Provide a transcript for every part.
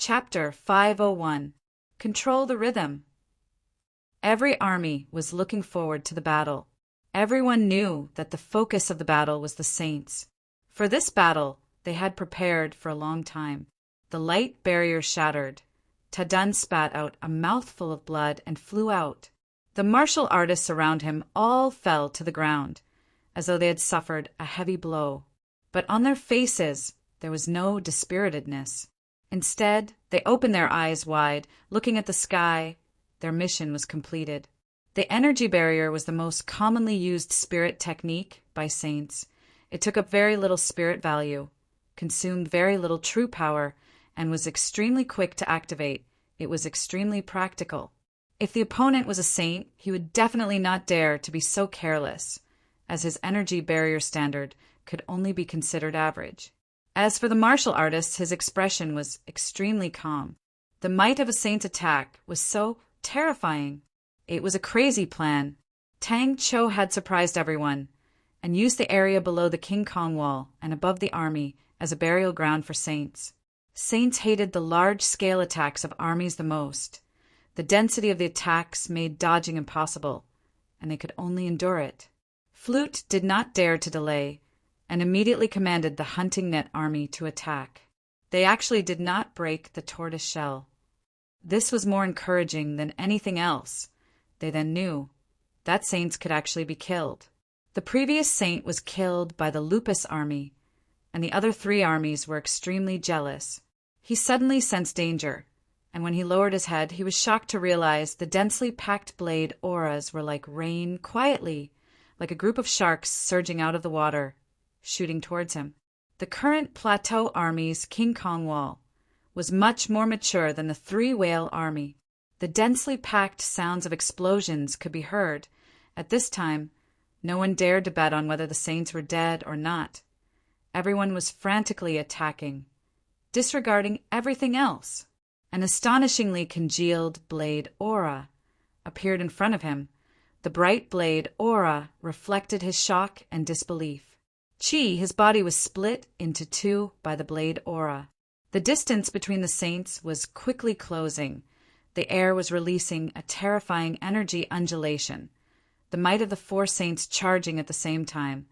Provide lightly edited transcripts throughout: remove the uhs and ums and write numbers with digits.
Chapter 501. Control the Rhythm. Every army was looking forward to the battle. Everyone knew that the focus of the battle was the saints. For this battle, they had prepared for a long time. The light barrier shattered. Tadun spat out a mouthful of blood and flew out. The martial artists around him all fell to the ground, as though they had suffered a heavy blow. But on their faces, there was no dispiritedness. Instead, they opened their eyes wide, looking at the sky. Their mission was completed. The energy barrier was the most commonly used spirit technique by saints. It took up very little spirit value, consumed very little true power, and was extremely quick to activate. It was extremely practical. If the opponent was a saint, he would definitely not dare to be so careless, as his energy barrier standard could only be considered average. As for the martial artists, his expression was extremely calm. The might of a saint's attack was so terrifying. It was a crazy plan. Tang Cho had surprised everyone and used the area below the King Kong Wall and above the army as a burial ground for saints. Saints hated the large-scale attacks of armies the most. The density of the attacks made dodging impossible, and they could only endure it. Flute did not dare to delay, and immediately commanded the hunting net army to attack. They actually did not break the tortoise shell. This was more encouraging than anything else. They then knew that saints could actually be killed. The previous saint was killed by the Lupus army, and the other three armies were extremely jealous. He suddenly sensed danger, and when he lowered his head, he was shocked to realize the densely packed blade auras were like rain, quietly, like a group of sharks surging out of the water, shooting towards him. The current plateau army's King Kong Wall was much more mature than the three-whale army. The densely packed sounds of explosions could be heard. At this time, no one dared to bet on whether the saints were dead or not. Everyone was frantically attacking, disregarding everything else. An astonishingly congealed blade aura appeared in front of him. The bright blade aura reflected his shock and disbelief. His body was split into two by the blade aura. The distance between the saints was quickly closing. The air was releasing a terrifying energy undulation. The might of the four saints charging at the same time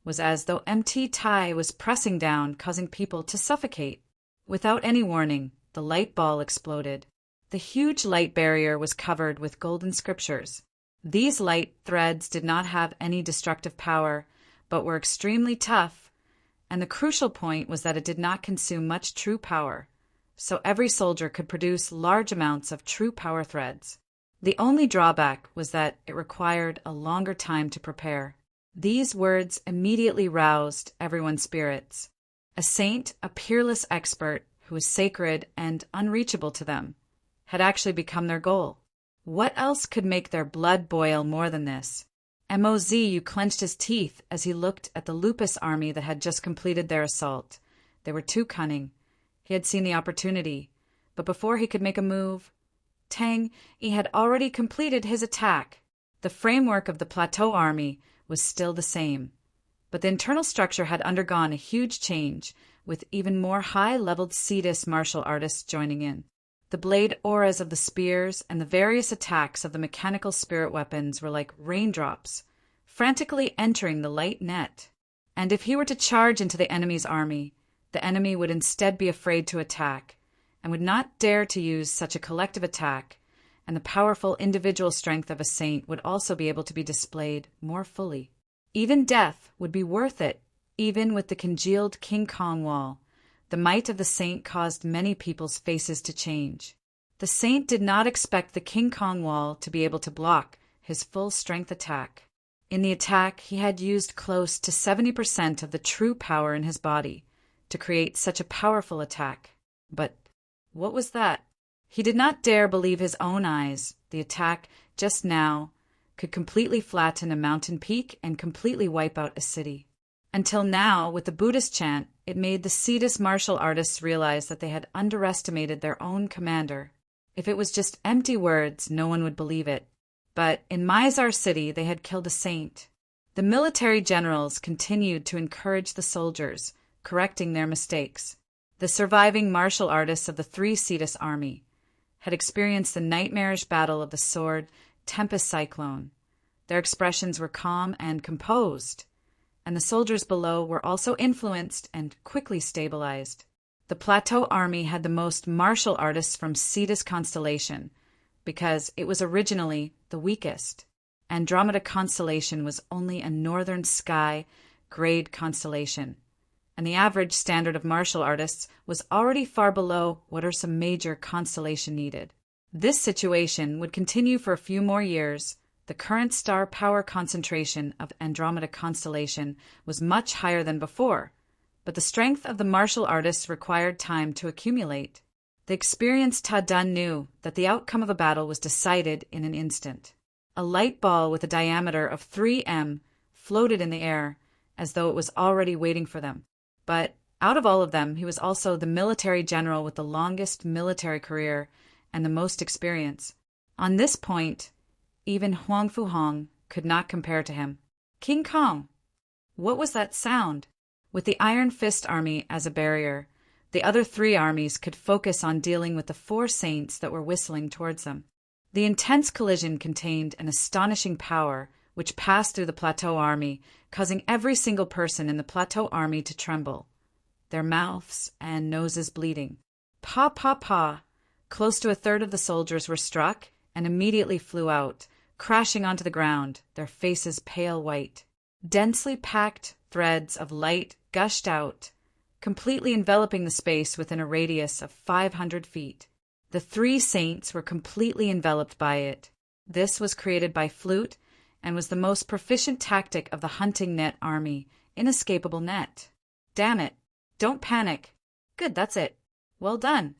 was as though empty Tai was pressing down, causing people to suffocate. Without any warning, the light ball exploded. The huge light barrier was covered with golden scriptures. These light threads did not have any destructive power, but were extremely tough, and the crucial point was that it did not consume much true power, so every soldier could produce large amounts of true power threads. The only drawback was that it required a longer time to prepare. These words immediately roused everyone's spirits. A saint, a peerless expert who was sacred and unreachable to them, had actually become their goal. What else could make their blood boil more than this? Mozu clenched his teeth as he looked at the Lupus army that had just completed their assault. They were too cunning. He had seen the opportunity, but before he could make a move, he had already completed his attack. The framework of the plateau army was still the same, but the internal structure had undergone a huge change, with even more high-leveled Cetus martial artists joining in. The blade auras of the spears and the various attacks of the mechanical spirit weapons were like raindrops, frantically entering the light net. And if he were to charge into the enemy's army, the enemy would instead be afraid to attack, and would not dare to use such a collective attack, and the powerful individual strength of a saint would also be able to be displayed more fully. Even death would be worth it, even with the congealed King Kong Wall. The might of the saint caused many people's faces to change. The saint did not expect the King Kong Wall to be able to block his full-strength attack. In the attack, he had used close to 70% of the true power in his body to create such a powerful attack. But what was that? He did not dare believe his own eyes. The attack, just now, could completely flatten a mountain peak and completely wipe out a city. Until now, with the Buddhist chant, it made the Cetus martial artists realize that they had underestimated their own commander. If it was just empty words, no one would believe it. But in Mizar City, they had killed a saint. The military generals continued to encourage the soldiers, correcting their mistakes. The surviving martial artists of the Three Cetus army had experienced the nightmarish battle of the sword Tempest Cyclone. Their expressions were calm and composed, and the soldiers below were also influenced and quickly stabilized. The Plateau army had the most martial artists from Cetus constellation, because it was originally the weakest. Andromeda constellation was only a northern sky grade constellation, and the average standard of martial artists was already far below what Ursa Major constellation needed. This situation would continue for a few more years. The current star power concentration of Andromeda constellation was much higher than before, but the strength of the martial artists required time to accumulate. The experienced Ta Dun knew that the outcome of a battle was decided in an instant. A light ball with a diameter of 3 m floated in the air as though it was already waiting for them. But out of all of them, he was also the military general with the longest military career and the most experience. On this point, even Huang Fuhong could not compare to him. King Kong! What was that sound? With the Iron Fist army as a barrier, the other three armies could focus on dealing with the four saints that were whistling towards them. The intense collision contained an astonishing power which passed through the Plateau army, causing every single person in the Plateau army to tremble, their mouths and noses bleeding. Pa, pa, pa! Close to a third of the soldiers were struck and immediately flew out, crashing onto the ground, their faces pale white. Densely packed threads of light gushed out, completely enveloping the space within a radius of 500 feet. The three saints were completely enveloped by it. This was created by Flute and was the most proficient tactic of the hunting net army, inescapable net. Damn it. Don't panic. Good, that's it. Well done.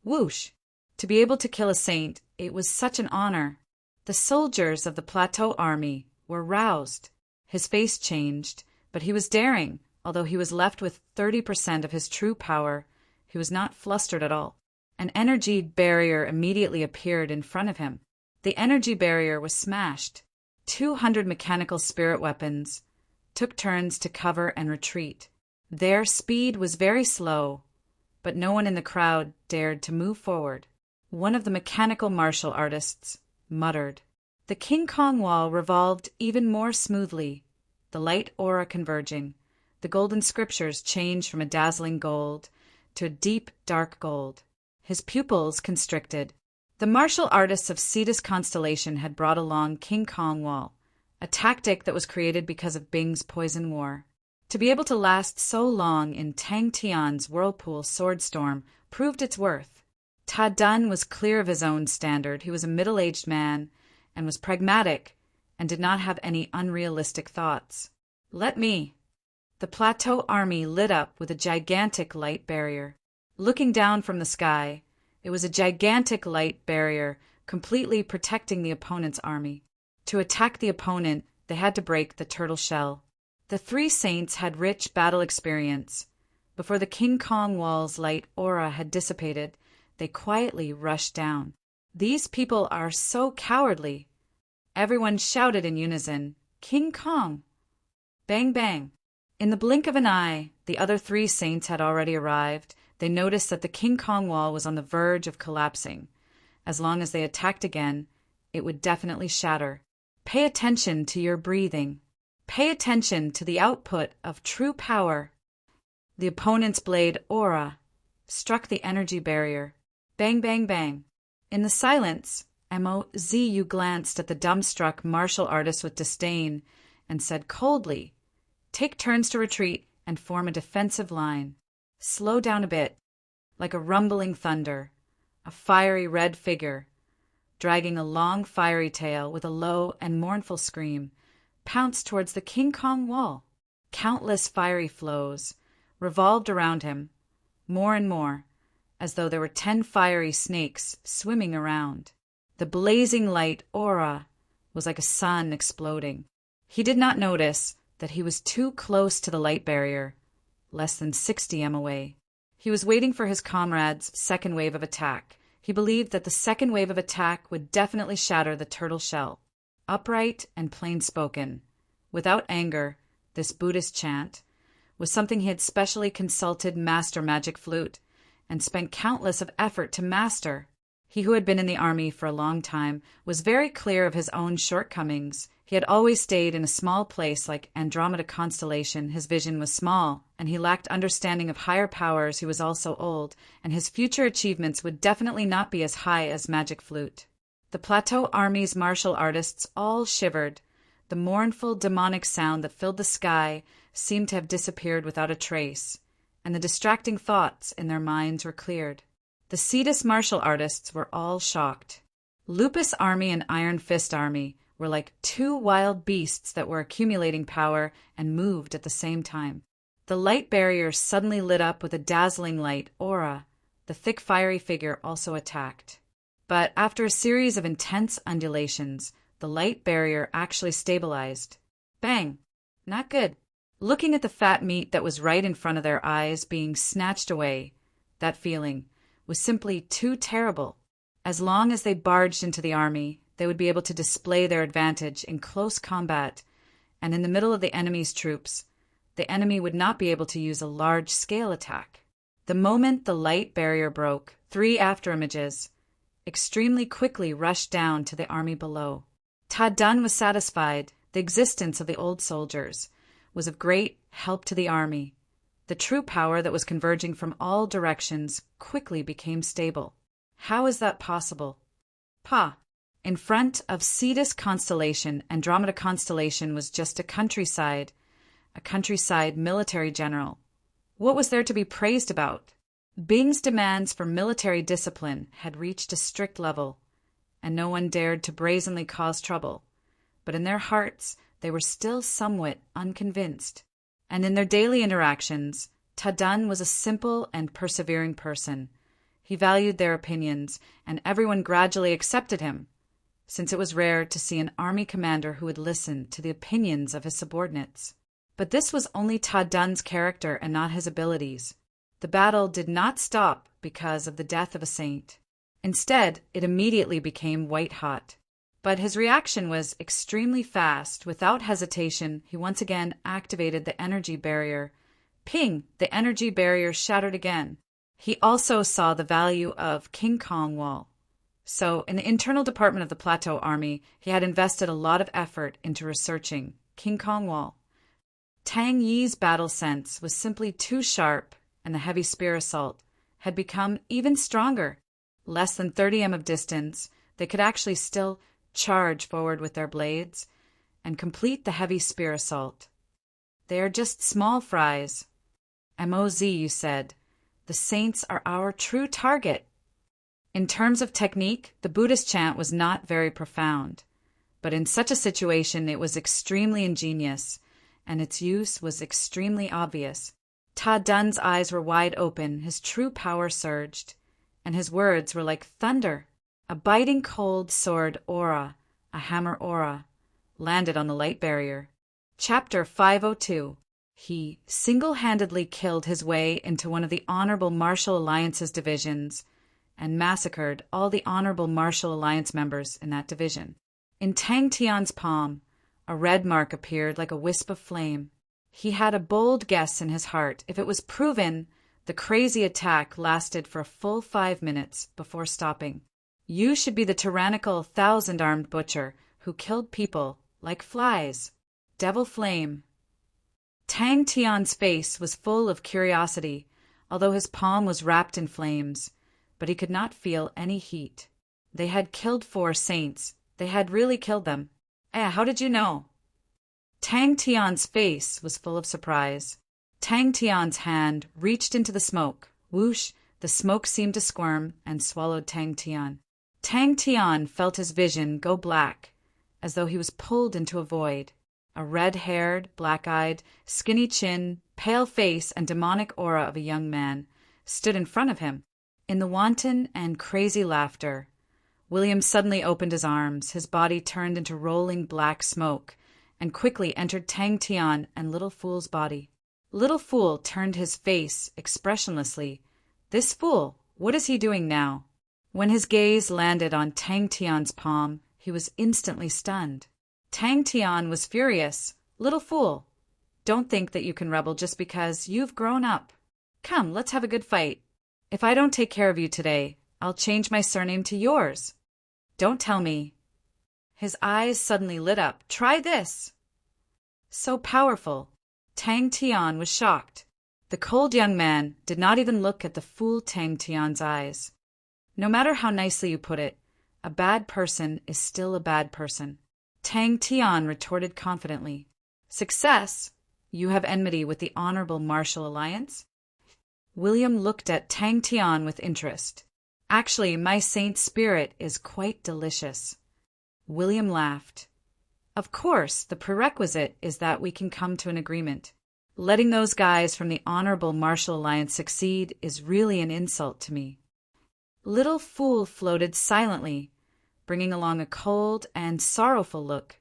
Whoosh. To be able to kill a saint, it was such an honor. The soldiers of the Plateau army were roused. His face changed, but he was daring. Although he was left with 30% of his true power, he was not flustered at all. An energy barrier immediately appeared in front of him. The energy barrier was smashed. 200 mechanical spirit weapons took turns to cover and retreat. Their speed was very slow, but no one in the crowd dared to move forward. One of the mechanical martial artists muttered. The King Kong wall revolved even more smoothly, the light aura converging. The golden scriptures changed from a dazzling gold to a deep, dark gold. His pupils constricted. The martial artists of Cetus constellation had brought along King Kong Wall, a tactic that was created because of Bing's poison war. To be able to last so long in Tang Tian's whirlpool sword storm proved its worth. Ta Dun was clear of his own standard. He was a middle-aged man and was pragmatic and did not have any unrealistic thoughts. Let me. The Plateau army lit up with a gigantic light barrier. Looking down from the sky, it was a gigantic light barrier completely protecting the opponent's army. To attack the opponent, they had to break the turtle shell. The three saints had rich battle experience. Before the King Kong wall's light aura had dissipated, they quietly rushed down. These people are so cowardly. Everyone shouted in unison, King Kong! Bang, bang! In the blink of an eye, the other three saints had already arrived. They noticed that the King Kong wall was on the verge of collapsing. As long as they attacked again, it would definitely shatter. Pay attention to your breathing. Pay attention to the output of true power. The opponent's blade aura struck the energy barrier. Bang, bang, bang. In the silence, Mozu glanced at the dumbstruck martial artist with disdain and said coldly, "Take turns to retreat and form a defensive line. Slow down a bit." Like a rumbling thunder, a fiery red figure, dragging a long fiery tail with a low and mournful scream, pounced towards the King Kong wall. Countless fiery flows revolved around him, more and more, as though there were 10 fiery snakes swimming around. The blazing light aura was like a sun exploding. He did not notice that he was too close to the light barrier, less than 60 m away. He was waiting for his comrades' second wave of attack. He believed that the second wave of attack would definitely shatter the turtle shell. Upright and plain-spoken, without anger, this Buddhist chant was something he had specially consulted Master Magic Flute and spent countless of effort to master. He who had been in the army for a long time was very clear of his own shortcomings. He had always stayed in a small place like Andromeda constellation. His vision was small, and he lacked understanding of higher powers. He was also old, and his future achievements would definitely not be as high as Magic Flute. The Plateau Army's martial artists all shivered. The mournful, demonic sound that filled the sky seemed to have disappeared without a trace, and the distracting thoughts in their minds were cleared. The Cetus martial artists were all shocked. Lupus Army and Iron Fist Army were like two wild beasts that were accumulating power and moved at the same time. The light barrier suddenly lit up with a dazzling light aura. The thick fiery figure also attacked. But after a series of intense undulations, the light barrier actually stabilized. Bang! Not good. Looking at the fat meat that was right in front of their eyes being snatched away, that feeling was simply too terrible. As long as they barged into the army, they would be able to display their advantage in close combat, and in the middle of the enemy's troops, the enemy would not be able to use a large-scale attack. The moment the light barrier broke, 3 afterimages extremely quickly rushed down to the army below. Ta Dun was satisfied. The existence of the old soldiers was of great help to the army. The true power that was converging from all directions quickly became stable. How is that possible? In front of Cetus constellation, Andromeda constellation was just a countryside military general. What was there to be praised about? Bing's demands for military discipline had reached a strict level, and no one dared to brazenly cause trouble. But in their hearts, they were still somewhat unconvinced. And in their daily interactions, Ta Dun was a simple and persevering person. He valued their opinions, and everyone gradually accepted him, since it was rare to see an army commander who would listen to the opinions of his subordinates. But this was only Ta Dun's character and not his abilities. The battle did not stop because of the death of a saint. Instead, it immediately became white-hot. But his reaction was extremely fast. Without hesitation, he once again activated the energy barrier. Ping! The energy barrier shattered again. He also saw the value of King Kong Wall. So, in the internal department of the Plateau Army, he had invested a lot of effort into researching King Kong Wall. Tang Yi's battle sense was simply too sharp, and the heavy spear assault had become even stronger. Less than 30 m of distance, they could actually still charge forward with their blades and complete the heavy spear assault. They are just small fries. MOZ, you said. The saints are our true target. In terms of technique, the Buddhist chant was not very profound, but in such a situation it was extremely ingenious, and its use was extremely obvious. Ta Dun's eyes were wide open, his true power surged, and his words were like thunder. A biting cold sword aura, a hammer aura, landed on the light barrier. Chapter 502. He single-handedly killed his way into one of the Honorable Martial Alliance's divisions and massacred all the Honorable Martial Alliance members in that division. In Tang Tian's palm, a red mark appeared like a wisp of flame. He had a bold guess in his heart. If it was proven, the crazy attack lasted for a full 5 minutes before stopping. You should be the tyrannical 1,000-armed butcher who killed people like flies. Devil Flame. Tang Tian's face was full of curiosity, although his palm was wrapped in flames, but he could not feel any heat. They had killed 4 saints. They had really killed them. How did you know? Tang Tian's face was full of surprise. Tang Tian's hand reached into the smoke. Whoosh! The smoke seemed to squirm and swallowed Tang Tian. Tang Tian felt his vision go black, as though he was pulled into a void. A red-haired, black-eyed, skinny chin, pale face, and demonic aura of a young man stood in front of him. In the wanton and crazy laughter, William suddenly opened his arms. His body turned into rolling black smoke and quickly entered Tang Tian and Little Fool's body. Little Fool turned his face expressionlessly. This fool, what is he doing now? When his gaze landed on Tang Tian's palm, he was instantly stunned. Tang Tian was furious. Little Fool, Don't think that you can rebel just because you've grown up. Come, let's have a good fight. If I don't take care of you today, I'll change my surname to yours. Don't tell me. His eyes suddenly lit up. Try this. So powerful. Tang Tian was shocked. The cold young man did not even look at the fool Tang Tian's eyes. No matter how nicely you put it, a bad person is still a bad person. Tang Tian retorted confidently. Success? You have enmity with the Honorable Martial Alliance? William looked at Tang Tian with interest. Actually, my saint spirit is quite delicious. William laughed. Of course, the prerequisite is that we can come to an agreement. Letting those guys from the Honorable Martial Alliance succeed is really an insult to me. Little Fool floated silently, bringing along a cold and sorrowful look.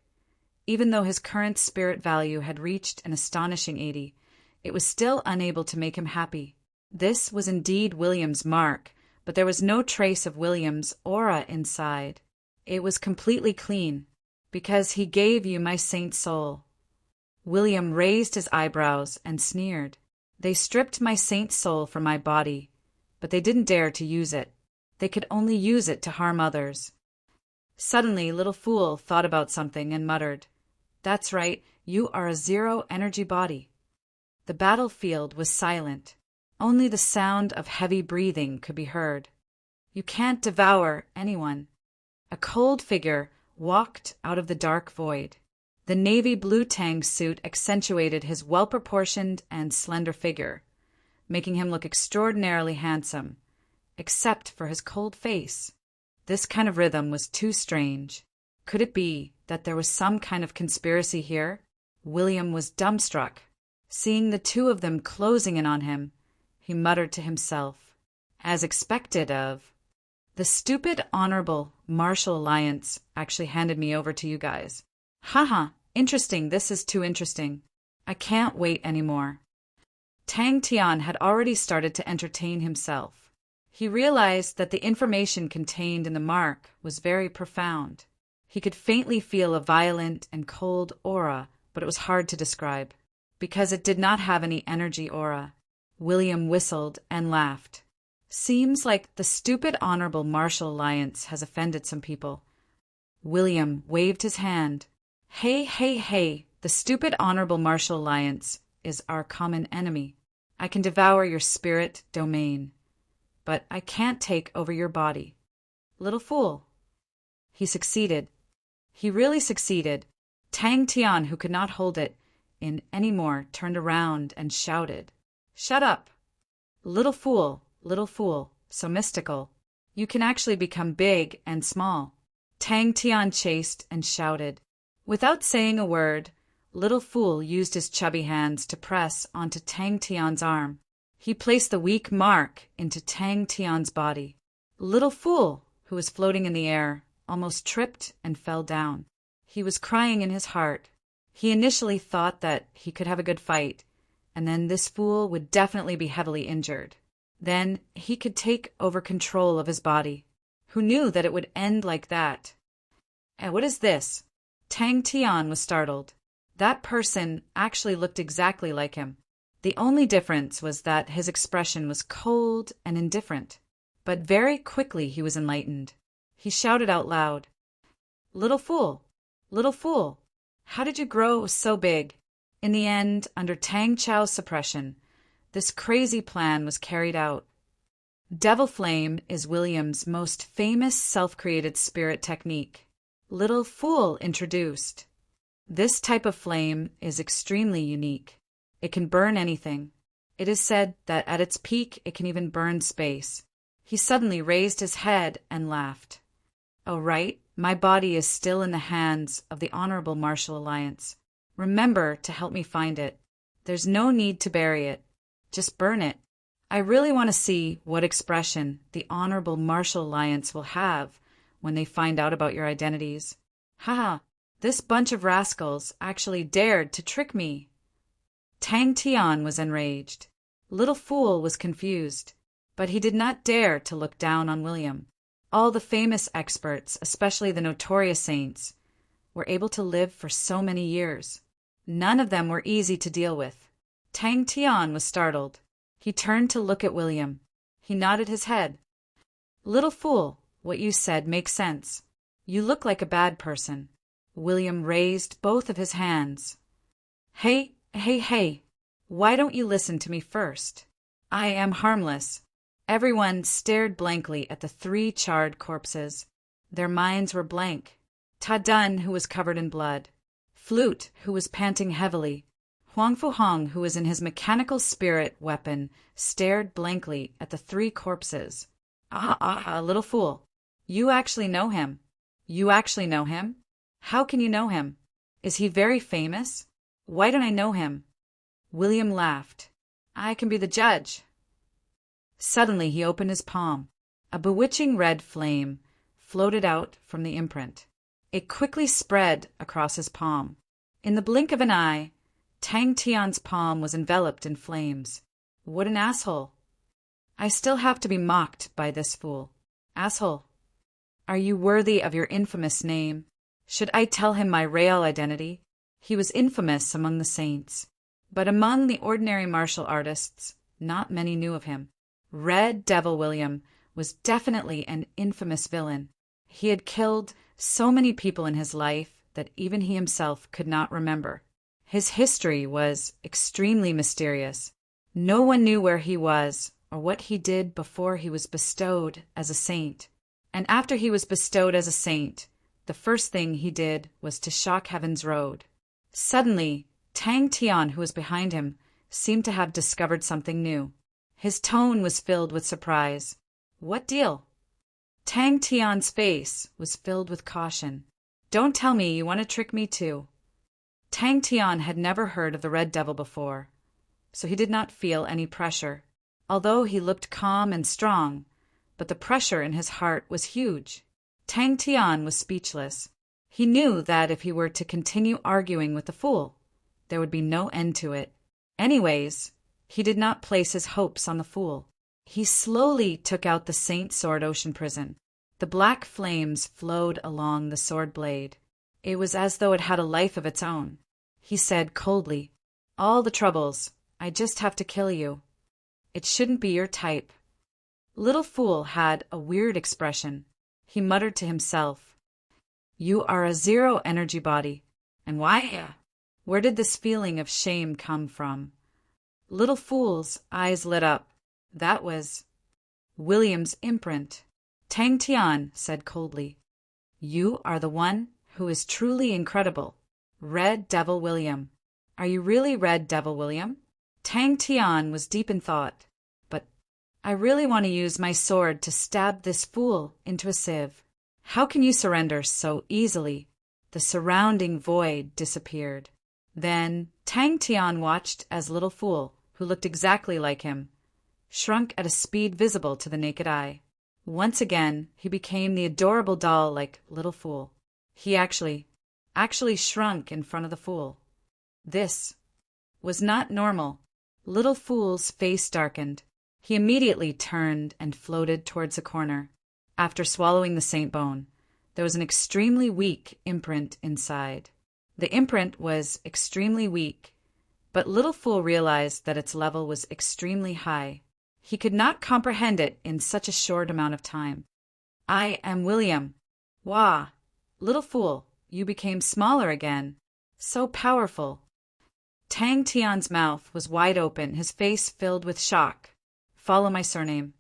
Even though his current spirit value had reached an astonishing 80, it was still unable to make him happy. This was indeed William's mark, but there was no trace of William's aura inside. It was completely clean, because he gave you my saint soul. William raised his eyebrows and sneered. They stripped my saint soul from my body, but they didn't dare to use it. They could only use it to harm others. Suddenly, Little Fool thought about something and muttered, That's right, you are a zero-energy body. The battlefield was silent. Only the sound of heavy breathing could be heard. You can't devour anyone. A cold figure walked out of the dark void. The navy blue Tang suit accentuated his well-proportioned and slender figure, making him look extraordinarily handsome, except for his cold face. This kind of rhythm was too strange. Could it be that there was some kind of conspiracy here? William was dumbstruck. Seeing the two of them closing in on him, he muttered to himself, as expected of, the stupid Honorable Martial Alliance actually handed me over to you guys. Haha, interesting, this is too interesting. I can't wait anymore. Tang Tian had already started to entertain himself. He realized that the information contained in the mark was very profound. He could faintly feel a violent and cold aura, but it was hard to describe, because it did not have any energy aura. William whistled and laughed. Seems like the stupid Honorable Martial Alliance has offended some people. William waved his hand. Hey, hey, hey, the stupid Honorable Martial Alliance is our common enemy. I can devour your spirit domain, but I can't take over your body. Little Fool. He succeeded. He really succeeded. Tang Tian, who could not hold it in any more, turned around and shouted, Shut up! Little Fool, so mystical. You can actually become big and small. Tang Tian chased and shouted. Without saying a word, Little Fool used his chubby hands to press onto Tang Tian's arm. He placed the weak mark into Tang Tian's body. Little Fool, who was floating in the air, almost tripped and fell down. He was crying in his heart. He initially thought that he could have a good fight, and then this fool would definitely be heavily injured. Then he could take over control of his body. Who knew that it would end like that? And what is this? Tang Tian was startled. That person actually looked exactly like him. The only difference was that his expression was cold and indifferent. But very quickly he was enlightened. He shouted out loud, Little Fool, how did you grow so big? In the end, under Tang Chao's suppression, this crazy plan was carried out. Devil Flame is William's most famous self-created spirit technique. Little Fool introduced. This type of flame is extremely unique. It can burn anything. It is said that at its peak it can even burn space. He suddenly raised his head and laughed. Oh, right, my body is still in the hands of the Honorable Martial Alliance. Remember to help me find it. There's no need to bury it. Just burn it. I really want to see what expression the Honorable Martial Alliance will have when they find out about your identities. Haha, this bunch of rascals actually dared to trick me. Tang Tian was enraged. Little Fool was confused, but he did not dare to look down on William. All the famous experts, especially the notorious saints, were able to live for so many years. None of them were easy to deal with. Tang Tian was startled. He turned to look at William. He nodded his head. Little fool, what you said makes sense. You look like a bad person. William raised both of his hands. Hey, hey, hey. Why don't you listen to me first? I am harmless. Everyone stared blankly at the 3 charred corpses. Their minds were blank. Ta Dun, who was covered in blood. Flute, who was panting heavily. Huang Fuhong, who was in his mechanical spirit weapon, stared blankly at the 3 corpses. Little fool. You actually know him. You actually know him? How can you know him? Is he very famous? Why don't I know him? William laughed. I can be the judge. Suddenly he opened his palm. A bewitching red flame floated out from the imprint. It quickly spread across his palm. In the blink of an eye, Tang Tian's palm was enveloped in flames. What an asshole. I still have to be mocked by this fool. Asshole. Are you worthy of your infamous name? Should I tell him my real identity? He was infamous among the saints. But among the ordinary martial artists, not many knew of him. Red Devil William was definitely an infamous villain. He had killed so many people in his life that even he himself could not remember. His history was extremely mysterious. No one knew where he was or what he did before he was bestowed as a saint. And after he was bestowed as a saint, the first thing he did was to shock Heaven's Road. Suddenly, Tang Tian, who was behind him, seemed to have discovered something new. His tone was filled with surprise. What deal? Tang Tian's face was filled with caution. Don't tell me you want to trick me too. Tang Tian had never heard of the Red Devil before, so he did not feel any pressure, although he looked calm and strong, but the pressure in his heart was huge. Tang Tian was speechless. He knew that if he were to continue arguing with the fool, there would be no end to it. Anyways, he did not place his hopes on the fool. He slowly took out the Saint Sword Ocean Prison. The black flames flowed along the sword blade. It was as though it had a life of its own. He said coldly, All the troubles. I just have to kill you. It shouldn't be your type. Little Fool had a weird expression. He muttered to himself, You are a zero energy body. And why? Where did this feeling of shame come from? Little Fool's eyes lit up. That was William's imprint. Tang Tian said coldly, You are the one who is truly incredible. Red Devil William. Are you really Red Devil William? Tang Tian was deep in thought. But I really want to use my sword to stab this fool into a sieve. How can you surrender so easily? The surrounding void disappeared. Then Tang Tian watched as Little Fool, who looked exactly like him, shrunk at a speed visible to the naked eye. Once again, he became the adorable doll like Little Fool. He actually shrunk in front of the fool. This was not normal. Little Fool's face darkened. He immediately turned and floated towards a corner. After swallowing the saint bone, there was an extremely weak imprint inside. The imprint was extremely weak, but Little Fool realized that its level was extremely high. He could not comprehend it in such a short amount of time. I am William. Wah! Little Fool, you became smaller again. So powerful. Tang Tian's mouth was wide open, his face filled with shock. Follow my surname,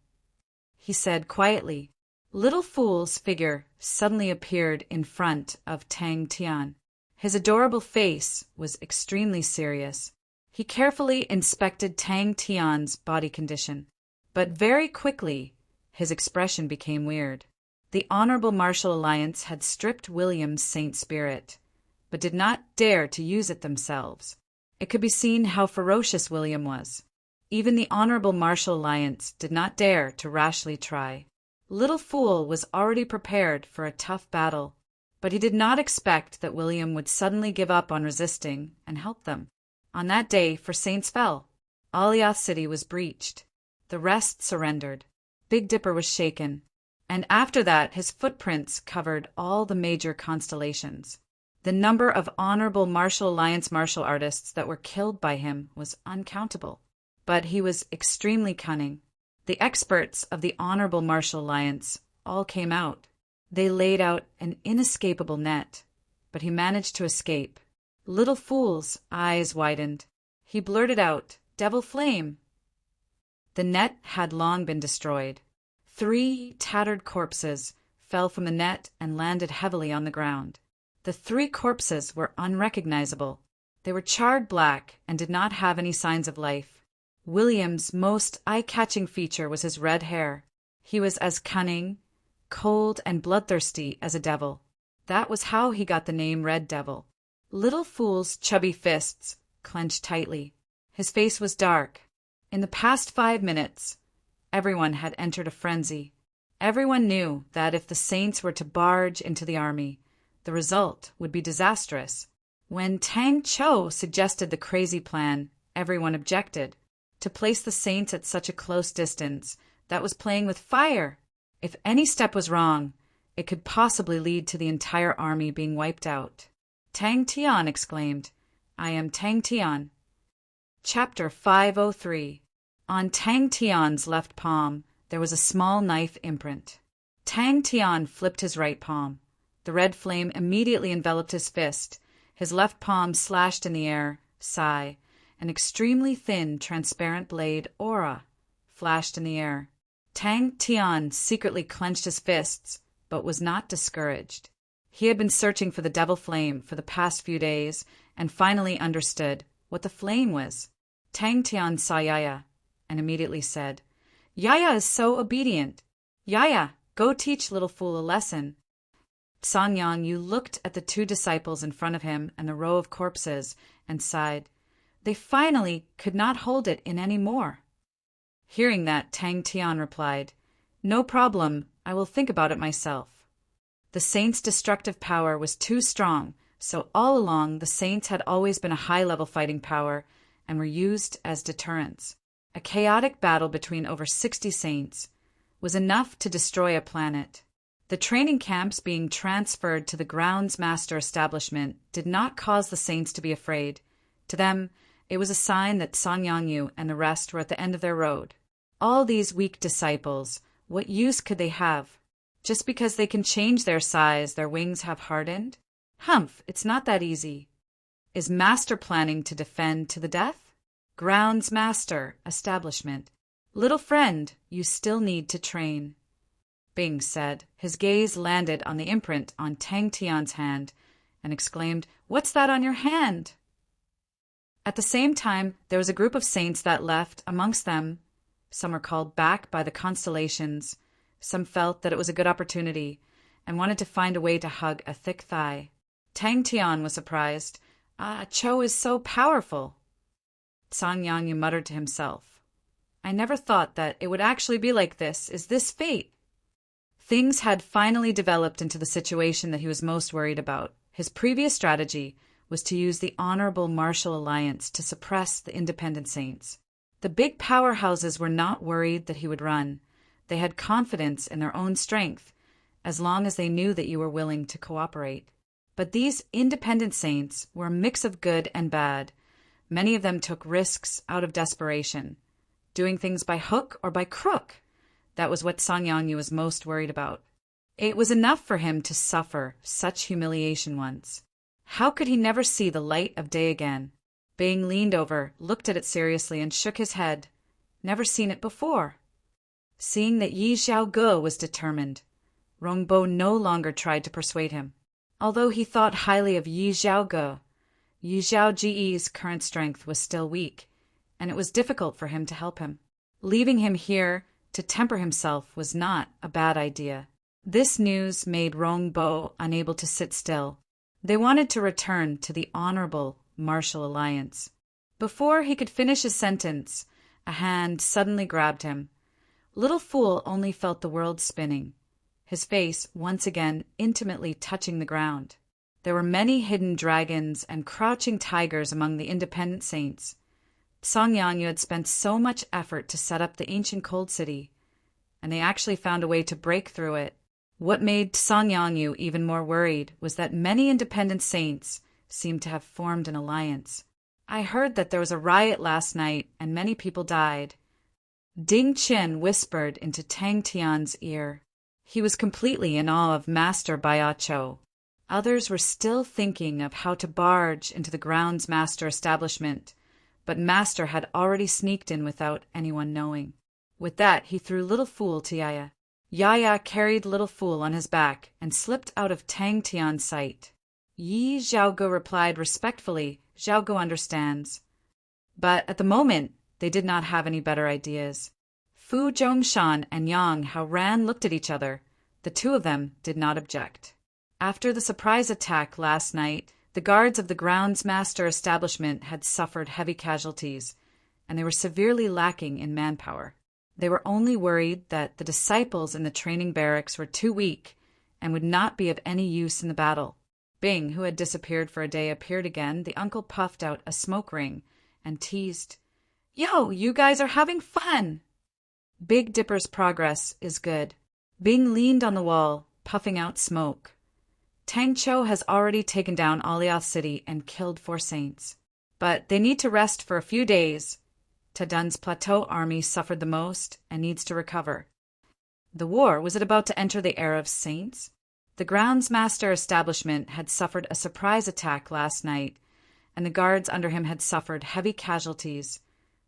he said quietly. Little Fool's figure suddenly appeared in front of Tang Tian. His adorable face was extremely serious. He carefully inspected Tang Tian's body condition. But very quickly, his expression became weird. The Honorable Martial Alliance had stripped William's saint spirit, but did not dare to use it themselves. It could be seen how ferocious William was. Even the Honorable Martial Alliance did not dare to rashly try. Little Fool was already prepared for a tough battle, but he did not expect that William would suddenly give up on resisting and help them. On that day, for Saints fell. Aliath City was breached. The rest surrendered. Big Dipper was shaken. And after that, his footprints covered all the major constellations. The number of honorable martial alliance martial artists that were killed by him was uncountable. But he was extremely cunning. The experts of the honorable martial alliance all came out. They laid out an inescapable net, but he managed to escape. Little Fool's eyes widened. He blurted out, "Devil Flame!" The net had long been destroyed. 3 tattered corpses fell from the net and landed heavily on the ground. The 3 corpses were unrecognizable. They were charred black and did not have any signs of life. William's most eye-catching feature was his red hair. He was as cunning, cold, and bloodthirsty as a devil. That was how he got the name Red Devil. Little Fool's chubby fists clenched tightly. His face was dark. In the past 5 minutes, everyone had entered a frenzy. Everyone knew that if the Saints were to barge into the army, the result would be disastrous. When Tang Cho suggested the crazy plan, everyone objected. To place the Saints at such a close distance, that was playing with fire. If any step was wrong, it could possibly lead to the entire army being wiped out. Tang Tian exclaimed, "I am Tang Tian." Chapter 503. On Tang Tian's left palm, there was a small knife imprint. Tang Tian flipped his right palm. The red flame immediately enveloped his fist. His left palm slashed in the air. Sigh. An extremely thin, transparent blade, aura, flashed in the air. Tang Tian secretly clenched his fists, but was not discouraged. He had been searching for the devil flame for the past few days, and finally understood what the flame was. Tang Tian saw Yaya, and immediately said, "Yaya is so obedient. Yaya, go teach Little Fool a lesson." Song Yang looked at the 2 disciples in front of him and the row of corpses, and sighed. They finally could not hold it in any more. Hearing that, Tang Tian replied, "No problem, I will think about it myself." The Saints' destructive power was too strong, so all along the Saints had always been a high-level fighting power and were used as deterrents. A chaotic battle between over 60 Saints was enough to destroy a planet. The training camps being transferred to the Grounds Master establishment did not cause the Saints to be afraid. To them, it was a sign that Song Yangyu and the rest were at the end of their road. All these weak disciples, what use could they have? Just because they can change their size, their wings have hardened? Humph, it's not that easy. Is Master planning to defend to the death? Grounds Master, establishment. Little friend, you still need to train. Bing said. His gaze landed on the imprint on Tang Tian's hand and exclaimed, "What's that on your hand?" At the same time, there was a group of Saints that left. Amongst them, some were called back by the constellations. Some felt that it was a good opportunity and wanted to find a way to hug a thick thigh. Tang Tian was surprised. Cho is so powerful." Song Yangyu muttered to himself, "I never thought that it would actually be like this. Is this fate?" Things had finally developed into the situation that he was most worried about. His previous strategy was to use the Honorable Martial Alliance to suppress the independent Saints. The big powerhouses were not worried that he would run. They had confidence in their own strength, as long as they knew that you were willing to cooperate. But these independent Saints were a mix of good and bad. Many of them took risks out of desperation, doing things by hook or by crook. That was what Song Yangyu was most worried about. It was enough for him to suffer such humiliation once. How could he never see the light of day again? Bing leaned over, looked at it seriously, and shook his head. Never seen it before. Seeing that Yi Xiaoge was determined, Rongbo no longer tried to persuade him. Although he thought highly of Yi Xiaoge, Yi Xiaoji's current strength was still weak, and it was difficult for him to help him. Leaving him here to temper himself was not a bad idea. This news made Rongbo unable to sit still. They wanted to return to the Honorable Martial Alliance. Before he could finish his sentence, a hand suddenly grabbed him. Little Fool only felt the world spinning, his face once again intimately touching the ground. There were many hidden dragons and crouching tigers among the independent Saints. Song Yangyu had spent so much effort to set up the ancient cold city, and they actually found a way to break through it. What made Song Yongyu even more worried was that many independent saints seemed to have formed an alliance. I heard that there was a riot last night and many people died. Ding Qian whispered into Tang Tian's ear. He was completely in awe of Master Baiacho. Others were still thinking of how to barge into the grounds master establishment, but Master had already sneaked in without anyone knowing. With that, he threw Little Fool to Yaya. Yaya carried Little Fool on his back and slipped out of Tang Tian's sight. Yi Zhaoge replied respectfully, "Zhaoge understands." But at the moment, they did not have any better ideas. Fu Zhongshan and Yang Haoran looked at each other. The two of them did not object. After the surprise attack last night, the guards of the grounds master establishment had suffered heavy casualties, and they were severely lacking in manpower. They were only worried that the disciples in the training barracks were too weak and would not be of any use in the battle. Bing, who had disappeared for a day, appeared again. The uncle puffed out a smoke ring and teased, "Yo, you guys are having fun!" Big Dipper's progress is good. Bing leaned on the wall, puffing out smoke. Tang Cho has already taken down Aliath City and killed 4 saints. But they need to rest for a few days. Tadun's plateau army suffered the most and needs to recover. The war, was it about to enter the era of saints? The grounds master establishment had suffered a surprise attack last night, and the guards under him had suffered heavy casualties.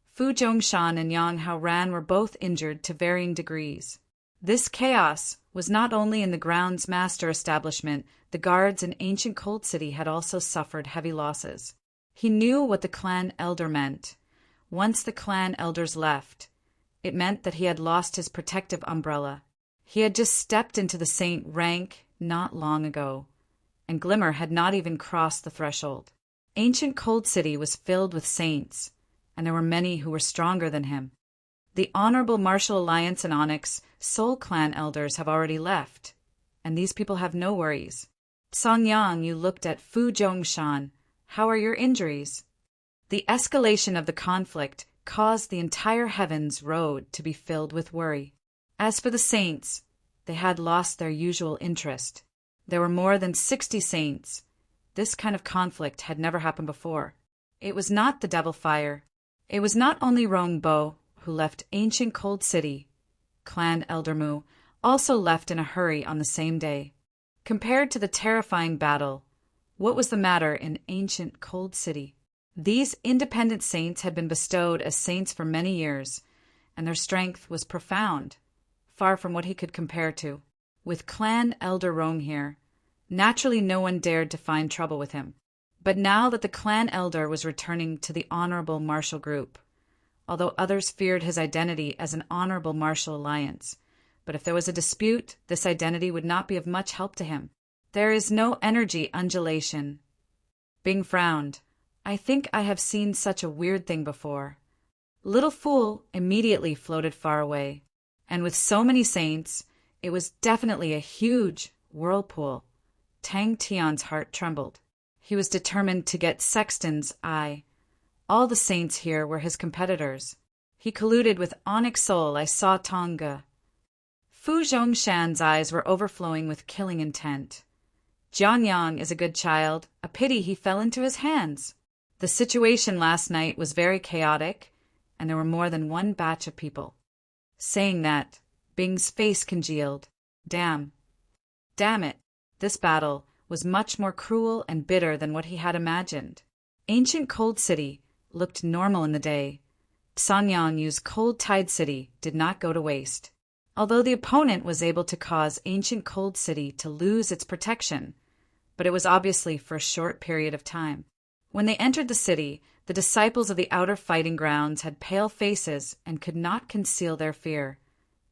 Fu Zhongshan and Yang Haoran were both injured to varying degrees. This chaos was not only in the grounds master establishment, the guards in ancient Cold City had also suffered heavy losses. He knew what the clan elder meant. Once the clan elders left, it meant that he had lost his protective umbrella. He had just stepped into the saint rank not long ago, and Glimmer had not even crossed the threshold. Ancient Cold City was filled with saints, and there were many who were stronger than him. The Honorable Martial Alliance and Onyx Soul Clan elders have already left, and these people have no worries. Song Yang, you looked at Fu Zhongshan. How are your injuries? The escalation of the conflict caused the entire heavens road to be filled with worry. As for the saints, they had lost their usual interest. There were more than 60 saints. This kind of conflict had never happened before. It was not the Devil Fire. It was not only Rong Bo, who left ancient Cold City. Clan Elder Mu also left in a hurry on the same day. Compared to the terrifying battle, what was the matter in ancient Cold City? These independent saints had been bestowed as saints for many years, and their strength was profound, far from what he could compare to. With Clan Elder Rong here, naturally no one dared to find trouble with him. But now that the clan elder was returning to the honorable martial group, although others feared his identity as an honorable martial alliance, but if there was a dispute, this identity would not be of much help to him. There is no energy undulation. Bing frowned. I think I have seen such a weird thing before. Little Fool immediately floated far away, and with so many saints, it was definitely a huge whirlpool. Tang Tian's heart trembled. He was determined to get Sexton's eye. All the saints here were his competitors. He colluded with Onyx Soul. I saw Tonga. Fu Zhongshan's eyes were overflowing with killing intent. Jianyang is a good child. A pity he fell into his hands. The situation last night was very chaotic, and there were more than one batch of people. Saying that, Bing's face congealed. Damn it, this battle was much more cruel and bitter than what he had imagined. Ancient Cold City looked normal in the day. Sanyang's Cold Tide City did not go to waste. Although the opponent was able to cause Ancient Cold City to lose its protection, but it was obviously for a short period of time. When they entered the city, the disciples of the outer fighting grounds had pale faces and could not conceal their fear,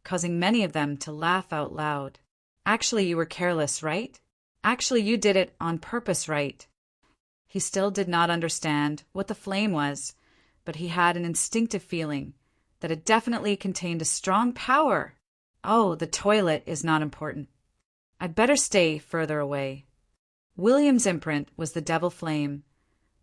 causing many of them to laugh out loud. Actually, you were careless, right? Actually, you did it on purpose, right? He still did not understand what the flame was, but he had an instinctive feeling that it definitely contained a strong power. Oh, the toilet is not important. I'd better stay further away. William's imprint was the devil flame,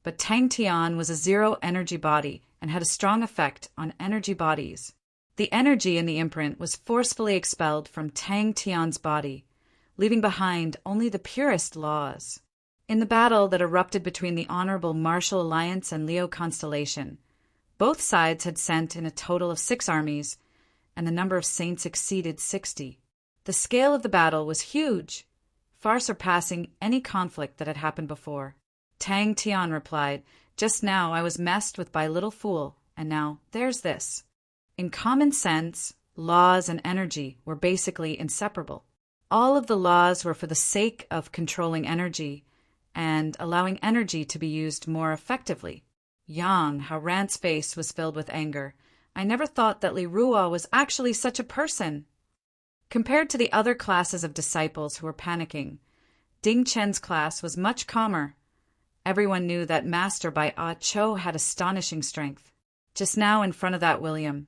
but Tang Tian was a zero-energy body and had a strong effect on energy bodies. The energy in the imprint was forcefully expelled from Tang Tian's body, leaving behind only the purest laws. In the battle that erupted between the Honorable Martial Alliance and Leo Constellation, both sides had sent in a total of 6 armies, and the number of saints exceeded 60. The scale of the battle was huge, far surpassing any conflict that had happened before. Tang Tian replied, "Just now I was messed with by little fool, and now there's this." In common sense, laws and energy were basically inseparable. All of the laws were for the sake of controlling energy and allowing energy to be used more effectively. Yang, how Rant's face was filled with anger. I never thought that Li Ruo was actually such a person. Compared to the other classes of disciples who were panicking, Ding Chen's class was much calmer. Everyone knew that Master by Ah Cho had astonishing strength. Just now in front of that William,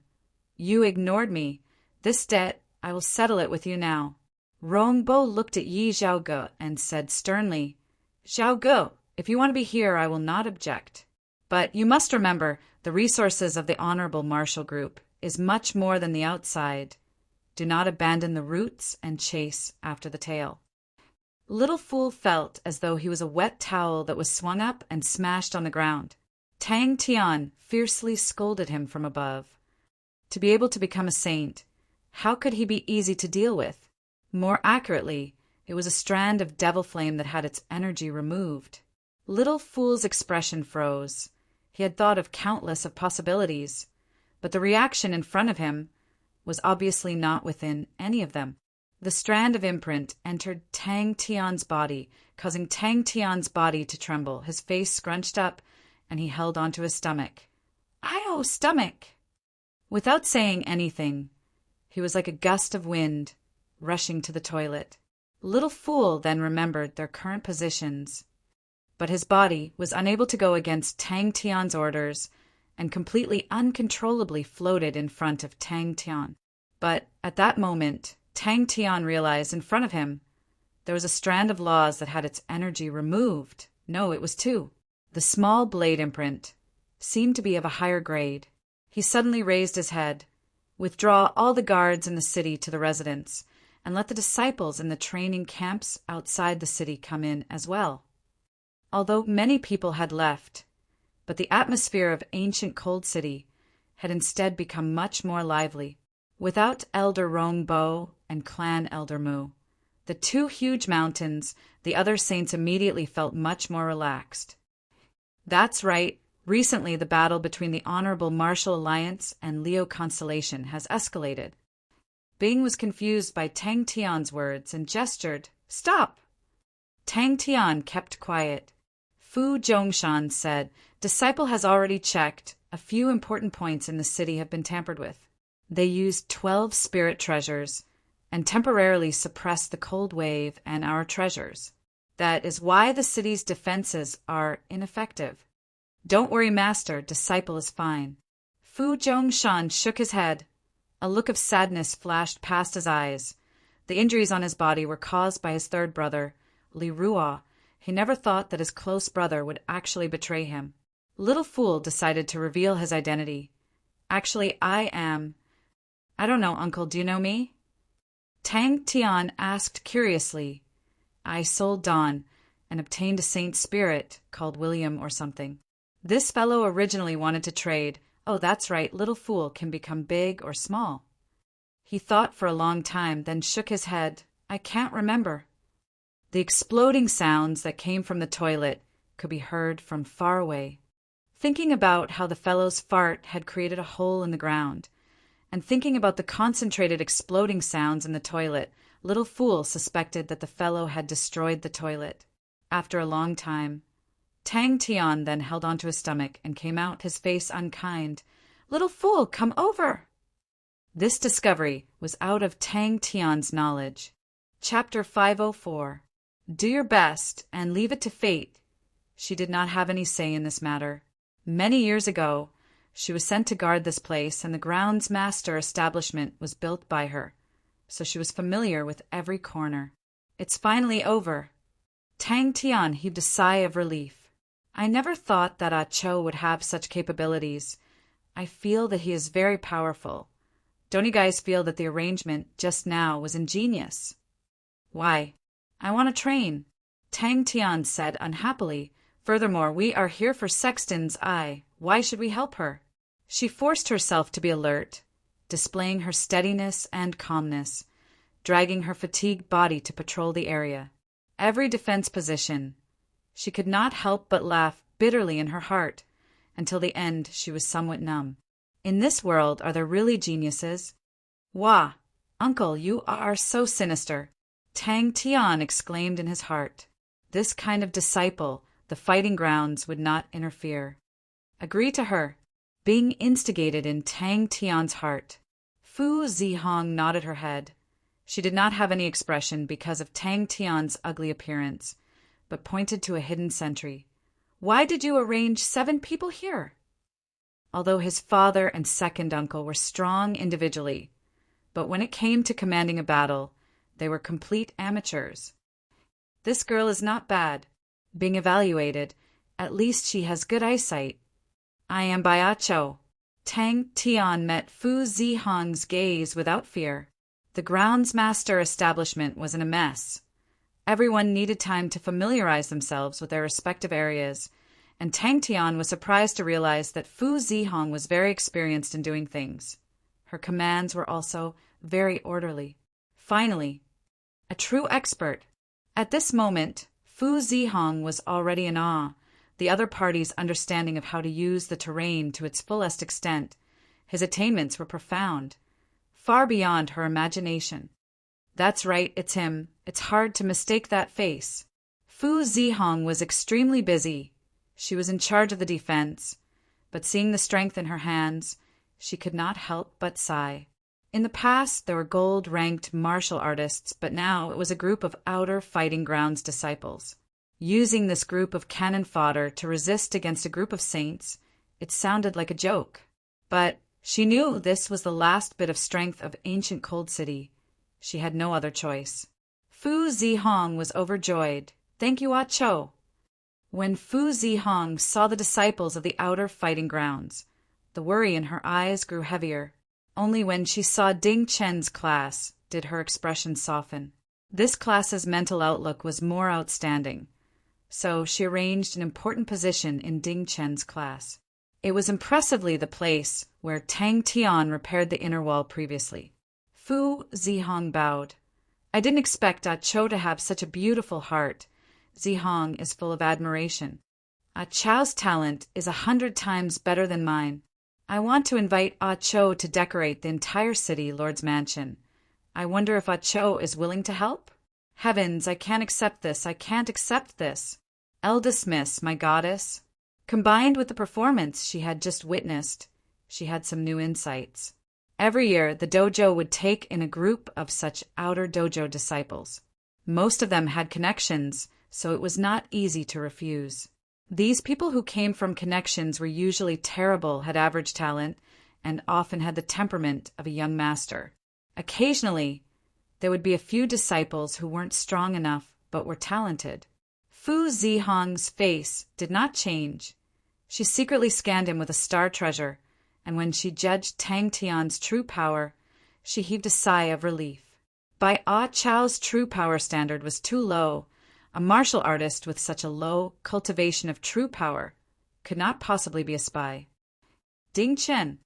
"You ignored me. This debt, I will settle it with you now." Rongbo looked at Yi Zhaoge and said sternly, "Zhaoge, if you want to be here, I will not object. But you must remember, the resources of the Honorable Martial Group is much more than the outside. Do not abandon the roots and chase after the tail." Little Fool felt as though he was a wet towel that was swung up and smashed on the ground. Tang Tian fiercely scolded him from above. To be able to become a saint, how could he be easy to deal with? More accurately, it was a strand of devil flame that had its energy removed. Little Fool's expression froze. He had thought of countless of possibilities, but the reaction in front of him was obviously not within any of them. The strand of imprint entered Tang Tian's body, causing Tang Tian's body to tremble. His face scrunched up, and he held onto his stomach. "Ow, stomach!" Without saying anything, he was like a gust of wind, rushing to the toilet. Little Fool then remembered their current positions, but his body was unable to go against Tang Tian's orders and completely uncontrollably floated in front of Tang Tian. But at that moment, Tang Tian realized in front of him there was a strand of laws that had its energy removed. No, it was 2. The small blade imprint seemed to be of a higher grade. He suddenly raised his head. "Withdraw all the guards in the city to the residence, and let the disciples in the training camps outside the city come in as well." Although many people had left, but the atmosphere of ancient Cold City had instead become much more lively. Without Elder Rongbo and Clan Elder Mu, the 2 huge mountains, the other saints immediately felt much more relaxed. That's right, recently the battle between the Honorable Martial Alliance and Leo Constellation has escalated. Bing was confused by Tang Tian's words and gestured, "Stop!" Tang Tian kept quiet. Fu Zhongshan said, "Disciple has already checked. A few important points in the city have been tampered with. They used 12 spirit treasures and temporarily suppressed the cold wave and our treasures. That is why the city's defenses are ineffective. Don't worry, Master, Disciple is fine." Fu Zhongshan shook his head. A look of sadness flashed past his eyes. The injuries on his body were caused by his third brother, Li Ruo. He never thought that his close brother would actually betray him. Little Fool decided to reveal his identity. "Actually, I don't know, Uncle, do you know me?" Tang Tian asked curiously. "I sold Dawn and obtained a saint spirit called William or something. This fellow originally wanted to trade. Oh, that's right, Little Fool can become big or small." He thought for a long time, then shook his head. "I can't remember." The exploding sounds that came from the toilet could be heard from far away. Thinking about how the fellow's fart had created a hole in the ground, and thinking about the concentrated exploding sounds in the toilet, Little Fool suspected that the fellow had destroyed the toilet. After a long time, Tang Tian then held onto his stomach and came out, his face unkind. "Little Fool, come over!" This discovery was out of Tang Tian's knowledge. Chapter 504. Do your best and leave it to fate. She did not have any say in this matter. Many years ago, she was sent to guard this place, and the grounds master establishment was built by her, so she was familiar with every corner. It's finally over. Tang Tian heaved a sigh of relief. I never thought that Ah Cho would have such capabilities. I feel that he is very powerful. Don't you guys feel that the arrangement just now was ingenious? Why? I want to train, Tang Tian said unhappily. Furthermore, we are here for Sexton's eye. Why should we help her? She forced herself to be alert, displaying her steadiness and calmness, dragging her fatigued body to patrol the area. Every defense position. She could not help but laugh bitterly in her heart. Until the end, she was somewhat numb. In this world, are there really geniuses? Wah! Uncle, you are so sinister, Tang Tian exclaimed in his heart. This kind of disciple, the fighting grounds would not interfere. Agree to her, being instigated in Tang Tian's heart. Fu Zihong nodded her head. She did not have any expression because of Tang Tian's ugly appearance, but pointed to a hidden sentry. Why did you arrange 7 people here? Although his father and second uncle were strong individually, but when it came to commanding a battle, they were complete amateurs. This girl is not bad. Being evaluated, at least she has good eyesight. I am Baiacho. Tang Tian met Fu Zihong's gaze without fear. The groundsmaster establishment was in a mess. Everyone needed time to familiarize themselves with their respective areas, and Tang Tian was surprised to realize that Fu Zihong was very experienced in doing things. Her commands were also very orderly. Finally, a true expert. At this moment, Fu Zihong was already in awe, the other party's understanding of how to use the terrain to its fullest extent. His attainments were profound, far beyond her imagination. That's right, it's him. It's hard to mistake that face. Fu Zihong was extremely busy. She was in charge of the defense, but seeing the strength in her hands, she could not help but sigh. In the past, there were gold-ranked martial artists, but now it was a group of outer fighting grounds disciples. Using this group of cannon fodder to resist against a group of saints, it sounded like a joke. But she knew this was the last bit of strength of ancient Cold City. She had no other choice. Fu Zihong was overjoyed. Thank you, Ah Cho. When Fu Zihong saw the disciples of the outer fighting grounds, the worry in her eyes grew heavier. Only when she saw Ding Chen's class did her expression soften. This class's mental outlook was more outstanding, so she arranged an important position in Ding Chen's class. It was impressively the place where Tang Tian repaired the inner wall previously. Fu Zihong bowed. I didn't expect Ah Cho to have such a beautiful heart. Zihong is full of admiration. Ah Cho's talent is 100 times better than mine. I want to invite Ah Cho to decorate the entire city, Lord's mansion. I wonder if Ah Cho is willing to help? Heavens, I can't accept this. I can't accept this. Eldest Miss, my goddess. Combined with the performance she had just witnessed, she had some new insights. Every year, the dojo would take in a group of such outer dojo disciples. Most of them had connections, so it was not easy to refuse. These people who came from connections were usually terrible, had average talent, and often had the temperament of a young master. Occasionally, there would be a few disciples who weren't strong enough but were talented. Fu Zihong's face did not change. She secretly scanned him with a star treasure, and when she judged Tang Tian's true power, she heaved a sigh of relief. By Ah Cho's true power standard was too low. A martial artist with such a low cultivation of true power could not possibly be a spy. Ding Chen!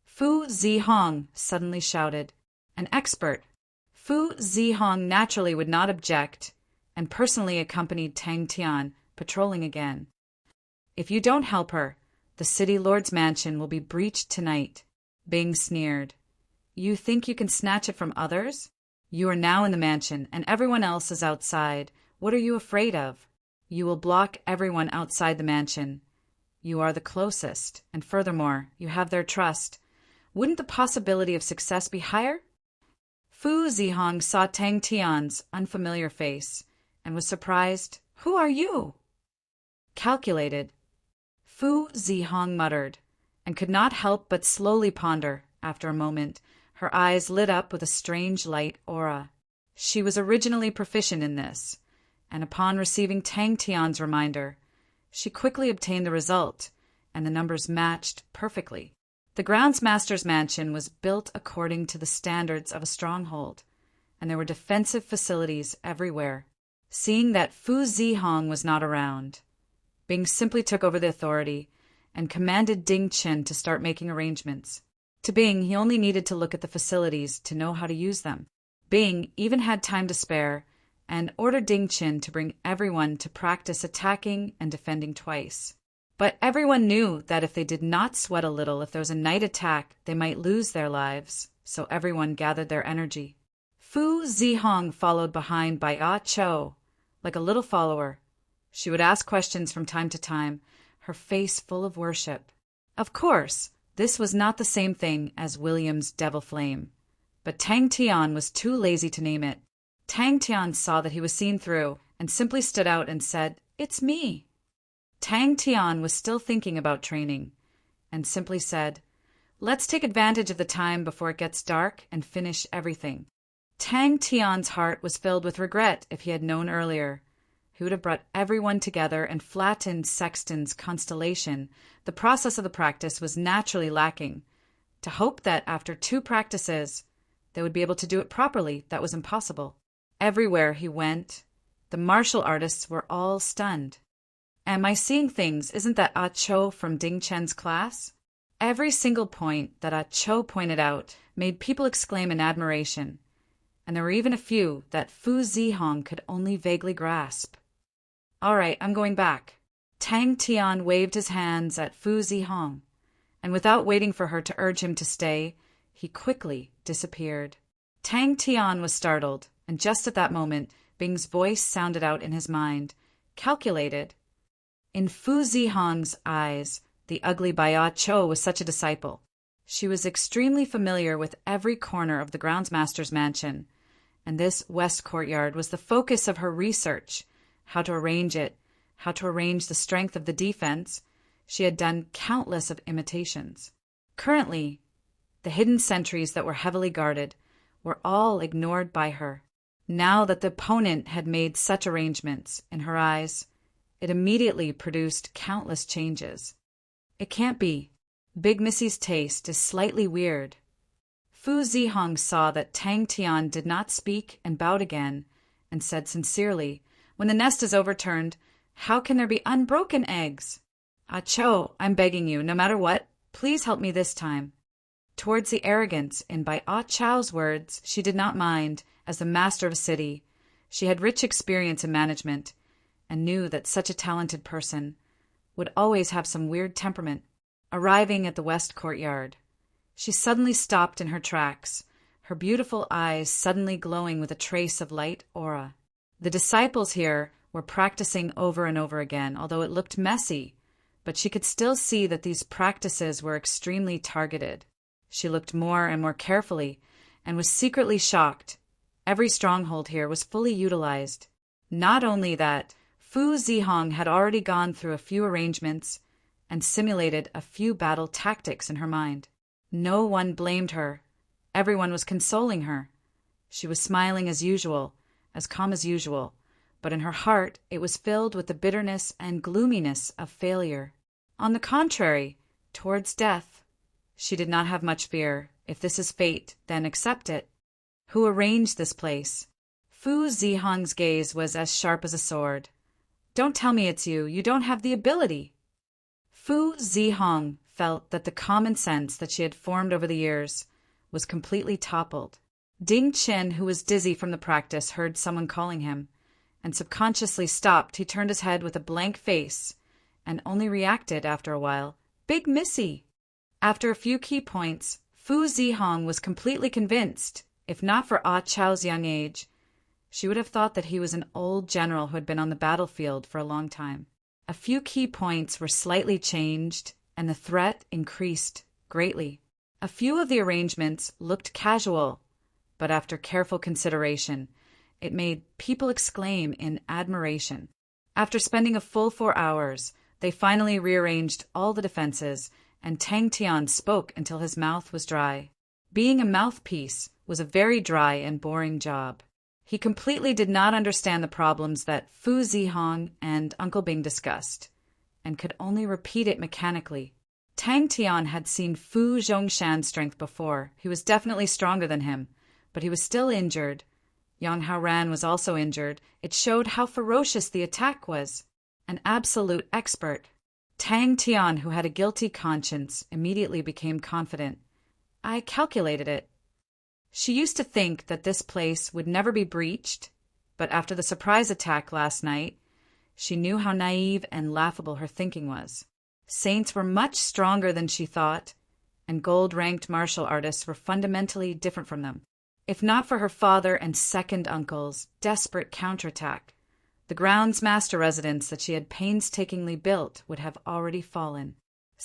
Fu Zihong suddenly shouted. An expert. Fu Zihong naturally would not object, and personally accompanied Tang Tian, patrolling again. If you don't help her, the city lord's mansion will be breached tonight. Bing sneered. You think you can snatch it from others? You are now in the mansion, and everyone else is outside. What are you afraid of? You will block everyone outside the mansion. You are the closest, and furthermore, you have their trust. Wouldn't the possibility of success be higher? Fu Zihong saw Tang Tian's unfamiliar face and was surprised. Who are you? Calculated. Fu Zihong muttered, and could not help but slowly ponder. After a moment, her eyes lit up with a strange light aura. She was originally proficient in this, and upon receiving Tang Tian's reminder, she quickly obtained the result, and the numbers matched perfectly. The groundsmaster's mansion was built according to the standards of a stronghold, and there were defensive facilities everywhere. Seeing that Fu Zihong was not around, Bing simply took over the authority and commanded Ding Chen to start making arrangements. To Bing, he only needed to look at the facilities to know how to use them. Bing even had time to spare and ordered Ding Chen to bring everyone to practice attacking and defending twice. But everyone knew that if they did not sweat a little, if there was a night attack, they might lose their lives, so everyone gathered their energy. Fu Zihong followed behind by Ah Cho, like a little follower. She would ask questions from time to time, her face full of worship. Of course, this was not the same thing as William's devil flame, but Tang Tian was too lazy to name it. Tang Tian saw that he was seen through and simply stood out and said, "It's me." Tang Tian was still thinking about training and simply said, "Let's take advantage of the time before it gets dark and finish everything." Tang Tian's heart was filled with regret. If he had known earlier, he would have brought everyone together and flattened Sexton's constellation. The process of the practice was naturally lacking. To hope that after 2 practices, they would be able to do it properly, that was impossible. Everywhere he went, the martial artists were all stunned. "Am I seeing things? Isn't that Ah Cho from Ding Chen's class?" Every single point that Ah Cho pointed out made people exclaim in admiration, and there were even a few that Fu Zihong could only vaguely grasp. "All right, I'm going back." Tang Tian waved his hands at Fu Zihong, and without waiting for her to urge him to stay, he quickly disappeared. Tang Tian was startled, and just at that moment, Bing's voice sounded out in his mind, calculated. In Fu Zihong's eyes, the ugly Baya Cho was such a disciple. She was extremely familiar with every corner of the groundsmaster's mansion, and this west courtyard was the focus of her research. How to arrange it, how to arrange the strength of the defense. She had done countless of imitations. Currently, the hidden sentries that were heavily guarded were all ignored by her. Now that the opponent had made such arrangements, in her eyes, it immediately produced countless changes. It can't be. Big Missy's taste is slightly weird. Fu Zihong saw that Tang Tian did not speak and bowed again, and said sincerely, "When the nest is overturned, how can there be unbroken eggs? Ah Cho, I'm begging you, no matter what, please help me this time." Towards the arrogance in Bai Ah Cho's words, she did not mind. As the master of a city, she had rich experience in management, and knew that such a talented person would always have some weird temperament. Arriving at the west courtyard, she suddenly stopped in her tracks, her beautiful eyes suddenly glowing with a trace of light aura. The disciples here were practicing over and over again, although it looked messy, but she could still see that these practices were extremely targeted. She looked more and more carefully and was secretly shocked. Every stronghold here was fully utilized. Not only that, Fu Zihong had already gone through a few arrangements and simulated a few battle tactics in her mind. No one blamed her. Everyone was consoling her. She was smiling as usual, as calm as usual, but in her heart it was filled with the bitterness and gloominess of failure. On the contrary, towards death, she did not have much fear. If this is fate, then accept it. Who arranged this place? Fu Zihong's gaze was as sharp as a sword. "Don't tell me it's you. You don't have the ability." Fu Zihong felt that the common sense that she had formed over the years was completely toppled. Ding Chen, who was dizzy from the practice, heard someone calling him, and subconsciously stopped. He turned his head with a blank face, and only reacted after a while. "Big Missy!" After a few key points, Fu Zihong was completely convinced. If not for Ah Cho's young age, she would have thought that he was an old general who had been on the battlefield for a long time. A few key points were slightly changed, and the threat increased greatly. A few of the arrangements looked casual, but after careful consideration, it made people exclaim in admiration. After spending a full 4 hours, they finally rearranged all the defenses, and Tang Tian spoke until his mouth was dry. Being a mouthpiece was a very dry and boring job. He completely did not understand the problems that Fu Zihong and Uncle Bing discussed, and could only repeat it mechanically. Tang Tian had seen Fu Zhongshan's strength before. He was definitely stronger than him, but he was still injured, Yang Haoran was also injured. It showed how ferocious the attack was. An absolute expert. Tang Tian, who had a guilty conscience, immediately became confident. I calculated it. She used to think that this place would never be breached, but after the surprise attack last night, she knew how naive and laughable her thinking was. Saints were much stronger than she thought, and gold-ranked martial artists were fundamentally different from them. If not for her father and second uncle's desperate counterattack, the grounds master residence that she had painstakingly built would have already fallen.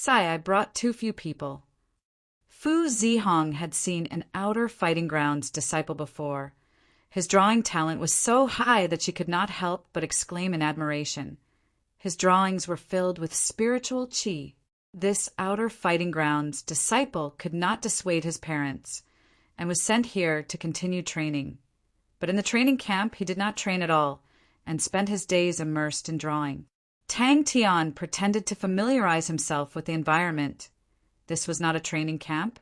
I brought too few people. Fu Zihong had seen an outer fighting grounds disciple before. His drawing talent was so high that she could not help but exclaim in admiration. His drawings were filled with spiritual qi. This outer fighting grounds disciple could not dissuade his parents, and was sent here to continue training. But in the training camp he did not train at all, and spent his days immersed in drawing. Tang Tian pretended to familiarize himself with the environment. This was not a training camp,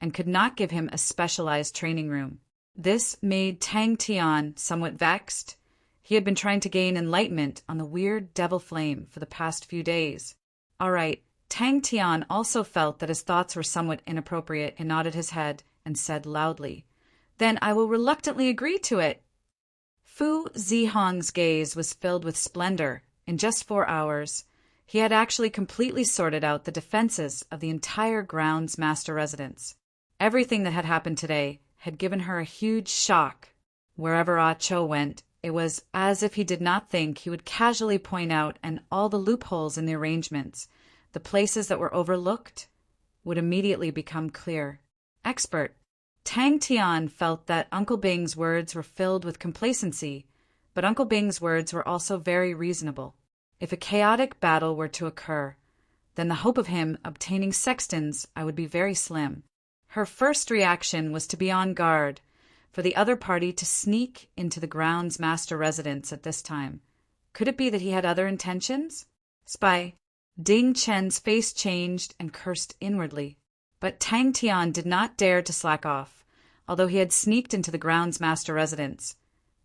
and could not give him a specialized training room. This made Tang Tian somewhat vexed. He had been trying to gain enlightenment on the weird devil flame for the past few days. All right, Tang Tian also felt that his thoughts were somewhat inappropriate and nodded his head and said loudly, "Then I will reluctantly agree to it." Fu Zihong's gaze was filled with splendor. In just 4 hours, he had actually completely sorted out the defenses of the entire grounds master residence. Everything that had happened today had given her a huge shock. Wherever Ah Cho went, it was as if he did not think he would casually point out and all the loopholes in the arrangements, the places that were overlooked, would immediately become clear. Expert. Tang Tian felt that Uncle Bing's words were filled with complacency, but Uncle Bing's words were also very reasonable. If a chaotic battle were to occur, then the hope of him obtaining sextons would be very slim. Her first reaction was to be on guard for the other party to sneak into the grounds master residence at this time. Could it be that he had other intentions? Spy. Ding Chen's face changed and cursed inwardly. But Tang Tian did not dare to slack off, although he had sneaked into the grounds master residence.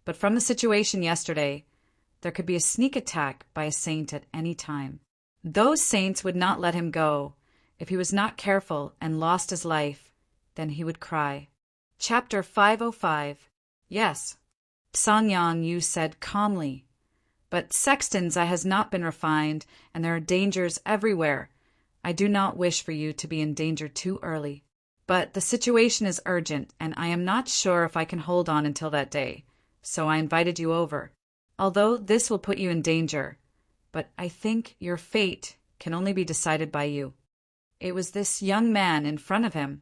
But from the situation yesterday, there could be a sneak attack by a saint at any time. Those saints would not let him go. If he was not careful and lost his life, then he would cry. Chapter 505. Yes, Song Yang Yu said calmly. But sextons has not been refined, and there are dangers everywhere. I do not wish for you to be in danger too early. But the situation is urgent, and I am not sure if I can hold on until that day, so I invited you over. Although this will put you in danger, but I think your fate can only be decided by you. It was this young man in front of him.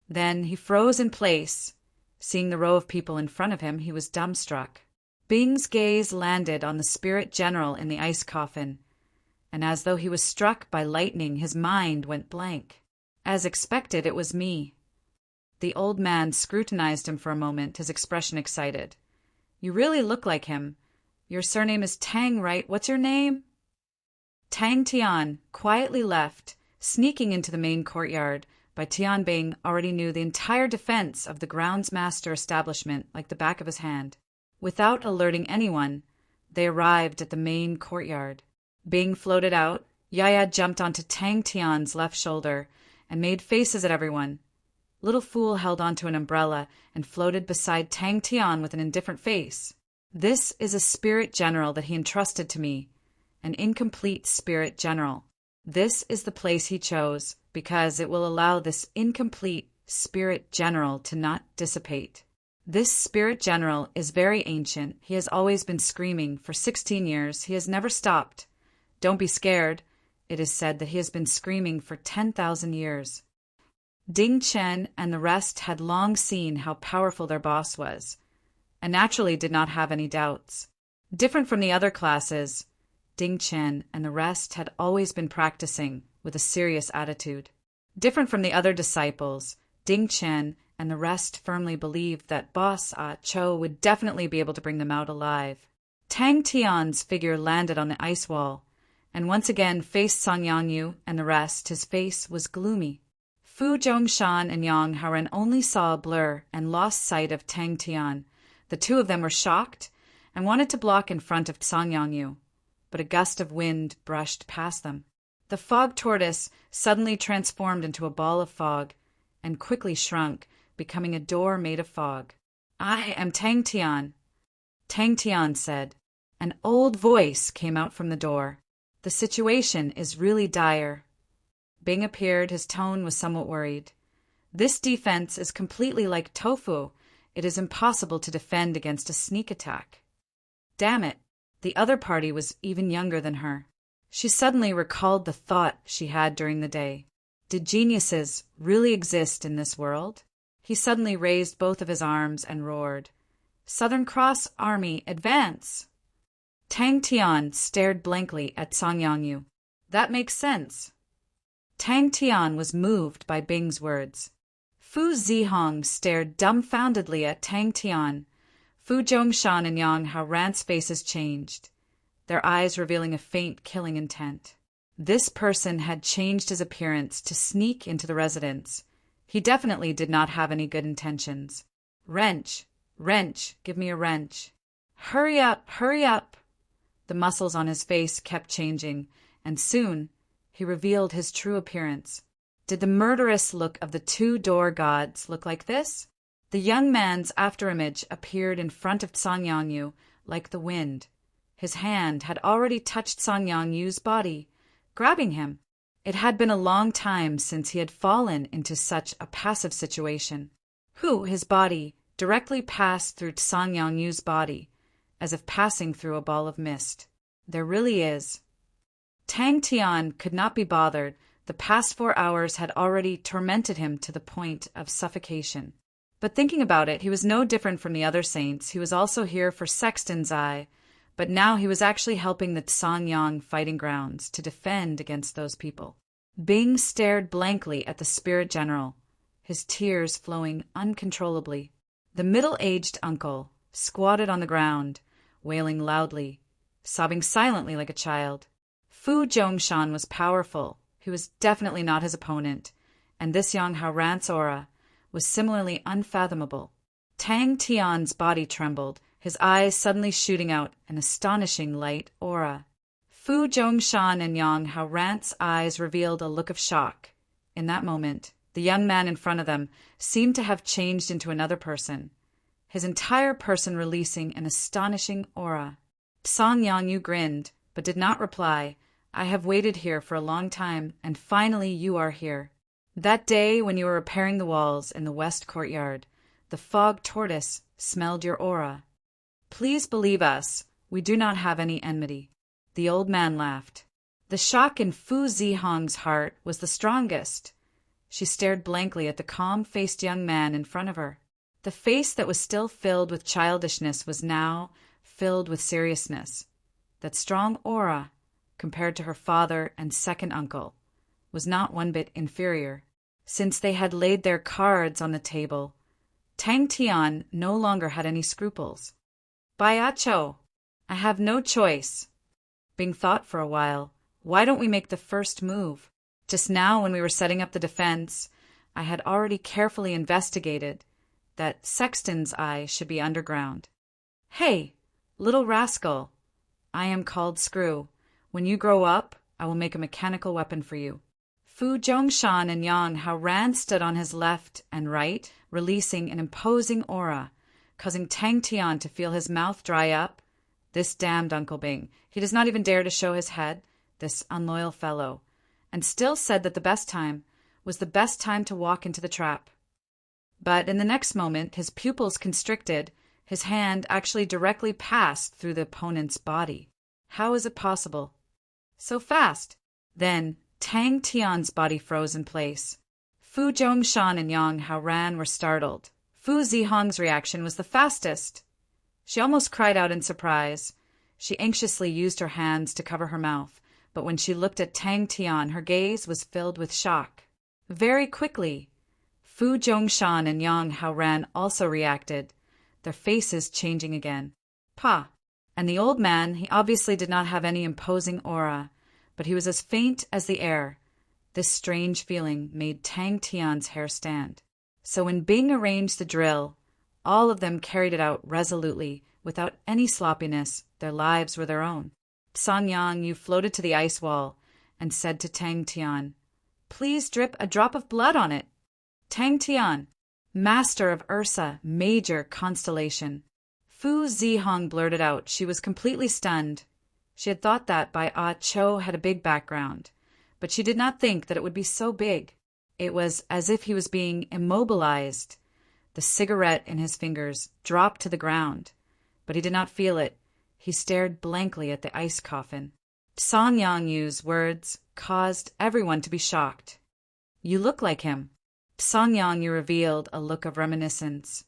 Then he froze in place. Seeing the row of people in front of him, he was dumbstruck. Bing's gaze landed on the spirit general in the ice coffin, and as though he was struck by lightning, his mind went blank. As expected, it was me. The old man scrutinized him for a moment, his expression excited. You really look like him. Your surname is Tang, right? What's your name? Tang Tian quietly left, sneaking into the main courtyard, but Tian Bing already knew the entire defense of the grounds master establishment like the back of his hand. Without alerting anyone, they arrived at the main courtyard. Bing floated out. Yaya jumped onto Tang Tian's left shoulder and made faces at everyone. Little Fool held onto an umbrella and floated beside Tang Tian with an indifferent face. This is a spirit general that he entrusted to me, an incomplete spirit general. This is the place he chose because it will allow this incomplete spirit general to not dissipate. This spirit general is very ancient. He has always been screaming. For 16 years, he has never stopped. Don't be scared. It is said that he has been screaming for 10,000 years. Ding Chen and the rest had long seen how powerful their boss was, and naturally did not have any doubts. Different from the other classes, Ding Chen and the rest had always been practicing with a serious attitude. Different from the other disciples, Ding Chen and the rest firmly believed that Boss Ah Cho would definitely be able to bring them out alive. Tang Tian's figure landed on the ice wall, and once again faced Song Yangyu and the rest. His face was gloomy. Fu Zhongshan and Yang Haoran only saw a blur and lost sight of Tang Tian, The two of them were shocked and wanted to block in front of Song Yongyu, but a gust of wind brushed past them. The fog tortoise suddenly transformed into a ball of fog and quickly shrunk, becoming a door made of fog. "I am Tang Tian," Tang Tian said. An old voice came out from the door. "The situation is really dire." Bing appeared. His tone was somewhat worried. "This defense is completely like tofu. It is impossible to defend against a sneak attack." Damn it, the other party was even younger than her. She suddenly recalled the thought she had during the day. Did geniuses really exist in this world? He suddenly raised both of his arms and roared, "Southern Cross Army, advance!" Tang Tian stared blankly at Song Yongyu. "That makes sense." Tang Tian was moved by Bing's words. Fu Zihong stared dumbfoundedly at Tang Tian. Fu Zhongshan and Yang Haoran's faces changed, their eyes revealing a faint killing intent. This person had changed his appearance to sneak into the residence. He definitely did not have any good intentions. "Wrench! Wrench! Give me a wrench!" "Hurry up! Hurry up!" The muscles on his face kept changing, and soon he revealed his true appearance. Did the murderous look of the two door gods look like this? The young man's afterimage appeared in front of Song Yongyu like the wind. His hand had already touched Song Yongyu's body, grabbing him. It had been a long time since he had fallen into such a passive situation. His body directly passed through Song Yongyu's body, as if passing through a ball of mist. There really is. Tang Tian could not be bothered. The past 4 hours had already tormented him to the point of suffocation. But thinking about it, he was no different from the other saints. He was also here for Sexton's Eye, but now he was actually helping the Sanyang fighting grounds to defend against those people. Bing stared blankly at the spirit general, his tears flowing uncontrollably. The middle-aged uncle squatted on the ground, wailing loudly, sobbing silently like a child. Fu Zhongshan was powerful. He was definitely not his opponent, and this young Haoran's aura was similarly unfathomable. Tang Tian's body trembled, his eyes suddenly shooting out an astonishing light aura. Fu Zhongshan and Yang Haoran's eyes revealed a look of shock. In that moment, the young man in front of them seemed to have changed into another person, his entire person releasing an astonishing aura. Song Yongyu grinned, but did not reply. "I have waited here for a long time, and finally you are here. That day when you were repairing the walls in the west courtyard, the fog tortoise smelled your aura. Please believe us, we do not have any enmity." The old man laughed. The shock in Fu Zihong's heart was the strongest. She stared blankly at the calm-faced young man in front of her. The face that was still filled with childishness was now filled with seriousness. That strong aura, compared to her father and second uncle, was not one bit inferior. Since they had laid their cards on the table, Tang Tian no longer had any scruples. "Baiacho, I have no choice." Bing thought for a while. "Why don't we make the first move? Just now when we were setting up the defense, I had already carefully investigated that Sexton's Eye should be underground." "Hey, little rascal, I am called Screw. When you grow up, I will make a mechanical weapon for you." Fu Zhongshan and Yang Haoran stood on his left and right, releasing an imposing aura, causing Tang Tian to feel his mouth dry up. This damned Uncle Bing. He does not even dare to show his head, this unloyal fellow, and still said that the best time was the best time to walk into the trap. But in the next moment, his pupils constricted. His hand actually directly passed through the opponent's body. How is it possible? So fast. Then Tang Tian's body froze in place. Fu Zhongshan and Yang Haoran were startled. Fu Zihong's reaction was the fastest. She almost cried out in surprise. She anxiously used her hands to cover her mouth, but when she looked at Tang Tian, her gaze was filled with shock. Very quickly, Fu Zhongshan and Yang Haoran also reacted, their faces changing again. "Pa!" And the old man, he obviously did not have any imposing aura, but he was as faint as the air. This strange feeling made Tang Tian's hair stand. So when Bing arranged the drill, All of them carried it out resolutely, without any sloppiness. Their lives were their own. Song Yang floated to the ice wall and said to Tang Tian, "Please drip a drop of blood on it." Tang Tian, master of Ursa, major constellation. Fu Zihong blurted out. She was completely stunned. She had thought that Bai Cho had a big background, but she did not think that it would be so big. It was as if he was being immobilized. The cigarette in his fingers dropped to the ground, but he did not feel it. He stared blankly at the ice coffin. Song Yangyu's words caused everyone to be shocked. "You look like him." Song Yangyu revealed a look of reminiscence.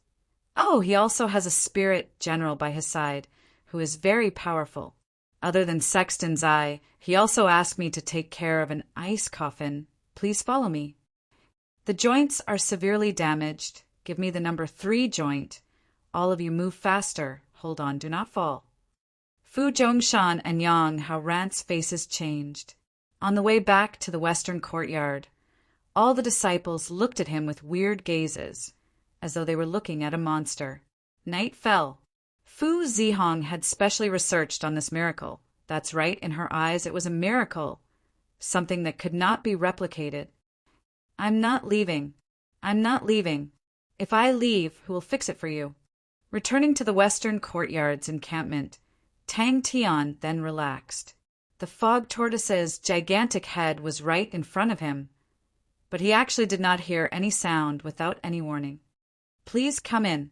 "Oh, he also has a spirit general by his side, who is very powerful. Other than Sexton's Eye, he also asked me to take care of an ice coffin. Please follow me. The joints are severely damaged. Give me the number 3 joint. All of you move faster. Hold on, do not fall." Fu Zhongshan and Yang Haoran's faces changed. On the way back to the western courtyard, all the disciples looked at him with weird gazes, as though they were looking at a monster. Night fell. Fu Zihong had specially researched on this miracle. That's right, in her eyes it was a miracle, something that could not be replicated. "I'm not leaving. I'm not leaving. If I leave, who will fix it for you?" Returning to the western courtyard's encampment, Tang Tian then relaxed. The fog tortoise's gigantic head was right in front of him, but he actually did not hear any sound without any warning. "Please come in.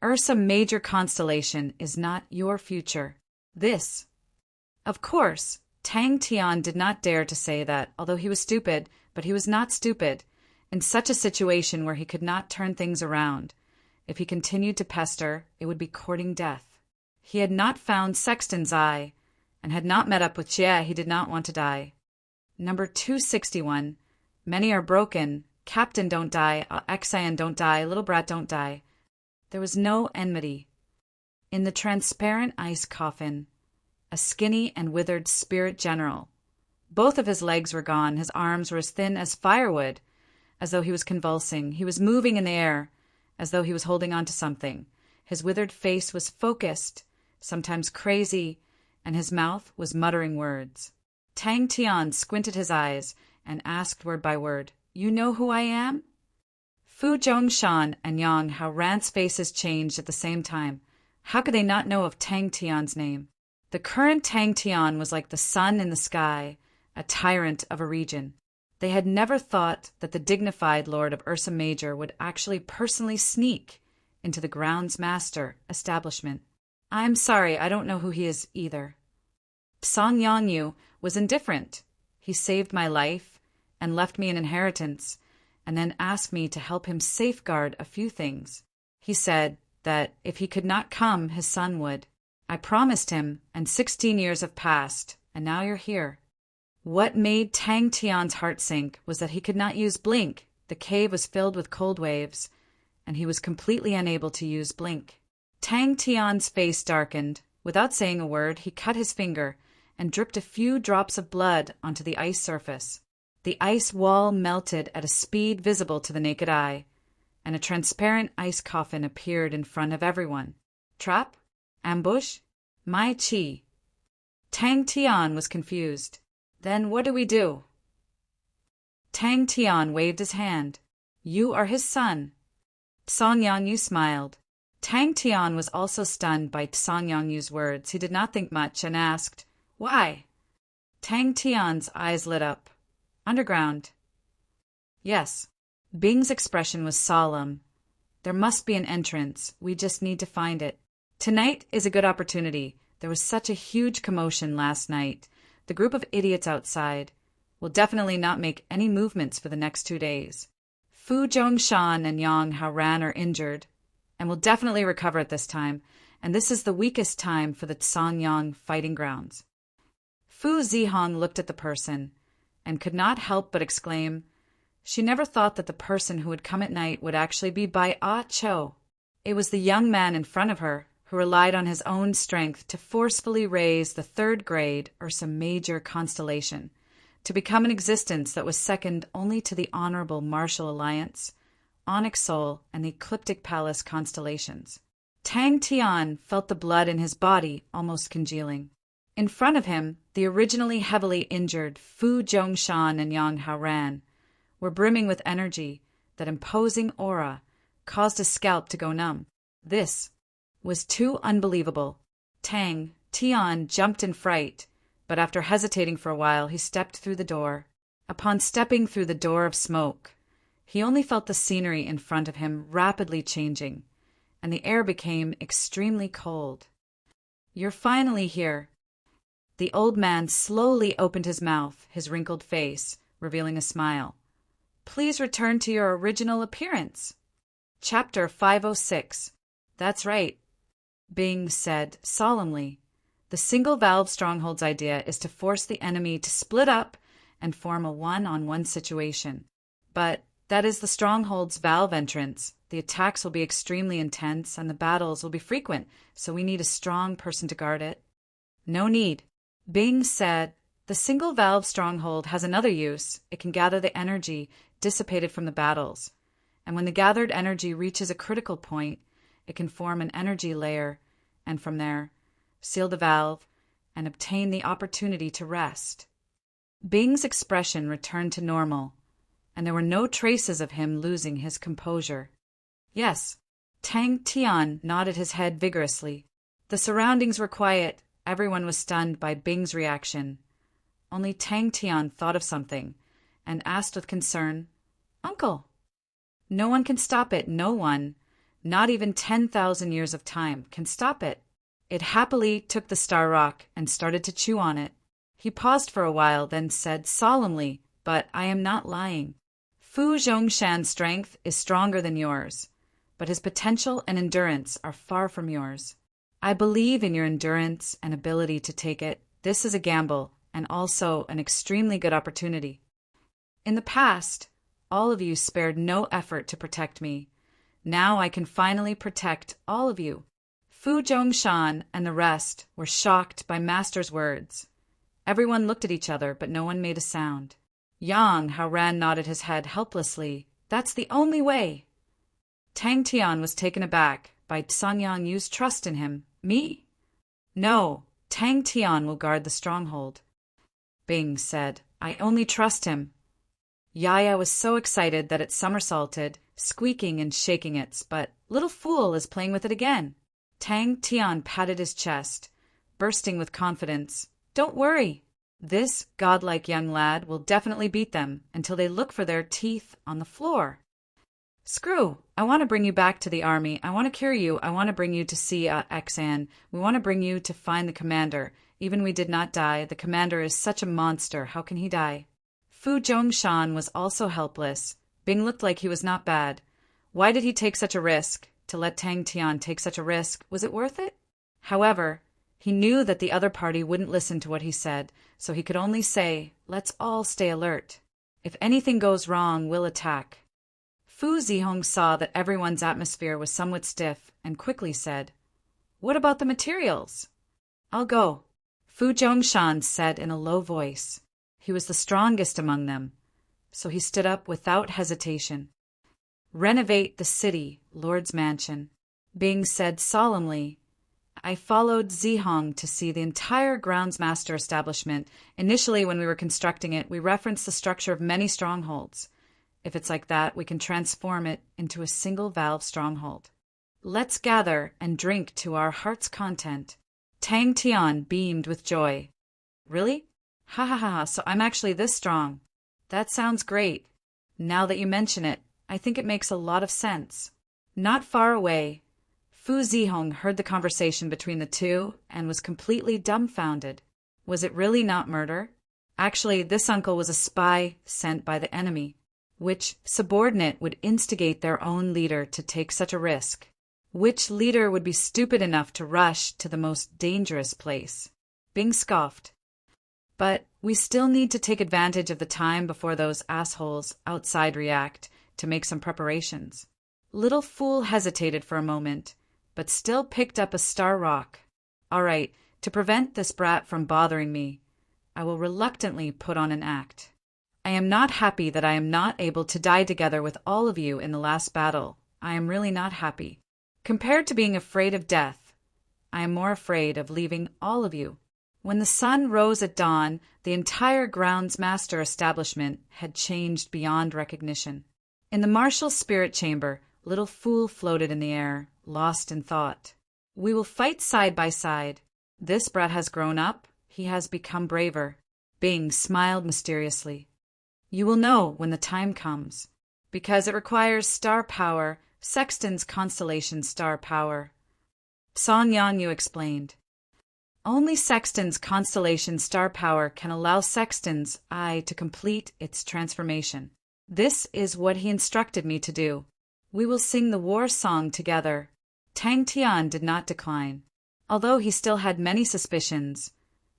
Ursa Major Constellation is not your future. This." Of course, Tang Tian did not dare to say that, although he was stupid, but he was not stupid. In such a situation where he could not turn things around, if he continued to pester, it would be courting death. He had not found Sexton's Eye, and had not met up with Jie. He did not want to die. Number 261. Many are broken. Captain don't die. Exian don't die. Little brat don't die. There was no enmity. In the transparent ice coffin, a skinny and withered spirit general. Both of his legs were gone. His arms were as thin as firewood, as though he was convulsing. He was moving in the air, as though he was holding on to something. His withered face was focused, sometimes crazy, and his mouth was muttering words. Tang Tian squinted his eyes and asked word by word, "You know who I am?" Fu Zhongshan and Yang Haoran's faces changed at the same time. How could they not know of Tang Tian's name? The current Tang Tian was like the sun in the sky, a tyrant of a region. They had never thought that the dignified Lord of Ursa Major would actually personally sneak into the grounds master establishment. "I'm sorry, I don't know who he is either." Song Yangyu was indifferent. "He saved my life and left me an inheritance, and then asked me to help him safeguard a few things. He said that if he could not come, his son would. I promised him, and 16 years have passed, and now you're here." What made Tang Tian's heart sink was that he could not use Blink. The cave was filled with cold waves, and he was completely unable to use Blink. Tang Tian's face darkened. Without saying a word, he cut his finger and dripped a few drops of blood onto the ice surface. The ice wall melted at a speed visible to the naked eye, and a transparent ice coffin appeared in front of everyone. Trap? Ambush? Mai Chi? Tang Tian was confused. "Then what do we do?" Tang Tian waved his hand. "You are his son." Song Yangyu smiled. Tang Tian was also stunned by Song Yangyu's words. He did not think much and asked, "Why?" Tang Tian's eyes lit up. "Underground." "Yes." Bing's expression was solemn. "There must be an entrance. We just need to find it. Tonight is a good opportunity. There was such a huge commotion last night. The group of idiots outside will definitely not make any movements for the next 2 days. Fu Zhongshan and Yang Haoran are injured and will definitely recover at this time, and this is the weakest time for the Sanyang fighting grounds." Fu Zihong looked at the person and could not help but exclaim, she never thought that the person who would come at night would actually be Bai Cho. It was the young man in front of her who relied on his own strength to forcefully raise the 3rd grade Ursa Major Constellation to become an existence that was second only to the Honorable Martial Alliance onyx soul, and the ecliptic palace constellations. Tang Tian felt the blood in his body almost congealing. In front of him, the originally heavily injured Fu Zhongshan and Yang Haoran were brimming with energy. That imposing aura caused his scalp to go numb. This was too unbelievable. Tang Tian jumped in fright, but after hesitating for a while, he stepped through the door. Upon stepping through the door of smoke, he only felt the scenery in front of him rapidly changing, and the air became extremely cold. "You're finally here." The old man slowly opened his mouth, his wrinkled face revealing a smile. "Please return to your original appearance." Chapter 506. That's right, Bing said solemnly. The single valve stronghold's idea is to force the enemy to split up and form a one-on-one situation. But that is the stronghold's valve entrance. The attacks will be extremely intense and the battles will be frequent, so we need a strong person to guard it. No need, Bing said. The single valve stronghold has another use. It can gather the energy dissipated from the battles. And when the gathered energy reaches a critical point, it can form an energy layer, and from there, seal the valve and obtain the opportunity to rest. Bing's expression returned to normal, and there were no traces of him losing his composure. Yes, Tang Tian nodded his head vigorously. The surroundings were quiet. Everyone was stunned by Bing's reaction. Only Tang Tian thought of something and asked with concern, "Uncle?" "No one can stop it, no one. Not even 10,000 years of time can stop it." It happily took the star rock and started to chew on it. He paused for a while, then said solemnly, "But I am not lying. Fu Zhongshan's strength is stronger than yours, but his potential and endurance are far from yours. I believe in your endurance and ability to take it. This is a gamble, and also an extremely good opportunity. In the past, all of you spared no effort to protect me. Now I can finally protect all of you." Fu Zhongshan and the rest were shocked by Master's words. Everyone looked at each other, but no one made a sound. Yang Haoran nodded his head helplessly. "That's the only way." Tang Tian was taken aback by Sanyang Yu's trust in him. "Me?" "No, Tang Tian will guard the stronghold." Bing said, "I only trust him." Yaya was so excited that it somersaulted, squeaking and shaking its, but little fool is playing with it again. Tang Tian patted his chest, bursting with confidence. "Don't worry. This godlike young lad will definitely beat them until they look for their teeth on the floor." "Screw, I want to bring you back to the army. I want to cure you. I want to bring you to see Xan. We want to bring you to find the commander. Even we did not die. The commander is such a monster. How can he die?" Fu Zhongshan was also helpless. Bing looked like he was not bad. Why did he take such a risk? To let Tang Tian take such a risk, was it worth it? However, he knew that the other party wouldn't listen to what he said, so he could only say, "Let's all stay alert. If anything goes wrong, we'll attack." Fu Zihong saw that everyone's atmosphere was somewhat stiff and quickly said, "What about the materials?" "I'll go," Fu Zhongshan said in a low voice. He was the strongest among them, so he stood up without hesitation. "Renovate the city, Lord's mansion," Bing said solemnly. "I followed Zihong to see the entire groundsmaster establishment. Initially, when we were constructing it, we referenced the structure of many strongholds. If it's like that, we can transform it into a single valve stronghold. Let's gather and drink to our heart's content." Tang Tian beamed with joy. "Really? Ha ha ha, so I'm actually this strong. That sounds great. Now that you mention it, I think it makes a lot of sense." Not far away, Fu Zihong heard the conversation between the two and was completely dumbfounded. Was it really not murder? Actually, this uncle was a spy sent by the enemy. Which subordinate would instigate their own leader to take such a risk? Which leader would be stupid enough to rush to the most dangerous place? Bing scoffed. "But we still need to take advantage of the time before those assholes outside react to make some preparations." Little Fool hesitated for a moment, but still picked up a star rock. "All right, to prevent this brat from bothering me, I will reluctantly put on an act." I am not happy that I am not able to die together with all of you in the last battle. I am really not happy. Compared to being afraid of death, I am more afraid of leaving all of you. When the sun rose at dawn, the entire groundsmaster establishment had changed beyond recognition. In the martial spirit chamber, Little Fool floated in the air, lost in thought. We will fight side by side. This brat has grown up. He has become braver. Bing smiled mysteriously. You will know when the time comes. Because it requires star power, Sexton's constellation star power. Song Yanyu explained. Only Sexton's constellation star power can allow Sexton's eye to complete its transformation. This is what he instructed me to do. We will sing the war song together. Tang Tian did not decline, although he still had many suspicions,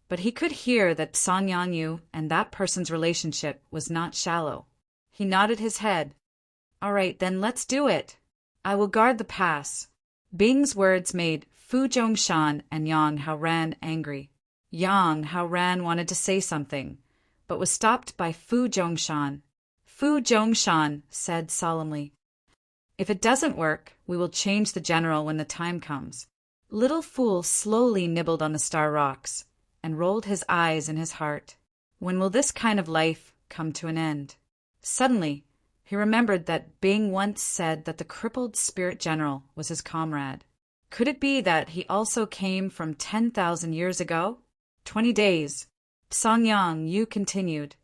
but he could hear that Song Yanyu and that person's relationship was not shallow. He nodded his head. All right, then let's do it. I will guard the pass. Bing's words made Fu Zhongshan and Yang Haoran angry. Yang Haoran wanted to say something, but was stopped by Fu Zhongshan. Fu Zhongshan said solemnly, If it doesn't work, we will change the general when the time comes. Little Fool slowly nibbled on the star rocks and rolled his eyes in his heart. When will this kind of life come to an end? Suddenly, he remembered that Bing once said that the crippled spirit general was his comrade. Could it be that he also came from 10,000 years ago? 20 days. Song Yanyu continued.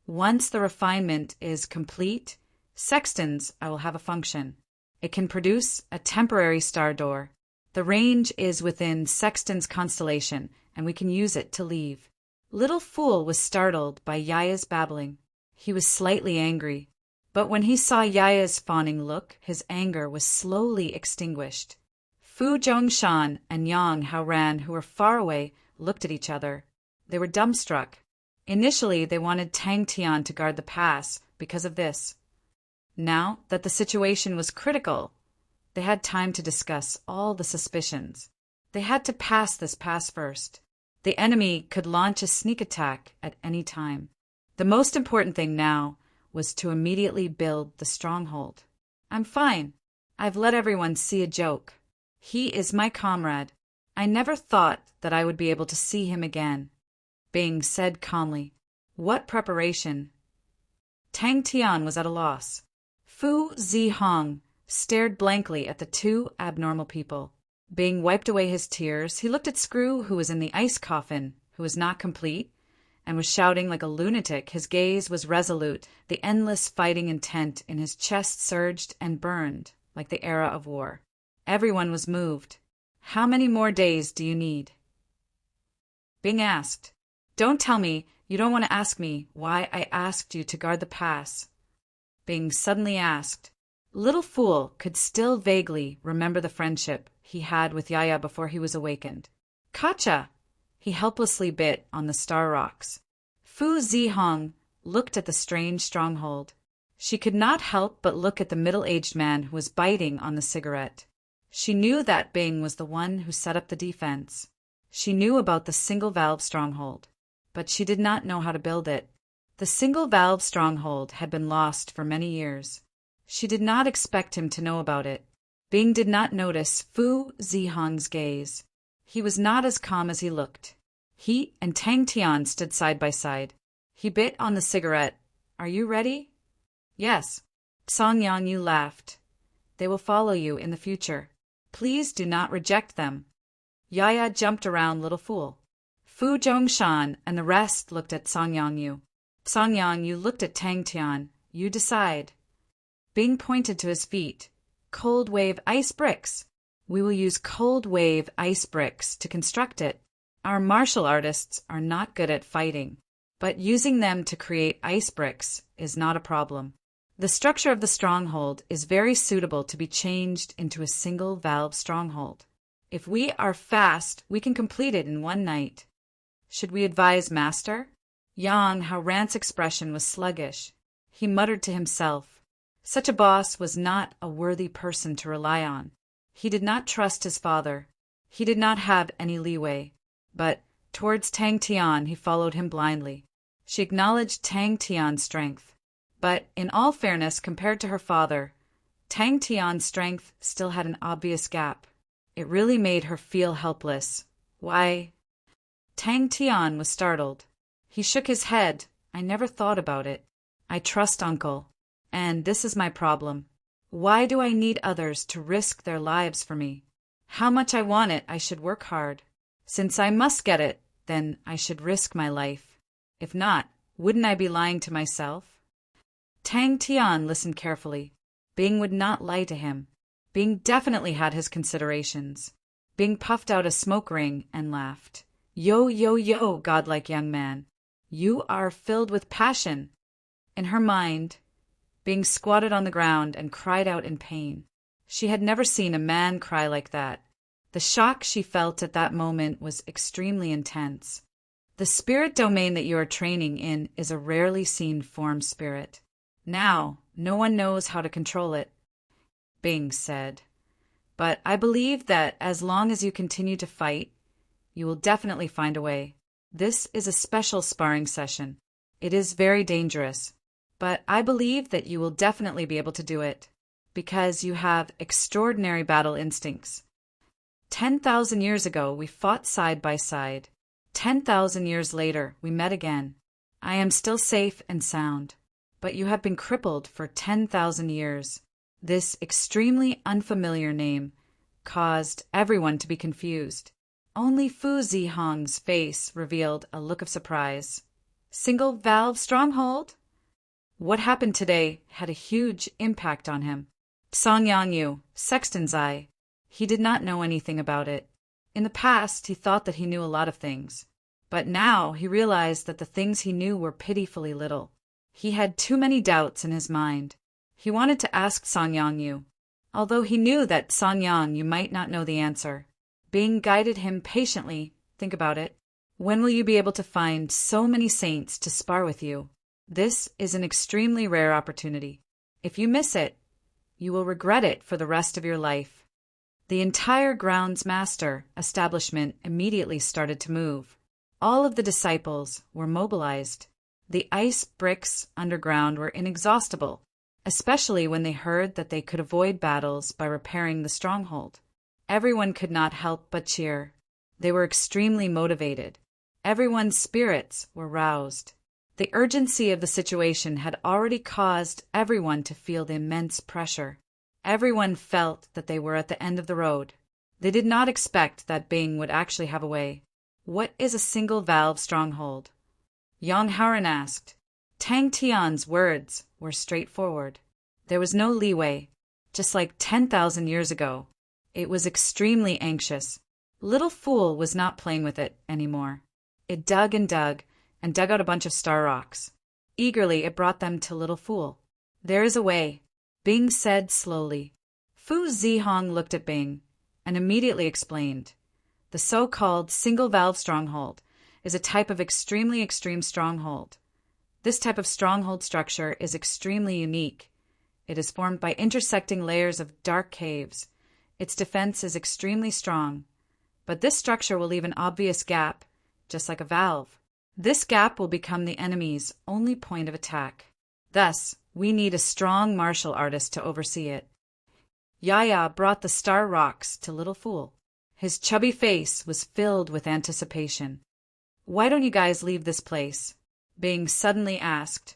Once the refinement is complete, Sexton's I will have a function. It can produce a temporary star door. The range is within Sexton's constellation, and we can use it to leave. Little Fool was startled by Yaya's babbling. He was slightly angry, but when he saw Yaya's fawning look, his anger was slowly extinguished. Fu Zhongshan and Yang Haoran, who were far away, looked at each other. They were dumbstruck. Initially, they wanted Tang Tian to guard the pass because of this. Now that the situation was critical, they had time to discuss all the suspicions. They had to pass this pass first. The enemy could launch a sneak attack at any time. The most important thing now was to immediately build the stronghold. I'm fine. I've let everyone see a joke. He is my comrade. I never thought that I would be able to see him again. Bing said calmly. What preparation? Tang Tian was at a loss. Fu Zihong stared blankly at the two abnormal people. Bing wiped away his tears. He looked at Screw, who was in the ice coffin, who was not complete, and was shouting like a lunatic. His gaze was resolute. The endless fighting intent in his chest surged and burned like the era of war. Everyone was moved. How many more days do you need? Bing asked. Don't tell me you don't want to ask me why I asked you to guard the pass. Bing suddenly asked. Little Fool could still vaguely remember the friendship he had with Yaya before he was awakened. Kacha! He helplessly bit on the star rocks. Fu Zihong looked at the strange stronghold. She could not help but look at the middle-aged man who was biting on the cigarette. She knew that Bing was the one who set up the defense. She knew about the single-valve stronghold, but she did not know how to build it. The single-valve stronghold had been lost for many years. She did not expect him to know about it. Bing did not notice Fu Zihong's gaze. He was not as calm as he looked. He and Tang Tian stood side by side. He bit on the cigarette. Are you ready? Yes. Song Yanyu laughed. They will follow you in the future. Please do not reject them. Yaya jumped around Little Fool. Fu Zhongshan and the rest looked at Song Yanyu. Song Yanyu looked at Tang Tian. You decide. Bing pointed to his feet. Cold wave ice bricks. We will use cold wave ice bricks to construct it. Our martial artists are not good at fighting, but using them to create ice bricks is not a problem. The structure of the stronghold is very suitable to be changed into a single-valve stronghold. If we are fast, we can complete it in one night. Should we advise Master? Yang Haoran's expression was sluggish. He muttered to himself. Such a boss was not a worthy person to rely on. He did not trust his father. He did not have any leeway. But towards Tang Tian he followed him blindly. She acknowledged Tang Tian's strength. But in all fairness, compared to her father, Tang Tian's strength still had an obvious gap. It really made her feel helpless. Why? Tang Tian was startled. He shook his head. I never thought about it. I trust Uncle. And this is my problem. Why do I need others to risk their lives for me? How much I want it, I should work hard. Since I must get it, then I should risk my life. If not, wouldn't I be lying to myself? Tang Tian listened carefully. Bing would not lie to him. Bing definitely had his considerations. Bing puffed out a smoke ring and laughed. Yo, yo, yo, godlike young man. You are filled with passion. In her mind, Bing squatted on the ground and cried out in pain. She had never seen a man cry like that. The shock she felt at that moment was extremely intense. The spirit domain that you are training in is a rarely seen form spirit. Now, no one knows how to control it, Bing said. But I believe that as long as you continue to fight, you will definitely find a way. This is a special sparring session. It is very dangerous, but I believe that you will definitely be able to do it, because you have extraordinary battle instincts. 10,000 years ago, we fought side by side. 10,000 years later, we met again. I am still safe and sound, but you have been crippled for 10,000 years. This extremely unfamiliar name caused everyone to be confused. Only Fu Zihong's face revealed a look of surprise. Single valve stronghold? What happened today had a huge impact on him. Song Yangyu, Sexton's eye. He did not know anything about it. In the past, he thought that he knew a lot of things. But now he realized that the things he knew were pitifully little. He had too many doubts in his mind. He wanted to ask Song Yangyu, although he knew that Song Yangyu might not know the answer. Bing guided him patiently. Think about it. When will you be able to find so many saints to spar with you? This is an extremely rare opportunity. If you miss it, you will regret it for the rest of your life. The entire grounds master establishment immediately started to move. All of the disciples were mobilized. The ice bricks underground were inexhaustible, especially when they heard that they could avoid battles by repairing the stronghold. Everyone could not help but cheer. They were extremely motivated. Everyone's spirits were roused. The urgency of the situation had already caused everyone to feel the immense pressure. Everyone felt that they were at the end of the road. They did not expect that Bing would actually have a way. What is a single valve stronghold? Yang Haoran asked. Tang Tian's words were straightforward. There was no leeway. Just like 10,000 years ago, it was extremely anxious. Little Fool was not playing with it anymore. It dug and dug out a bunch of star rocks. Eagerly, it brought them to Little Fool. There is a way, Bing said slowly. Fu Zihong looked at Bing and immediately explained. The so-called single-valve stronghold is a type of extremely extreme stronghold. This type of stronghold structure is extremely unique. It is formed by intersecting layers of dark caves. Its defense is extremely strong. But this structure will leave an obvious gap, just like a valve. This gap will become the enemy's only point of attack. Thus, we need a strong martial artist to oversee it. Yaya brought the star rocks to Little Fool. His chubby face was filled with anticipation. Why don't you guys leave this place? Bing suddenly asked.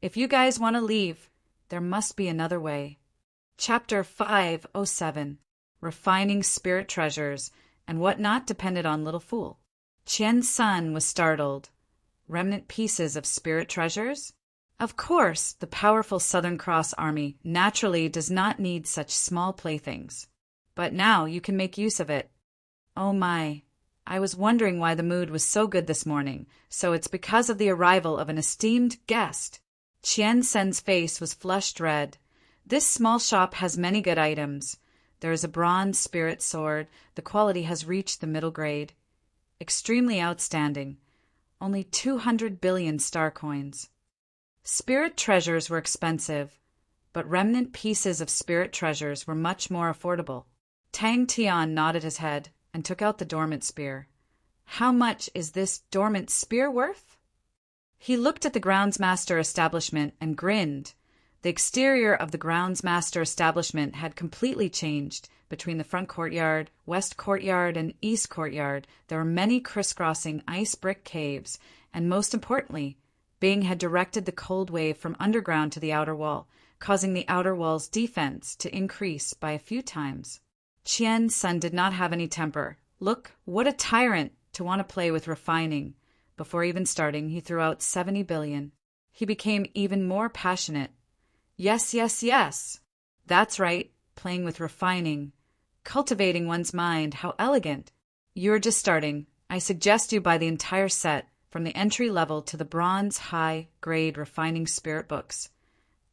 If you guys want to leave, there must be another way. Chapter 507. Refining Spirit Treasures and What Not depended on Little Fool. Qian Sun was startled. Remnant pieces of spirit treasures? Of course, the powerful Southern Cross Army naturally does not need such small playthings. But now you can make use of it. Oh my, I was wondering why the mood was so good this morning, so it's because of the arrival of an esteemed guest. Qian Sen's face was flushed red. This small shop has many good items. There is a bronze spirit sword. The quality has reached the middle grade. Extremely outstanding. Only 200 billion star coins. Spirit treasures were expensive, but remnant pieces of spirit treasures were much more affordable. Tang Tian nodded his head and took out the dormant spear. How much is this dormant spear worth? He looked at the groundsmaster establishment and grinned. The exterior of the groundsmaster establishment had completely changed. Between the front courtyard, west courtyard, and east courtyard, there were many crisscrossing ice brick caves, and most importantly, Bing had directed the cold wave from underground to the outer wall, causing the outer wall's defense to increase by a few times. Qian's son did not have any temper. Look, what a tyrant to want to play with refining. Before even starting, he threw out 70 billion. He became even more passionate. Yes, yes, yes. That's right, playing with refining. Cultivating one's mind, how elegant. You're just starting. I suggest you buy the entire set, from the entry level to the bronze high-grade refining spirit books.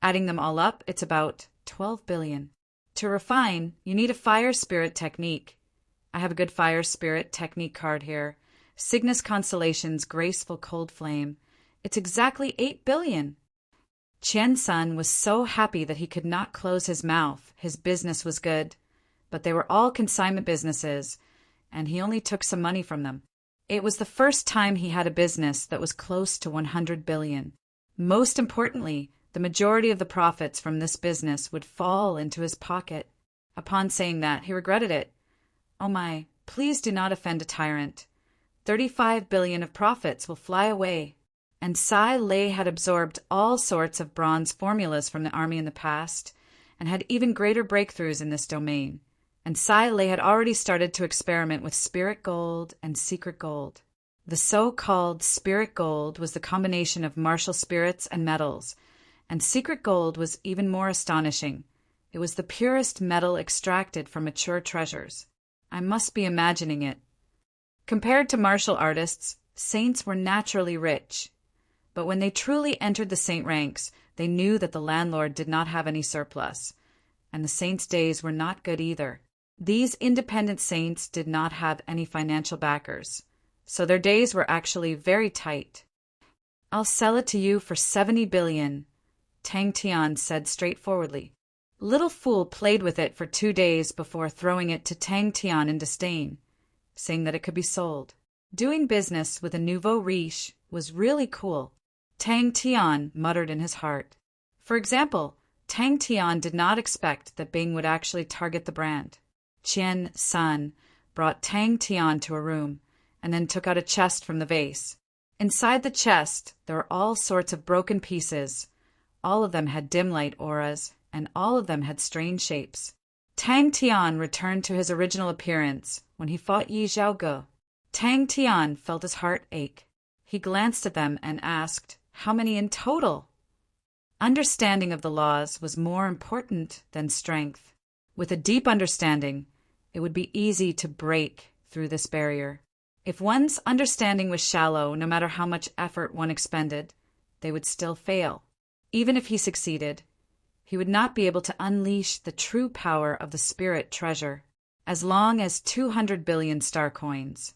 Adding them all up, it's about 12 billion. To refine, you need a fire spirit technique. I have a good fire spirit technique card here. Cygnus Constellation's graceful cold flame. It's exactly 8 billion. Qian's son was so happy that he could not close his mouth. His business was good. But they were all consignment businesses, and he only took some money from them. It was the first time he had a business that was close to 100 billion. Most importantly, the majority of the profits from this business would fall into his pocket. Upon saying that, he regretted it. Oh my, please do not offend a tyrant. 35 billion of profits will fly away. And Sai Lei had absorbed all sorts of bronze formulas from the army in the past, and had even greater breakthroughs in this domain. And Sai Lei had already started to experiment with spirit gold and secret gold. The so-called spirit gold was the combination of martial spirits and metals, and secret gold was even more astonishing. It was the purest metal extracted from mature treasures. I must be imagining it. Compared to martial artists, saints were naturally rich. But when they truly entered the saint ranks, they knew that the landlord did not have any surplus, and the saints' days were not good either. These independent saints did not have any financial backers, so their days were actually very tight. I'll sell it to you for 70 billion, Tang Tian said straightforwardly. Little Fool played with it for 2 days before throwing it to Tang Tian in disdain, saying that it could be sold. Doing business with a nouveau riche was really cool. Tang Tian muttered in his heart. For example, Tang Tian did not expect that Bing would actually target the brand. Qian's son brought Tang Tian to a room, and then took out a chest from the vase. Inside the chest, there were all sorts of broken pieces. All of them had dim light auras, and all of them had strange shapes. Tang Tian returned to his original appearance when he fought Yi Zhaoge. Tang Tian felt his heart ache. He glanced at them and asked, "How many in total?" Understanding of the laws was more important than strength. With a deep understanding, it would be easy to break through this barrier. If one's understanding was shallow, no matter how much effort one expended, they would still fail. Even if he succeeded, he would not be able to unleash the true power of the spirit treasure, as long as 200 billion star coins.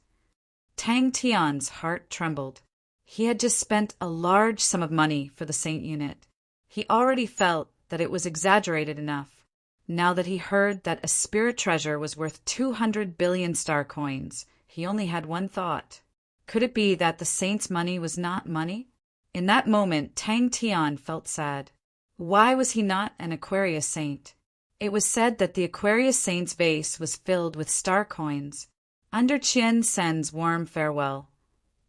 Tang Tian's heart trembled. He had just spent a large sum of money for the Saint unit. He already felt that it was exaggerated enough. Now that he heard that a spirit treasure was worth 200 billion star coins, he only had one thought. Could it be that the saint's money was not money? In that moment, Tang Tian felt sad. Why was he not an Aquarius saint? It was said that the Aquarius saint's vase was filled with star coins. Under Qian Sen's warm farewell,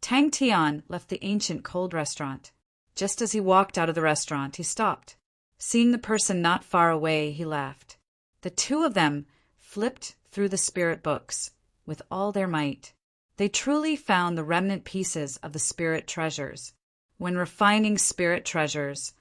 Tang Tian left the ancient cold restaurant. Just as he walked out of the restaurant, he stopped. Seeing the person not far away, he laughed. The two of them flipped through the spirit books with all their might. They truly found the remnant pieces of the spirit treasures. When refining spirit treasures,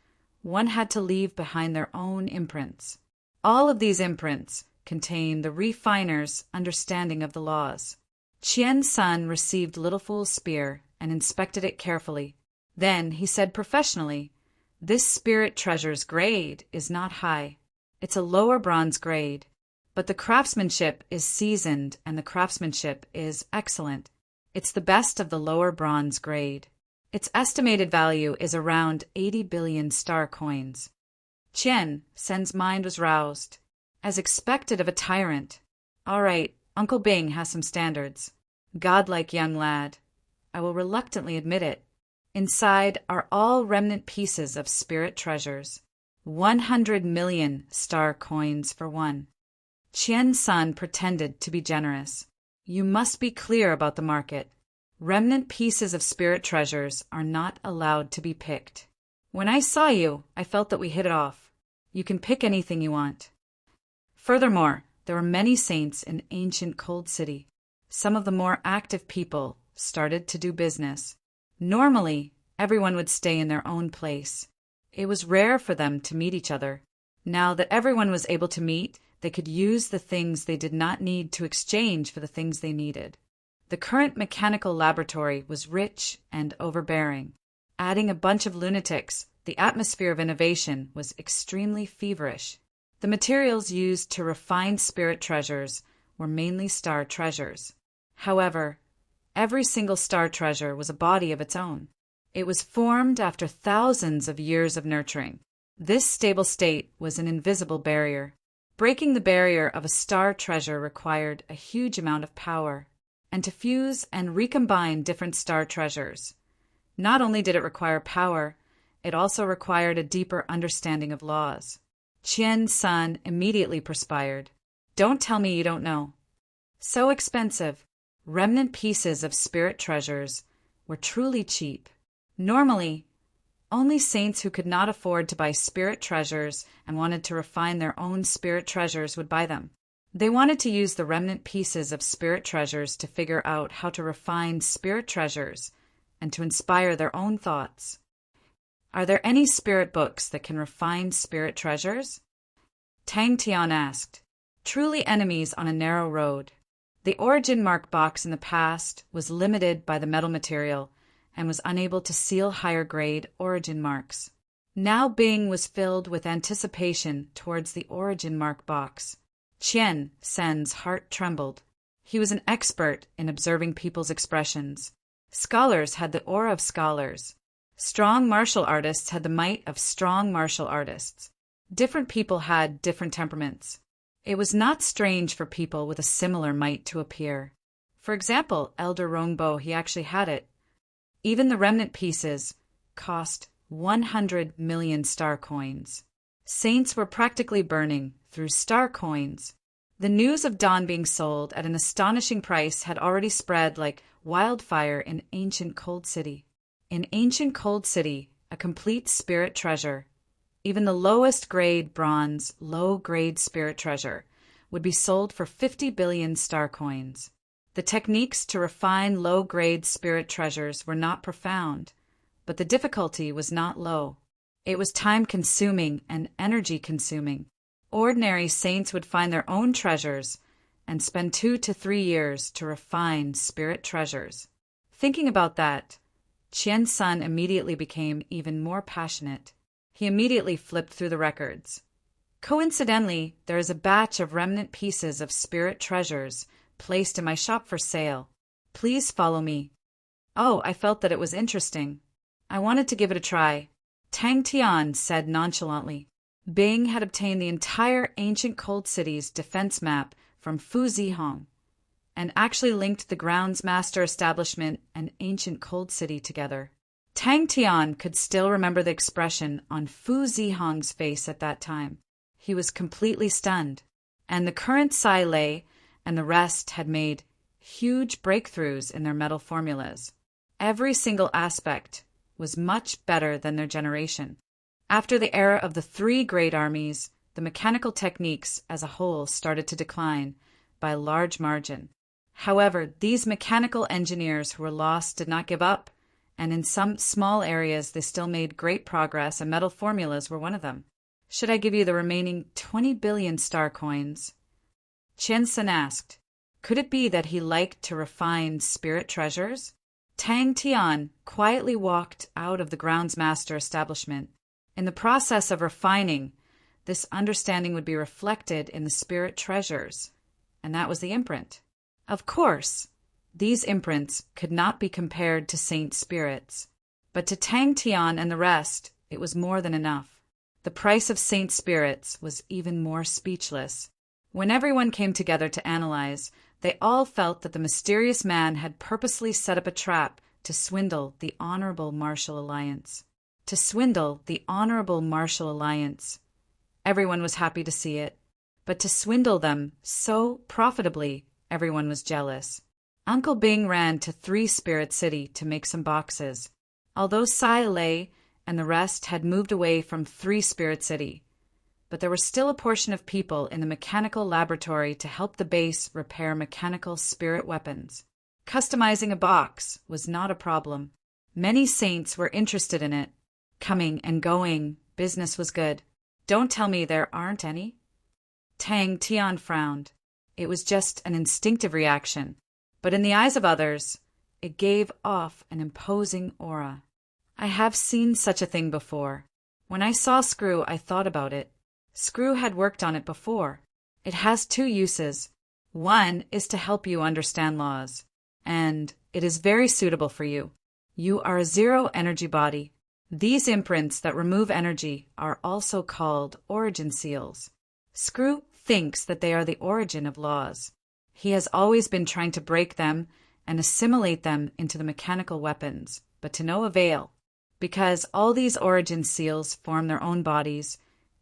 one had to leave behind their own imprints. All of these imprints contain the refiner's understanding of the laws. Qian's son received Little Fool's spear and inspected it carefully. Then he said professionally, "This spirit treasure's grade is not high. It's a lower bronze grade, but the craftsmanship is seasoned and the craftsmanship is excellent. It's the best of the lower bronze grade. Its estimated value is around 80 billion star coins." Qian Sen's mind was roused. As expected of a tyrant. All right, Uncle Bing has some standards. Godlike young lad. I will reluctantly admit it. Inside are all remnant pieces of spirit treasures. 100 million star coins for one. Qian Sun pretended to be generous. You must be clear about the market. Remnant pieces of spirit treasures are not allowed to be picked. When I saw you, I felt that we hit it off. You can pick anything you want. Furthermore, there were many saints in ancient Cold City. Some of the more active people started to do business. Normally, everyone would stay in their own place. It was rare for them to meet each other. Now that everyone was able to meet, they could use the things they did not need to exchange for the things they needed. The current mechanical laboratory was rich and overbearing. Adding a bunch of lunatics, the atmosphere of innovation was extremely feverish. The materials used to refine spirit treasures were mainly star treasures. However, every single star treasure was a body of its own. It was formed after thousands of years of nurturing. This stable state was an invisible barrier. Breaking the barrier of a star treasure required a huge amount of power, and to fuse and recombine different star treasures. Not only did it require power, it also required a deeper understanding of laws. Qian Sun immediately perspired. Don't tell me you don't know. So expensive. Remnant pieces of spirit treasures were truly cheap. Normally, only saints who could not afford to buy spirit treasures and wanted to refine their own spirit treasures would buy them. They wanted to use the remnant pieces of spirit treasures to figure out how to refine spirit treasures and to inspire their own thoughts. Are there any spirit books that can refine spirit treasures? Tang Tian asked. Truly enemies on a narrow road. The origin mark box in the past was limited by the metal material and was unable to seal higher-grade origin marks. Now Bing was filled with anticipation towards the origin mark box. Qian Sen's heart trembled. He was an expert in observing people's expressions. Scholars had the aura of scholars. Strong martial artists had the might of strong martial artists. Different people had different temperaments. It was not strange for people with a similar might to appear. For example, Elder Rongbo, he actually had it. Even the remnant pieces cost 100 million star coins. Saints were practically burning through star coins. The news of Dawn being sold at an astonishing price had already spread like wildfire in ancient Cold City. In ancient Cold City, a complete spirit treasure, even the lowest grade bronze, low-grade spirit treasure, would be sold for 50 billion star coins. The techniques to refine low-grade spirit treasures were not profound, but the difficulty was not low. It was time-consuming and energy-consuming. Ordinary saints would find their own treasures and spend 2 to 3 years to refine spirit treasures. Thinking about that, Qian Sun immediately became even more passionate. He immediately flipped through the records. Coincidentally, there is a batch of remnant pieces of spirit treasures placed in my shop for sale. Please follow me. Oh, I felt that it was interesting. I wanted to give it a try. Tang Tian said nonchalantly. Bing had obtained the entire ancient Cold City's defense map from Fu Zihong and actually linked the grounds master establishment and ancient Cold City together. Tang Tian could still remember the expression on Fu Zihong's face at that time. He was completely stunned, and the current Sai Lei and the rest had made huge breakthroughs in their metal formulas. Every single aspect was much better than their generation. After the era of the 3 great armies, the mechanical techniques as a whole started to decline by a large margin. However, these mechanical engineers who were lost did not give up, and in some small areas they still made great progress, and metal formulas were one of them. Should I give you the remaining 20 billion star coins? Qian Sun asked. Could it be that he liked to refine spirit treasures? Tang Tian quietly walked out of the groundsmaster establishment. In the process of refining, this understanding would be reflected in the spirit treasures, and that was the imprint. Of course, these imprints could not be compared to saint spirits, but to Tang Tian and the rest, it was more than enough. The price of saint spirits was even more speechless. When everyone came together to analyze, they all felt that the mysterious man had purposely set up a trap to swindle the Honorable Martial Alliance. To swindle the Honorable Martial Alliance. Everyone was happy to see it, but to swindle them so profitably, everyone was jealous. Uncle Bing ran to 3 Spirit City to make some boxes. Although Sai Lei and the rest had moved away from 3 Spirit City, but there was still a portion of people in the mechanical laboratory to help the base repair mechanical spirit weapons. Customizing a box was not a problem. Many saints were interested in it. Coming and going, business was good. Don't tell me there aren't any. Tang Tian frowned. It was just an instinctive reaction, but in the eyes of others, it gave off an imposing aura. I have seen such a thing before. When I saw Screw, I thought about it. Screw had worked on it before. It has 2 uses. One is to help you understand laws, and it is very suitable for you. You are a zero-energy body. These imprints that remove energy are also called origin seals. Screw thinks that they are the origin of laws. He has always been trying to break them and assimilate them into the mechanical weapons, but to no avail, because all these origin seals form their own bodies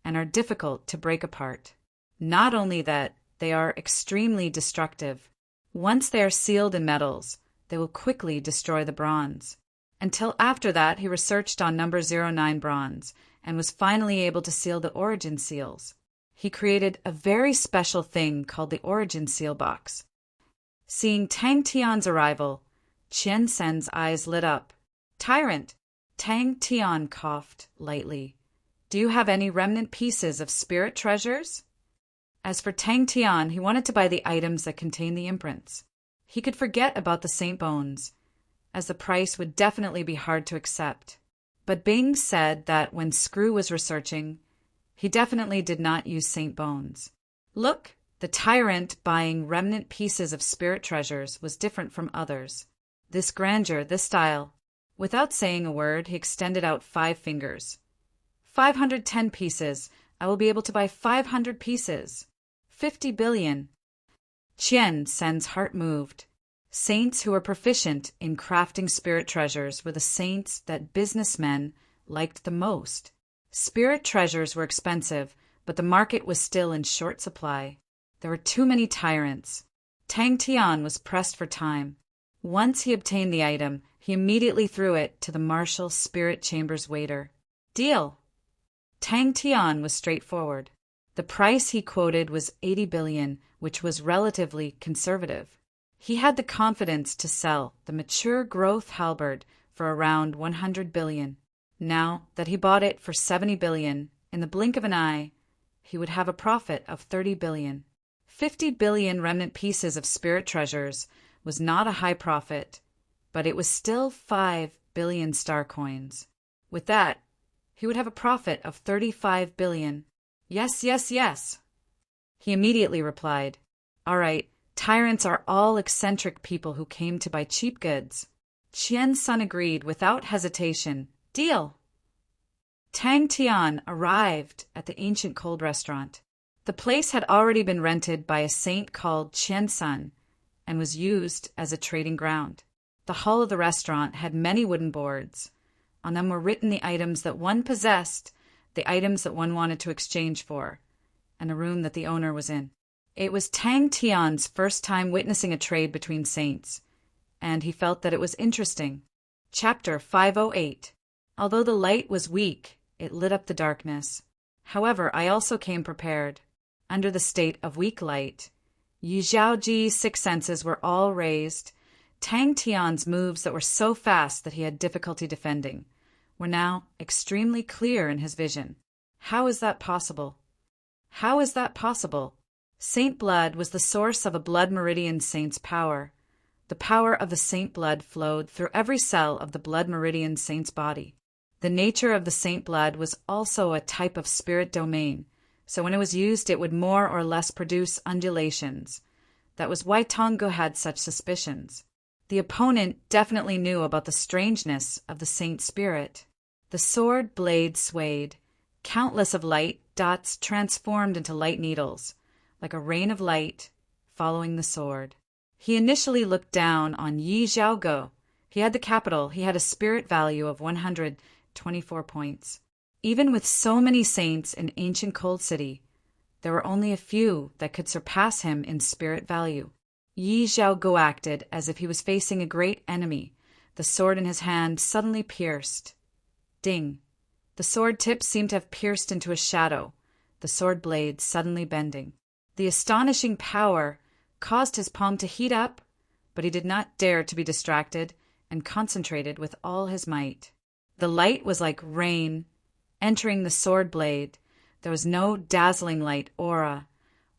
and are difficult to break apart. Not only that, they are extremely destructive. Once they are sealed in metals, they will quickly destroy the bronze. Until after that, he researched on number 09 bronze and was finally able to seal the origin seals. He created a very special thing called the origin seal box. Seeing Tang Tian's arrival, Qian Sen's eyes lit up. "Tyrant!" Tang Tian coughed lightly. "Do you have any remnant pieces of spirit treasures?" As for Tang Tian, he wanted to buy the items that contain the imprints. He could forget about the saint bones, as the price would definitely be hard to accept. But Bing said that when Screw was researching, he definitely did not use saint bones. Look, the tyrant buying remnant pieces of spirit treasures was different from others. This grandeur, this style. Without saying a word, he extended out 5 fingers. 510 pieces. I will be able to buy 500 pieces. 50 billion. Qian Sen's heart moved. Saints who were proficient in crafting spirit treasures were the saints that businessmen liked the most. Spirit treasures were expensive, but the market was still in short supply. There were too many tyrants. Tang Tian was pressed for time. Once he obtained the item, he immediately threw it to the Martial Spirit Chamber's waiter. "Deal!" Tang Tian was straightforward. The price he quoted was 80 billion, which was relatively conservative. He had the confidence to sell the mature growth halberd for around 100 billion. Now that he bought it for 70 billion, in the blink of an eye, he would have a profit of 30 billion. 50 billion remnant pieces of spirit treasures was not a high profit, but it was still 5 billion star coins. With that, he would have a profit of 35 billion. Yes, yes, yes. He immediately replied, "All right, tyrants are all eccentric people who came to buy cheap goods." Qian's son agreed without hesitation. "Deal!" Tang Tian arrived at the ancient cold restaurant. The place had already been rented by a saint called Qian Sun and was used as a trading ground. The hall of the restaurant had many wooden boards. On them were written the items that one possessed, the items that one wanted to exchange for, and the room that the owner was in. It was Tang Tian's first time witnessing a trade between saints, and he felt that it was interesting. Chapter 508. Although the light was weak, it lit up the darkness. However, I also came prepared. Under the state of weak light, Yi Zhaoji's 6 senses were all raised. Tang Tian's moves that were so fast that he had difficulty defending were now extremely clear in his vision. How is that possible? How is that possible? Saint blood was the source of a blood meridian saint's power. The power of the saint blood flowed through every cell of the blood meridian saint's body. The nature of the saint blood was also a type of spirit domain, so when it was used it would more or less produce undulations. That was why Tongu had such suspicions. The opponent definitely knew about the strangeness of the saint spirit. The sword blade swayed. Countless of light dots transformed into light needles, like a rain of light, following the sword. He initially looked down on Yi Zhaogo. He had the capital, he had a spirit value of 124 points. Even with so many saints in ancient Cold City, there were only a few that could surpass him in spirit value. Yi Zhaogo acted as if he was facing a great enemy. The sword in his hand suddenly pierced. Ding! The sword tip seemed to have pierced into a shadow, the sword blade suddenly bending. The astonishing power caused his palm to heat up, but he did not dare to be distracted and concentrated with all his might. The light was like rain entering the sword blade. There was no dazzling light aura,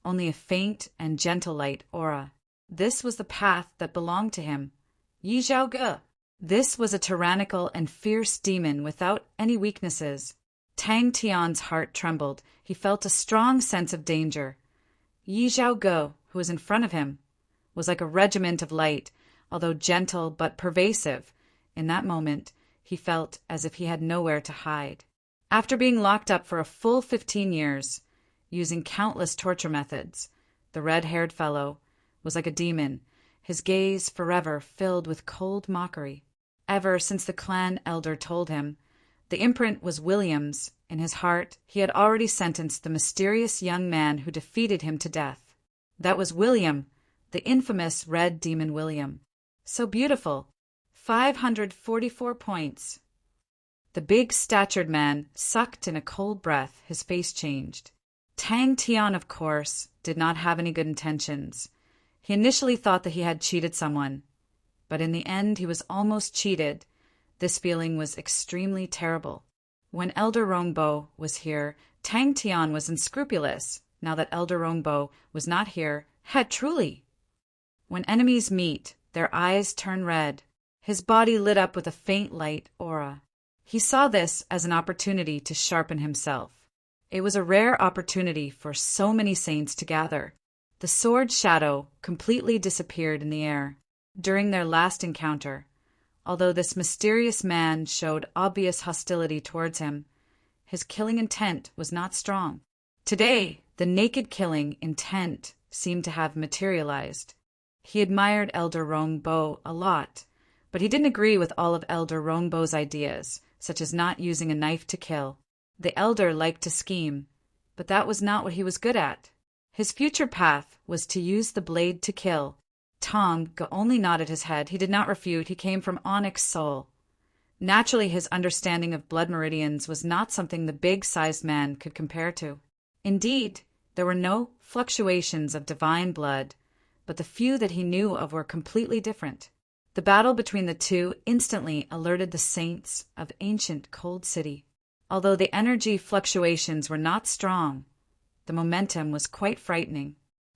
only a faint and gentle light aura. This was the path that belonged to him. Yi Zhaoge. This was a tyrannical and fierce demon without any weaknesses. Tang Tian's heart trembled. He felt a strong sense of danger. Yi Zhaoge, who was in front of him, was like a regiment of light, although gentle but pervasive. In that moment, he felt as if he had nowhere to hide. After being locked up for a full 15 years, using countless torture methods, the red-haired fellow was like a demon, his gaze forever filled with cold mockery. Ever since the clan elder told him the imprint was William's, in his heart he had already sentenced the mysterious young man who defeated him to death. That was William, the infamous red demon William. So beautiful. 544 points. The big-statured man sucked in a cold breath. His face changed. Tang Tian, of course, did not have any good intentions. He initially thought that he had cheated someone, but in the end he was almost cheated. This feeling was extremely terrible. When Elder Rongbo was here, Tang Tian was unscrupulous. Now that Elder Rongbo was not here, had truly. When enemies meet, their eyes turn red. His body lit up with a faint light aura. He saw this as an opportunity to sharpen himself. It was a rare opportunity for so many saints to gather. The sword shadow completely disappeared in the air during their last encounter. Although this mysterious man showed obvious hostility towards him, his killing intent was not strong. Today, the naked killing intent seemed to have materialized. He admired Elder Rongbo a lot, but he didn't agree with all of Elder Rongbo's ideas, such as not using a knife to kill. The elder liked to scheme, but that was not what he was good at. His future path was to use the blade to kill. Tong only nodded his head. He did not refute. He came from Onyx Soul. Naturally, his understanding of blood meridians was not something the big-sized man could compare to. Indeed, there were no fluctuations of divine blood, but the few that he knew of were completely different. The battle between the two instantly alerted the saints of ancient Cold City. Although the energy fluctuations were not strong, the momentum was quite frightening.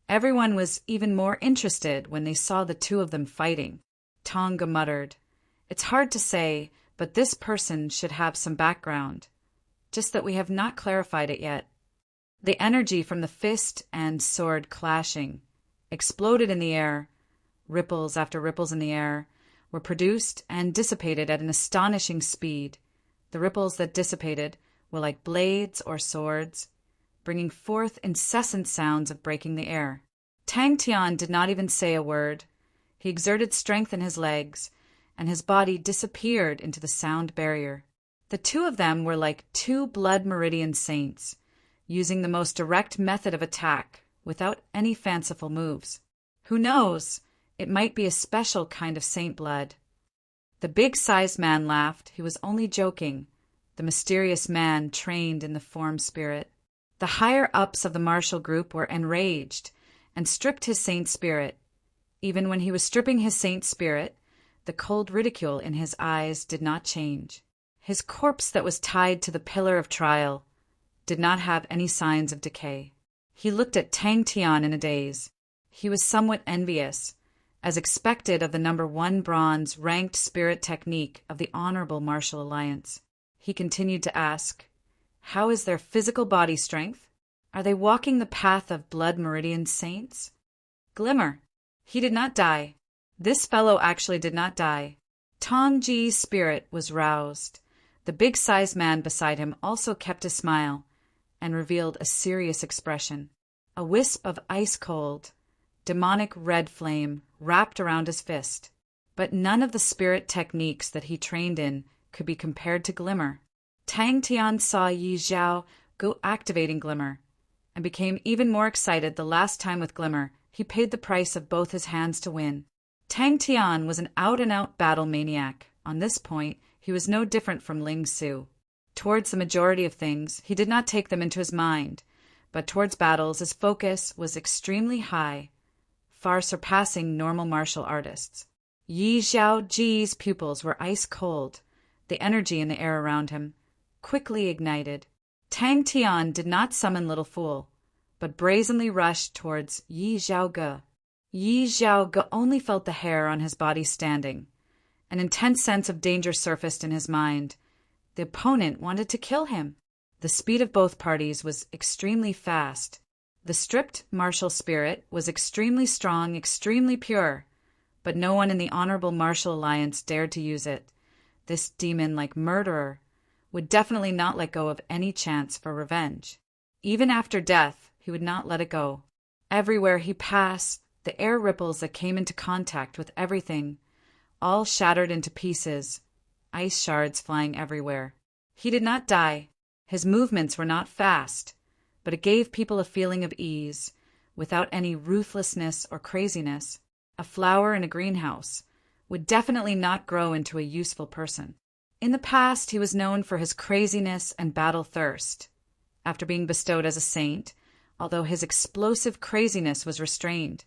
Everyone was even more interested when they saw the two of them fighting. Tonga muttered, "It's hard to say, but this person should have some background. Just that we have not clarified it yet." The energy from the fist and sword clashing exploded in the air. Ripples after ripples in the air were produced and dissipated at an astonishing speed. The ripples that dissipated were like blades or swords, bringing forth incessant sounds of breaking the air. Tang Tian did not even say a word. He exerted strength in his legs, and his body disappeared into the sound barrier. The two of them were like two blood meridian saints, using the most direct method of attack without any fanciful moves. Who knows? It might be a special kind of saint blood. The big-sized man laughed. He was only joking. The mysterious man trained in the form spirit. The higher-ups of the martial group were enraged and stripped his saint spirit. Even when he was stripping his saint spirit, the cold ridicule in his eyes did not change. His corpse that was tied to the pillar of trial did not have any signs of decay. He looked at Tang Tian in a daze. He was somewhat envious, as expected of the number 1 bronze ranked spirit technique of the Honorable Martial Alliance. He continued to ask, "How is their physical body strength? Are they walking the path of blood meridian saints?" Glimmer. He did not die. This fellow actually did not die. Tong Ji's spirit was roused. The big-sized man beside him also kept a smile and revealed a serious expression. A wisp of ice-cold, demonic red flame wrapped around his fist. but none of the spirit techniques that he trained in could be compared to Glimmer. Tang Tian saw Yi Zhao go activating Glimmer, and became even more excited the last time with Glimmer. He paid the price of both his hands to win. Tang Tian was an out-and-out battle maniac. On this point, he was no different from Ling Su. Towards the majority of things, he did not take them into his mind, but towards battles his focus was extremely high, far surpassing normal martial artists. Yi Zhao Ji's pupils were ice cold. The energy in the air around him quickly ignited. Tang Tian did not summon Little Fool, but brazenly rushed towards Yi Zhaoge. Yi Zhaoge only felt the hair on his body standing. An intense sense of danger surfaced in his mind. The opponent wanted to kill him. The speed of both parties was extremely fast. The stripped martial spirit was extremely strong, extremely pure, but no one in the Honorable Martial Alliance dared to use it. This demon-like murderer would definitely not let go of any chance for revenge. Even after death, he would not let it go. Everywhere he passed, the air ripples that came into contact with everything all shattered into pieces, ice shards flying everywhere. He did not die. His movements were not fast, but it gave people a feeling of ease, without any ruthlessness or craziness. A flower in a greenhouse would definitely not grow into a useful person. In the past, he was known for his craziness and battle thirst. After being bestowed as a saint, although his explosive craziness was restrained,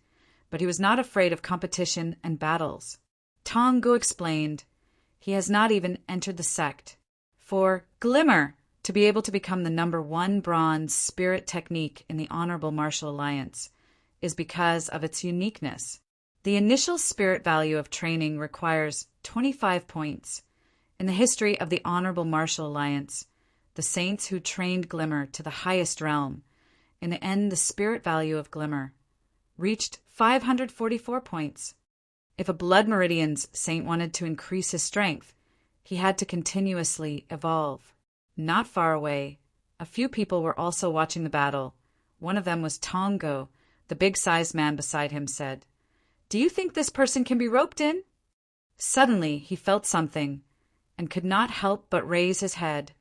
but he was not afraid of competition and battles. Tong Gu explained, he has not even entered the sect. For Glimmer to be able to become the #1 bronze spirit technique in the Honorable Martial Alliance is because of its uniqueness. The initial spirit value of training requires 25 points. In the history of the Honorable Martial Alliance, the saints who trained Glimmer to the highest realm, in the end the spirit value of Glimmer reached 544 points. If a Blood Meridian's saint wanted to increase his strength, he had to continuously evolve. Not far away, a few people were also watching the battle. One of them was Tongo. The big-sized man beside him said, "Do you think this person can be roped in?" Suddenly, he felt something, and could not help but raise his head.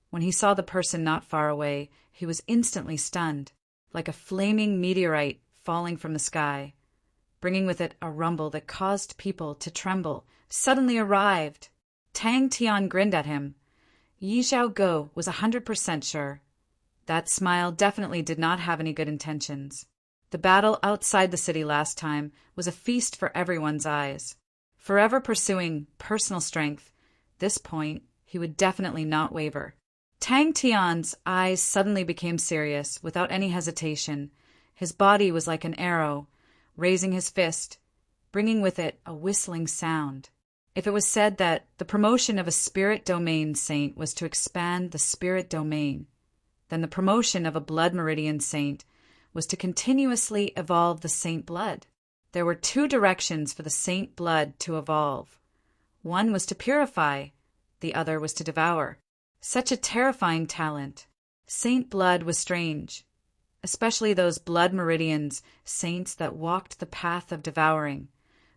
When he saw the person not far away, he was instantly stunned, like a flaming meteorite falling from the sky, bringing with it a rumble that caused people to tremble. Suddenly arrived. Tang Tian grinned at him. Yi Zhaoge was 100% sure. That smile definitely did not have any good intentions. The battle outside the city last time was a feast for everyone's eyes. Forever pursuing personal strength, this point he would definitely not waver. Tang Tian's eyes suddenly became serious without any hesitation. His body was like an arrow, raising his fist, bringing with it a whistling sound. If it was said that the promotion of a spirit domain saint was to expand the spirit domain, then the promotion of a blood meridian saint was to continuously evolve the saint blood. There were 2 directions for the saint blood to evolve. One was to purify, the other was to devour. Such a terrifying talent. Saint blood was strange, especially those blood meridians, saints that walked the path of devouring.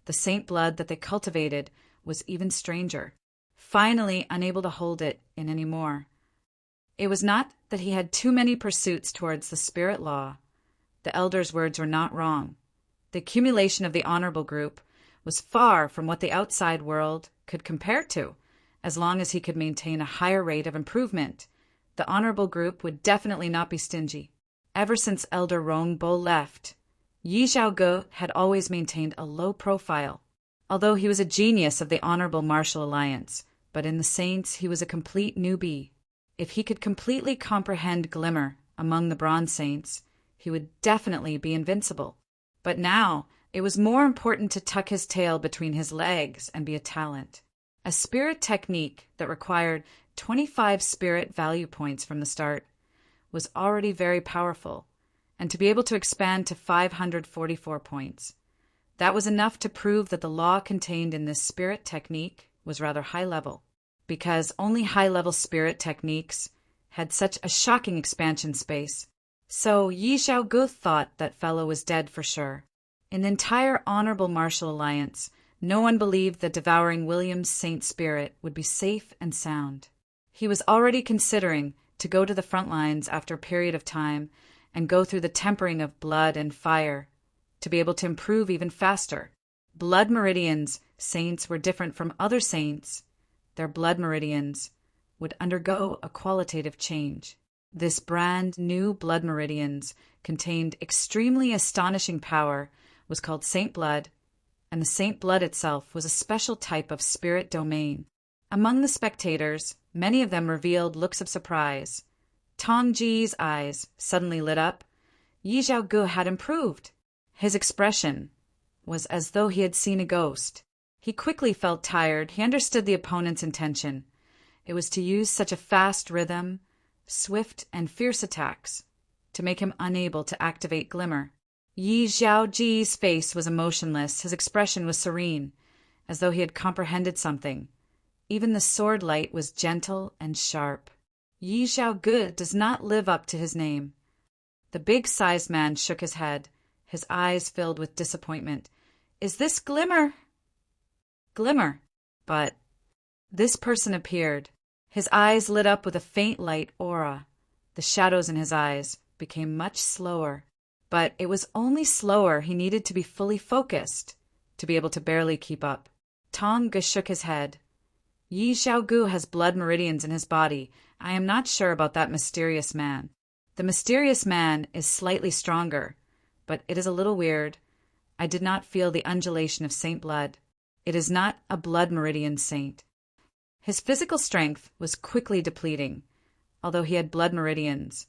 The saint blood that they cultivated was even stranger. Finally, unable to hold it in any more. It was not that he had too many pursuits towards the spirit law. The elder's words were not wrong. The accumulation of the honorable group was far from what the outside world could compare to. As long as he could maintain a higher rate of improvement, the honorable group would definitely not be stingy. Ever since Elder Rongbo left, Yi Zhaoge had always maintained a low profile. Although he was a genius of the Honorable Martial Alliance, but in the saints he was a complete newbie. If he could completely comprehend Glimmer among the Bronze Saints, he would definitely be invincible. But now, it was more important to tuck his tail between his legs and be a talent. A spirit technique that required 25 spirit value points from the start was already very powerful, and to be able to expand to 544 points. That was enough to prove that the law contained in this spirit technique was rather high level, because only high-level spirit techniques had such a shocking expansion space. So Yi Zhaoge thought that fellow was dead for sure. In the entire Honorable Martial Alliance, No one believed that devouring William's saint spirit would be safe and sound. He was already considering to go to the front lines after a period of time and go through the tempering of blood and fire to be able to improve even faster. Blood meridians, saints were different from other saints. Their blood meridians would undergo a qualitative change. This brand new blood meridians contained extremely astonishing power, was called saint blood, and the saint blood itself was a special type of spirit domain. Among the spectators, many of them revealed looks of surprise. Tong Ji's eyes suddenly lit up. Yi Zhaogu had improved. His expression was as though he had seen a ghost. He quickly felt tired. He understood the opponent's intention. It was to use such a fast rhythm, swift and fierce attacks, to make him unable to activate Glimmer. Yi Zhaoji's face was emotionless. His expression was serene, as though he had comprehended something. Even the sword light was gentle and sharp. Yi Zhaogu does not live up to his name. The big-sized man shook his head, his eyes filled with disappointment. Is this Glimmer? Glimmer. But this person appeared. His eyes lit up with a faint light aura. The shadows in his eyes became much slower. But it was only slower. He needed to be fully focused to be able to barely keep up. Tong Ge shook his head. Yi Zhaogu has blood meridians in his body. I am not sure about that mysterious man. The mysterious man is slightly stronger, but it is a little weird. I did not feel the undulation of saint blood. It is not a blood meridian saint. His physical strength was quickly depleting, although he had blood meridians.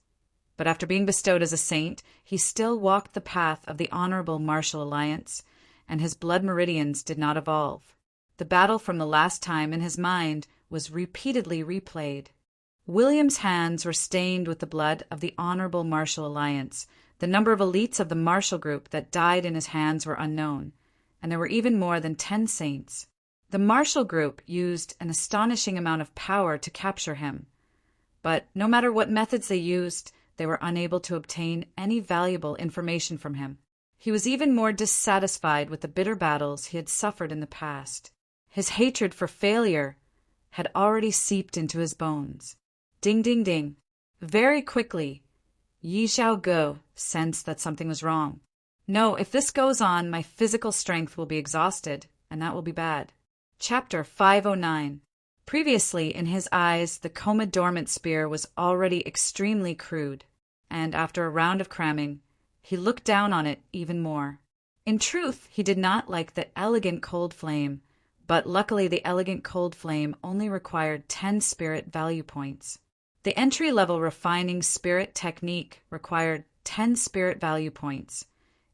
But after being bestowed as a saint, he still walked the path of the honorable martial alliance, and his blood meridians did not evolve. The battle from the last time in his mind was repeatedly replayed. William's hands were stained with the blood of the honorable martial alliance. The number of elites of the martial group that died in his hands were unknown, and there were even more than 10 saints. The martial group used an astonishing amount of power to capture him, but no matter what methods they used, they were unable to obtain any valuable information from him. He was even more dissatisfied with the bitter battles he had suffered in the past. His hatred for failure had already seeped into his bones. Ding, ding, ding. Very quickly, Yi Zhaogu sensed that something was wrong. No, if this goes on, my physical strength will be exhausted, and that will be bad. Chapter 509. Previously, in his eyes, the coma dormant spear was already extremely crude, and after a round of cramming, he looked down on it even more. In truth, he did not like the elegant cold flame, but luckily the elegant cold flame only required 10 spirit value points. The entry-level refining spirit technique required 10 spirit value points.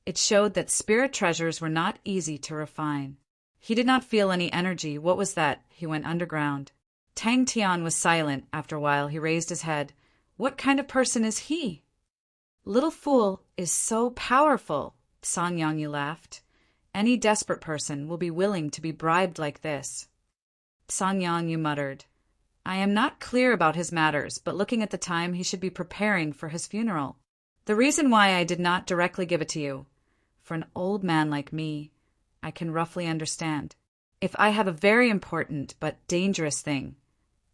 It showed that spirit treasures were not easy to refine. He did not feel any energy. What was that? He went underground. Tang Tian was silent. After a while, he raised his head. What kind of person is he? Little fool is so powerful, Song Yongyu laughed. Any desperate person will be willing to be bribed like this. Song Yongyu muttered. I am not clear about his matters, but looking at the time, he should be preparing for his funeral. The reason why I did not directly give it to you, for an old man like me, I can roughly understand. If I have a very important but dangerous thing,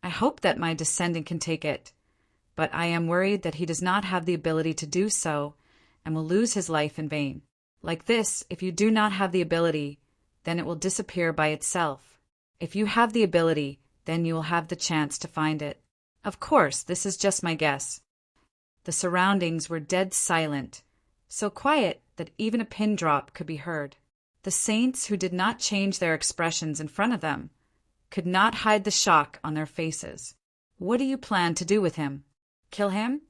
I hope that my descendant can take it, but I am worried that he does not have the ability to do so and will lose his life in vain. Like this, if you do not have the ability, then it will disappear by itself. If you have the ability, then you will have the chance to find it. Of course, this is just my guess. The surroundings were dead silent, so quiet that even a pin drop could be heard. The saints, who did not change their expressions in front of them, could not hide the shock on their faces. What do you plan to do with him? Kill him?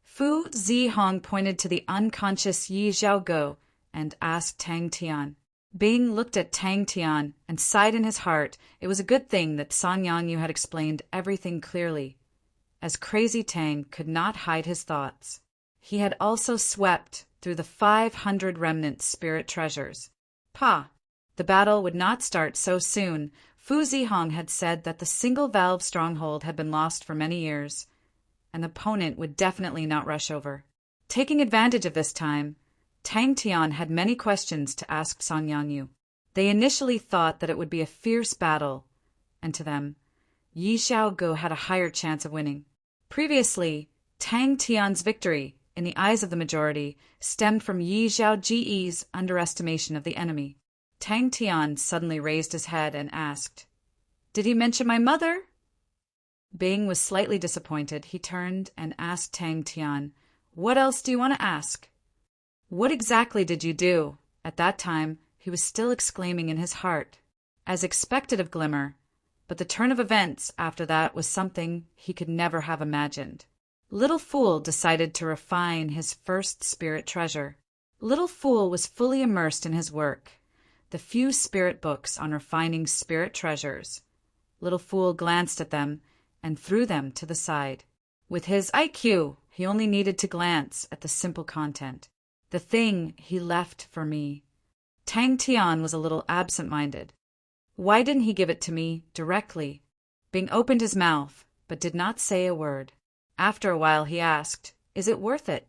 Fu Zihong pointed to the unconscious Yi Zhaogu and asked Tang Tian. Bing looked at Tang Tian and sighed in his heart. It was a good thing that Song Yongyu had explained everything clearly, as Crazy Tang could not hide his thoughts. He had also swept through the 500 remnant spirit treasures. The battle would not start so soon. Fu Zihong had said that the single-valve stronghold had been lost for many years, and the opponent would definitely not rush over. Taking advantage of this time, Tang Tian had many questions to ask Song Yongyu. They initially thought that it would be a fierce battle, and to them, Yi Xiaoge had a higher chance of winning. Previously, Tang Tian's victory, in the eyes of the majority, stemmed from Yi Xiaoji's underestimation of the enemy. Tang Tian suddenly raised his head and asked, "Did he mention my mother?" Bing was slightly disappointed. He turned and asked Tang Tian, "What else do you want to ask?" "What exactly did you do?" At that time, he was still exclaiming in his heart, as expected of Glimmer, but the turn of events after that was something he could never have imagined. Little Fool decided to refine his first spirit treasure. Little Fool was fully immersed in his work, the few spirit books on refining spirit treasures. Little Fool glanced at them and threw them to the side. With his IQ, he only needed to glance at the simple content. The thing he left for me. Tang Tian was a little absent-minded. Why didn't he give it to me directly? Bing opened his mouth, but did not say a word. After a while he asked, "Is it worth it?"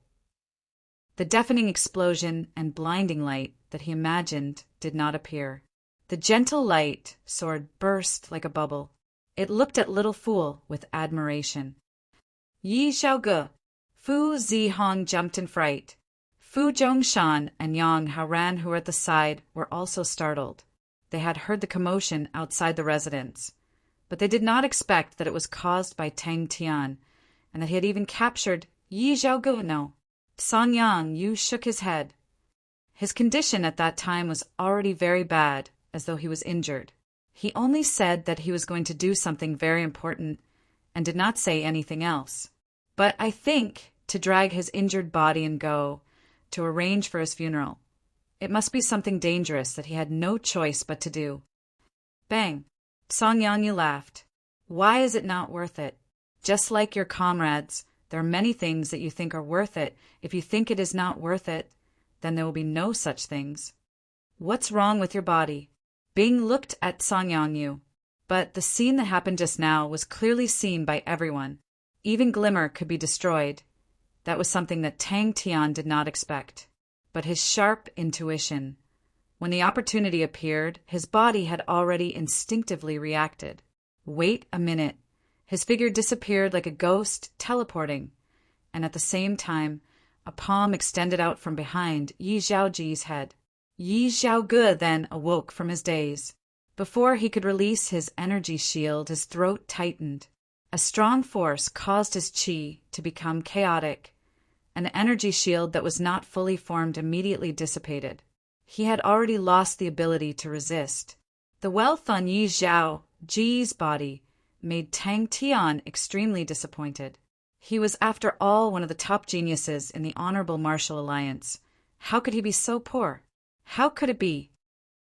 The deafening explosion and blinding light that he imagined did not appear. The gentle light sword burst like a bubble. It looked at Little Fool with admiration. Yi Xiaoge, Fu Zihong jumped in fright. Fu Zhongshan and Yang Haoran, who were at the side, were also startled. They had heard the commotion outside the residence, but they did not expect that it was caused by Tang Tian, and that he had even captured Yi Xiaoge. No. Song Yang Yu shook his head. His condition at that time was already very bad, as though he was injured. He only said that he was going to do something very important, and did not say anything else. But I think to drag his injured body and go to arrange for his funeral. It must be something dangerous that he had no choice but to do. Bang! Song Yanyu laughed. Why is it not worth it? Just like your comrades, there are many things that you think are worth it. If you think it is not worth it, then there will be no such things. What's wrong with your body? Bing looked at Song Yanyu, but the scene that happened just now was clearly seen by everyone. Even Glimmer could be destroyed. That was something that Tang Tian did not expect. But his sharp intuition. When the opportunity appeared, his body had already instinctively reacted. Wait a minute. His figure disappeared like a ghost, teleporting, and at the same time, a palm extended out from behind Yi Xiaoji's head. Yi Xiaoge then awoke from his daze. Before he could release his energy shield, his throat tightened. A strong force caused his qi to become chaotic, and the energy shield that was not fully formed immediately dissipated. He had already lost the ability to resist. The wealth on Yi Xiaoji's body made Tang Tian extremely disappointed. He was, after all, one of the top geniuses in the Honorable Martial Alliance. How could he be so poor? How could it be?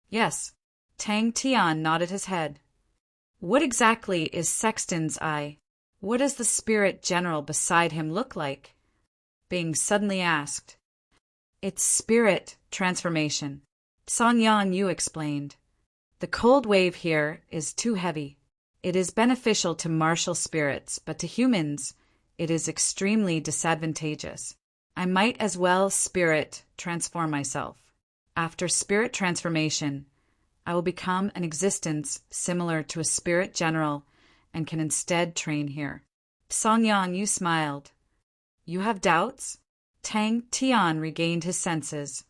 Yes, Tang Tian nodded his head. What exactly is Sexton's eye? What does the spirit general beside him look like? Bing suddenly asked. It's spirit transformation. Song Yan Yu explained. The cold wave here is too heavy. It is beneficial to martial spirits, but to humans, it is extremely disadvantageous. I might as well spirit transform myself. After spirit transformation, I will become an existence similar to a spirit general and can instead train here. Song Yang Yu smiled. You have doubts? Tang Tian regained his senses.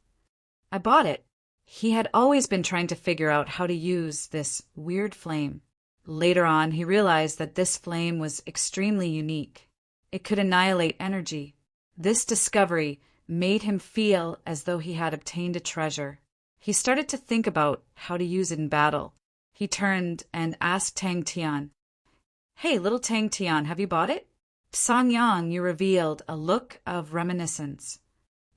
I bought it. He had always been trying to figure out how to use this weird flame. Later on, he realized that this flame was extremely unique. It could annihilate energy. This discovery made him feel as though he had obtained a treasure. He started to think about how to use it in battle. He turned and asked Tang Tian, Hey, little Tang Tian, have you bought it? Song Yang Yu revealed a look of reminiscence.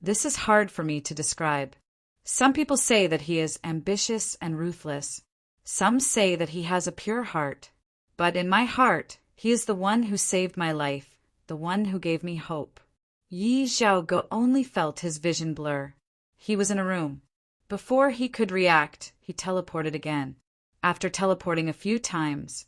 This is hard for me to describe. Some people say that he is ambitious and ruthless. Some say that he has a pure heart. But in my heart, he is the one who saved my life, the one who gave me hope. Yi Xiaoge only felt his vision blur. He was in a room. Before he could react, he teleported again. After teleporting a few times,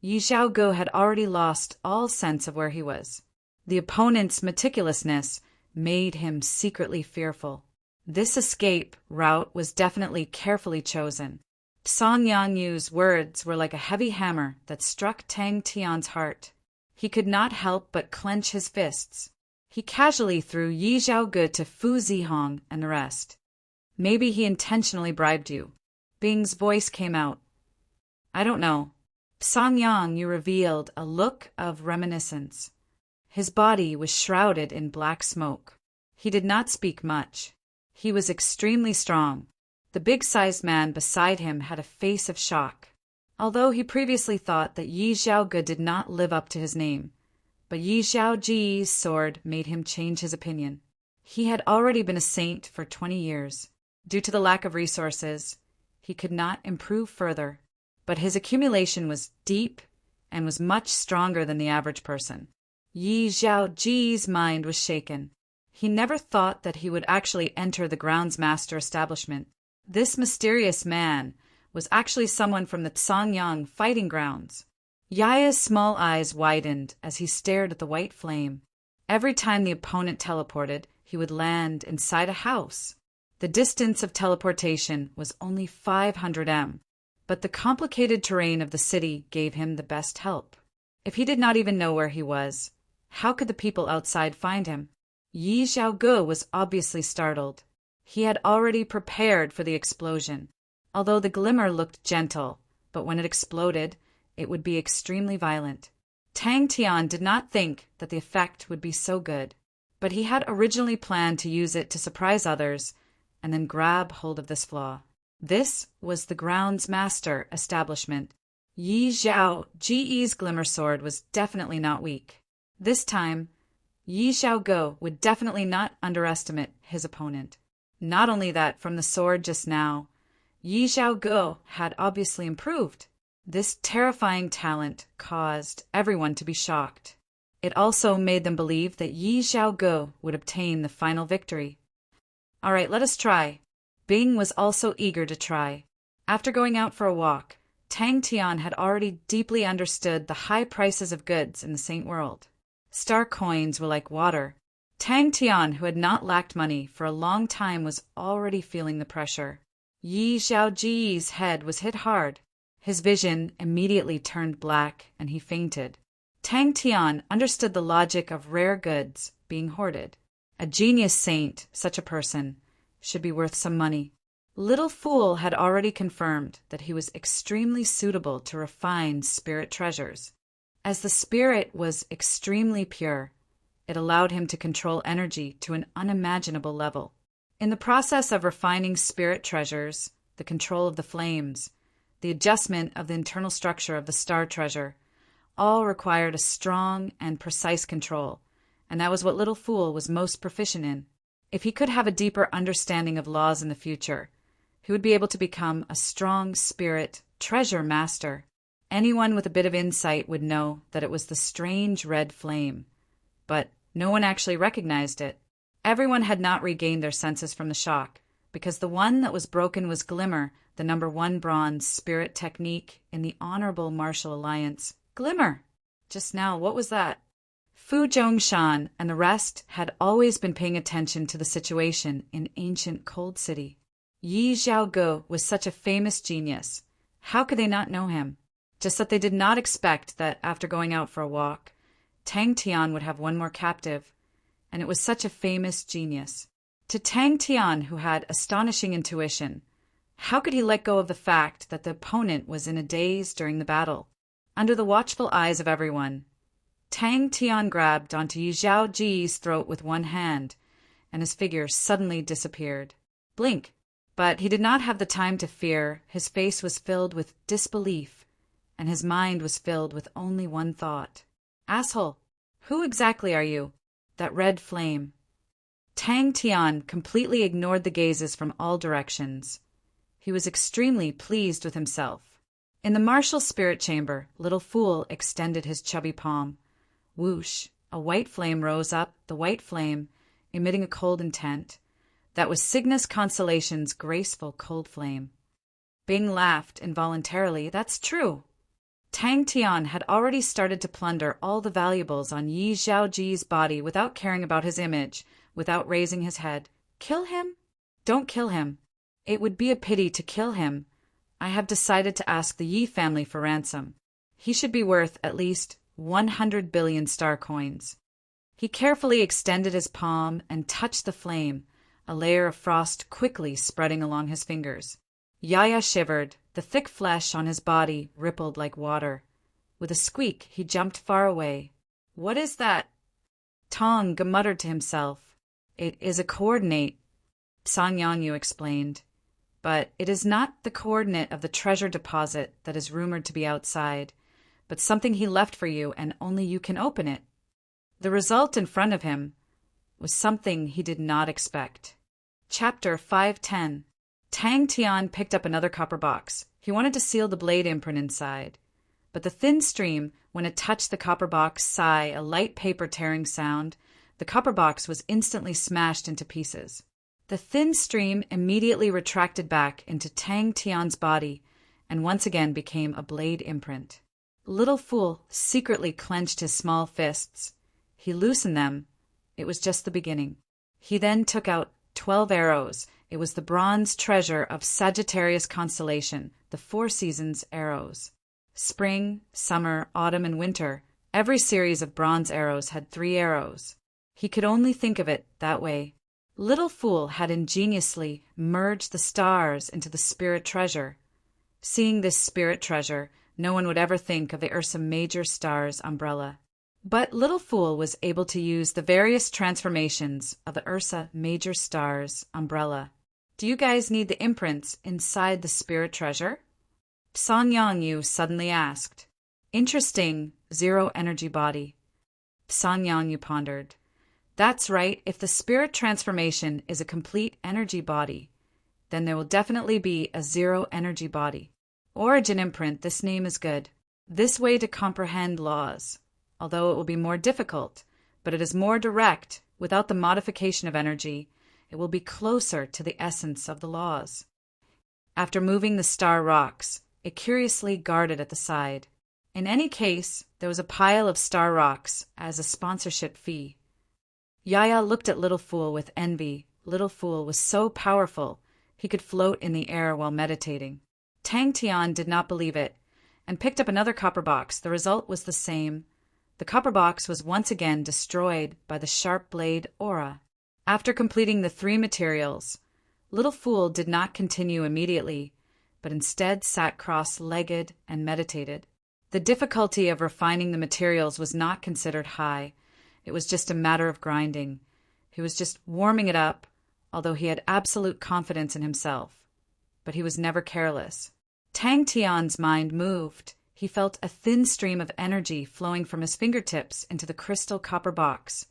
Yi Xiaoge had already lost all sense of where he was. The opponent's meticulousness made him secretly fearful. This escape route was definitely carefully chosen. Song Yangyu's words were like a heavy hammer that struck Tang Tian's heart. He could not help but clench his fists. He casually threw Yi Zhaoge to Fu Zihong and the rest. Maybe he intentionally bribed you. Bing's voice came out. I don't know. Song Yanyu revealed a look of reminiscence. His body was shrouded in black smoke. He did not speak much. He was extremely strong. The big-sized man beside him had a face of shock. Although he previously thought that Yi Zhaoge did not live up to his name, but Yi Zhaoji's sword made him change his opinion. He had already been a saint for 20 years. Due to the lack of resources, he could not improve further, but his accumulation was deep and was much stronger than the average person. Yi Zhaoji's mind was shaken. He never thought that he would actually enter the groundsmaster establishment. This mysterious man was actually someone from the Tsangyang fighting grounds. Yaya's small eyes widened as he stared at the white flame. Every time the opponent teleported, he would land inside a house. The distance of teleportation was only 500 m, but the complicated terrain of the city gave him the best help. If he did not even know where he was, how could the people outside find him? Yi Zhaoge was obviously startled. He had already prepared for the explosion. Although the glimmer looked gentle, but when it exploded, it would be extremely violent. Tang Tian did not think that the effect would be so good, but he had originally planned to use it to surprise others and then grab hold of this flaw. This was the grounds master establishment. Yi Zhaoji's glimmer sword was definitely not weak. This time, Yi Zhaoge would definitely not underestimate his opponent. Not only that, from the sword just now, Yi Zhaoge had obviously improved. This terrifying talent caused everyone to be shocked. It also made them believe that Yi Zhaoge would obtain the final victory. All right, let us try. Bing was also eager to try. After going out for a walk, Tang Tian had already deeply understood the high prices of goods in the Saint world. Star coins were like water. Tang Tian, who had not lacked money for a long time, was already feeling the pressure. Yi Zhaoji's head was hit hard. His vision immediately turned black and he fainted. Tang Tian understood the logic of rare goods being hoarded. A genius saint, such a person, should be worth some money. Little Fool had already confirmed that he was extremely suitable to refine spirit treasures. As the spirit was extremely pure, it allowed him to control energy to an unimaginable level. In the process of refining spirit treasures, the control of the flames, the adjustment of the internal structure of the star treasure, all required a strong and precise control, and that was what Little Fool was most proficient in. If he could have a deeper understanding of laws in the future, he would be able to become a strong spirit treasure master. Anyone with a bit of insight would know that it was the strange red flame, but no one actually recognized it. Everyone had not regained their senses from the shock, because the one that was broken was Glimmer, the #1 bronze spirit technique in the Honorable Martial Alliance. Glimmer! Just now, what was that? Fu Zhongshan and the rest had always been paying attention to the situation in ancient Cold City. Yi Zhaoge was such a famous genius. How could they not know him? Just that they did not expect that after going out for a walk, Tang Tian would have one more captive, and it was such a famous genius. To Tang Tian, who had astonishing intuition, how could he let go of the fact that the opponent was in a daze during the battle? Under the watchful eyes of everyone, Tang Tian grabbed onto Yi Zhaoji's throat with one hand, and his figure suddenly disappeared. Blink! But he did not have the time to fear. His face was filled with disbelief, and his mind was filled with only one thought. Asshole! Who exactly are you? That red flame. Tang Tian completely ignored the gazes from all directions. He was extremely pleased with himself. In the martial spirit chamber, Little Fool extended his chubby palm. Whoosh! A white flame rose up, the white flame, emitting a cold intent. That was Cygnus Constellation's graceful cold flame. Bing laughed involuntarily. That's true. Tang Tian had already started to plunder all the valuables on Yi Zhaoji's body without caring about his image, without raising his head. Kill him? Don't kill him. It would be a pity to kill him. I have decided to ask the Yi family for ransom. He should be worth at least 100 billion star coins. He carefully extended his palm and touched the flame, a layer of frost quickly spreading along his fingers. Yaya shivered. The thick flesh on his body rippled like water. With a squeak, he jumped far away. What is that? Tong muttered to himself. It is a coordinate, Sang Yangyu explained. But it is not the coordinate of the treasure deposit that is rumored to be outside, but something he left for you and only you can open it. The result in front of him was something he did not expect. Chapter 510. Tang Tian picked up another copper box. He wanted to seal the blade imprint inside. But the thin stream, when it touched the copper box, sigh, a light paper tearing sound, the copper box was instantly smashed into pieces. The thin stream immediately retracted back into Tang Tian's body and once again became a blade imprint. Little Fool secretly clenched his small fists. He loosened them. It was just the beginning. He then took out 12 arrows. It was the bronze treasure of Sagittarius constellation, the 4 seasons arrows. Spring, summer, autumn, and winter, every series of bronze arrows had 3 arrows. He could only think of it that way. Little Fool had ingeniously merged the stars into the spirit treasure. Seeing this spirit treasure, no one would ever think of the Ursa Major star's umbrella. But Little Fool was able to use the various transformations of the Ursa Major star's umbrella. Do you guys need the imprints inside the spirit treasure? Sang Yangyu suddenly asked. Interesting, zero energy body. Sang Yangyu pondered. That's right, if the spirit transformation is a complete energy body, then there will definitely be a zero energy body. Origin imprint, this name is good. This way to comprehend laws. Although it will be more difficult, but it is more direct. Without the modification of energy, it will be closer to the essence of the laws. After moving the star rocks, it curiously guarded at the side. In any case, there was a pile of star rocks as a sponsorship fee. Yaya looked at Little Fool with envy. Little Fool was so powerful, he could float in the air while meditating. Tang Tian did not believe it, and picked up another copper box. The result was the same. The copper box was once again destroyed by the sharp blade aura. After completing the 3 materials, Little Fool did not continue immediately, but instead sat cross-legged and meditated. The difficulty of refining the materials was not considered high. It was just a matter of grinding. He was just warming it up, although he had absolute confidence in himself. But he was never careless. Tang Tian's mind moved. He felt a thin stream of energy flowing from his fingertips into the crystal copper box,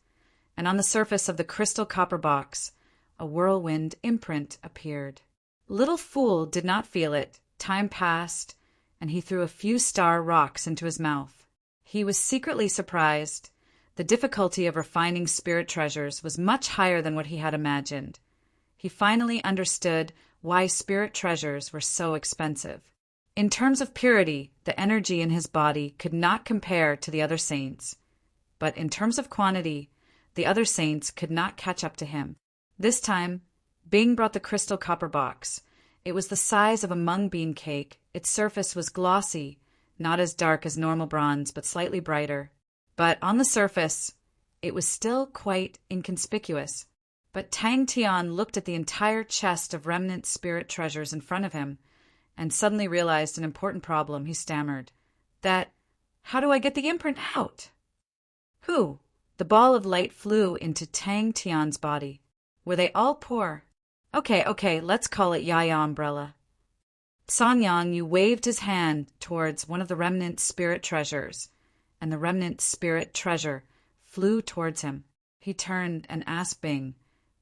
and on the surface of the crystal copper box, a whirlwind imprint appeared. Little Fool did not feel it. Time passed, and he threw a few star rocks into his mouth. He was secretly surprised. The difficulty of refining spirit treasures was much higher than what he had imagined. He finally understood why spirit treasures were so expensive. In terms of purity, the energy in his body could not compare to the other saints. But in terms of quantity, the other saints could not catch up to him. This time, Bing brought the crystal copper box. It was the size of a mung bean cake. Its surface was glossy, not as dark as normal bronze, but slightly brighter. But on the surface, it was still quite inconspicuous. But Tang Tian looked at the entire chest of remnant spirit treasures in front of him, and suddenly realized an important problem. He stammered. How do I get the imprint out? Who? The ball of light flew into Tang Tian's body. Were they all poor? Okay, let's call it Yaya Umbrella. Sang Yangyu waved his hand towards one of the remnant spirit treasures, and the remnant spirit treasure flew towards him. He turned and asked Bing,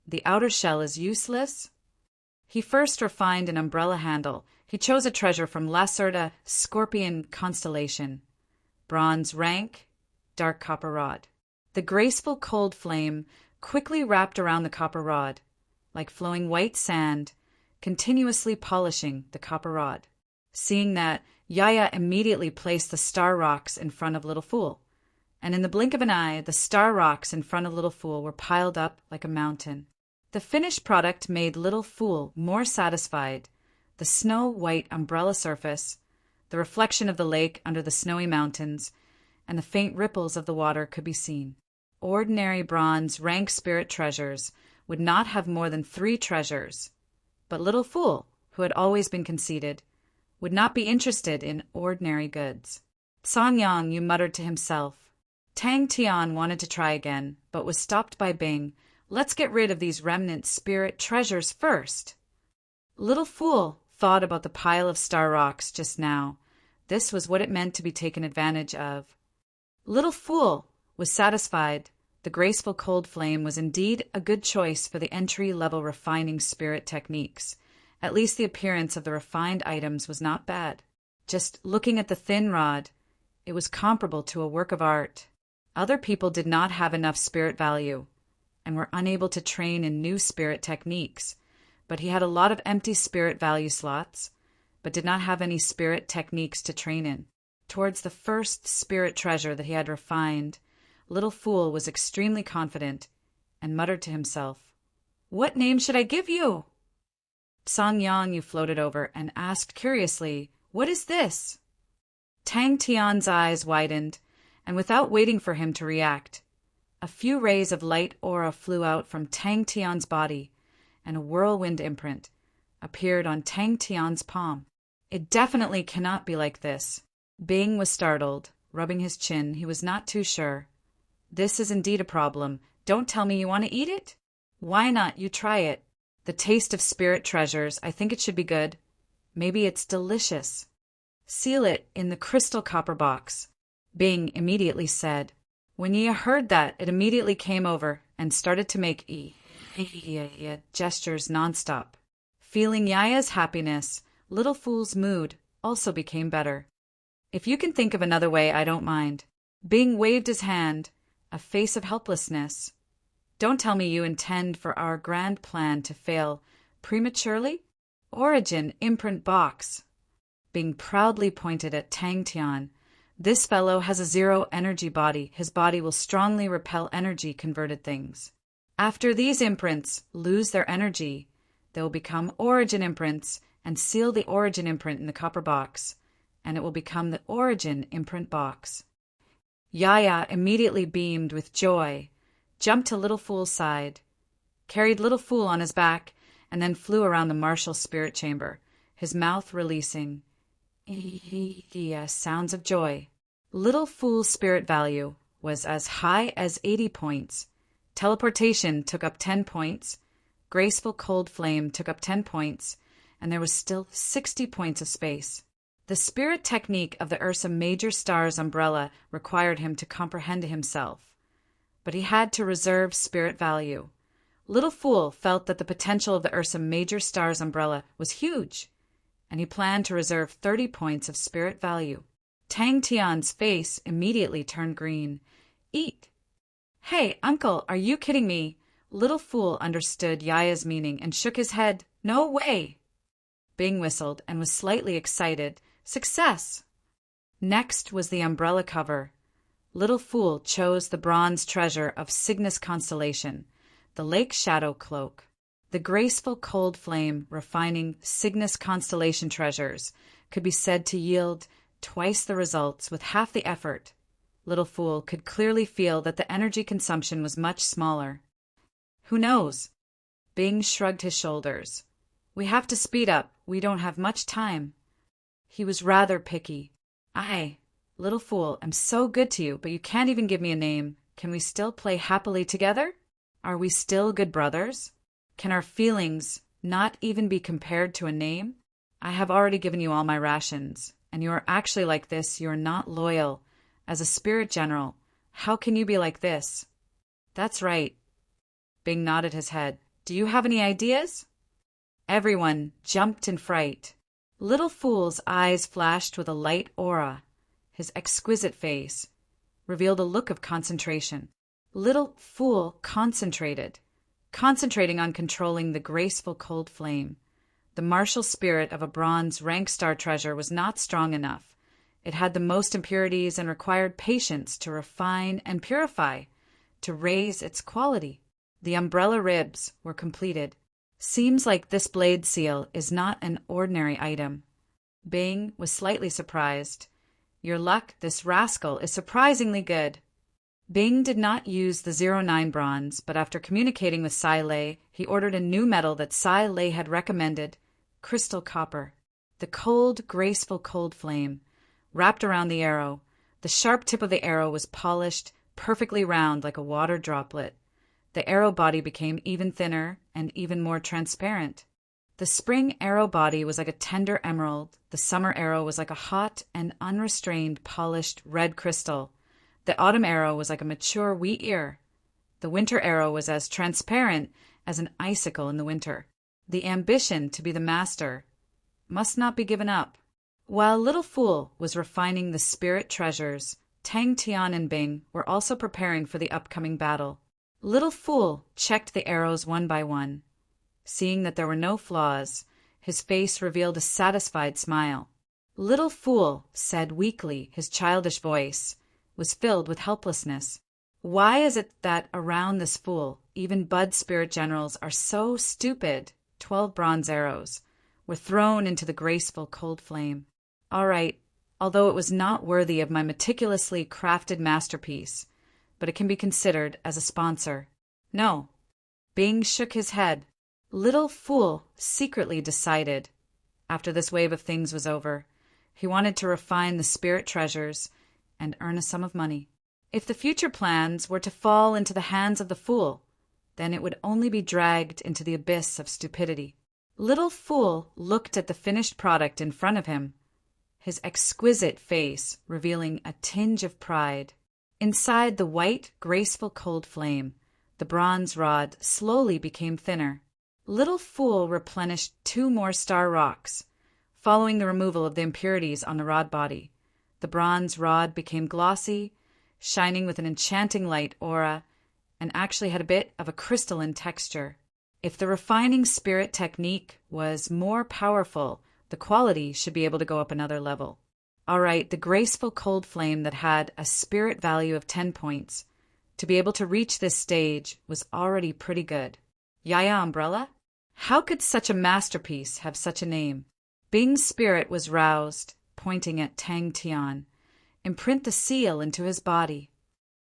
"The outer shell is useless?" He first refined an umbrella handle. He chose a treasure from Lacerda Scorpion constellation. Bronze rank, dark copper rod. The graceful cold flame quickly wrapped around the copper rod, like flowing white sand, continuously polishing the copper rod. Seeing that, Yaya immediately placed the star rocks in front of Little Fool, and in the blink of an eye, the star rocks in front of Little Fool were piled up like a mountain. The finished product made Little Fool more satisfied. The snow-white umbrella surface, the reflection of the lake under the snowy mountains, and the faint ripples of the water could be seen. Ordinary bronze rank spirit treasures would not have more than 3 treasures. But Little Fool, who had always been conceited, would not be interested in ordinary goods. Song Yang Yu muttered to himself. Tang Tian wanted to try again, but was stopped by Bing. Let's get rid of these remnant spirit treasures first. Little Fool thought about the pile of star rocks just now. This was what it meant to be taken advantage of. Little Fool was satisfied. The graceful cold flame was indeed a good choice for the entry-level refining spirit techniques. At least the appearance of the refined items was not bad. Just looking at the thin rod, it was comparable to a work of art. Other people did not have enough spirit value and were unable to train in new spirit techniques, but he had a lot of empty spirit value slots, but did not have any spirit techniques to train in. Towards the first spirit treasure that he had refined, Little Fool was extremely confident and muttered to himself, "What name should I give you?" Song Yang Yu floated over and asked curiously, "What is this?" Tang Tian's eyes widened, and without waiting for him to react, a few rays of light aura flew out from Tang Tian's body, and a whirlwind imprint appeared on Tang Tian's palm. "It definitely cannot be like this." Bing was startled, rubbing his chin. He was not too sure. "This is indeed a problem. Don't tell me you want to eat it?" "Why not? You try it. The taste of spirit treasures, I think it should be good. Maybe it's delicious." "Seal it in the crystal copper box," Bing immediately said. When Yi heard that, it immediately came over and started to make gestures nonstop. Feeling Yaya's happiness, Little Fool's mood also became better. "If you can think of another way, I don't mind." Bing waved his hand, a face of helplessness. "Don't tell me you intend for our grand plan to fail prematurely? Origin imprint box." Bing proudly pointed at Tang Tian. "This fellow has a 0 energy body. His body will strongly repel energy converted things. After these imprints lose their energy, they will become origin imprints and seal the origin imprint in the copper box, and it will become the origin imprint box." Yaya immediately beamed with joy, jumped to Little Fool's side, carried Little Fool on his back, and then flew around the martial spirit chamber, his mouth releasing sounds of joy. Little Fool's spirit value was as high as 80 points. Teleportation took up 10 points. Graceful cold flame took up 10 points, and there was still 60 points of space. The spirit technique of the Ursa Major Star's umbrella required him to comprehend himself, but he had to reserve spirit value. Little Fool felt that the potential of the Ursa Major Star's umbrella was huge, and he planned to reserve 30 points of spirit value. Tang Tian's face immediately turned green. "Eat." "Hey, uncle, are you kidding me?" Little Fool understood Yaya's meaning and shook his head. "No way." Bing whistled and was slightly excited. Success! Next was the umbrella cover. Little Fool chose the bronze treasure of Cygnus constellation, the lake shadow cloak. The graceful cold flame refining Cygnus constellation treasures could be said to yield twice the results with half the effort. Little Fool could clearly feel that the energy consumption was much smaller. "Who knows?" Bing shrugged his shoulders. "We have to speed up. We don't have much time." He was rather picky. "I, Little Fool, am so good to you, but you can't even give me a name. Can we still play happily together? Are we still good brothers? Can our feelings not even be compared to a name? I have already given you all my rations, and you are actually like this. You are not loyal. As a spirit general, how can you be like this?" "That's right." Bing nodded his head. "Do you have any ideas?" Everyone jumped in fright. Little Fool's eyes flashed with a light aura. His exquisite face revealed a look of concentration. Little Fool concentrated, concentrating on controlling the graceful cold flame. The martial spirit of a bronze rank star treasure was not strong enough. It had the most impurities and required patience to refine and purify, to raise its quality. The umbrella ribs were completed. Seems like this blade seal is not an ordinary item. Bing was slightly surprised. Your luck, this rascal is surprisingly good. Bing did not use the 09 bronze, but after communicating with Sai Lei, he ordered a new metal that Sai Lei had recommended, crystal copper. The cold, graceful cold flame wrapped around the arrow. The sharp tip of the arrow was polished, perfectly round like a water droplet. The arrow body became even thinner and even more transparent. The spring arrow body was like a tender emerald. The summer arrow was like a hot and unrestrained polished red crystal. The autumn arrow was like a mature wheat ear. The winter arrow was as transparent as an icicle in the winter. The ambition to be the master must not be given up. While Little Fool was refining the spirit treasures, Tang Tian and Bing were also preparing for the upcoming battle. Little Fool checked the arrows one by one. Seeing that there were no flaws, his face revealed a satisfied smile. Little Fool said weakly, his childish voice was filled with helplessness. Why is it that around this fool, even Bud spirit generals are so stupid? 12 bronze arrows were thrown into the graceful cold flame. All right, although it was not worthy of my meticulously crafted masterpiece, but it can be considered as a sponsor. No. Bing shook his head. Little Fool secretly decided, after this wave of things was over, he wanted to refine the spirit treasures and earn a sum of money. If the future plans were to fall into the hands of the fool, then it would only be dragged into the abyss of stupidity. Little Fool looked at the finished product in front of him, his exquisite face revealing a tinge of pride. Inside the white, graceful cold flame, the bronze rod slowly became thinner. Little Fool replenished 2 more star rocks. Following the removal of the impurities on the rod body, the bronze rod became glossy, shining with an enchanting light aura, and actually had a bit of a crystalline texture. If the refining spirit technique was more powerful, the quality should be able to go up another level. All right, the graceful cold flame that had a spirit value of 10 points. To be able to reach this stage was already pretty good. Yaya Umbrella? How could such a masterpiece have such a name? Bing's spirit was roused, pointing at Tang Tian. Imprint the seal into his body.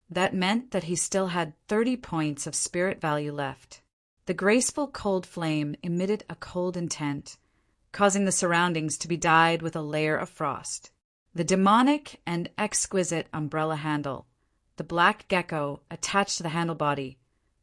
That meant that he still had 30 points of spirit value left. The graceful cold flame emitted a cold intent, causing the surroundings to be dyed with a layer of frost. The demonic and exquisite umbrella handle, the black gecko attached to the handle body,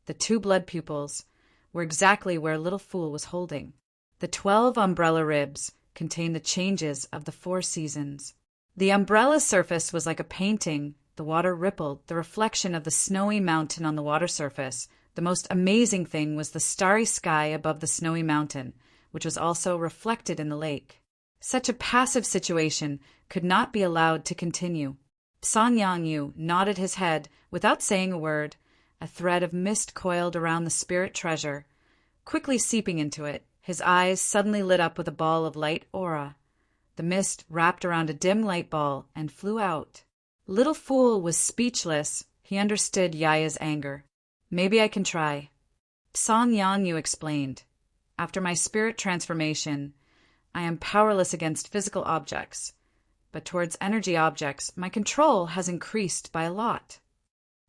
the 2 blood pupils, were exactly where Little Fool was holding. The 12 umbrella ribs contained the changes of the 4 seasons. The umbrella surface was like a painting. The water rippled, the reflection of the snowy mountain on the water surface. The most amazing thing was the starry sky above the snowy mountain, which was also reflected in the lake. Such a passive situation could not be allowed to continue. Song Yangyu nodded his head without saying a word. A thread of mist coiled around the spirit treasure. Quickly seeping into it, his eyes suddenly lit up with a ball of light aura. The mist wrapped around a dim light ball and flew out. Little Fool was speechless. He understood Yaya's anger. Maybe I can try. Song Yangyu explained. After my spirit transformation, I am powerless against physical objects, but towards energy objects, my control has increased by a lot.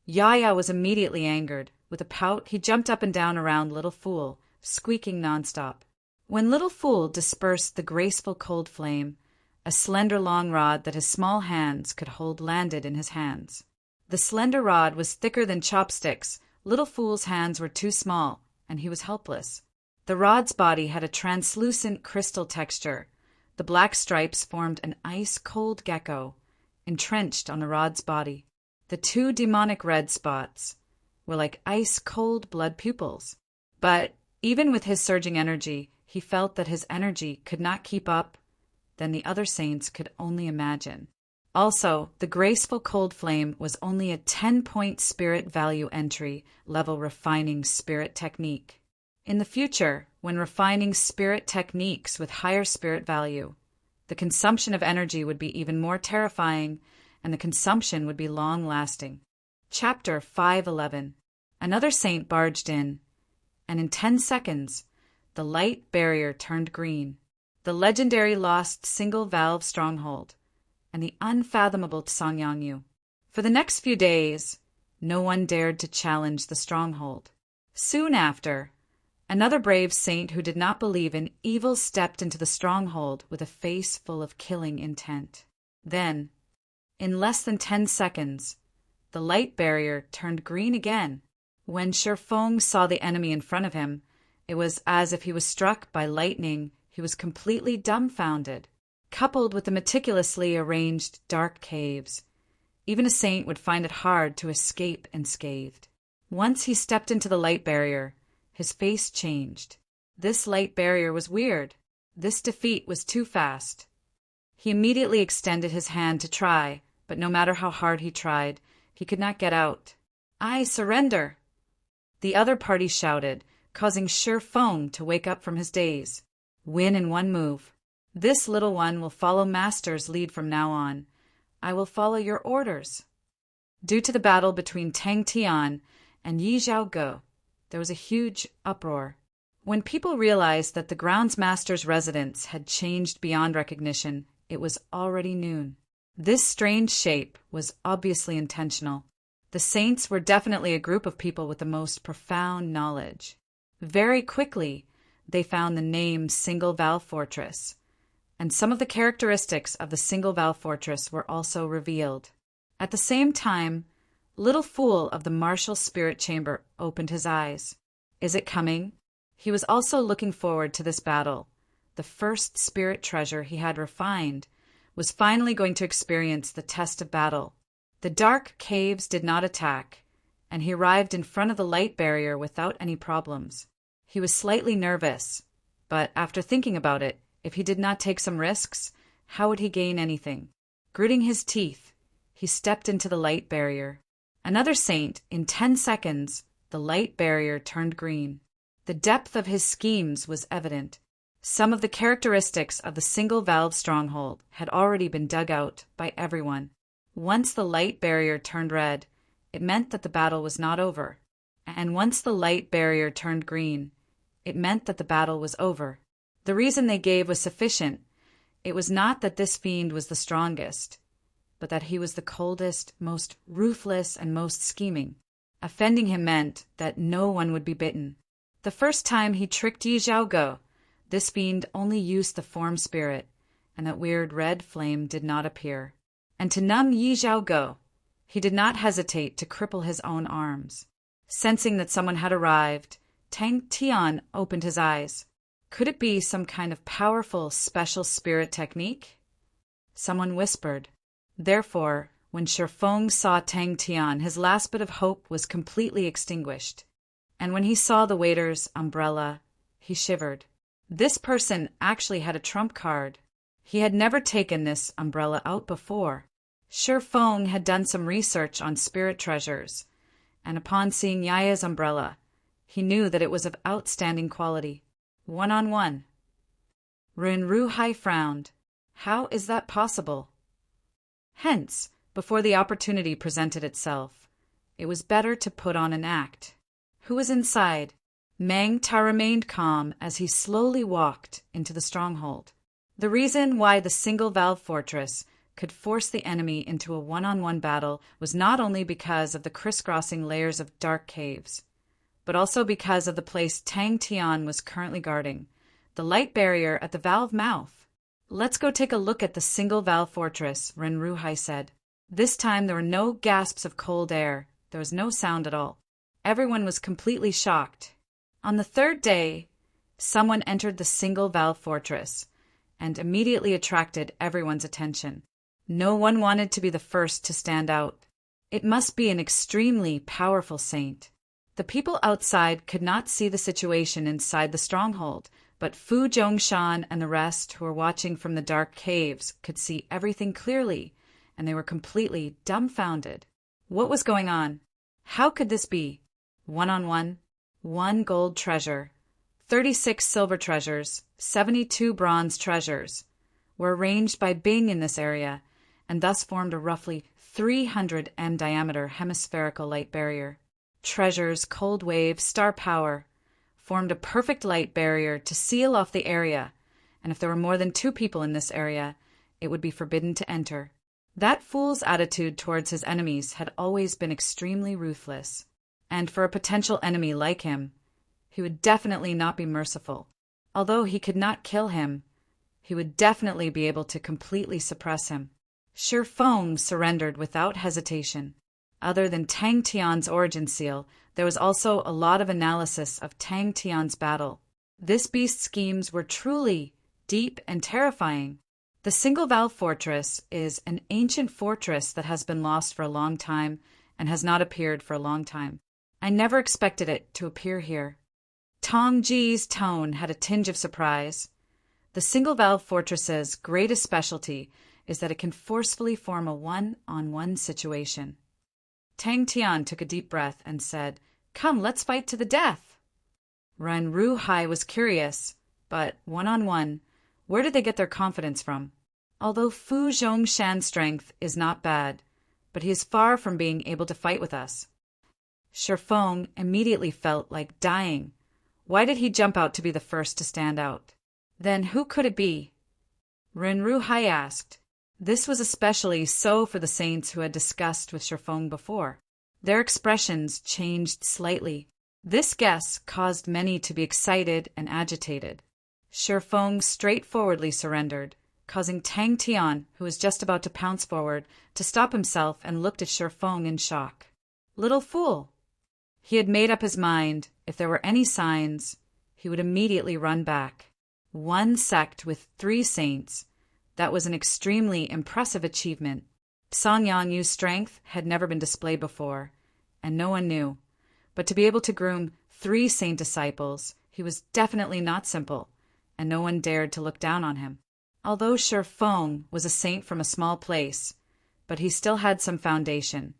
Yaya was immediately angered. With a pout, he jumped up and down around Little Fool, squeaking nonstop. When Little Fool dispersed the graceful cold flame, a slender long rod that his small hands could hold landed in his hands. The slender rod was thicker than chopsticks. Little Fool's hands were too small, and he was helpless. The rod's body had a translucent crystal texture. The black stripes formed an ice-cold gecko, entrenched on the rod's body. The 2 demonic red spots were like ice-cold blood pupils. But even with his surging energy, he felt that his energy could not keep up. Then the other saints could only imagine. Also, the graceful cold flame was only a 10-point spirit value entry level refining spirit technique. In the future, when refining spirit techniques with higher spirit value, the consumption of energy would be even more terrifying, and the consumption would be long-lasting. Chapter 511. Another saint barged in, and in 10 seconds, the light barrier turned green. The legendary lost single-valve stronghold, and the unfathomable Tsangyangyu. For the next few days, no one dared to challenge the stronghold. Soon after, another brave saint who did not believe in evil stepped into the stronghold with a face full of killing intent. Then, in less than 10 seconds, the light barrier turned green again. When Shifeng saw the enemy in front of him, it was as if he was struck by lightning. He was completely dumbfounded. Coupled with the meticulously arranged dark caves, even a saint would find it hard to escape unscathed. Once he stepped into the light barrier, his face changed. This light barrier was weird. This defeat was too fast. He immediately extended his hand to try, but no matter how hard he tried, he could not get out. "I surrender!" The other party shouted, causing Shifeng to wake up from his daze. "Win in one move. This little one will follow Master's lead from now on. I will follow your orders." Due to the battle between Tang Tian and Yi Zhaoge, there was a huge uproar. When people realized that the grounds master's residence had changed beyond recognition, it was already noon. This strange shape was obviously intentional. The saints were definitely a group of people with the most profound knowledge. Very quickly, they found the name Single Valve Fortress, and some of the characteristics of the Single Valve Fortress were also revealed. At the same time, Little Fool of the Martial Spirit Chamber opened his eyes. Is it coming? He was also looking forward to this battle. The first spirit treasure he had refined was finally going to experience the test of battle. The dark caves did not attack, and he arrived in front of the light barrier without any problems. He was slightly nervous, but after thinking about it, if he did not take some risks, how would he gain anything? Gritting his teeth, he stepped into the light barrier. Another saint, in 10 seconds, the light barrier turned green. The depth of his schemes was evident. Some of the characteristics of the single-valve stronghold had already been dug out by everyone. Once the light barrier turned red, it meant that the battle was not over. And once the light barrier turned green, it meant that the battle was over. The reason they gave was sufficient. It was not that this fiend was the strongest, but that he was the coldest, most ruthless, and most scheming. Offending him meant that no one would be bitten. The first time he tricked Yi Zhaoge, this fiend only used the form spirit, and that weird red flame did not appear. And to numb Yi Zhaoge, he did not hesitate to cripple his own arms. Sensing that someone had arrived, Tang Tian opened his eyes. Could it be some kind of powerful special spirit technique? Someone whispered. Therefore, when Shifeng saw Tang Tian, his last bit of hope was completely extinguished. And when he saw the waiter's umbrella, he shivered. This person actually had a trump card. He had never taken this umbrella out before. Shifeng had done some research on spirit treasures, and upon seeing Yaya's umbrella, he knew that it was of outstanding quality. 1-on-1. Ren Ruhai frowned. How is that possible? Hence, before the opportunity presented itself, it was better to put on an act. Who was inside? Meng Ta remained calm as he slowly walked into the stronghold. The reason why the single-valve fortress could force the enemy into a 1-on-1 battle was not only because of the crisscrossing layers of dark caves, but also because of the place Tang Tian was currently guarding, the light barrier at the valve mouth. "Let's go take a look at the single-valve fortress," Ren Ruhai said. This time there were no gasps of cold air. There was no sound at all. Everyone was completely shocked. On the third day, someone entered the single-valve fortress and immediately attracted everyone's attention. No one wanted to be the first to stand out. It must be an extremely powerful saint. The people outside could not see the situation inside the stronghold, but Fu Zhongshan and the rest who were watching from the dark caves could see everything clearly, and they were completely dumbfounded. What was going on? How could this be? 1-on-1, 1 gold treasure, 36 silver treasures, 72 bronze treasures were arranged by Bing in this area, and thus formed a roughly 300 m diameter hemispherical light barrier. treasures, cold waves, star power, formed a perfect light barrier to seal off the area, and if there were more than 2 people in this area, it would be forbidden to enter. That fool's attitude towards his enemies had always been extremely ruthless, and for a potential enemy like him, he would definitely not be merciful. Although he could not kill him, he would definitely be able to completely suppress him. Shifeng surrendered without hesitation. Other than Tang Tian's origin seal, there was also a lot of analysis of Tang Tian's battle. This beast's schemes were truly deep and terrifying. The Single Valve Fortress is an ancient fortress that has been lost for a long time and has not appeared for a long time. I never expected it to appear here. Tong Ji's tone had a tinge of surprise. The Single Valve Fortress's greatest specialty is that it can forcefully form a one-on-one situation. Tang Tian took a deep breath and said, "Come, let's fight to the death." Ren Ruhai was curious, but one-on-one, where did they get their confidence from? Although Fu Zhongshan's strength is not bad, but he is far from being able to fight with us. Shifeng immediately felt like dying. Why did he jump out to be the first to stand out? Then who could it be? Ren Ruhai asked. This was especially so for the saints who had discussed with Shifeng before. Their expressions changed slightly. This guess caused many to be excited and agitated. Shifeng straightforwardly surrendered, causing Tang Tian, who was just about to pounce forward, to stop himself and looked at Shifeng in shock. Little fool! He had made up his mind, if there were any signs, he would immediately run back. 1 sect with 3 saints. That was an extremely impressive achievement. Song Yangyu's strength had never been displayed before, and no one knew. But to be able to groom 3 saint disciples, he was definitely not simple, and no one dared to look down on him. Although Shifeng was a saint from a small place, but he still had some foundation.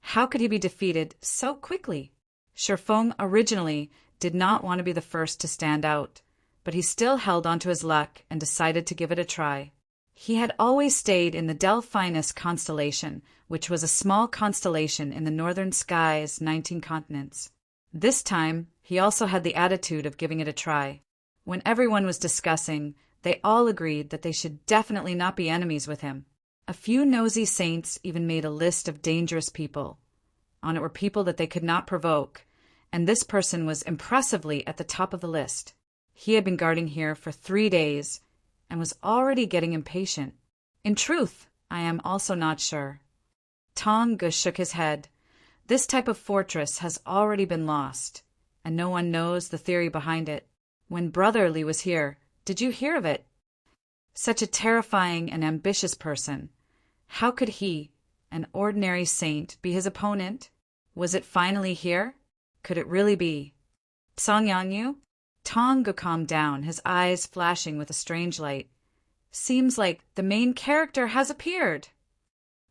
How could he be defeated so quickly? Shifeng originally did not want to be the first to stand out, but he still held onto his luck and decided to give it a try. He had always stayed in the Delphinus constellation, which was a small constellation in the northern skies, 19 continents. This time, he also had the attitude of giving it a try. When everyone was discussing, they all agreed that they should definitely not be enemies with him. A few nosy saints even made a list of dangerous people. On it were people that they could not provoke, and this person was impressively at the top of the list. He had been guarding here for 3 days, and was already getting impatient. In truth, I am also not sure. Tong Ge shook his head. This type of fortress has already been lost, and no one knows the theory behind it. When Brother Li was here, did you hear of it? Such a terrifying and ambitious person. How could he, an ordinary saint, be his opponent? Was it finally here? Could it really be? Song Yanyu? Tong Ge calmed down, his eyes flashing with a strange light. Seems like the main character has appeared.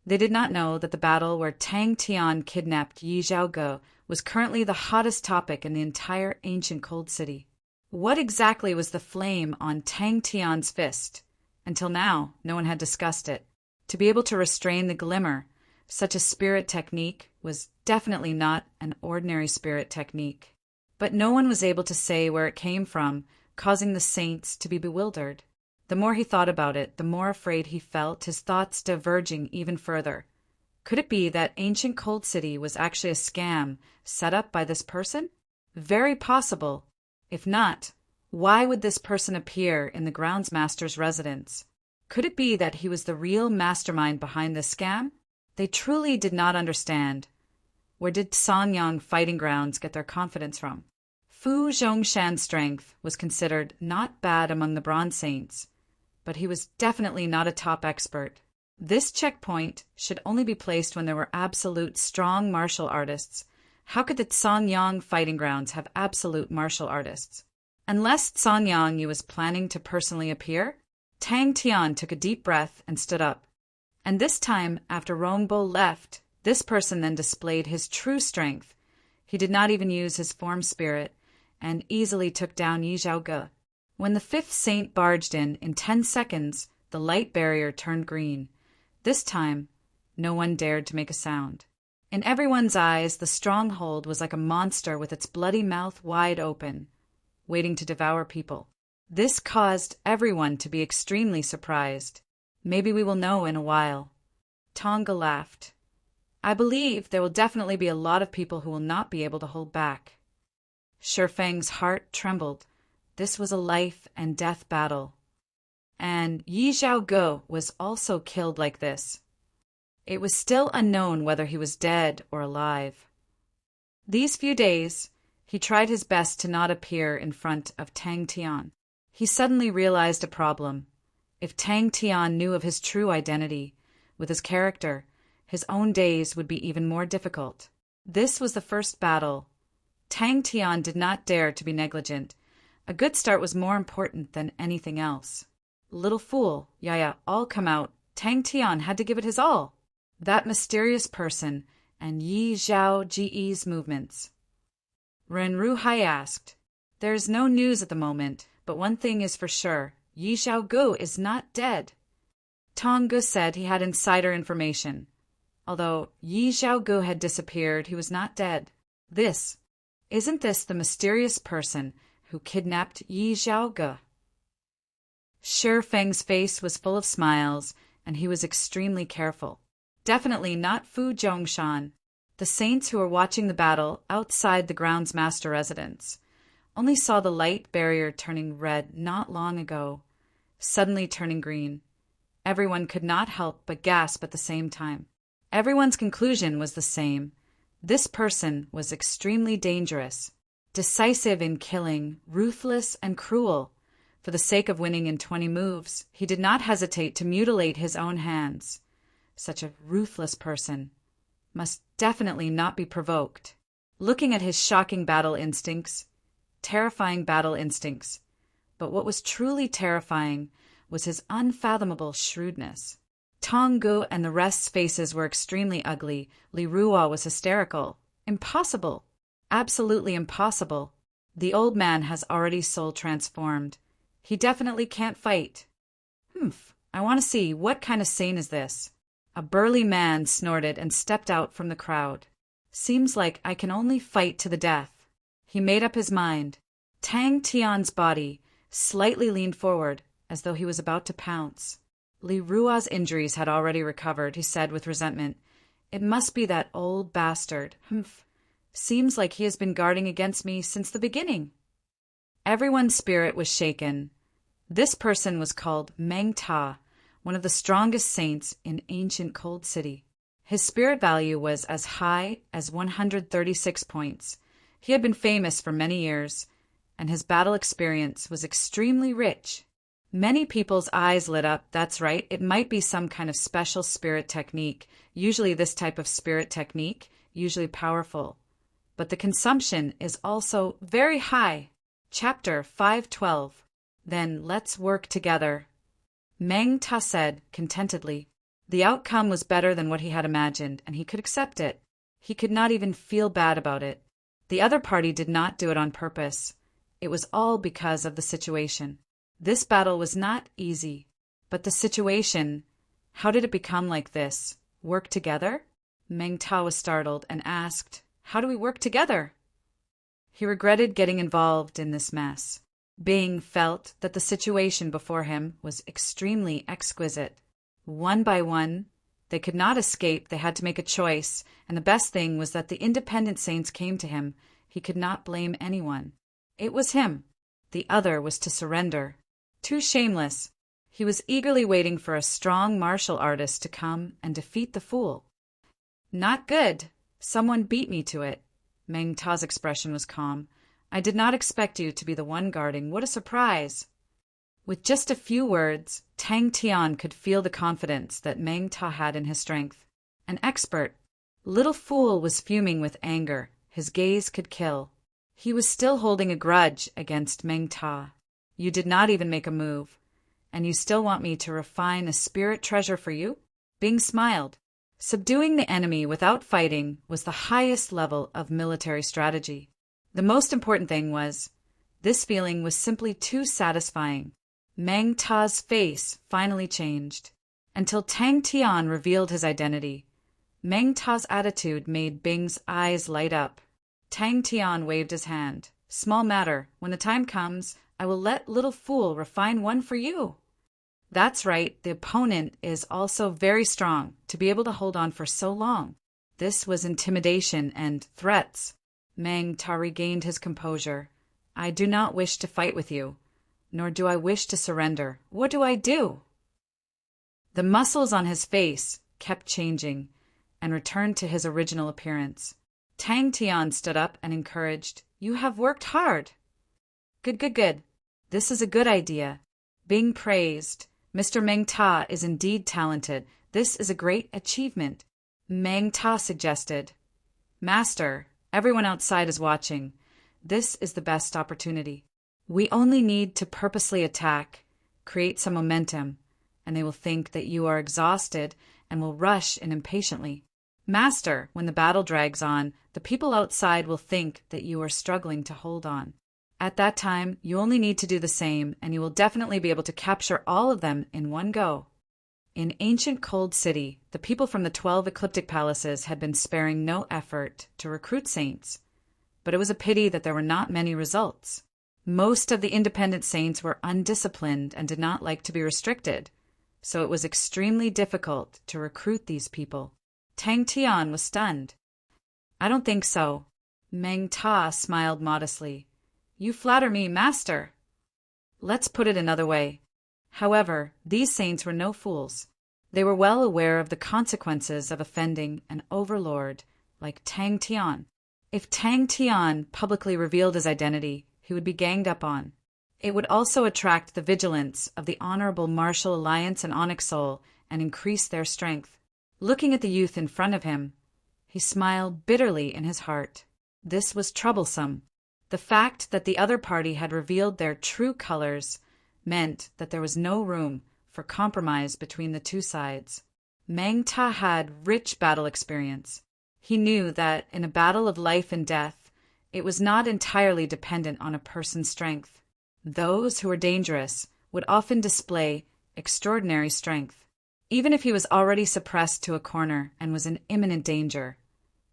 They did not know that the battle where Tang Tian kidnapped Yi Zhaoge was currently the hottest topic in the entire ancient Cold City. What exactly was the flame on Tang Tian's fist? Until now, no one had discussed it. To be able to restrain the glimmer, such a spirit technique, was definitely not an ordinary spirit technique. But no one was able to say where it came from, causing the saints to be bewildered. The more he thought about it, the more afraid he felt, his thoughts diverging even further. Could it be that ancient Cold City was actually a scam set up by this person? Very possible. If not, why would this person appear in the groundsmaster's residence? Could it be that he was the real mastermind behind this scam? They truly did not understand. Where did Sanyang Fighting Grounds get their confidence from? Fu Zhongshan's strength was considered not bad among the Bronze Saints, but he was definitely not a top expert. This checkpoint should only be placed when there were absolute strong martial artists. How could the Sanyang Fighting Grounds have absolute martial artists? Unless Sanyang was planning to personally appear? Tang Tian took a deep breath and stood up. And this time, after Rongbo left, this person then displayed his true strength. He did not even use his form spirit, and easily took down Yi Zhaoge. When the 5th saint barged in 10 seconds, the light barrier turned green. This time, no one dared to make a sound. In everyone's eyes, the stronghold was like a monster with its bloody mouth wide open, waiting to devour people. This caused everyone to be extremely surprised. Maybe we will know in a while. Tonga laughed. I believe there will definitely be a lot of people who will not be able to hold back. Shifeng's heart trembled. This was a life and death battle. And Yi Zhaoge was also killed like this. It was still unknown whether he was dead or alive. These few days, he tried his best to not appear in front of Tang Tian. He suddenly realized a problem. If Tang Tian knew of his true identity, with his character, his own days would be even more difficult. This was the first battle. Tang Tian did not dare to be negligent. A good start was more important than anything else. Little fool, Yaya, all come out. Tang Tian had to give it his all. That mysterious person and Yi Zhaoge's movements. Ren Ruhai asked, There is no news at the moment, but one thing is for sure. Yi Zhaoge is not dead. Tonga said he had insider information. Although Yi Zhaoge had disappeared, he was not dead. Isn't this the mysterious person who kidnapped Yi Zhaoge? Shifeng's face was full of smiles, and he was extremely careful. Definitely not Fu Zhongshan. The saints who were watching the battle outside the grounds master residence only saw the light barrier turning red not long ago, suddenly turning green. Everyone could not help but gasp at the same time. Everyone's conclusion was the same. This person was extremely dangerous, decisive in killing, ruthless and cruel. For the sake of winning in 20 moves, he did not hesitate to mutilate his own hands. Such a ruthless person must definitely not be provoked. Looking at his shocking battle instincts, terrifying battle instincts, but what was truly terrifying was his unfathomable shrewdness. Tonggu and the rest's faces were extremely ugly. Li Ruo was hysterical. Impossible. Absolutely impossible. The old man has already soul transformed. He definitely can't fight. I want to see, what kind of saint is this? A burly man snorted and stepped out from the crowd. Seems like I can only fight to the death. He made up his mind. Tang Tian's body slightly leaned forward, as though he was about to pounce. Li Ruo's injuries had already recovered, he said with resentment. It must be that old bastard. Seems like he has been guarding against me since the beginning. Everyone's spirit was shaken. This person was called Meng Ta, one of the strongest saints in ancient Cold City. His spirit value was as high as 136 points. He had been famous for many years, and his battle experience was extremely rich. Many people's eyes lit up. That's right, it might be some kind of special spirit technique. Usually this type of spirit technique, usually powerful. But the consumption is also very high. Chapter 512. Then let's work together. Meng Ta said contentedly. The outcome was better than what he had imagined, and he could accept it. He could not even feel bad about it. The other party did not do it on purpose. It was all because of the situation. This battle was not easy, but the situation, how did it become like this? Work together? Meng Ta was startled and asked, How do we work together? He regretted getting involved in this mess. Bing felt that the situation before him was extremely exquisite. One by one, they could not escape, they had to make a choice, and the best thing was that the independent saints came to him. He could not blame anyone. It was him. The other was to surrender. Too shameless. He was eagerly waiting for a strong martial artist to come and defeat the fool. Not good. Someone beat me to it. Meng Ta's expression was calm. I did not expect you to be the one guarding. What a surprise! With just a few words, Tang Tian could feel the confidence that Meng Ta had in his strength. An expert. Little fool was fuming with anger. His gaze could kill. He was still holding a grudge against Meng Ta. You did not even make a move. And you still want me to refine a spirit treasure for you? Bing smiled. Subduing the enemy without fighting was the highest level of military strategy. The most important thing was, this feeling was simply too satisfying. Meng Ta's face finally changed. Until Tang Tian revealed his identity. Meng Ta's attitude made Bing's eyes light up. Tang Tian waved his hand. Small matter. When the time comes, I will let little fool refine one for you. That's right, the opponent is also very strong to be able to hold on for so long. This was intimidation and threats. Meng Ta regained his composure. I do not wish to fight with you, nor do I wish to surrender. What do I do? The muscles on his face kept changing and returned to his original appearance. Tang Tian stood up and encouraged, You have worked hard. Good. This is a good idea. Bing praised, Mr. Meng Ta is indeed talented. This is a great achievement. Meng Ta suggested, Master, everyone outside is watching. This is the best opportunity. We only need to purposely attack, create some momentum, and they will think that you are exhausted and will rush in impatiently. Master, when the battle drags on, the people outside will think that you are struggling to hold on. At that time, you only need to do the same, and you will definitely be able to capture all of them in one go. In ancient Cold City, the people from the 12 ecliptic palaces had been sparing no effort to recruit saints, but it was a pity that there were not many results. Most of the independent saints were undisciplined and did not like to be restricted, so it was extremely difficult to recruit these people. Tang Tian was stunned. I don't think so. Meng Ta smiled modestly. You flatter me, Master. Let's put it another way. However, these saints were no fools. They were well aware of the consequences of offending an overlord like Tang Tian. If Tang Tian publicly revealed his identity, he would be ganged up on. It would also attract the vigilance of the Honorable Martial Alliance and Onyx Soul and increase their strength. Looking at the youth in front of him, he smiled bitterly in his heart. This was troublesome. The fact that the other party had revealed their true colors meant that there was no room for compromise between the two sides. Meng Ta had rich battle experience. He knew that in a battle of life and death, it was not entirely dependent on a person's strength. Those who were dangerous would often display extraordinary strength. Even if he was already suppressed to a corner and was in imminent danger,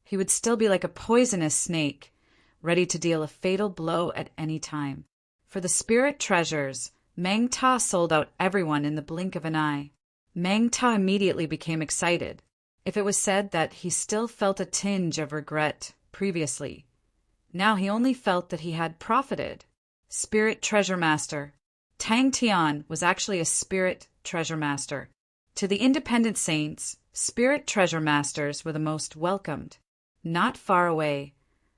he would still be like a poisonous snake, ready to deal a fatal blow at any time. For the spirit treasures, Meng Ta sold out everyone in the blink of an eye. Meng Ta immediately became excited. If it was said that he still felt a tinge of regret previously, now he only felt that he had profited. Spirit Treasure Master. Tang Tian was actually a Spirit Treasure Master. To the independent saints, Spirit Treasure Masters were the most welcomed. Not far away,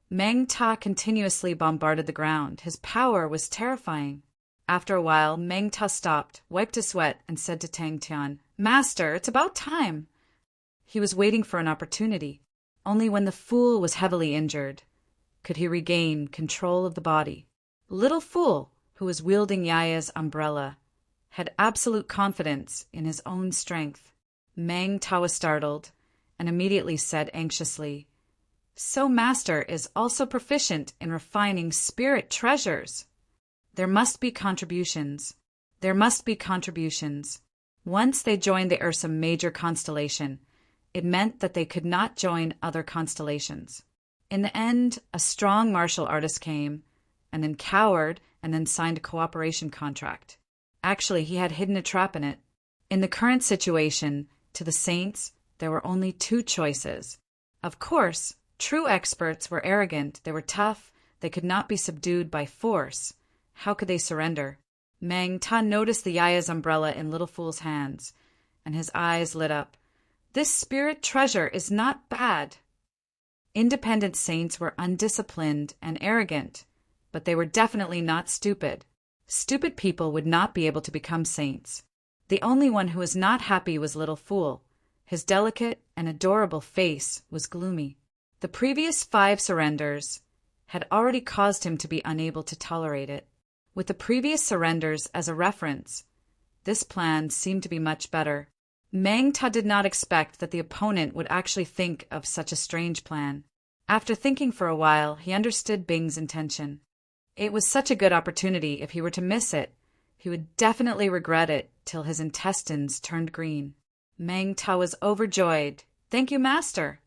Meng Ta continuously bombarded the ground. His power was terrifying. After a while, Meng Ta stopped, wiped his sweat, and said to Tang Tian, Master, it's about time. He was waiting for an opportunity. Only when the fool was heavily injured could he regain control of the body. Little Fool, who was wielding Yaya's umbrella, had absolute confidence in his own strength. Meng Ta was startled and immediately said anxiously, So Master is also proficient in refining spirit treasures. There must be contributions. Once they joined the Ursa Major constellation, it meant that they could not join other constellations. In the end, a strong martial artist came, and then cowered, and then signed a cooperation contract. Actually, he had hidden a trap in it. In the current situation, to the saints, there were only two choices. Of course, true experts were arrogant, they were tough, they could not be subdued by force. How could they surrender? Meng Ta noticed the Yaya's umbrella in Little Fool's hands, and his eyes lit up. This spirit treasure is not bad. Independent saints were undisciplined and arrogant, but they were definitely not stupid. Stupid people would not be able to become saints. The only one who was not happy was Little Fool. His delicate and adorable face was gloomy. The previous 5 surrenders had already caused him to be unable to tolerate it. With the previous surrenders as a reference, this plan seemed to be much better. Meng Ta did not expect that the opponent would actually think of such a strange plan. After thinking for a while, he understood Bing's intention. It was such a good opportunity. If he were to miss it, he would definitely regret it till his intestines turned green. Meng Ta was overjoyed. Thank you, Master.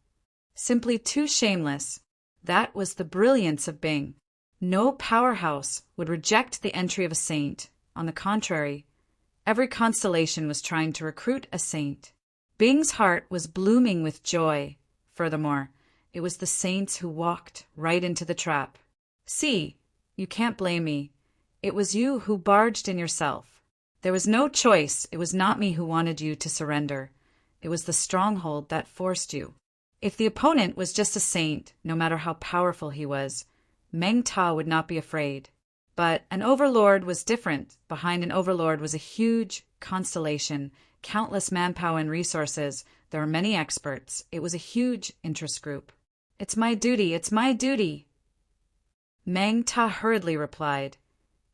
Simply too shameless. That was the brilliance of Bing. No powerhouse would reject the entry of a saint. On the contrary, every constellation was trying to recruit a saint. Bing's heart was blooming with joy. Furthermore, it was the saints who walked right into the trap. See, you can't blame me. It was you who barged in yourself. There was no choice. It was not me who wanted you to surrender. It was the stronghold that forced you. If the opponent was just a saint, no matter how powerful he was, Meng Ta would not be afraid. But an overlord was different. Behind an overlord was a huge constellation, countless manpower and resources. There were many experts. It was a huge interest group. It's my duty. It's my duty. Meng Ta hurriedly replied.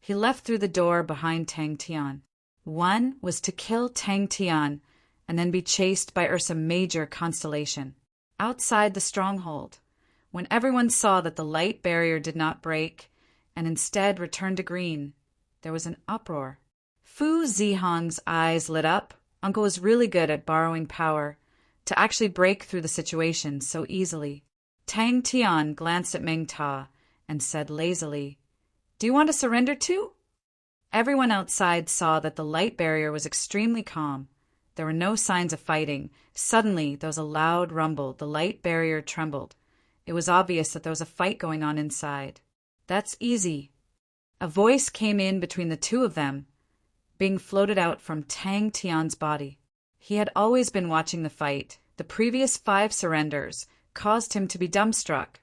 He left through the door behind Tang Tian. One was to kill Tang Tian and then be chased by Ursa Major constellation. Outside the stronghold, when everyone saw that the light barrier did not break and instead returned to green, there was an uproar. Fu Zihong's eyes lit up. Uncle was really good at borrowing power to actually break through the situation so easily. Tang Tian glanced at Meng Ta and said lazily, Do you want to surrender too? Everyone outside saw that the light barrier was extremely calm. There were no signs of fighting. Suddenly, there was a loud rumble. The light barrier trembled. It was obvious that there was a fight going on inside. That's easy. A voice came in between the two of them, being floated out from Tang Tian's body. He had always been watching the fight. The previous 5 surrenders caused him to be dumbstruck,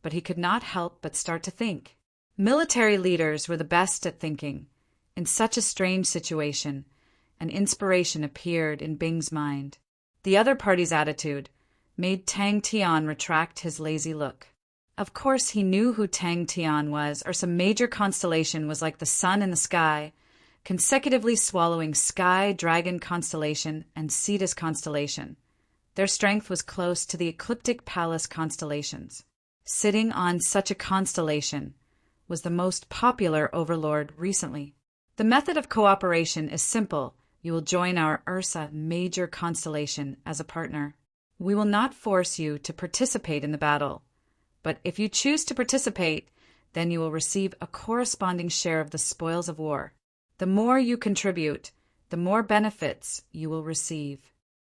but he could not help but start to think. Military leaders were the best at thinking. In such a strange situation, an inspiration appeared in Bing's mind. The other party's attitude made Tang Tian retract his lazy look. Of course he knew who Tang Tian was, or some major constellation was like the sun in the sky, consecutively swallowing Sky Dragon constellation and Cetus constellation. Their strength was close to the ecliptic palace constellations. Sitting on such a constellation was the most popular overlord recently. The method of cooperation is simple. You will join our Ursa Major constellation as a partner. We will not force you to participate in the battle, but if you choose to participate, then you will receive a corresponding share of the spoils of war. The more you contribute, the more benefits you will receive.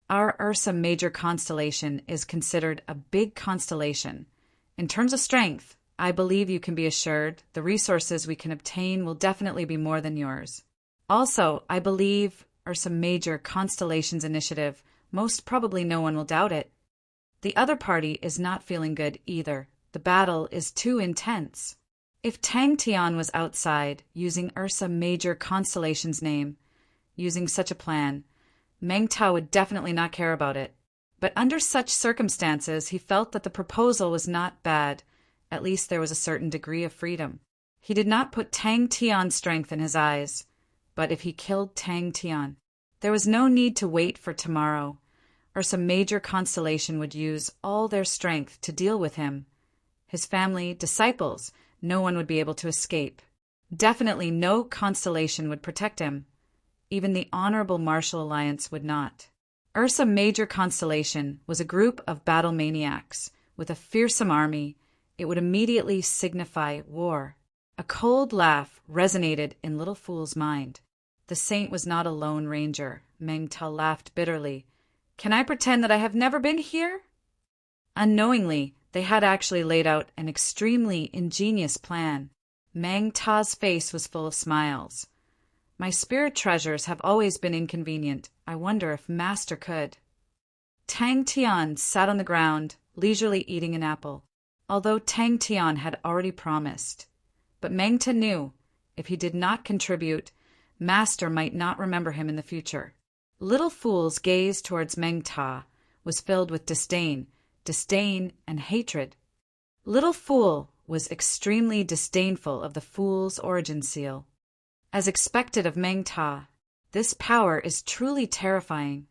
Our Ursa Major constellation is considered a big constellation. In terms of strength, I believe you can be assured the resources we can obtain will definitely be more than yours. Also, I believe Ursa Major Constellation's initiative, most probably no one will doubt it. The other party is not feeling good either. The battle is too intense. If Tang Tian was outside, using Ursa Major Constellation's name, using such a plan, Meng Ta would definitely not care about it. But under such circumstances, he felt that the proposal was not bad. At least there was a certain degree of freedom. He did not put Tang Tian's strength in his eyes. But if he killed Tang Tian, there was no need to wait for tomorrow, or some major constellation would use all their strength to deal with him. His family, disciples, no one would be able to escape. Definitely no constellation would protect him. Even the Honorable Martial Alliance would not. Ursa Major Constellation was a group of battle maniacs with a fearsome army. It would immediately signify war. A cold laugh resonated in Little Fool's mind. The saint was not a lone ranger. Meng Ta laughed bitterly. Can I pretend that I have never been here? Unknowingly, they had actually laid out an extremely ingenious plan. Meng Ta's face was full of smiles. My spirit treasures have always been inconvenient. I wonder if Master could. Tang Tian sat on the ground, leisurely eating an apple, although Tang Tian had already promised. But Meng Ta knew, if he did not contribute, Master might not remember him in the future. Little Fool's gaze towards Meng Ta was filled with disdain and hatred. Little Fool was extremely disdainful of the Fool's origin seal. As expected of Meng Ta, this power is truly terrifying.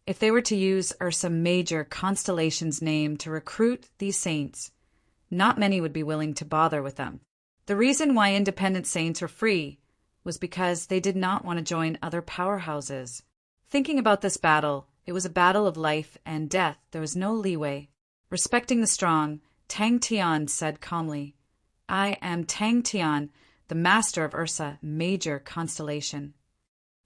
If they were to use Ursa Major Constellation's name to recruit these saints, not many would be willing to bother with them. The reason why independent saints were free was because they did not want to join other powerhouses. Thinking about this battle, It was a battle of life and death. There was no leeway. Respecting the strong, Tang Tian said calmly, "I am Tang Tian, the master of Ursa, major constellation."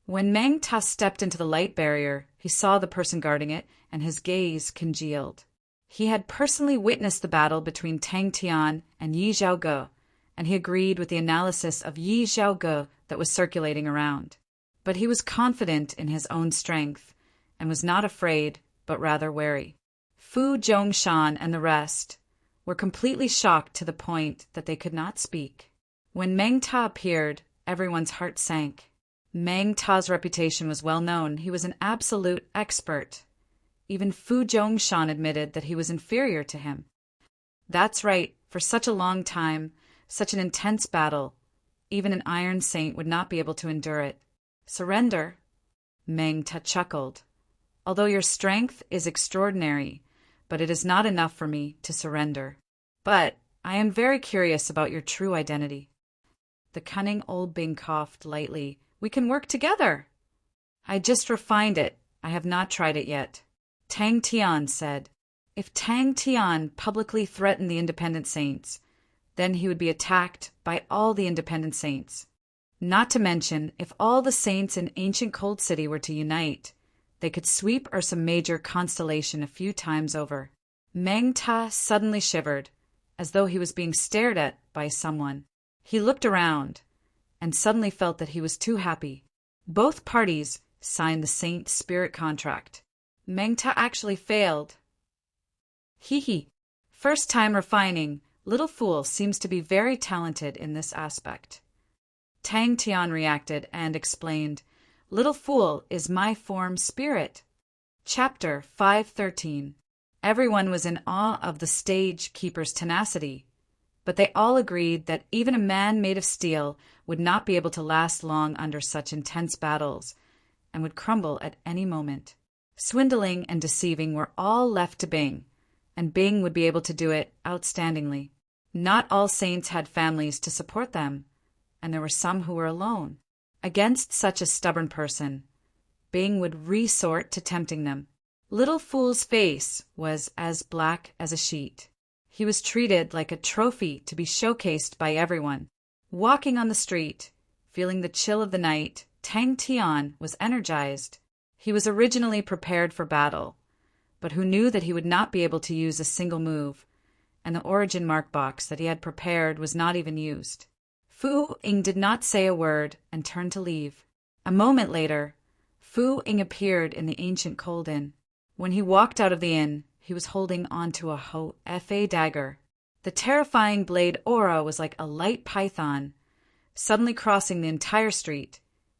When Meng Ta stepped into the light barrier, he saw the person guarding it, and his gaze congealed. He had personally witnessed the battle between Tang Tian and Yi Zhaoge, and he agreed with the analysis of Yi Zhaoge that was circulating around. But he was confident in his own strength, and was not afraid, but rather wary. Fu Zhongshan and the rest were completely shocked to the point that they could not speak. When Meng Ta appeared, everyone's heart sank. Meng Ta's reputation was well known. He was an absolute expert. Even Fu Zhongshan admitted that he was inferior to him. That's right, for such a long time, such an intense battle, even an Iron Saint would not be able to endure it. Surrender? Meng Ta chuckled. Although your strength is extraordinary, but it is not enough for me to surrender. But I am very curious about your true identity. The cunning old Bing coughed lightly. We can work together. I just refined it. I have not tried it yet. Tang Tian said, if Tang Tian publicly threatened the independent saints, then he would be attacked by all the independent saints. Not to mention, if all the saints in ancient Cold City were to unite, they could sweep Ursa Major constellation a few times over. Meng Ta suddenly shivered, as though he was being stared at by someone. He looked around, and suddenly felt that he was too happy. Both parties signed the Saint Spirit contract. Meng Ta actually failed. Hee. First time refining, little fool seems to be very talented in this aspect. Tang Tian reacted and explained, Little fool is my form spirit. Chapter 513. Everyone was in awe of the stage keeper's tenacity, but they all agreed that even a man made of steel would not be able to last long under such intense battles, and would crumble at any moment. Swindling and deceiving were all left to Bing, and Bing would be able to do it outstandingly. Not all saints had families to support them, and there were some who were alone. Against such a stubborn person, Bing would resort to tempting them. Little Fool's face was as black as a sheet. He was treated like a trophy to be showcased by everyone. Walking on the street, feeling the chill of the night, Tang Tian was energized. He was originally prepared for battle, but who knew that he would not be able to use a single move, and the origin mark box that he had prepared was not even used. Fu Ying did not say a word and turned to leave. A moment later, Fu Ying appeared in the ancient cold inn. When he walked out of the inn, he was holding onto a Ho-Fa dagger. The terrifying blade aura was like a light python, suddenly crossing the entire street,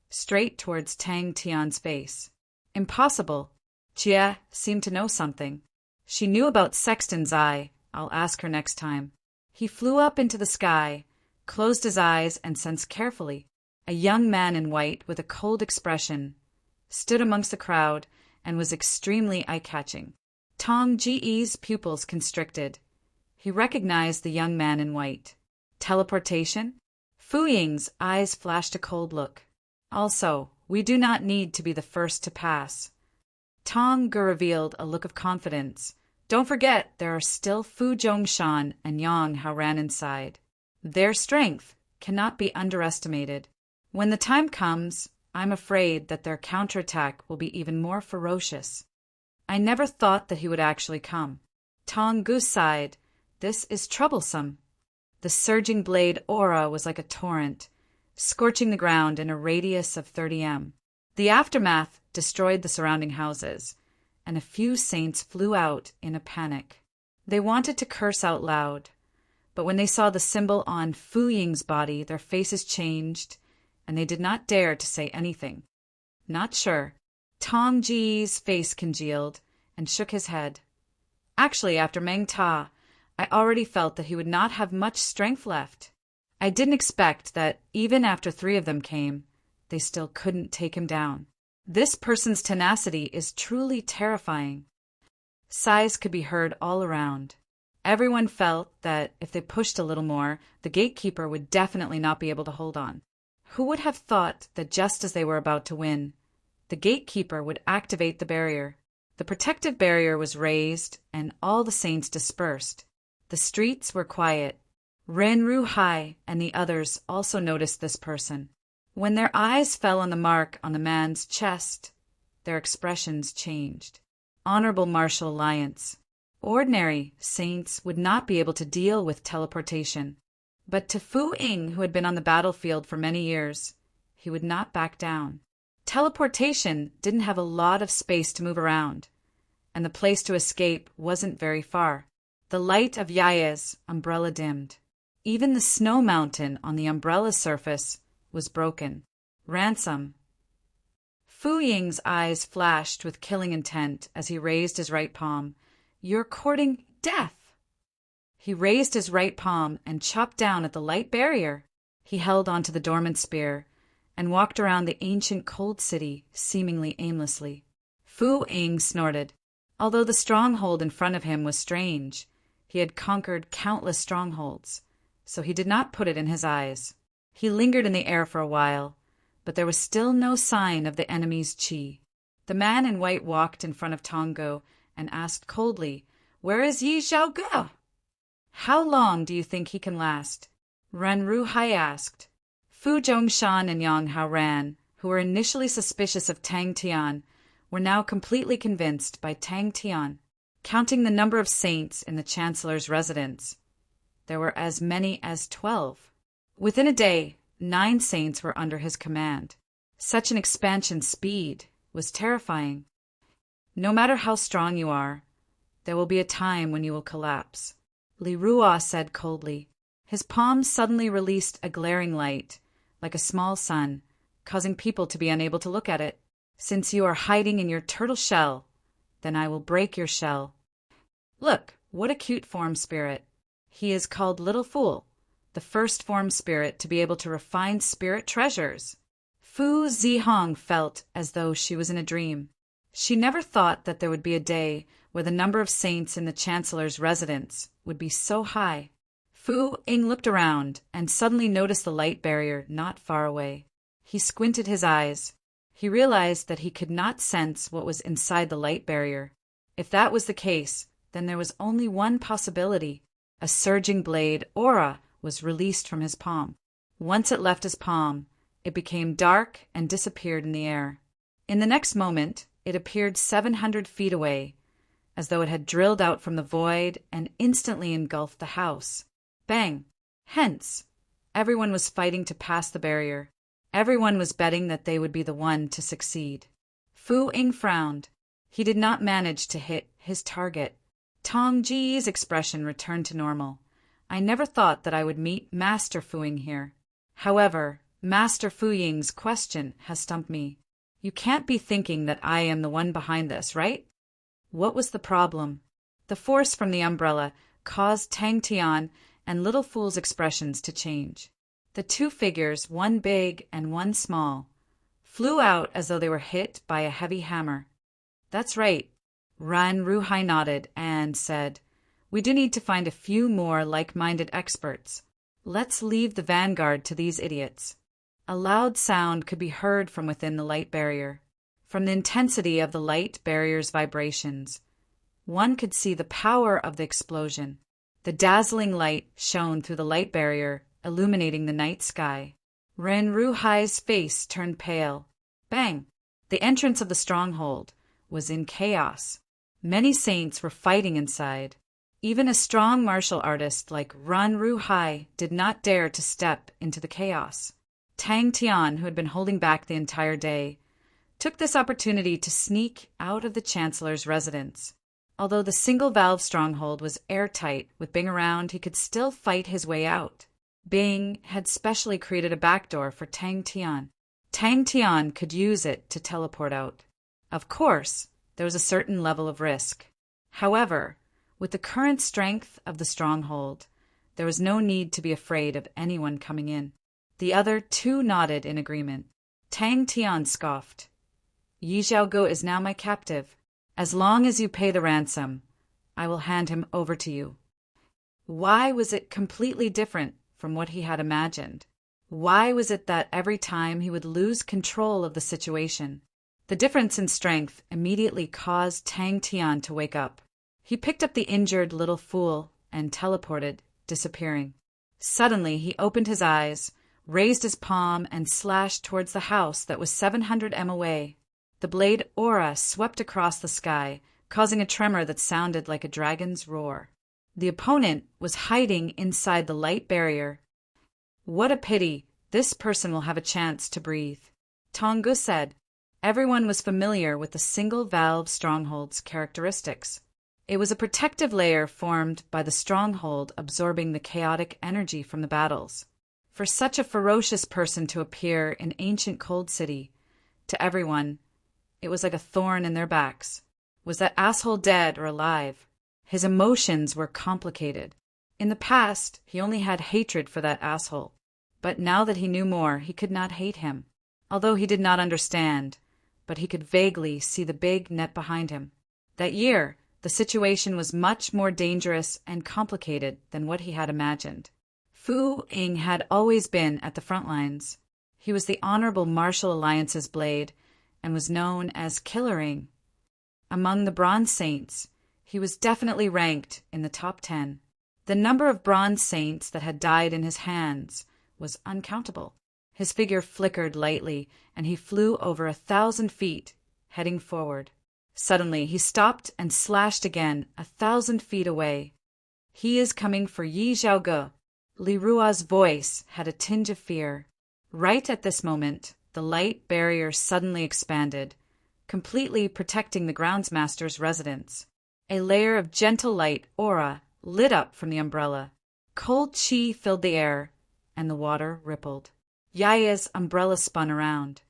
straight towards Tang Tian's face. Impossible. Jie seemed to know something. She knew about Sexton's eye. I'll ask her next time. He flew up into the sky, closed his eyes, and sensed carefully. A young man in white with a cold expression stood amongst the crowd and was extremely eye-catching. Tong Ji's pupils constricted. He recognized the young man in white. Teleportation? Fu Ying's eyes flashed a cold look. Also, we do not need to be the first to pass. Tong Gu revealed a look of confidence. Don't forget, there are still Fu Zhongshan and Yang Hao ran inside. Their strength cannot be underestimated. When the time comes, I'm afraid that their counterattack will be even more ferocious. I never thought that he would actually come. Tong Gu sighed. This is troublesome. The surging blade aura was like a torrent, scorching the ground in a radius of 30 m. The aftermath destroyed the surrounding houses, and a few saints flew out in a panic. They wanted to curse out loud, but when they saw the symbol on Fu Ying's body, their faces changed, and they did not dare to say anything. Not sure. Tong Ji's face congealed and shook his head. Actually, after Meng Ta, I already felt that he would not have much strength left. I didn't expect that even after 3 of them came, they still couldn't take him down. This person's tenacity is truly terrifying. Sighs could be heard all around. Everyone felt that if they pushed a little more, the gatekeeper would definitely not be able to hold on. Who would have thought that just as they were about to win, the gatekeeper would activate the barrier? The protective barrier was raised, and all the saints dispersed. The streets were quiet. Ren Ruhai and the others also noticed this person. When their eyes fell on the mark on the man's chest, their expressions changed. Honorable Martial Alliance. Ordinary saints would not be able to deal with teleportation. But to Fu Ying, who had been on the battlefield for many years, he would not back down. Teleportation didn't have a lot of space to move around, and the place to escape wasn't very far. The light of Yaya's umbrella dimmed. Even the snow mountain on the umbrella's surface was broken. Ransom. Fu Ying's eyes flashed with killing intent as he raised his right palm. You're courting death. He raised his right palm and chopped down at the light barrier. He held onto the dormant spear and walked around the ancient cold city seemingly aimlessly. Fu Ying snorted. Although the stronghold in front of him was strange, he had conquered countless strongholds, so he did not put it in his eyes. He lingered in the air for a while, but there was still no sign of the enemy's qi. The man in white walked in front of Tongo and asked coldly, "Where is Yi Zhaoge?" "How long do you think he can last?" Ren Ruhai asked. Fu Zhongshan and Yang Haoran, who were initially suspicious of Tang Tian, were now completely convinced by Tang Tian. Counting the number of saints in the Chancellor's residence, there were as many as 12. Within a day, 9 saints were under his command. Such an expansion speed was terrifying. No matter how strong you are, there will be a time when you will collapse. Li Ruo said coldly. His palm suddenly released a glaring light, like a small sun, causing people to be unable to look at it. Since you are hiding in your turtle shell, then I will break your shell. Look, what a cute form spirit. He is called Little Fool, the first form spirit to be able to refine spirit treasures. Fu Zihong felt as though she was in a dream. She never thought that there would be a day where the number of saints in the Chancellor's residence would be so high. Fu Ying looked around and suddenly noticed the light barrier not far away. He squinted his eyes. He realized that he could not sense what was inside the light barrier. If that was the case, then there was only one possibility. A surging blade aura was released from his palm. Once it left his palm, it became dark and disappeared in the air. In the next moment, it appeared 700 feet away, as though it had drilled out from the void and instantly engulfed the house. Bang! Hence, everyone was fighting to pass the barrier. Everyone was betting that they would be the one to succeed. Fu Ying frowned. He did not manage to hit his target. Tong Ji's expression returned to normal. I never thought that I would meet Master Fu Ying here. However, Master Fu Ying's question has stumped me. You can't be thinking that I am the one behind this, right? What was the problem? The force from the umbrella caused Tang Tian and Little Fool's expressions to change. The two figures, one big and one small, flew out as though they were hit by a heavy hammer. That's right. Ran Ruhai nodded and said, We do need to find a few more like-minded experts. Let's leave the vanguard to these idiots. A loud sound could be heard from within the light barrier. From the intensity of the light barrier's vibrations, one could see the power of the explosion. The dazzling light shone through the light barrier, illuminating the night sky. Ren Ruhai's face turned pale. Bang! The entrance of the stronghold was in chaos. Many saints were fighting inside. Even a strong martial artist like Ren Ruhai did not dare to step into the chaos. Tang Tian, who had been holding back the entire day, took this opportunity to sneak out of the Chancellor's residence. Although the single-valve stronghold was airtight, with Bing around, he could still fight his way out. Bing had specially created a backdoor for Tang Tian. Tang Tian could use it to teleport out. Of course, there was a certain level of risk. However, with the current strength of the stronghold, there was no need to be afraid of anyone coming in. The other two nodded in agreement. Tang Tian scoffed. Yi Zhaoge is now my captive. As long as you pay the ransom, I will hand him over to you. Why was it completely different from what he had imagined? Why was it that every time he would lose control of the situation? The difference in strength immediately caused Tang Tian to wake up. He picked up the injured little fool and teleported, disappearing. Suddenly he opened his eyes, raised his palm, and slashed towards the house that was 700 m away. The blade aura swept across the sky, causing a tremor that sounded like a dragon's roar. The opponent was hiding inside the light barrier. What a pity, this person will have a chance to breathe, Tongu said. Everyone was familiar with the single-valve stronghold's characteristics. It was a protective layer formed by the stronghold absorbing the chaotic energy from the battles. For such a ferocious person to appear in ancient Cold City, to everyone, it was like a thorn in their backs. Was that asshole dead or alive? His emotions were complicated. In the past, he only had hatred for that asshole. But now that he knew more, he could not hate him. Although he did not understand, but he could vaguely see the big net behind him. That year, the situation was much more dangerous and complicated than what he had imagined. Fu Ying had always been at the front lines. He was the Honorable Martial Alliance's blade and was known as Killer Ying. Among the Bronze Saints, he was definitely ranked in the top 10. The number of Bronze Saints that had died in his hands was uncountable. His figure flickered lightly, and he flew over 1,000 feet, heading forward. Suddenly, he stopped and slashed again 1,000 feet away. He is coming for Yi Zhaoge. Li Rua's voice had a tinge of fear. Right at this moment, the light barrier suddenly expanded, completely protecting the groundsmaster's residence. A layer of gentle light aura lit up from the umbrella. Cold chi filled the air, and the water rippled. Yaya's umbrella spun around.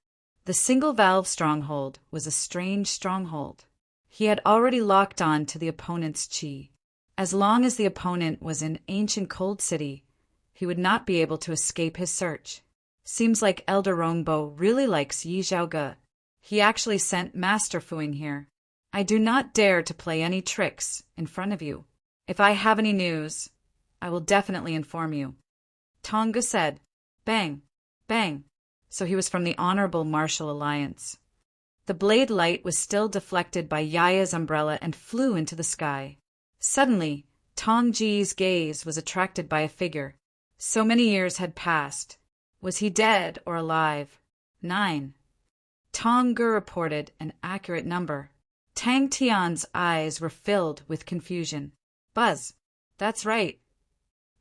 The single-valve stronghold was a strange stronghold. He had already locked on to the opponent's chi. As long as the opponent was in ancient Cold City, he would not be able to escape his search. Seems like Elder Rongbo really likes Yi Zhaoge. He actually sent Master Fuing here. I do not dare to play any tricks in front of you. If I have any news, I will definitely inform you. Tonga said. Bang, bang. So he was from the Honorable Martial Alliance. The blade light was still deflected by Yaya's umbrella and flew into the sky. Suddenly, Tongji's gaze was attracted by a figure. So many years had passed. Was he dead or alive? 9. Tonga reported an accurate number. Tang Tian's eyes were filled with confusion. Buzz, that's right.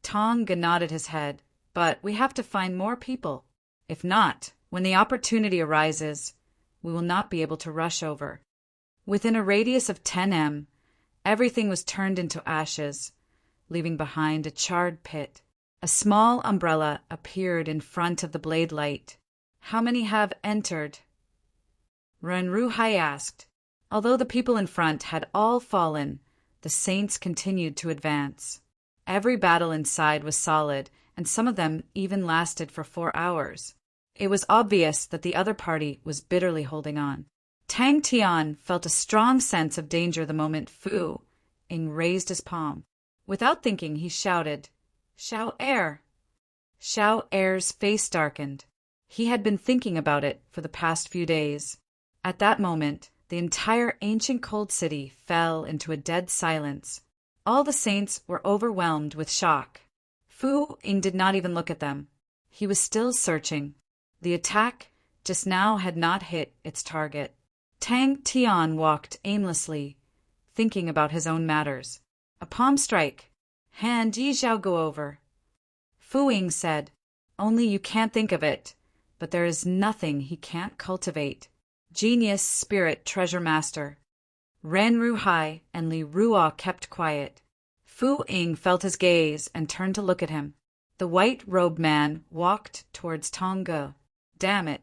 Tonga nodded his head, but we have to find more people. If not, when the opportunity arises, we will not be able to rush over. Within a radius of 10 m, everything was turned into ashes, leaving behind a charred pit. A small umbrella appeared in front of the blade light. How many have entered? Renruhai asked. Although the people in front had all fallen, the saints continued to advance. Every battle inside was solid, and some of them even lasted for 4 hours. It was obvious that the other party was bitterly holding on. Tang Tian felt a strong sense of danger the moment Fu Ying raised his palm. Without thinking, he shouted, Xiao Er! Xiao Er's face darkened. He had been thinking about it for the past few days. At that moment, the entire ancient Cold City fell into a dead silence. All the saints were overwhelmed with shock. Fu Ying did not even look at them. He was still searching. The attack just now had not hit its target. Tang Tian walked aimlessly, thinking about his own matters. A palm strike. Hand Yi Zhao go over. Fu Ying said, Only you can't think of it, but there is nothing he can't cultivate. Genius, spirit, treasure master. Ren Ruhai and Li Rua kept quiet. Fu Ying felt his gaze and turned to look at him. The white-robed man walked towards Tonga. Damn it.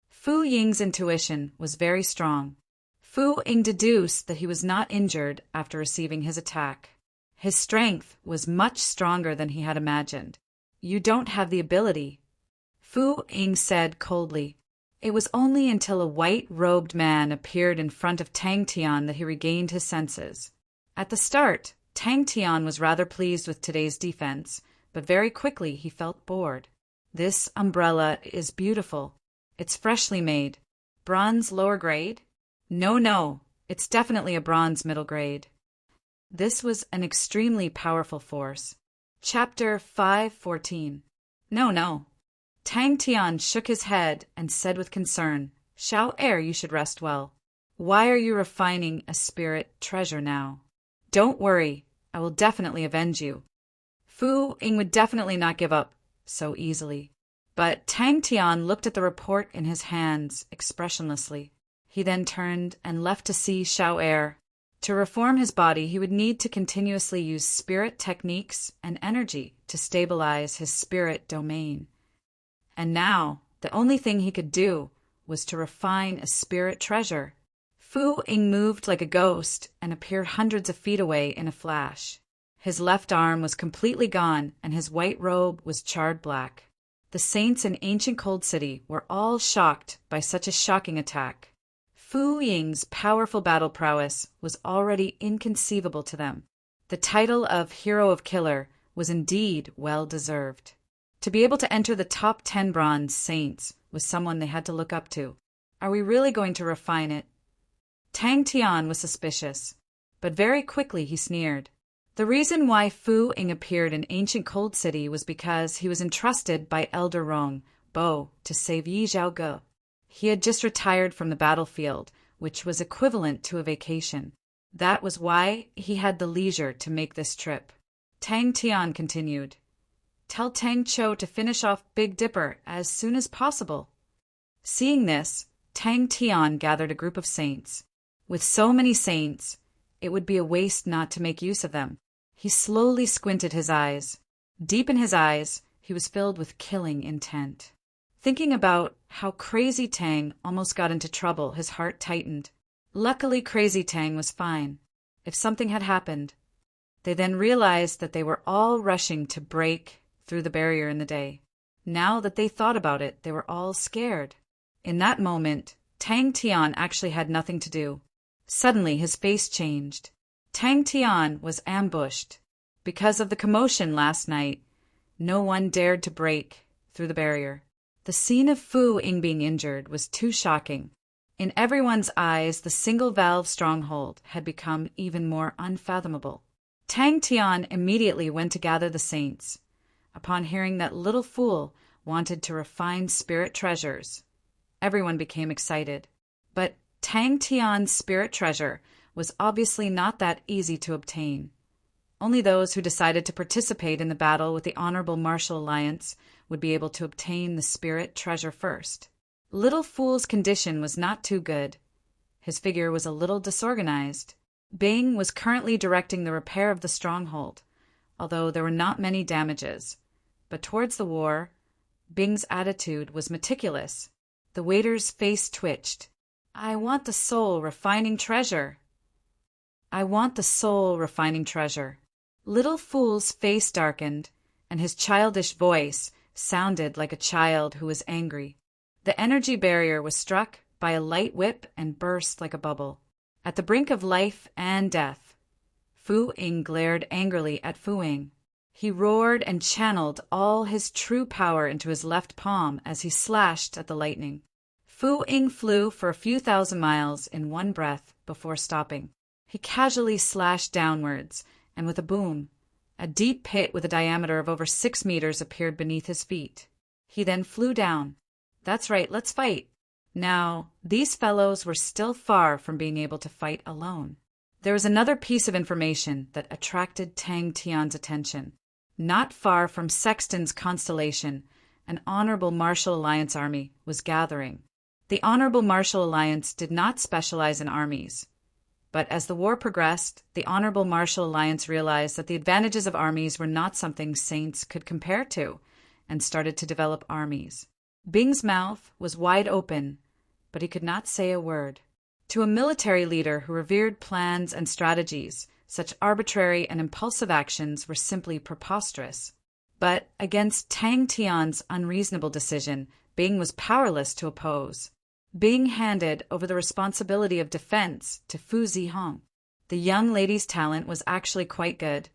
Fu Ying's intuition was very strong. Fu Ying deduced that he was not injured after receiving his attack. His strength was much stronger than he had imagined. You don't have the ability. Fu Ying said coldly. It was only until a white-robed man appeared in front of Tang Tian that he regained his senses. At the start, Tang Tian was rather pleased with today's defense, but very quickly he felt bored. This umbrella is beautiful. It's freshly made. Bronze lower grade? No, it's definitely a bronze middle grade. This was an extremely powerful force. Chapter 5:14. No. Tang Tian shook his head and said with concern, Xiao Er, you should rest well. Why are you refining a spirit treasure now? Don't worry, I will definitely avenge you. Fu Ying would definitely not give up so easily. But Tang Tian looked at the report in his hands expressionlessly. He then turned and left to see Xiao Er. To reform his body, he would need to continuously use spirit techniques and energy to stabilize his spirit domain. And now, the only thing he could do was to refine a spirit treasure. Fu Ying moved like a ghost and appeared hundreds of feet away in a flash. His left arm was completely gone and his white robe was charred black. The saints in ancient Cold City were all shocked by such a shocking attack. Fu Ying's powerful battle prowess was already inconceivable to them. The title of Hero of Killer was indeed well deserved. To be able to enter the top 10 bronze saints was someone they had to look up to. Are we really going to refine it? Tang Tian was suspicious, but very quickly he sneered. The reason why Fu Ying appeared in ancient Cold City was because he was entrusted by Elder Rong Bo to save Yi Zhaoge. He had just retired from the battlefield, which was equivalent to a vacation. That was why he had the leisure to make this trip. Tang Tian continued, Tell Tang Chou to finish off Big Dipper as soon as possible. Seeing this, Tang Tian gathered a group of saints. With so many saints, it would be a waste not to make use of them. He slowly squinted his eyes. Deep in his eyes, he was filled with killing intent. Thinking about how Crazy Tang almost got into trouble, his heart tightened. Luckily, Crazy Tang was fine. If something had happened, they then realized that they were all rushing to break through the barrier in the day. Now that they thought about it, they were all scared. In that moment, Tang Tian actually had nothing to do. Suddenly, his face changed. Tang Tian was ambushed. Because of the commotion last night, no one dared to break through the barrier. The scene of Fu Ying being injured was too shocking. In everyone's eyes, the single-valve stronghold had become even more unfathomable. Tang Tian immediately went to gather the saints. Upon hearing that Little Fool wanted to refine spirit treasures, everyone became excited. But Tang Tian's spirit treasure was obviously not that easy to obtain. Only those who decided to participate in the battle with the Honorable Martial Alliance would be able to obtain the spirit treasure first. Little Fool's condition was not too good. His figure was a little disorganized. Bing was currently directing the repair of the stronghold, although there were not many damages. But towards the war, Bing's attitude was meticulous. The waiter's face twitched. I want the soul refining treasure. I want the soul refining treasure. Little Fool's face darkened, and his childish voice sounded like a child who was angry. The energy barrier was struck by a light whip and burst like a bubble. At the brink of life and death, Fu Ying glared angrily at Fu Ying. He roared and channeled all his true power into his left palm as he slashed at the lightning. Fu Ying flew for a few thousand miles in one breath before stopping. He casually slashed downwards, and with a boom, a deep pit with a diameter of over 6 meters appeared beneath his feet. He then flew down. That's right, let's fight. Now, these fellows were still far from being able to fight alone. There was another piece of information that attracted Tang Tian's attention. Not far from Sexton's constellation, an Honorable Martial Alliance army was gathering. The Honorable Martial Alliance did not specialize in armies. But as the war progressed, the Honorable Martial Alliance realized that the advantages of armies were not something saints could compare to, and started to develop armies. Bing's mouth was wide open, but he could not say a word. To a military leader who revered plans and strategies, such arbitrary and impulsive actions were simply preposterous. But against Tang Tian's unreasonable decision, Bing was powerless to oppose. Bing handed over the responsibility of defense to Fu Zihong. The young lady's talent was actually quite good,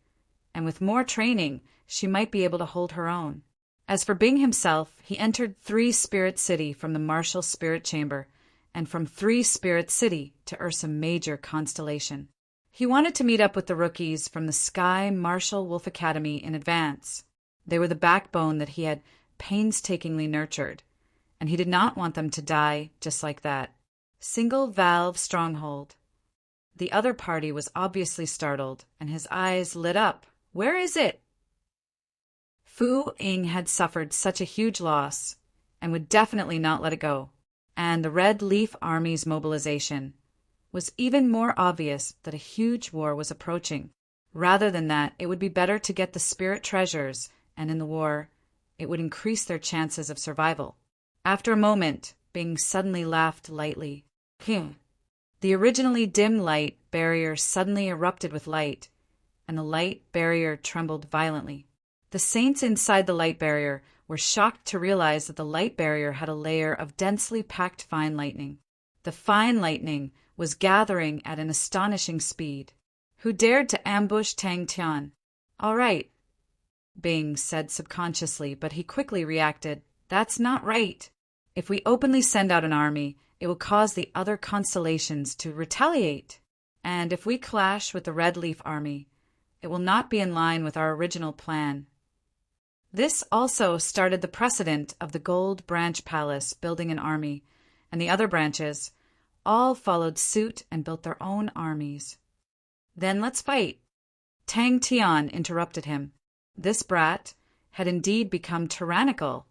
and with more training, she might be able to hold her own. As for Bing himself, he entered 3 Spirit City from the Martial Spirit Chamber and from 3-Spirit City to Ursa Major constellation. He wanted to meet up with the rookies from the Sky Marshall Wolf Academy in advance. They were the backbone that he had painstakingly nurtured, and he did not want them to die just like that. Single valve stronghold. The other party was obviously startled, and his eyes lit up. Where is it? Fu Ying had suffered such a huge loss, and would definitely not let it go. And the Red Leaf Army's mobilization was even more obvious that a huge war was approaching. Rather than that, it would be better to get the spirit treasures, and in the war, it would increase their chances of survival. After a moment, Bing suddenly laughed lightly. The originally dim light barrier suddenly erupted with light, and the light barrier trembled violently. The saints inside the light barrier were shocked to realize that the light barrier had a layer of densely packed fine lightning. The fine lightning was gathering at an astonishing speed. Who dared to ambush Tang Tian? All right, Bing said subconsciously, but he quickly reacted. That's not right. If we openly send out an army, it will cause the other constellations to retaliate. And if we clash with the Red Leaf Army, it will not be in line with our original plan. This also started the precedent of the Gold Branch Palace building an army, and the other branches all followed suit and built their own armies. Then let's fight. Tang Tian interrupted him. This brat had indeed become tyrannical.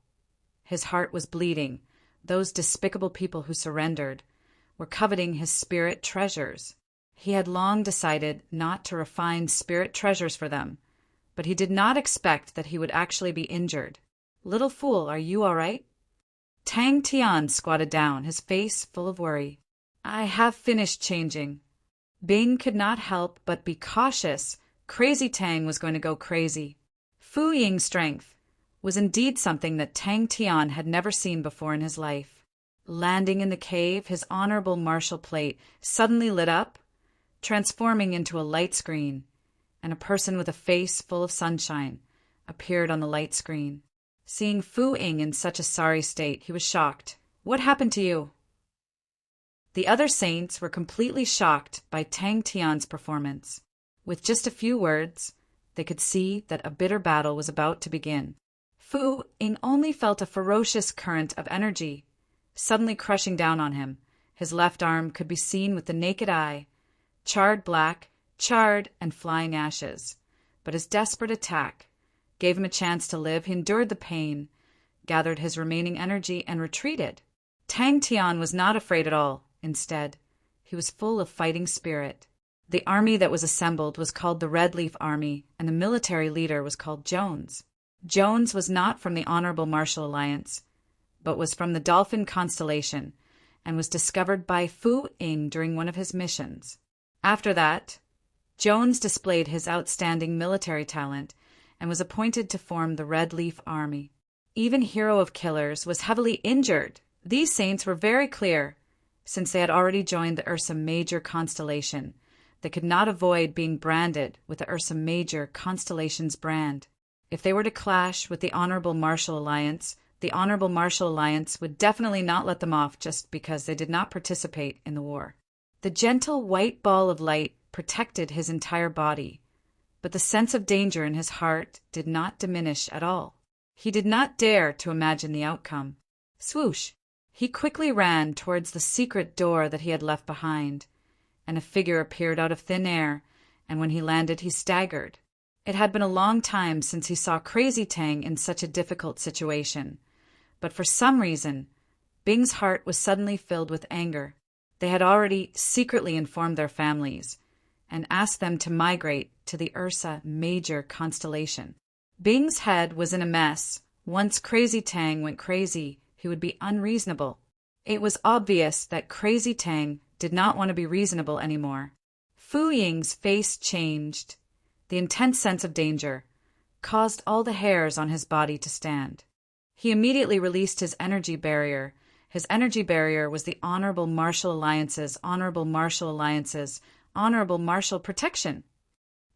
His heart was bleeding. Those despicable people who surrendered were coveting his spirit treasures. He had long decided not to refine spirit treasures for them, but he did not expect that he would actually be injured. Little fool, are you all right? Tang Tian squatted down, his face full of worry. I have finished changing. Bing could not help but be cautious. Crazy Tang was going to go crazy. Fu Ying's strength was indeed something that Tang Tian had never seen before in his life. Landing in the cave, his honorable martial plate suddenly lit up, transforming into a light screen, and a person with a face full of sunshine appeared on the light screen. Seeing Fu Ying in such a sorry state, he was shocked. What happened to you? The other saints were completely shocked by Tang Tian's performance. With just a few words, they could see that a bitter battle was about to begin. Fu Ying only felt a ferocious current of energy suddenly crushing down on him. His left arm could be seen with the naked eye, charred black, charred and flying ashes. But his desperate attack gave him a chance to live. He endured the pain, gathered his remaining energy, and retreated. Tang Tian was not afraid at all. Instead, he was full of fighting spirit. The army that was assembled was called the Red Leaf Army, and the military leader was called Jones. Jones was not from the Honorable Martial Alliance, but was from the Dolphin constellation, and was discovered by Fu Ying during one of his missions. After that, Jones displayed his outstanding military talent and was appointed to form the Red Leaf Army. Even Hero of Killers was heavily injured. These saints were very clear. Since they had already joined the Ursa Major constellation, they could not avoid being branded with the Ursa Major constellation's brand. If they were to clash with the Honorable Martial Alliance, the Honorable Martial Alliance would definitely not let them off just because they did not participate in the war. The gentle white ball of light protected his entire body, but the sense of danger in his heart did not diminish at all. He did not dare to imagine the outcome. Swoosh! He quickly ran towards the secret door that he had left behind, and a figure appeared out of thin air, and when he landed he staggered. It had been a long time since he saw Crazy Tang in such a difficult situation, but for some reason, Bing's heart was suddenly filled with anger. They had already secretly informed their families and asked them to migrate to the Ursa Major constellation. Bing's head was in a mess. Once Crazy Tang went crazy, he would be unreasonable. It was obvious that Crazy Tang did not want to be reasonable anymore. Fu Ying's face changed. The intense sense of danger caused all the hairs on his body to stand. He immediately released his energy barrier. His energy barrier was the Honorable Martial Alliance's Honorable Martial Alliance's Honorable Martial Protection.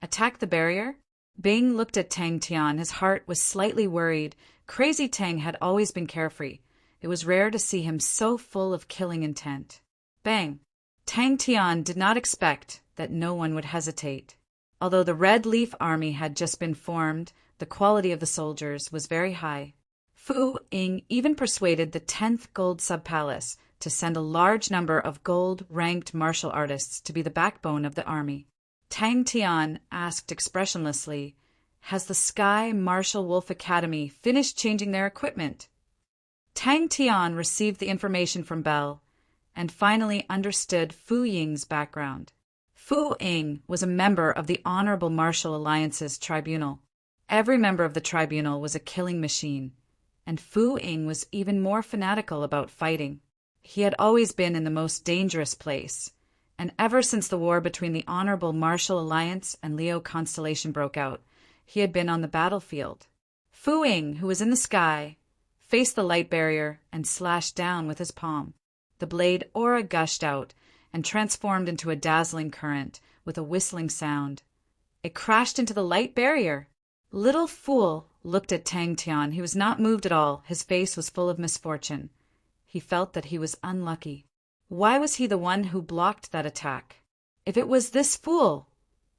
Attack the barrier? Bing looked at Tang Tian. His heart was slightly worried. Crazy Tang had always been carefree, It was rare to see him so full of killing intent. Bang! Tang Tian did not expect that no one would hesitate. Although the Red Leaf Army had just been formed, the quality of the soldiers was very high. Fu Ying even persuaded the 10th Gold Sub-Palace to send a large number of gold-ranked martial artists to be the backbone of the army. Tang Tian asked expressionlessly, "Has the Sky Martial Wolf Academy finished changing their equipment?" Tang Tian received the information from Bell and finally understood Fu Ying's background. Fu Ying was a member of the Honorable Martial Alliance's tribunal. Every member of the tribunal was a killing machine, and Fu Ying was even more fanatical about fighting. He had always been in the most dangerous place, and ever since the war between the Honorable Martial Alliance and Leo Constellation broke out, he had been on the battlefield. Fu Ying, who was in the sky, faced the light barrier and slashed down with his palm. The blade aura gushed out and transformed into a dazzling current with a whistling sound. It crashed into the light barrier. Little Fool looked at Tang Tian. He was not moved at all. His face was full of misfortune. He felt that he was unlucky. Why was he the one who blocked that attack? If it was this fool,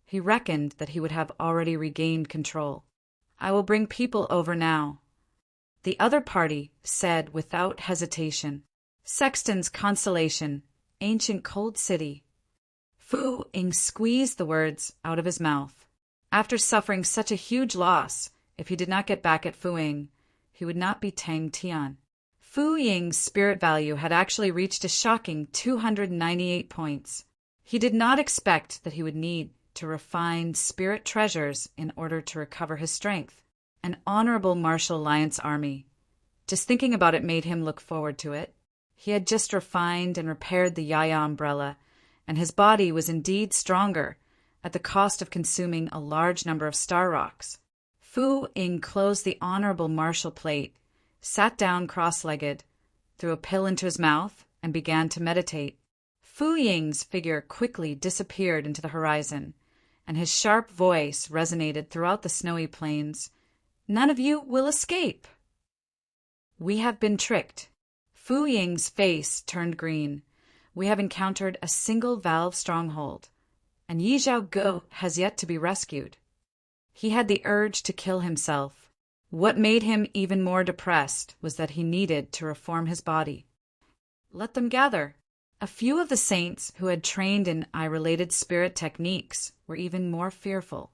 he reckoned that he would have already regained control. "I will bring people over now," the other party said without hesitation. "Sexton's Constellation, Ancient Cold City." Fu Ying squeezed the words out of his mouth. After suffering such a huge loss, if he did not get back at Fu Ying, he would not be Tang Tian. Fu Ying's spirit value had actually reached a shocking 298 points. He did not expect that he would need to refine spirit treasures in order to recover his strength. An Honorable Martial Alliance army. Just thinking about it made him look forward to it. He had just refined and repaired the Yaya umbrella, and his body was indeed stronger, at the cost of consuming a large number of star rocks. Fu Ying closed the Honorable Martial plate, sat down cross-legged, threw a pill into his mouth, and began to meditate. Fu Ying's figure quickly disappeared into the horizon, and his sharp voice resonated throughout the snowy plains. "None of you will escape." "We have been tricked." Fu Ying's face turned green. "We have encountered a single valve stronghold, and Yi Zhao Go has yet to be rescued." He had the urge to kill himself. What made him even more depressed was that he needed to reform his body. Let them gather. A few of the saints who had trained in eye-related spirit techniques were even more fearful.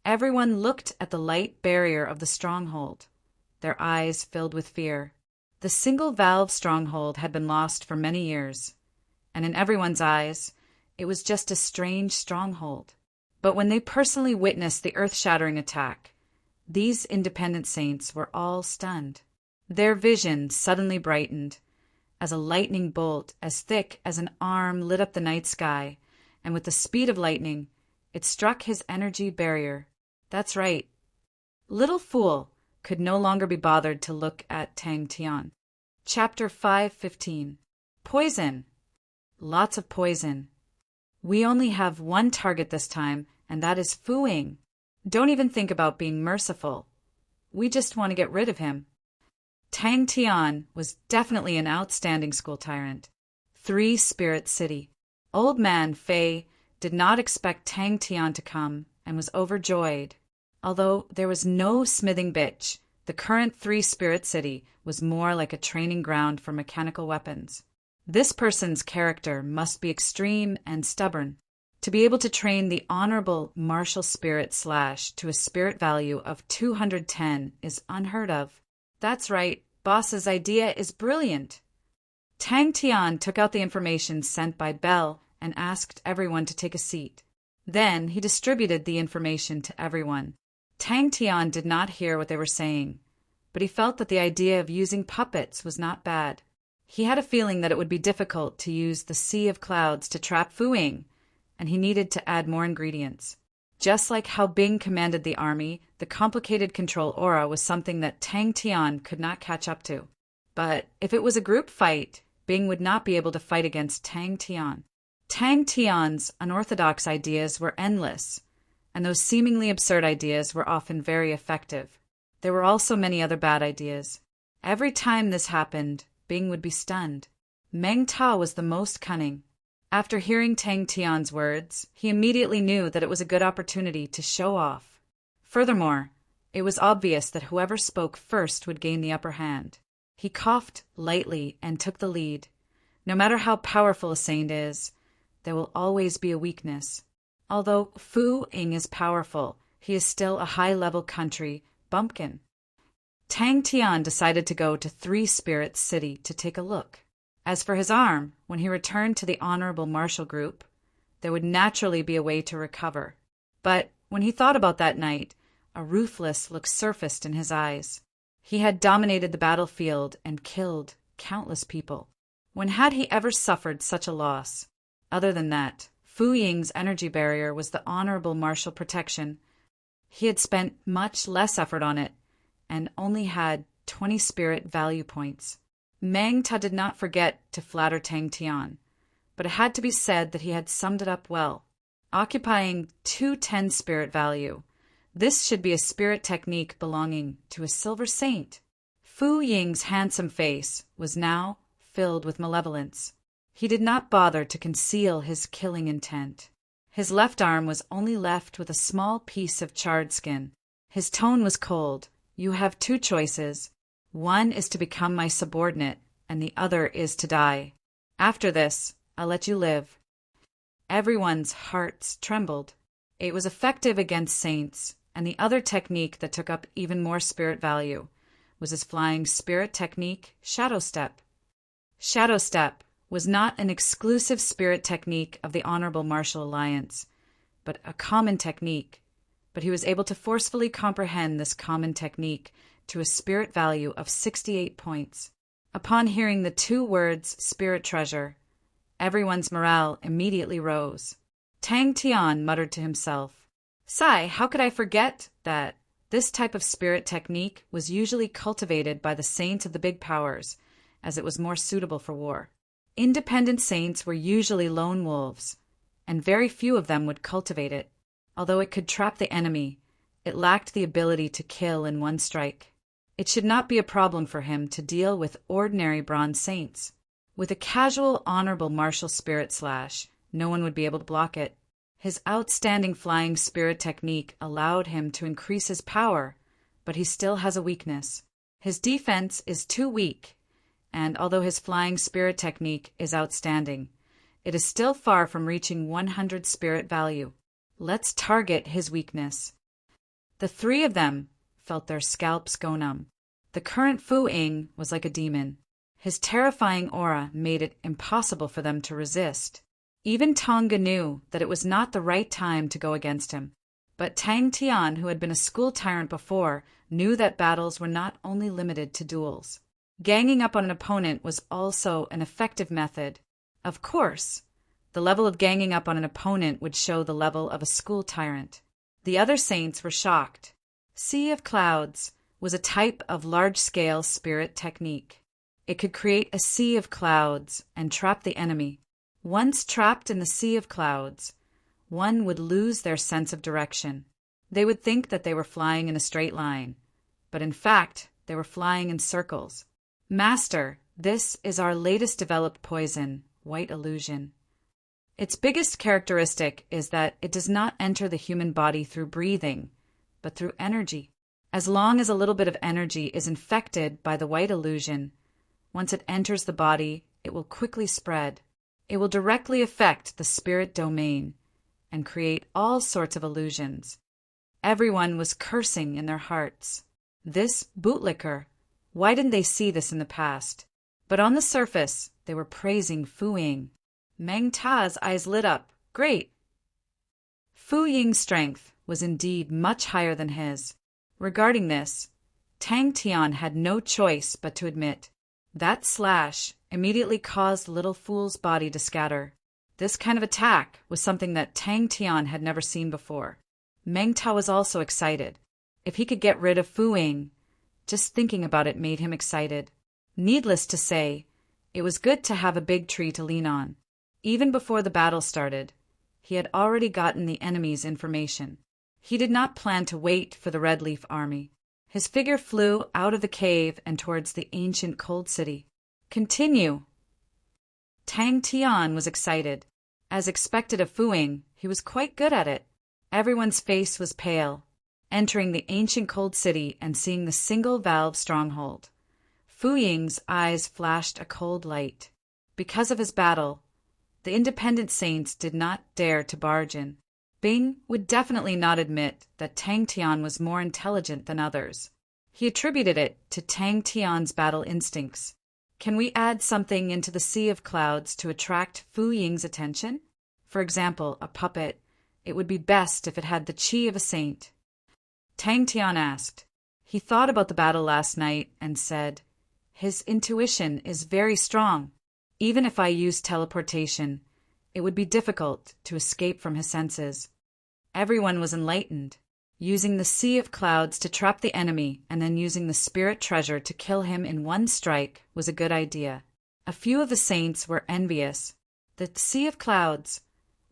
Everyone looked at the light barrier of the stronghold, their eyes filled with fear. The single-valve stronghold had been lost for many years, and in everyone's eyes, it was just a strange stronghold. But when they personally witnessed the earth-shattering attack, these independent saints were all stunned. Their vision suddenly brightened, as a lightning bolt as thick as an arm lit up the night sky, and with the speed of lightning, it struck his energy barrier. That's right. Little Fool could no longer be bothered to look at Tang Tian. Chapter 5:15. Poison. Lots of poison. "We only have one target this time, and that is Fu Ying. Don't even think about being merciful. We just want to get rid of him." Tang Tian was definitely an outstanding school tyrant. 3 Spirit City. Old Man Fei did not expect Tang Tian to come and was overjoyed. Although there was no smithing bitch, the current 3 Spirit City was more like a training ground for mechanical weapons. This person's character must be extreme and stubborn. To be able to train the Honorable Martial Spirit Slash to a spirit value of 210 is unheard of. That's right, boss's idea is brilliant. Tang Tian took out the information sent by Bell and asked everyone to take a seat. Then he distributed the information to everyone. Tang Tian did not hear what they were saying, but he felt that the idea of using puppets was not bad. He had a feeling that it would be difficult to use the sea of clouds to trap Fu Ying, and he needed to add more ingredients. Just like how Bing commanded the army, the complicated control aura was something that Tang Tian could not catch up to. But if it was a group fight, Bing would not be able to fight against Tang Tian. Tang Tian's unorthodox ideas were endless, and those seemingly absurd ideas were often very effective. There were also many other bad ideas. Every time this happened, Bing would be stunned. Meng Ta was the most cunning. After hearing Tang Tian's words, he immediately knew that it was a good opportunity to show off. Furthermore, it was obvious that whoever spoke first would gain the upper hand. He coughed lightly and took the lead. No matter how powerful a saint is, there will always be a weakness. Although Fu Ying is powerful, he is still a high-level country bumpkin. Tang Tian decided to go to Three Spirits City to take a look. As for his arm, when he returned to the Honorable Martial Group, there would naturally be a way to recover. But when he thought about that night, a ruthless look surfaced in his eyes. He had dominated the battlefield and killed countless people. When had he ever suffered such a loss? Other than that, Fu Ying's energy barrier was the honorable martial protection. He had spent much less effort on it, and only had 20 spirit value points. Meng Ta did not forget to flatter Tang Tian, but it had to be said that he had summed it up well. Occupying 210 spirit value, this should be a spirit technique belonging to a silver saint. Fu Ying's handsome face was now filled with malevolence. He did not bother to conceal his killing intent. His left arm was only left with a small piece of charred skin. His tone was cold. You have two choices. One is to become my subordinate, and the other is to die. After this, I'll let you live. Everyone's hearts trembled. It was effective against saints, and the other technique that took up even more spirit value was his flying spirit technique, Shadow Step. Shadow Step was not an exclusive spirit technique of the Honorable Martial Alliance, but a common technique. But he was able to forcefully comprehend this common technique to a spirit value of 68 points. Upon hearing the two words spirit treasure, everyone's morale immediately rose. Tang Tian muttered to himself, "Sai, how could I forget that this type of spirit technique was usually cultivated by the saints of the big powers, as it was more suitable for war. Independent saints were usually lone wolves, and very few of them would cultivate it. Although it could trap the enemy, it lacked the ability to kill in one strike. It should not be a problem for him to deal with ordinary bronze saints. With a casual honorable martial spirit slash, no one would be able to block it. His outstanding flying spirit technique allowed him to increase his power, but he still has a weakness. His defense is too weak, and although his flying spirit technique is outstanding, it is still far from reaching 100 spirit value. Let's target his weakness." The three of them felt their scalps go numb. The current Fu Ying was like a demon. His terrifying aura made it impossible for them to resist. Even Tonga knew that it was not the right time to go against him. But Tang Tian, who had been a school tyrant before, knew that battles were not only limited to duels. Ganging up on an opponent was also an effective method. Of course, the level of ganging up on an opponent would show the level of a school tyrant. The other saints were shocked. Sea of Clouds was a type of large-scale spirit technique. It could create a sea of clouds and trap the enemy. Once trapped in the sea of clouds, one would lose their sense of direction. They would think that they were flying in a straight line, but in fact, they were flying in circles. "Master, this is our latest developed poison, White Illusion. Its biggest characteristic is that it does not enter the human body through breathing, but through energy. As long as a little bit of energy is infected by the white illusion, once it enters the body, it will quickly spread. It will directly affect the spirit domain and create all sorts of illusions." Everyone was cursing in their hearts. This bootlicker, why didn't they see this in the past? But on the surface, they were praising Fu Ying. Meng Ta's eyes lit up. Great! Fu Ying's strength was indeed much higher than his. Regarding this, Tang Tian had no choice but to admit. That slash immediately caused the little fool's body to scatter. This kind of attack was something that Tang Tian had never seen before. Meng Ta was also excited. If he could get rid of Fu Ying, just thinking about it made him excited. Needless to say, it was good to have a big tree to lean on. Even before the battle started, he had already gotten the enemy's information. He did not plan to wait for the Red Leaf army. His figure flew out of the cave and towards the ancient cold city. Continue. Tang Tian was excited. As expected of Fu Ying, he was quite good at it. Everyone's face was pale, entering the ancient cold city and seeing the single-valve stronghold. Fu Ying's eyes flashed a cold light. Because of his battle, the independent saints did not dare to barge in. Bing would definitely not admit that Tang Tian was more intelligent than others. He attributed it to Tang Tian's battle instincts. Can we add something into the sea of clouds to attract Fu Ying's attention? For example, a puppet. It would be best if it had the chi of a saint. Tang Tian asked. He thought about the battle last night and said, "His intuition is very strong. Even if I use teleportation, it would be difficult to escape from his senses." Everyone was enlightened. Using the sea of clouds to trap the enemy and then using the spirit treasure to kill him in one strike was a good idea. A few of the saints were envious. The sea of clouds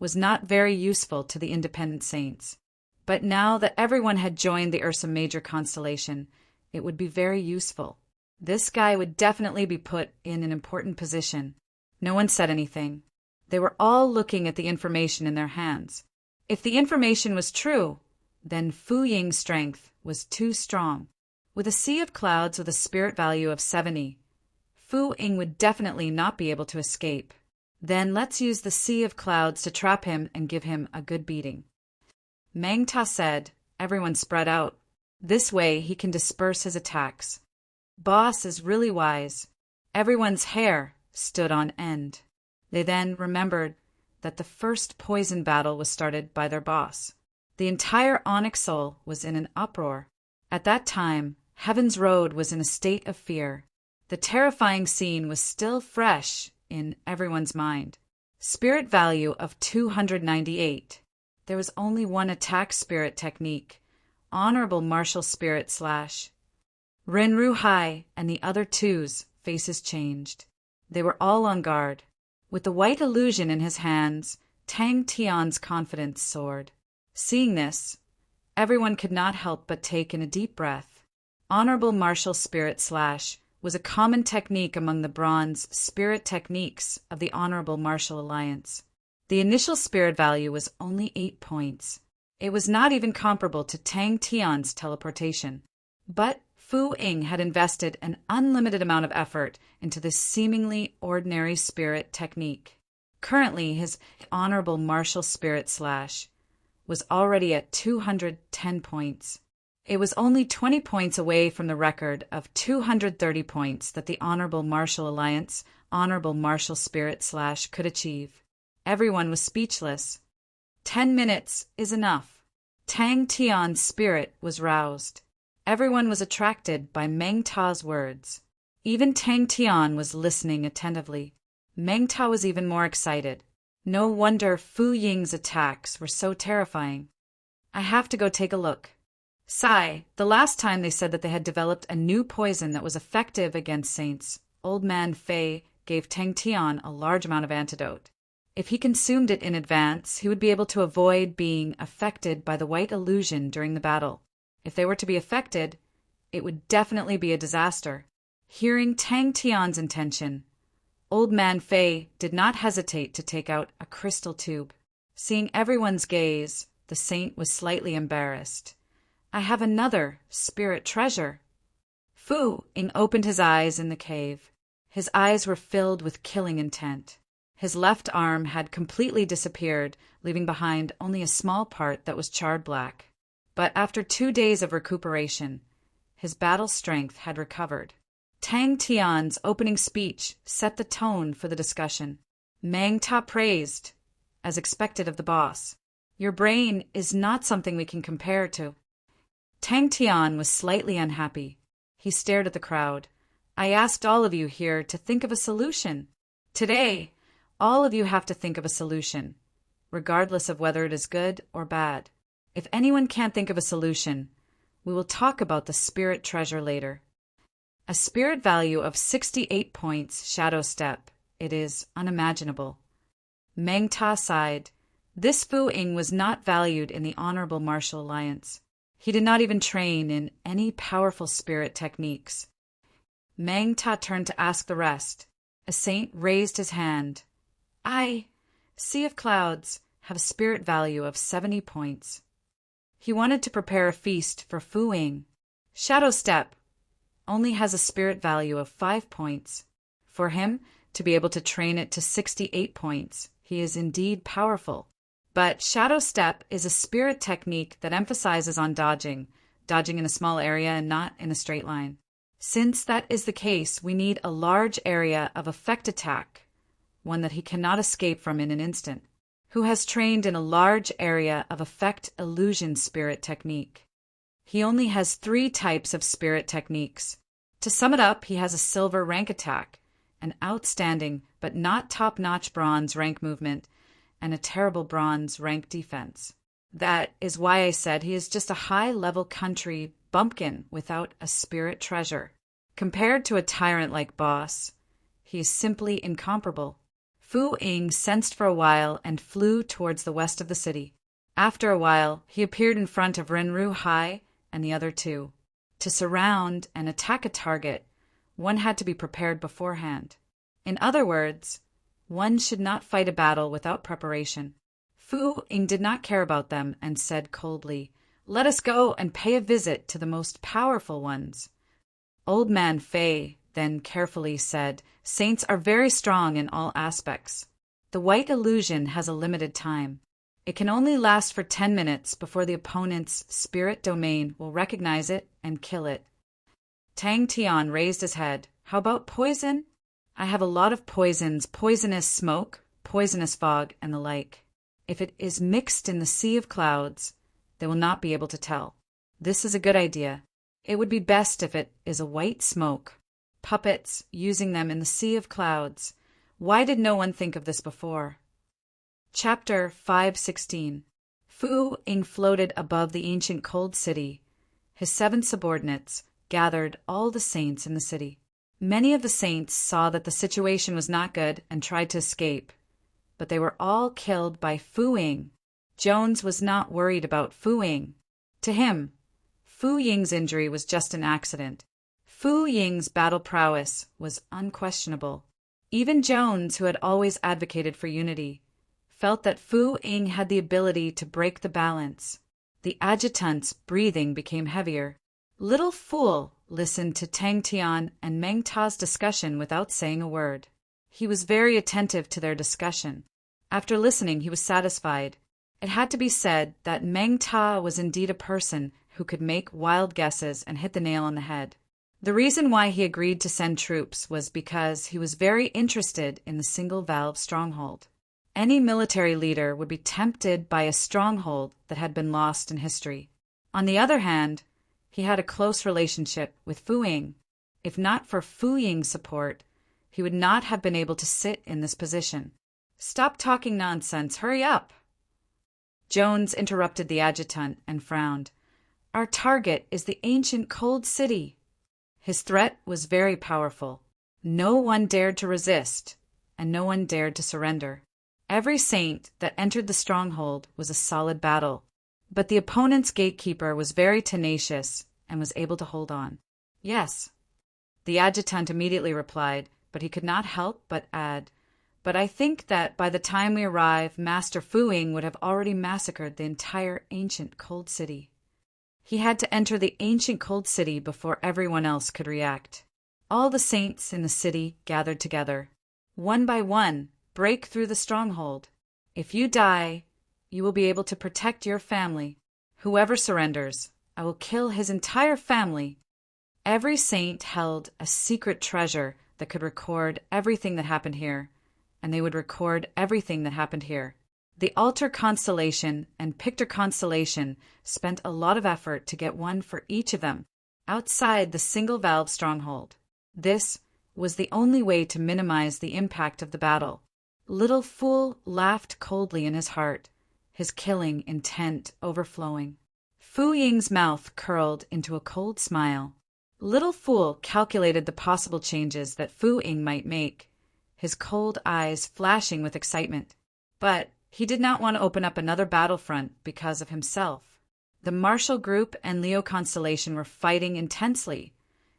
was not very useful to the independent saints. But now that everyone had joined the Ursa Major constellation, it would be very useful. This guy would definitely be put in an important position. No one said anything. They were all looking at the information in their hands. If the information was true, then Fu Ying's strength was too strong. With a sea of clouds with a spirit value of 70, Fu Ying would definitely not be able to escape. Then let's use the sea of clouds to trap him and give him a good beating. Meng Ta said, "Everyone spread out. This way he can disperse his attacks." Boss is really wise. Everyone's hair stood on end. They then remembered that the first poison battle was started by their boss. The entire Onyx Soul was in an uproar. At that time, Heaven's Road was in a state of fear. The terrifying scene was still fresh in everyone's mind. Spirit value of 298. There was only one attack spirit technique, Honorable Martial Spirit / Rinru Hai and the other two's faces changed. They were all on guard. With the white illusion in his hands, Tang Tian's confidence soared. Seeing this, everyone could not help but take in a deep breath. Honorable Martial Spirit / was a common technique among the bronze spirit techniques of the Honorable Martial Alliance. The initial spirit value was only 8 points. It was not even comparable to Tang Tian's teleportation. But Fu Ying had invested an unlimited amount of effort into this seemingly ordinary spirit technique. Currently, his Honorable Martial Spirit / was already at 210 points. It was only 20 points away from the record of 230 points that the Honorable Martial Alliance Honorable Martial Spirit / could achieve. Everyone was speechless. 10 minutes is enough. Tang Tian's spirit was roused. Everyone was attracted by Meng Ta's words. Even Tang Tian was listening attentively. Meng Ta was even more excited. No wonder Fu Ying's attacks were so terrifying. I have to go take a look. Sigh, the last time they said that they had developed a new poison that was effective against saints. Old Man Fei gave Tang Tian a large amount of antidote. If he consumed it in advance, he would be able to avoid being affected by the white illusion during the battle. If they were to be affected, it would definitely be a disaster. Hearing Tang Tian's intention, Old Man Fei did not hesitate to take out a crystal tube. Seeing everyone's gaze, the saint was slightly embarrassed. I have another spirit treasure. Fu Ying opened his eyes in the cave. His eyes were filled with killing intent. His left arm had completely disappeared, leaving behind only a small part that was charred black. But after 2 days of recuperation, his battle strength had recovered. Tang Tian's opening speech set the tone for the discussion. Meng Ta praised, as expected of the boss. Your brain is not something we can compare to. Tang Tian was slightly unhappy. He stared at the crowd. I asked all of you here to think of a solution. Today, all of you have to think of a solution, regardless of whether it is good or bad. If anyone can't think of a solution, we will talk about the spirit treasure later. A spirit value of 68 points, Shadow Step. It is unimaginable. Meng Ta sighed. This Fu Ying was not valued in the Honorable Martial Alliance. He did not even train in any powerful spirit techniques. Meng Ta turned to ask the rest. A saint raised his hand. I, Sea of Clouds, have a spirit value of 70 points. He wanted to prepare a feast for Fu Ying. Shadow Step only has a spirit value of 5 points. For him to be able to train it to 68 points, he is indeed powerful. But Shadow Step is a spirit technique that emphasizes on dodging in a small area and not in a straight line. Since that is the case, we need a large area of effect attack, one that he cannot escape from in an instant. Who has trained in a large area of effect illusion spirit technique. He only has 3 types of spirit techniques. To sum it up, he has a silver rank attack, an outstanding but not top-notch bronze rank movement, and a terrible bronze rank defense. That is why I said he is just a high-level country bumpkin without a spirit treasure. Compared to a tyrant-like boss, he is simply incomparable. Fu Ying sensed for a while and flew towards the west of the city. After a while, he appeared in front of Renru Hai and the other 2. To surround and attack a target, one had to be prepared beforehand. In other words, one should not fight a battle without preparation. Fu Ying did not care about them and said coldly, "Let us go and pay a visit to the most powerful ones." Old Man Fei then carefully said, "Saints are very strong in all aspects. The white illusion has a limited time. It can only last for 10 minutes before the opponent's spirit domain will recognize it and kill it." Tang Tian raised his head. "How about poison? I have a lot of poisons, poisonous smoke, poisonous fog, and the like. If it is mixed in the Sea of Clouds, they will not be able to tell. This is a good idea. It would be best if it is a white smoke. Puppets, using them in the Sea of Clouds. Why did no one think of this before?" Chapter 516. Fu Ying floated above the ancient cold city. His 7 subordinates gathered all the saints in the city. Many of the saints saw that the situation was not good and tried to escape, but they were all killed by Fu Ying. Jones was not worried about Fu Ying. To him, Fu Ying's injury was just an accident. Fu Ying's battle prowess was unquestionable. Even Jones, who had always advocated for unity, felt that Fu Ying had the ability to break the balance. The adjutant's breathing became heavier. Little Fool listened to Tang Tian and Meng Ta's discussion without saying a word. He was very attentive to their discussion. After listening, he was satisfied. It had to be said that Meng Ta was indeed a person who could make wild guesses and hit the nail on the head. The reason why he agreed to send troops was because he was very interested in the single-valve stronghold. Any military leader would be tempted by a stronghold that had been lost in history. On the other hand, he had a close relationship with Fu Ying. If not for Fu Ying's support, he would not have been able to sit in this position. "Stop talking nonsense, hurry up!" Jones interrupted the adjutant and frowned. "Our target is the ancient cold city." His threat was very powerful. No one dared to resist, and no one dared to surrender. Every saint that entered the stronghold was a solid battle, but the opponent's gatekeeper was very tenacious and was able to hold on. "Yes," the adjutant immediately replied, but he could not help but add, "But I think that by the time we arrive, Master Fu Ying would have already massacred the entire ancient cold city." He had to enter the ancient cold city before everyone else could react. All the saints in the city gathered together. One by one, break through the stronghold. If you die, you will be able to protect your family. Whoever surrenders, I will kill his entire family. Every saint held a secret treasure that could record everything that happened here, and they would record everything that happened here. The Altar Constellation and Pictor Constellation spent a lot of effort to get one for each of them, outside the single-valve stronghold. This was the only way to minimize the impact of the battle. Little Fool laughed coldly in his heart, his killing intent overflowing. Fu Ying's mouth curled into a cold smile. Little Fool calculated the possible changes that Fu Ying might make, his cold eyes flashing with excitement. But he did not want to open up another battlefront because of himself. The Marshall Group and Leo Constellation were fighting intensely.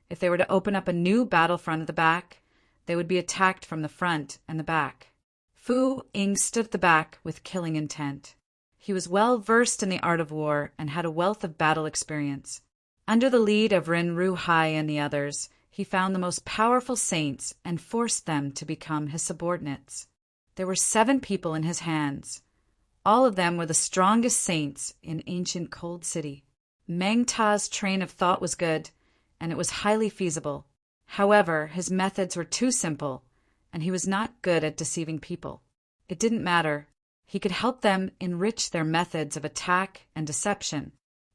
If they were to open up a new battlefront at the back, they would be attacked from the front and the back. Fu Ying stood at the back with killing intent. He was well versed in the art of war and had a wealth of battle experience. Under the lead of Ren Ruhai and the others, he found the most powerful saints and forced them to become his subordinates. There were 7 people in his hands. All of them were the strongest saints in ancient Cold City. Meng Ta's train of thought was good, and it was highly feasible. However, his methods were too simple, and he was not good at deceiving people. It didn't matter. He could help them enrich their methods of attack and deception.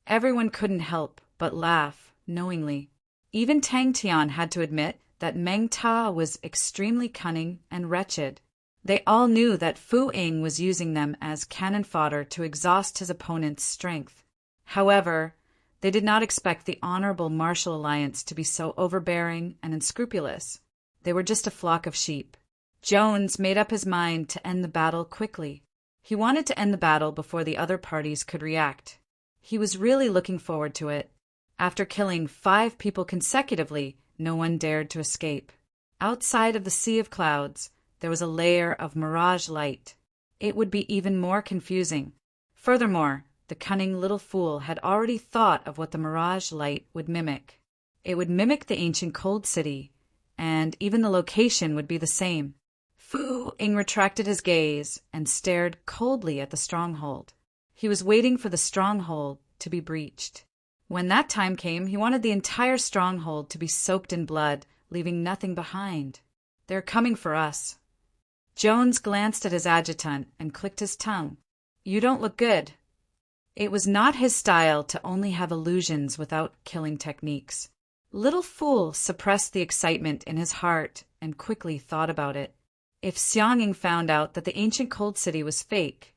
Everyone couldn't help but laugh, knowingly. Even Tang Tian had to admit that Meng Ta was extremely cunning and wretched. They all knew that Fu Ying was using them as cannon fodder to exhaust his opponent's strength. However, they did not expect the honorable martial alliance to be so overbearing and unscrupulous. They were just a flock of sheep. Jones made up his mind to end the battle quickly. He wanted to end the battle before the other parties could react. He was really looking forward to it. After killing 5 people consecutively, no one dared to escape. Outside of the sea of clouds, there was a layer of mirage light. It would be even more confusing. Furthermore, the cunning little fool had already thought of what the mirage light would mimic. It would mimic the ancient Cold City, and even the location would be the same. Fu Ying retracted his gaze and stared coldly at the stronghold. He was waiting for the stronghold to be breached. When that time came, he wanted the entire stronghold to be soaked in blood, leaving nothing behind. "They're coming for us." Jones glanced at his adjutant and clicked his tongue. "You don't look good." It was not his style to only have illusions without killing techniques. Little Fool suppressed the excitement in his heart and quickly thought about it. If Xiangying found out that the ancient Cold City was fake,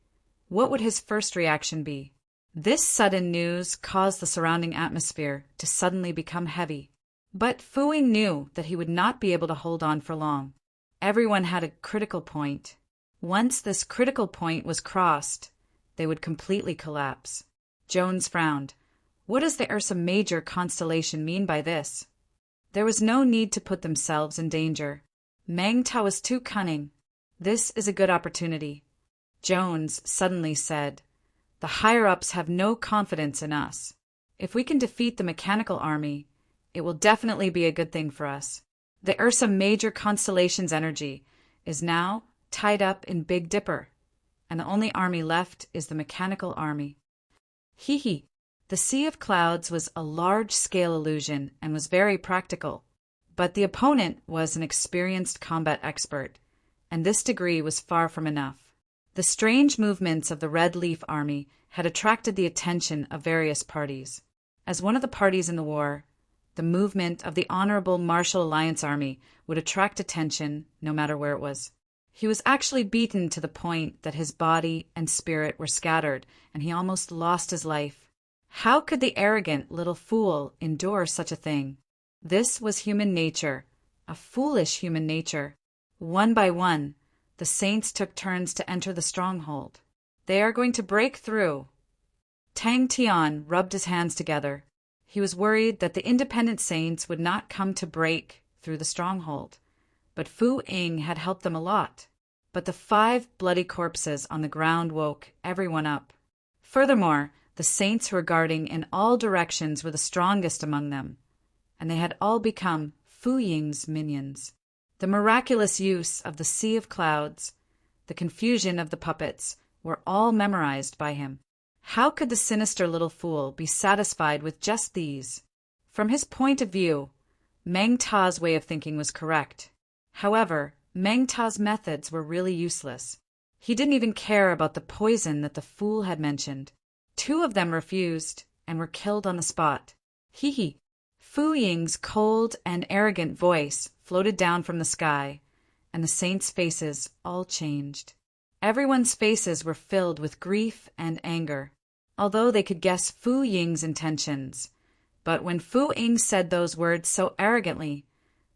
what would his first reaction be? This sudden news caused the surrounding atmosphere to suddenly become heavy. But Fu Ying knew that he would not be able to hold on for long. Everyone had a critical point. Once this critical point was crossed, they would completely collapse. Jones frowned. What does the Ursa Major constellation mean by this? There was no need to put themselves in danger. Meng Ta was too cunning. This is a good opportunity. Jones suddenly said, "The higher-ups have no confidence in us. If we can defeat the mechanical army, it will definitely be a good thing for us. The Ursa Major constellation's energy is now tied up in Big Dipper, and the only army left is the mechanical army." Hee. The Sea of Clouds was a large-scale illusion and was very practical. But the opponent was an experienced combat expert, and this degree was far from enough. The strange movements of the Red Leaf Army had attracted the attention of various parties. As one of the parties in the war, the movement of the Honorable Martial Alliance Army would attract attention no matter where it was. He was actually beaten to the point that his body and spirit were scattered, and he almost lost his life. How could the arrogant little fool endure such a thing? This was human nature, a foolish human nature. One by one, the saints took turns to enter the stronghold. They are going to break through. Tang Tian rubbed his hands together. He was worried that the independent saints would not come to break through the stronghold. But Fu Ying had helped them a lot. But the 5 bloody corpses on the ground woke everyone up. Furthermore, the saints who were guarding in all directions were the strongest among them, and they had all become Fu Ying's minions. The miraculous use of the Sea of Clouds, the confusion of the puppets, were all memorized by him. How could the sinister little fool be satisfied with just these? From his point of view, Meng Ta's way of thinking was correct. However, Meng Ta's methods were really useless. He didn't even care about the poison that the fool had mentioned. 2 of them refused and were killed on the spot. Hee. Fu Ying's cold and arrogant voice floated down from the sky, and the saints' faces all changed. Everyone's faces were filled with grief and anger, although they could guess Fu Ying's intentions. But when Fu Ying said those words so arrogantly,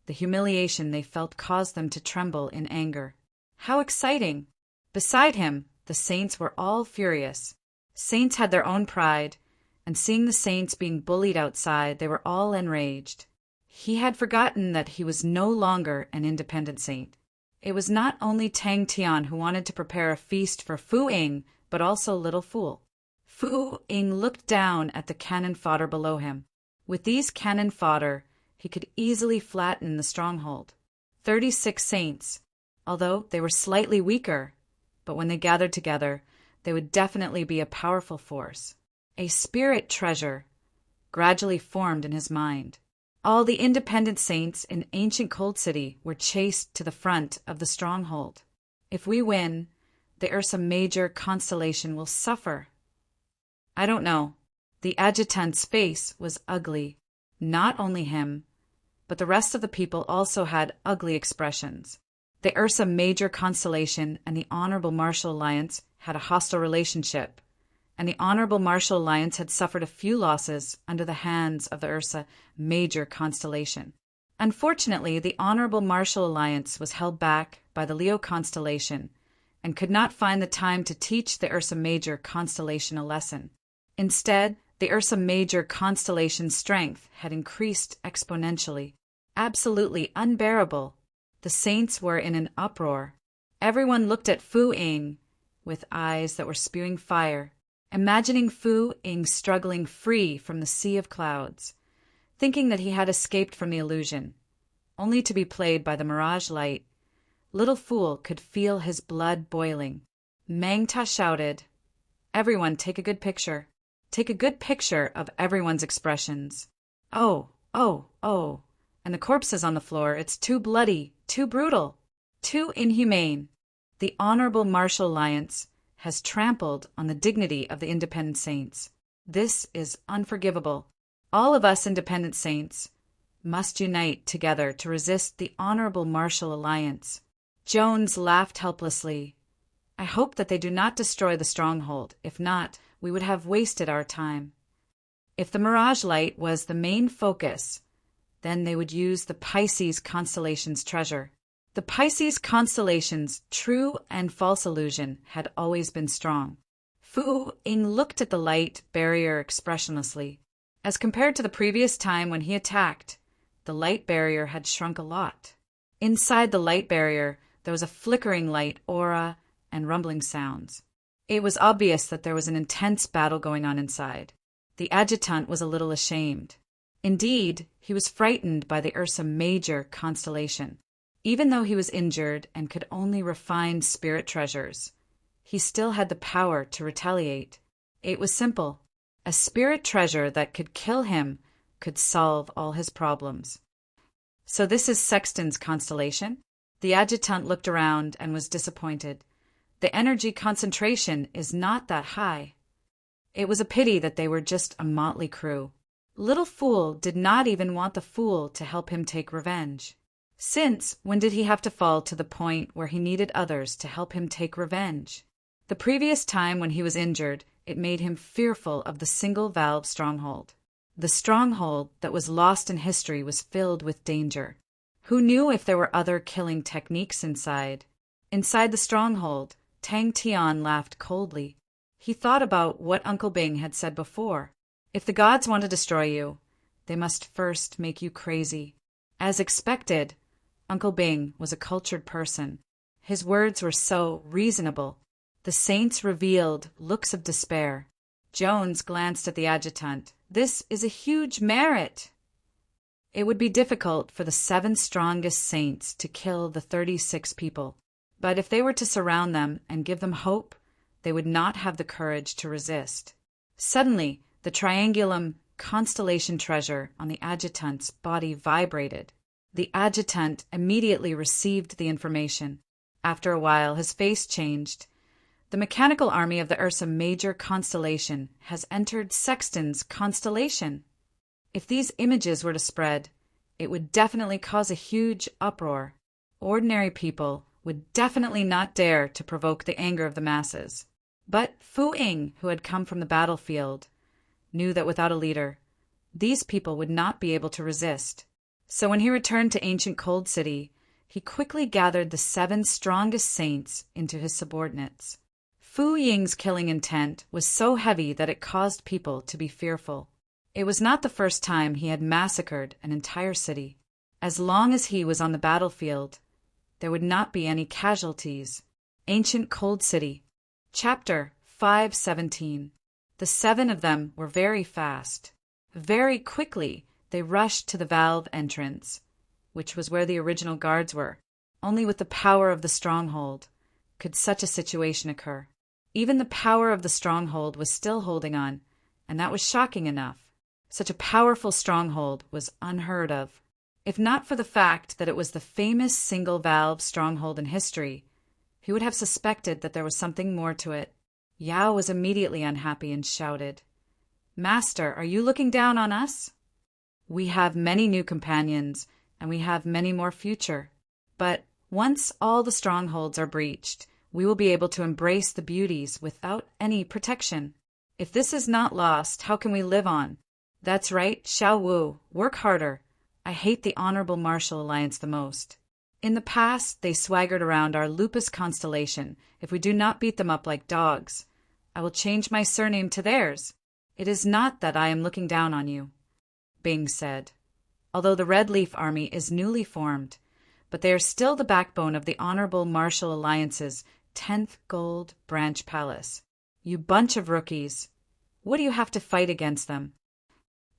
the humiliation they felt caused them to tremble in anger. How exciting! Beside him, the saints were all furious. Saints had their own pride, and seeing the saints being bullied outside, they were all enraged. He had forgotten that he was no longer an independent saint. It was not only Tang Tian who wanted to prepare a feast for Fu Ying, but also Little Fool. Fu Ying looked down at the cannon fodder below him. With these cannon fodder, he could easily flatten the stronghold. 36 saints, although they were slightly weaker, but when they gathered together, they would definitely be a powerful force. A spirit treasure gradually formed in his mind. All the independent saints in ancient Cold City were chased to the front of the stronghold. If we win, the Ursa Major constellation will suffer. I don't know. The adjutant's face was ugly. Not only him, but the rest of the people also had ugly expressions. The Ursa Major constellation and the Honorable Martial Alliance had a hostile relationship, and the Honorable Martial Alliance had suffered a few losses under the hands of the Ursa Major constellation. Unfortunately, the Honorable Martial Alliance was held back by the Leo constellation and could not find the time to teach the Ursa Major constellation a lesson. Instead, the Ursa Major constellation's strength had increased exponentially. Absolutely unbearable. The saints were in an uproar. Everyone looked at Fu Ying with eyes that were spewing fire, imagining Fu Ying struggling free from the sea of clouds, thinking that he had escaped from the illusion, only to be played by the mirage light. Little Fool could feel his blood boiling. Meng Ta shouted, "Everyone take a good picture. Take a good picture of everyone's expressions. Oh, oh, oh. And the corpses on the floor, it's too bloody, too brutal, too inhumane. The Honorable Martial Alliance has trampled on the dignity of the independent saints. This is unforgivable. All of us independent saints must unite together to resist the Honorable Martial Alliance." Jones laughed helplessly. "I hope that they do not destroy the stronghold. If not, we would have wasted our time. If the mirage light was the main focus, then they would use the Pisces constellation's treasure." The Pisces constellation's true and false illusion had always been strong. Fu Ying looked at the light barrier expressionlessly. As compared to the previous time when he attacked, the light barrier had shrunk a lot. Inside the light barrier, there was a flickering light aura and rumbling sounds. It was obvious that there was an intense battle going on inside. The adjutant was a little ashamed. Indeed, he was frightened by the Ursa Major constellation. Even though he was injured and could only refine spirit treasures, he still had the power to retaliate. It was simple. A spirit treasure that could kill him could solve all his problems. "So this is Sexton's constellation?" The adjutant looked around and was disappointed. The energy concentration is not that high. It was a pity that they were just a motley crew. Little Fool did not even want the fool to help him take revenge. Since when did he have to fall to the point where he needed others to help him take revenge? The previous time when he was injured, it made him fearful of the single-valve stronghold. The stronghold that was lost in history was filled with danger. Who knew if there were other killing techniques inside? Inside the stronghold, Tang Tian laughed coldly. He thought about what Uncle Bing had said before. If the gods want to destroy you, they must first make you crazy. As expected, Uncle Bing was a cultured person. His words were so reasonable. The saints revealed looks of despair. Jones glanced at the adjutant. "This is a huge merit." It would be difficult for the 7 strongest saints to kill the 36 people, but if they were to surround them and give them hope, they would not have the courage to resist. Suddenly, the triangulum constellation treasure on the adjutant's body vibrated. The adjutant immediately received the information. After a while, his face changed. "The mechanical army of the Ursa Major constellation has entered Sexton's constellation." If these images were to spread, it would definitely cause a huge uproar. Ordinary people would definitely not dare to provoke the anger of the masses. But Fu Ying, who had come from the battlefield, knew that without a leader, these people would not be able to resist. So when he returned to ancient Cold City, he quickly gathered the 7 strongest saints into his subordinates. Fu Ying's killing intent was so heavy that it caused people to be fearful. It was not the first time he had massacred an entire city. As long as he was on the battlefield, there would not be any casualties. Ancient Cold City. Chapter 5:17. The 7 of them were very fast. Very quickly they rushed to the valve entrance, which was where the original guards were. Only with the power of the stronghold could such a situation occur. Even the power of the stronghold was still holding on, and that was shocking enough. Such a powerful stronghold was unheard of. If not for the fact that it was the famous single-valve stronghold in history, he would have suspected that there was something more to it. Yao was immediately unhappy and shouted, "Master, are you looking down on us? We have many new companions, and we have many more future. But once all the strongholds are breached, we will be able to embrace the beauties without any protection. If this is not lost, how can we live on? That's right, Xiao Wu, work harder. I hate the Honorable Martial Alliance the most. In the past, they swaggered around our Lupus constellation. If we do not beat them up like dogs, I will change my surname to theirs. It is not that I am looking down on you," Bing said. "Although the Red Leaf Army is newly formed, but they are still the backbone of the Honorable Martial Alliance's 10th Gold Branch Palace. You bunch of rookies. What do you have to fight against them?"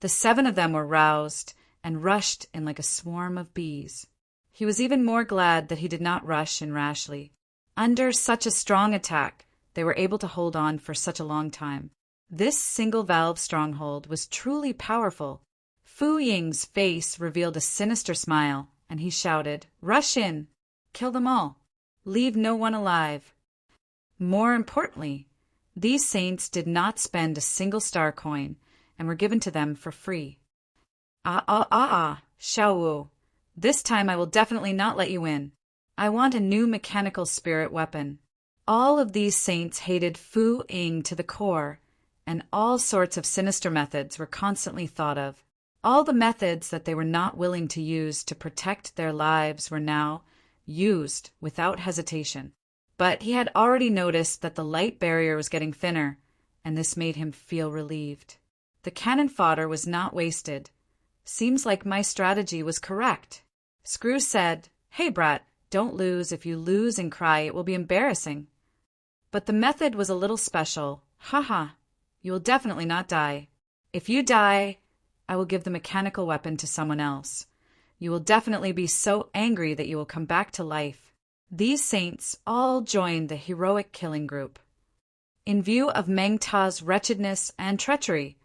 The 7 of them were roused and rushed in like a swarm of bees. He was even more glad that he did not rush in rashly. Under such a strong attack, they were able to hold on for such a long time. This single-valve stronghold was truly powerful. Fu Ying's face revealed a sinister smile, and he shouted, "Rush in! Kill them all! Leave no one alive!" More importantly, these saints did not spend a single star coin and were given to them for free. Xiao Wu. This time I will definitely not let you in. I want a new mechanical spirit weapon. All of these saints hated Fu Ying to the core, and all sorts of sinister methods were constantly thought of. All the methods that they were not willing to use to protect their lives were now used without hesitation. But he had already noticed that the light barrier was getting thinner, and this made him feel relieved. The cannon fodder was not wasted. Seems like my strategy was correct. Screw said, "Hey, brat, don't lose. If you lose and cry, it will be embarrassing." But the method was a little special. Haha, you will definitely not die. If you die, I will give the mechanical weapon to someone else. You will definitely be so angry that you will come back to life. These saints all joined the heroic killing group. In view of Meng Ta's wretchedness and treachery,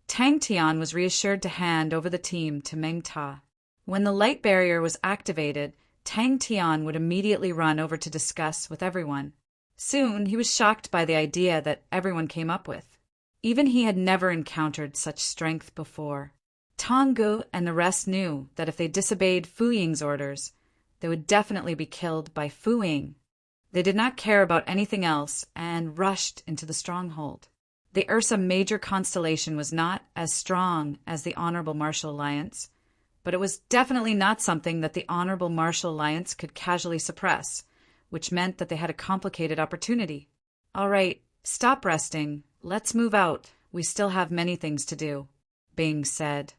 Tang Tian was reassured to hand over the team to Meng Ta. When the light barrier was activated, Tang Tian would immediately run over to discuss with everyone. Soon he was shocked by the idea that everyone came up with. Even he had never encountered such strength before. Tong Gu and the rest knew that if they disobeyed Fu Ying's orders, they would definitely be killed by Fu Ying. They did not care about anything else and rushed into the stronghold. The Ursa Major constellation was not as strong as the Honorable Martial Alliance, but it was definitely not something that the Honorable Martial Alliance could casually suppress, which meant that they had a complicated opportunity. "All right, stop resting. Let's move out. We still have many things to do," Bing said.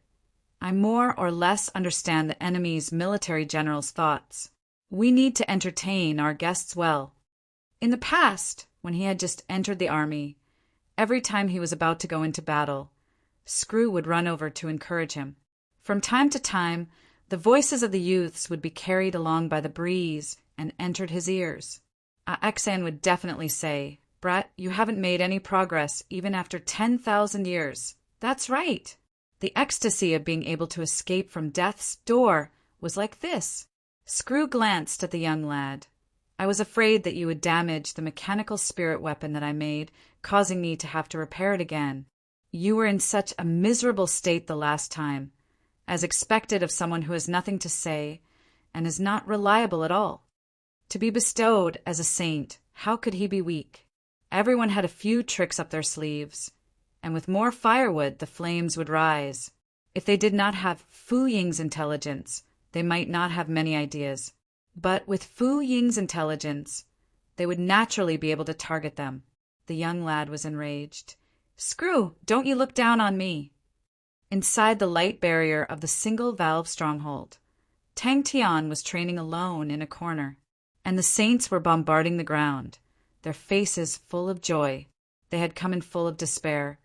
"I more or less understand the enemy's military general's thoughts. We need to entertain our guests well." In the past, when he had just entered the army, every time he was about to go into battle, Screw would run over to encourage him. From time to time, the voices of the youths would be carried along by the breeze and entered his ears. Xan would definitely say, "Brat, you haven't made any progress even after 10,000 years. That's right. The ecstasy of being able to escape from death's door was like this." Screw glanced at the young lad. "I was afraid that you would damage the mechanical spirit weapon that I made, causing me to have to repair it again. You were in such a miserable state the last time, as expected of someone who has nothing to say and is not reliable at all. To be bestowed as a saint, how could he be weak? Everyone had a few tricks up their sleeves, and with more firewood the flames would rise. If they did not have Fu Ying's intelligence, they might not have many ideas. But with Fu Ying's intelligence, they would naturally be able to target them." The young lad was enraged. "Screw, don't you look down on me." inside the light barrier of the single-valve stronghold. Tang Tian was training alone in a corner, and the saints were bombarding the ground, their faces full of joy. They had come in full of despair,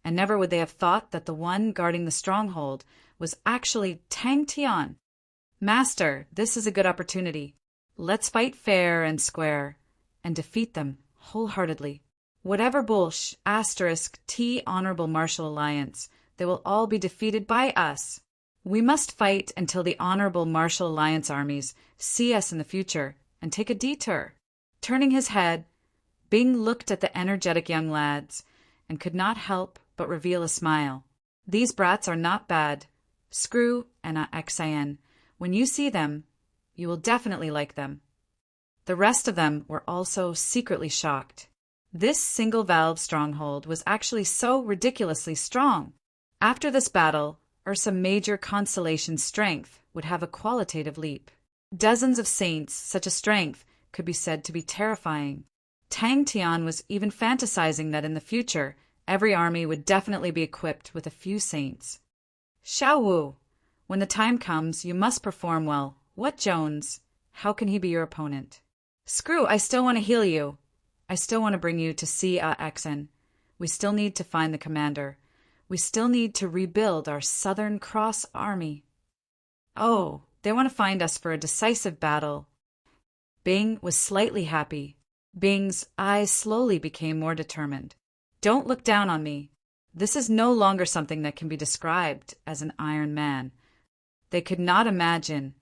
and never would they have thought that the one guarding the stronghold was actually Tang Tian. Master, this is a good opportunity. Let's fight fair and square, and defeat them wholeheartedly. Whatever Bolsh, T Honorable Martial Alliance, they will all be defeated by us. We must fight until the Honorable Martial Alliance armies see us in the future and take a detour. Turning his head, Bing looked at the energetic young lads and could not help but reveal a smile. These brats are not bad. Screw and Xian. When you see them, you will definitely like them. The rest of them were also secretly shocked. This single-valve stronghold was actually so ridiculously strong. After this battle, Ursa Major Constellation's strength would have a qualitative leap. Dozens of saints, such a strength could be said to be terrifying. Tang Tian was even fantasizing that in the future, every army would definitely be equipped with a few saints. Xiao Wu, when the time comes, you must perform well. What Jones? How can he be your opponent? Screw, I still want to heal you. I still want to bring you to Xen. We still need to find the commander. We still need to rebuild our Southern Cross Army. Oh, they want to find us for a decisive battle. Bing was slightly happy. Bing's eyes slowly became more determined. Don't look down on me. This is no longer something that can be described as an Iron Man. They could not imagine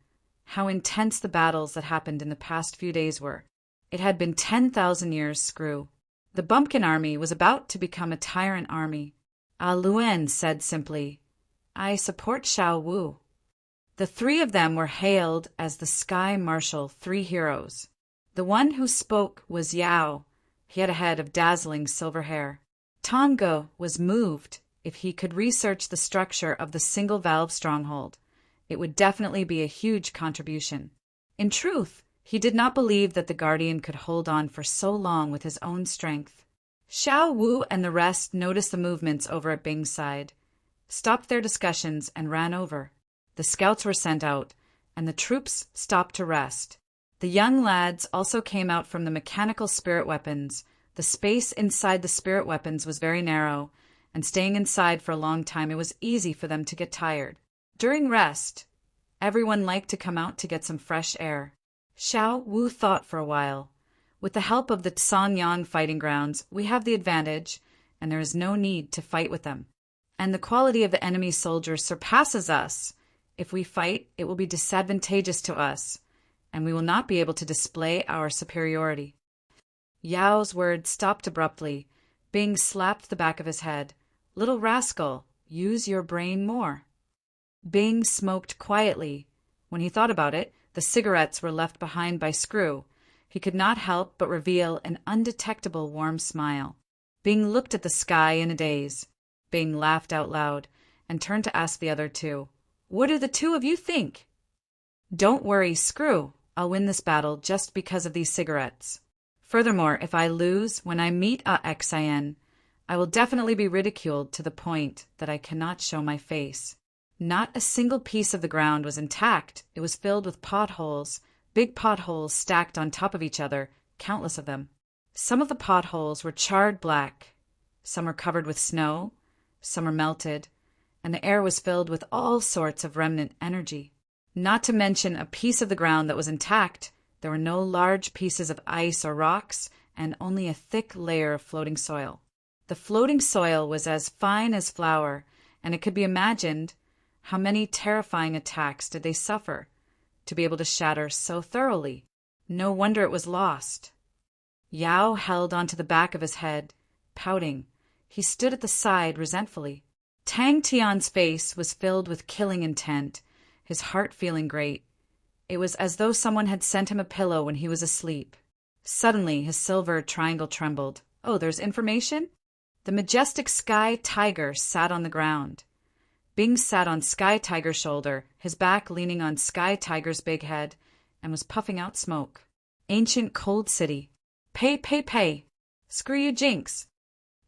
how intense the battles that happened in the past few days were. It had been 10,000 years, Screw. The Bumpkin Army was about to become a tyrant army. Luen said simply, I support Xiao Wu. The three of them were hailed as the Sky Marshal Three Heroes. The one who spoke was Yao. He had a head of dazzling silver hair. Tongo was moved. If he could research the structure of the single-valve stronghold, it would definitely be a huge contribution. In truth, he did not believe that the Guardian could hold on for so long with his own strength. Xiao Wu and the rest noticed the movements over at Bing's side, stopped their discussions, and ran over. The scouts were sent out, and the troops stopped to rest. The young lads also came out from the mechanical spirit weapons. The space inside the spirit weapons was very narrow, and staying inside for a long time, it was easy for them to get tired. During rest, everyone liked to come out to get some fresh air. Xiao Wu thought for a while. With the help of the Sanyang fighting grounds, we have the advantage, and there is no need to fight with them. And the quality of the enemy soldiers surpasses us. If we fight, it will be disadvantageous to us, and we will not be able to display our superiority. Yao's words stopped abruptly. Bing slapped the back of his head. Little rascal, use your brain more. Bing smoked quietly. When he thought about it, the cigarettes were left behind by Screw. He could not help but reveal an undetectable warm smile. Bing looked at the sky in a daze. Bing laughed out loud and turned to ask the other two, What do the two of you think? Don't worry, Screw. I'll win this battle just because of these cigarettes. Furthermore, if I lose when I meet Xian, I will definitely be ridiculed to the point that I cannot show my face. Not a single piece of the ground was intact. It was filled with potholes, big potholes stacked on top of each other, countless of them. Some of the potholes were charred black, some were covered with snow, some were melted, and the air was filled with all sorts of remnant energy. Not to mention a piece of the ground that was intact. There were no large pieces of ice or rocks, and only a thick layer of floating soil. The floating soil was as fine as flour, and it could be imagined how many terrifying attacks did they suffer to be able to shatter so thoroughly. No wonder it was lost. Yao held onto the back of his head, pouting. He stood at the side resentfully. Tang Tian's face was filled with killing intent, his heart feeling great. It was as though someone had sent him a pillow when he was asleep. Suddenly, his silver triangle trembled. Oh, there's information? The majestic Sky Tiger sat on the ground. Bing sat on Sky Tiger's shoulder, his back leaning on Sky Tiger's big head, and was puffing out smoke. Ancient Cold City. Pay. Screw you, Jinx.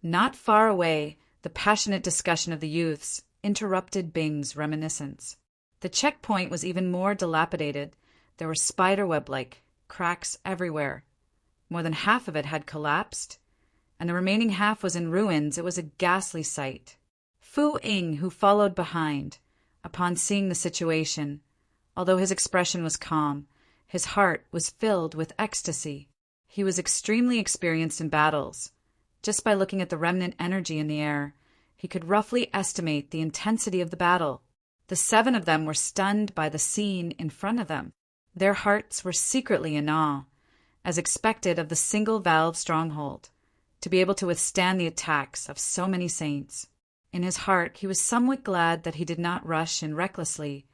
Not far away, the passionate discussion of the youths interrupted Bing's reminiscence. The checkpoint was even more dilapidated. There were spiderweb-like cracks everywhere. More than half of it had collapsed, and the remaining half was in ruins. It was a ghastly sight. Fu Ying, who followed behind, upon seeing the situation, although his expression was calm, his heart was filled with ecstasy. He was extremely experienced in battles. Just by looking at the remnant energy in the air, he could roughly estimate the intensity of the battle. The 7 of them were stunned by the scene in front of them. Their hearts were secretly in awe, as expected of the single-valve stronghold, to be able to withstand the attacks of so many saints. In his heart, he was somewhat glad that he did not rush in recklessly.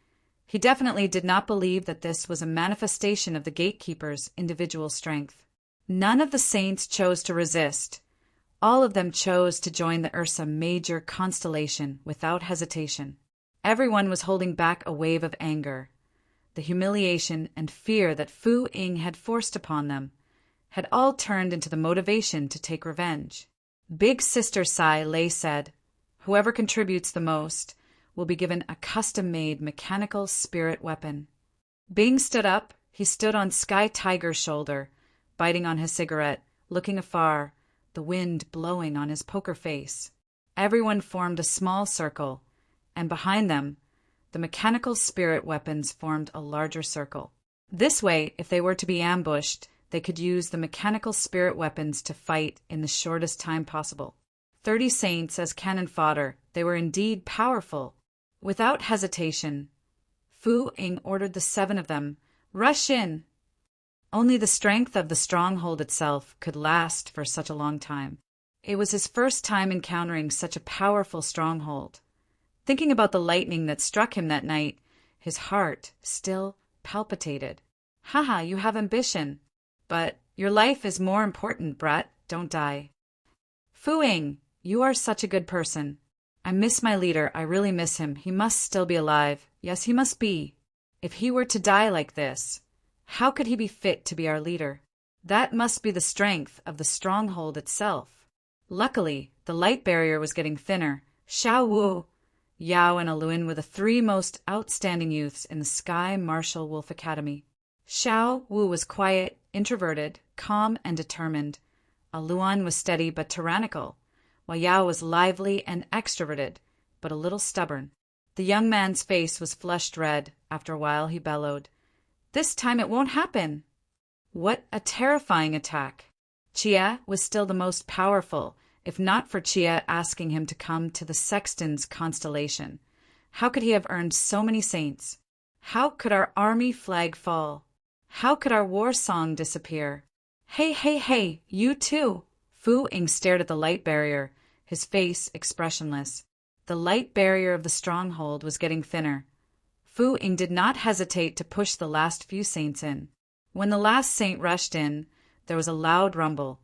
He definitely did not believe that this was a manifestation of the gatekeeper's individual strength. None of the saints chose to resist. All of them chose to join the Ursa Major constellation without hesitation. Everyone was holding back a wave of anger. The humiliation and fear that Fu Ying had forced upon them had all turned into the motivation to take revenge. Big Sister Sai Lei said, "Whoever contributes the most will be given a custom-made mechanical spirit weapon." Bing stood up. He stood on Sky Tiger's shoulder, biting on his cigarette, looking afar, the wind blowing on his poker face. Everyone formed a small circle, and behind them, the mechanical spirit weapons formed a larger circle. This way, if they were to be ambushed, they could use the mechanical spirit weapons to fight in the shortest time possible. 30 saints as cannon fodder, they were indeed powerful. Without hesitation, Fu Ying ordered the 7 of them, "Rush in!" Only the strength of the stronghold itself could last for such a long time. It was his first time encountering such a powerful stronghold. Thinking about the lightning that struck him that night, his heart still palpitated. "Haha, you have ambition. But your life is more important, brat. Don't die." "Fu Ying, you are such a good person. I miss my leader. I really miss him. He must still be alive. Yes, he must be. If he were to die like this, how could he be fit to be our leader? That must be the strength of the stronghold itself." Luckily, the light barrier was getting thinner. Xiao Wu, Yao, and Aluan were the 3 most outstanding youths in the Sky Martial Wolf Academy. Xiao Wu was quiet, introverted, calm, and determined. Aluan was steady but tyrannical, while Yao was lively and extroverted, but a little stubborn. The young man's face was flushed red. After a while, he bellowed, "This time it won't happen!" What a terrifying attack! Chia was still the most powerful, if not for Chia asking him to come to the Sexton's constellation. How could he have earned so many saints? How could our army flag fall? How could our war song disappear? "Hey, hey, hey, you too!" Fu Ying stared at the light barrier, his face expressionless. The light barrier of the stronghold was getting thinner. Fu Ying did not hesitate to push the last few saints in. When the last saint rushed in, there was a loud rumble,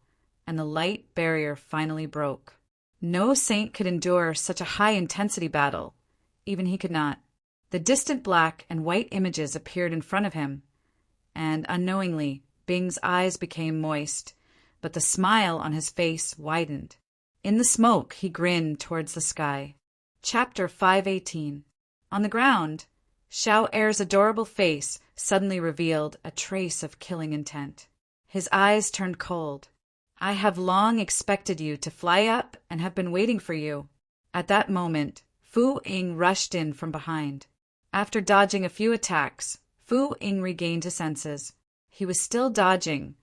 and the light barrier finally broke. No saint could endure such a high-intensity battle. Even he could not. The distant black and white images appeared in front of him, and unknowingly, Bing's eyes became moist, but the smile on his face widened. In the smoke, he grinned towards the sky. Chapter 518. On the ground, Xiao Er's adorable face suddenly revealed a trace of killing intent. His eyes turned cold. "I have long expected you to fly up and have been waiting for you." At that moment, Fu Ying rushed in from behind. After dodging a few attacks, Fu Ying regained his senses. He was still dodging,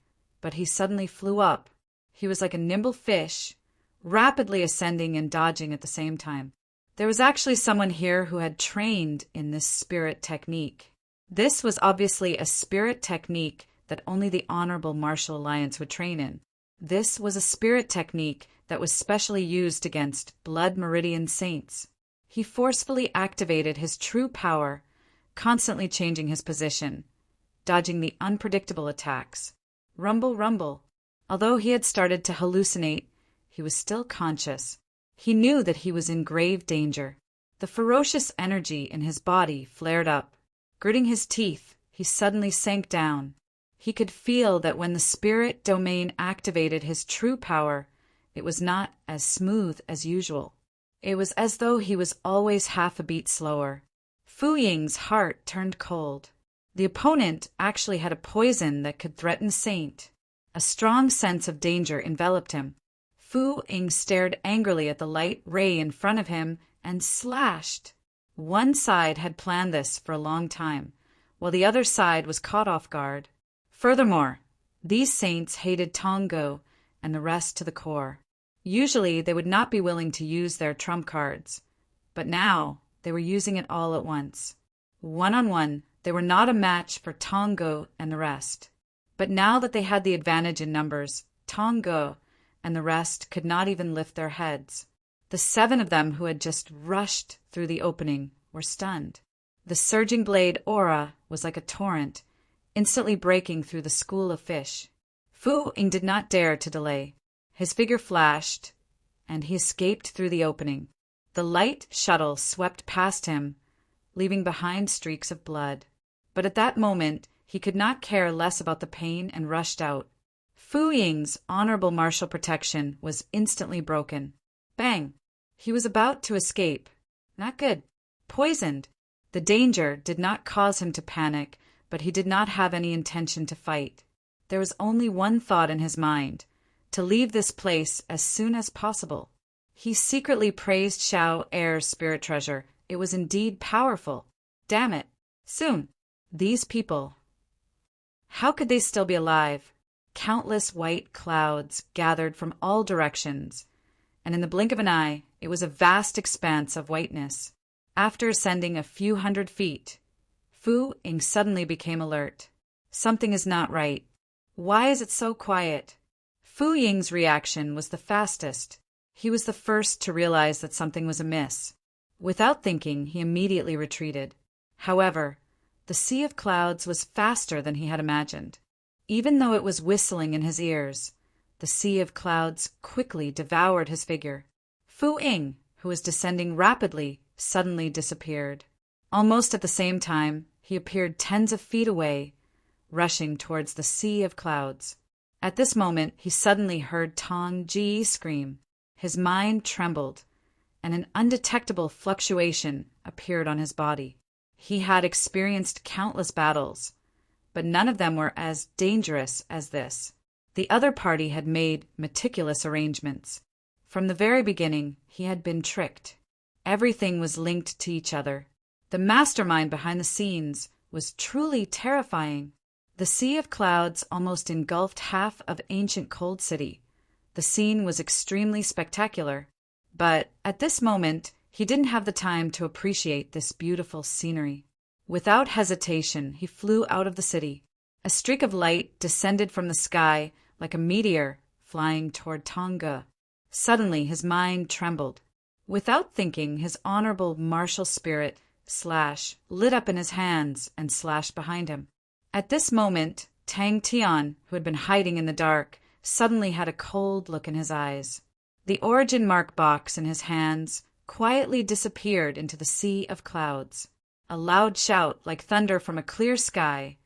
but he suddenly flew up. He was like a nimble fish, rapidly ascending and dodging at the same time. There was actually someone here who had trained in this spirit technique. This was obviously a spirit technique that only the Honorable Martial Alliance would train in. This was a spirit technique that was specially used against Blood Meridian saints. He forcefully activated his true power, constantly changing his position, dodging the unpredictable attacks. Rumble, rumble. Although he had started to hallucinate, he was still conscious. He knew that he was in grave danger. The ferocious energy in his body flared up. Gritting his teeth, he suddenly sank down. He could feel that when the spirit domain activated his true power, it was not as smooth as usual. It was as though he was always half a beat slower. Fu Ying's heart turned cold. The opponent actually had a poison that could threaten Saint. A strong sense of danger enveloped him. Fu Ying stared angrily at the light ray in front of him and slashed. One side had planned this for a long time, while the other side was caught off guard. Furthermore, these saints hated Tongo and the rest to the core. Usually they would not be willing to use their trump cards, but now they were using it all at once. One-on-one, they were not a match for Tongo and the rest. But now that they had the advantage in numbers, Tongo and the rest could not even lift their heads. The 7 of them who had just rushed through the opening were stunned. The surging blade aura was like a torrent, instantly breaking through the school of fish. Fu Ying did not dare to delay. His figure flashed, and he escaped through the opening. The light shuttle swept past him, leaving behind streaks of blood. But at that moment, he could not care less about the pain and rushed out. Fu Ying's honorable martial protection was instantly broken. Bang! He was about to escape. Not good. Poisoned. The danger did not cause him to panic, but he did not have any intention to fight. There was only one thought in his mind: to leave this place as soon as possible. He secretly praised Xiao Er's spirit treasure. It was indeed powerful. Damn it. Soon. These people. How could they still be alive? Countless white clouds gathered from all directions, and in the blink of an eye, it was a vast expanse of whiteness. After ascending a few hundred feet, Fu Ying suddenly became alert. Something is not right. Why is it so quiet? Fu Ying's reaction was the fastest. He was the first to realize that something was amiss. Without thinking, he immediately retreated. However, the sea of clouds was faster than he had imagined. Even though it was whistling in his ears, the sea of clouds quickly devoured his figure. Fu Ying, who was descending rapidly, suddenly disappeared. Almost at the same time, he appeared tens of feet away, rushing towards the sea of clouds. At this moment, he suddenly heard Tong Ji scream. His mind trembled, and an undetectable fluctuation appeared on his body. He had experienced countless battles, but none of them were as dangerous as this. The other party had made meticulous arrangements. From the very beginning, he had been tricked. Everything was linked to each other. The mastermind behind the scenes was truly terrifying. The sea of clouds almost engulfed half of ancient Cold City. The scene was extremely spectacular, but at this moment, he didn't have the time to appreciate this beautiful scenery. Without hesitation, he flew out of the city. A streak of light descended from the sky like a meteor flying toward Tonga. Suddenly, his mind trembled. Without thinking, his honorable martial spirit lit up in his hands and slashed behind him. At this moment, Tang Tian, who had been hiding in the dark, suddenly had a cold look in his eyes. The origin mark box in his hands quietly disappeared into the sea of clouds. A loud shout, like thunder from a clear sky,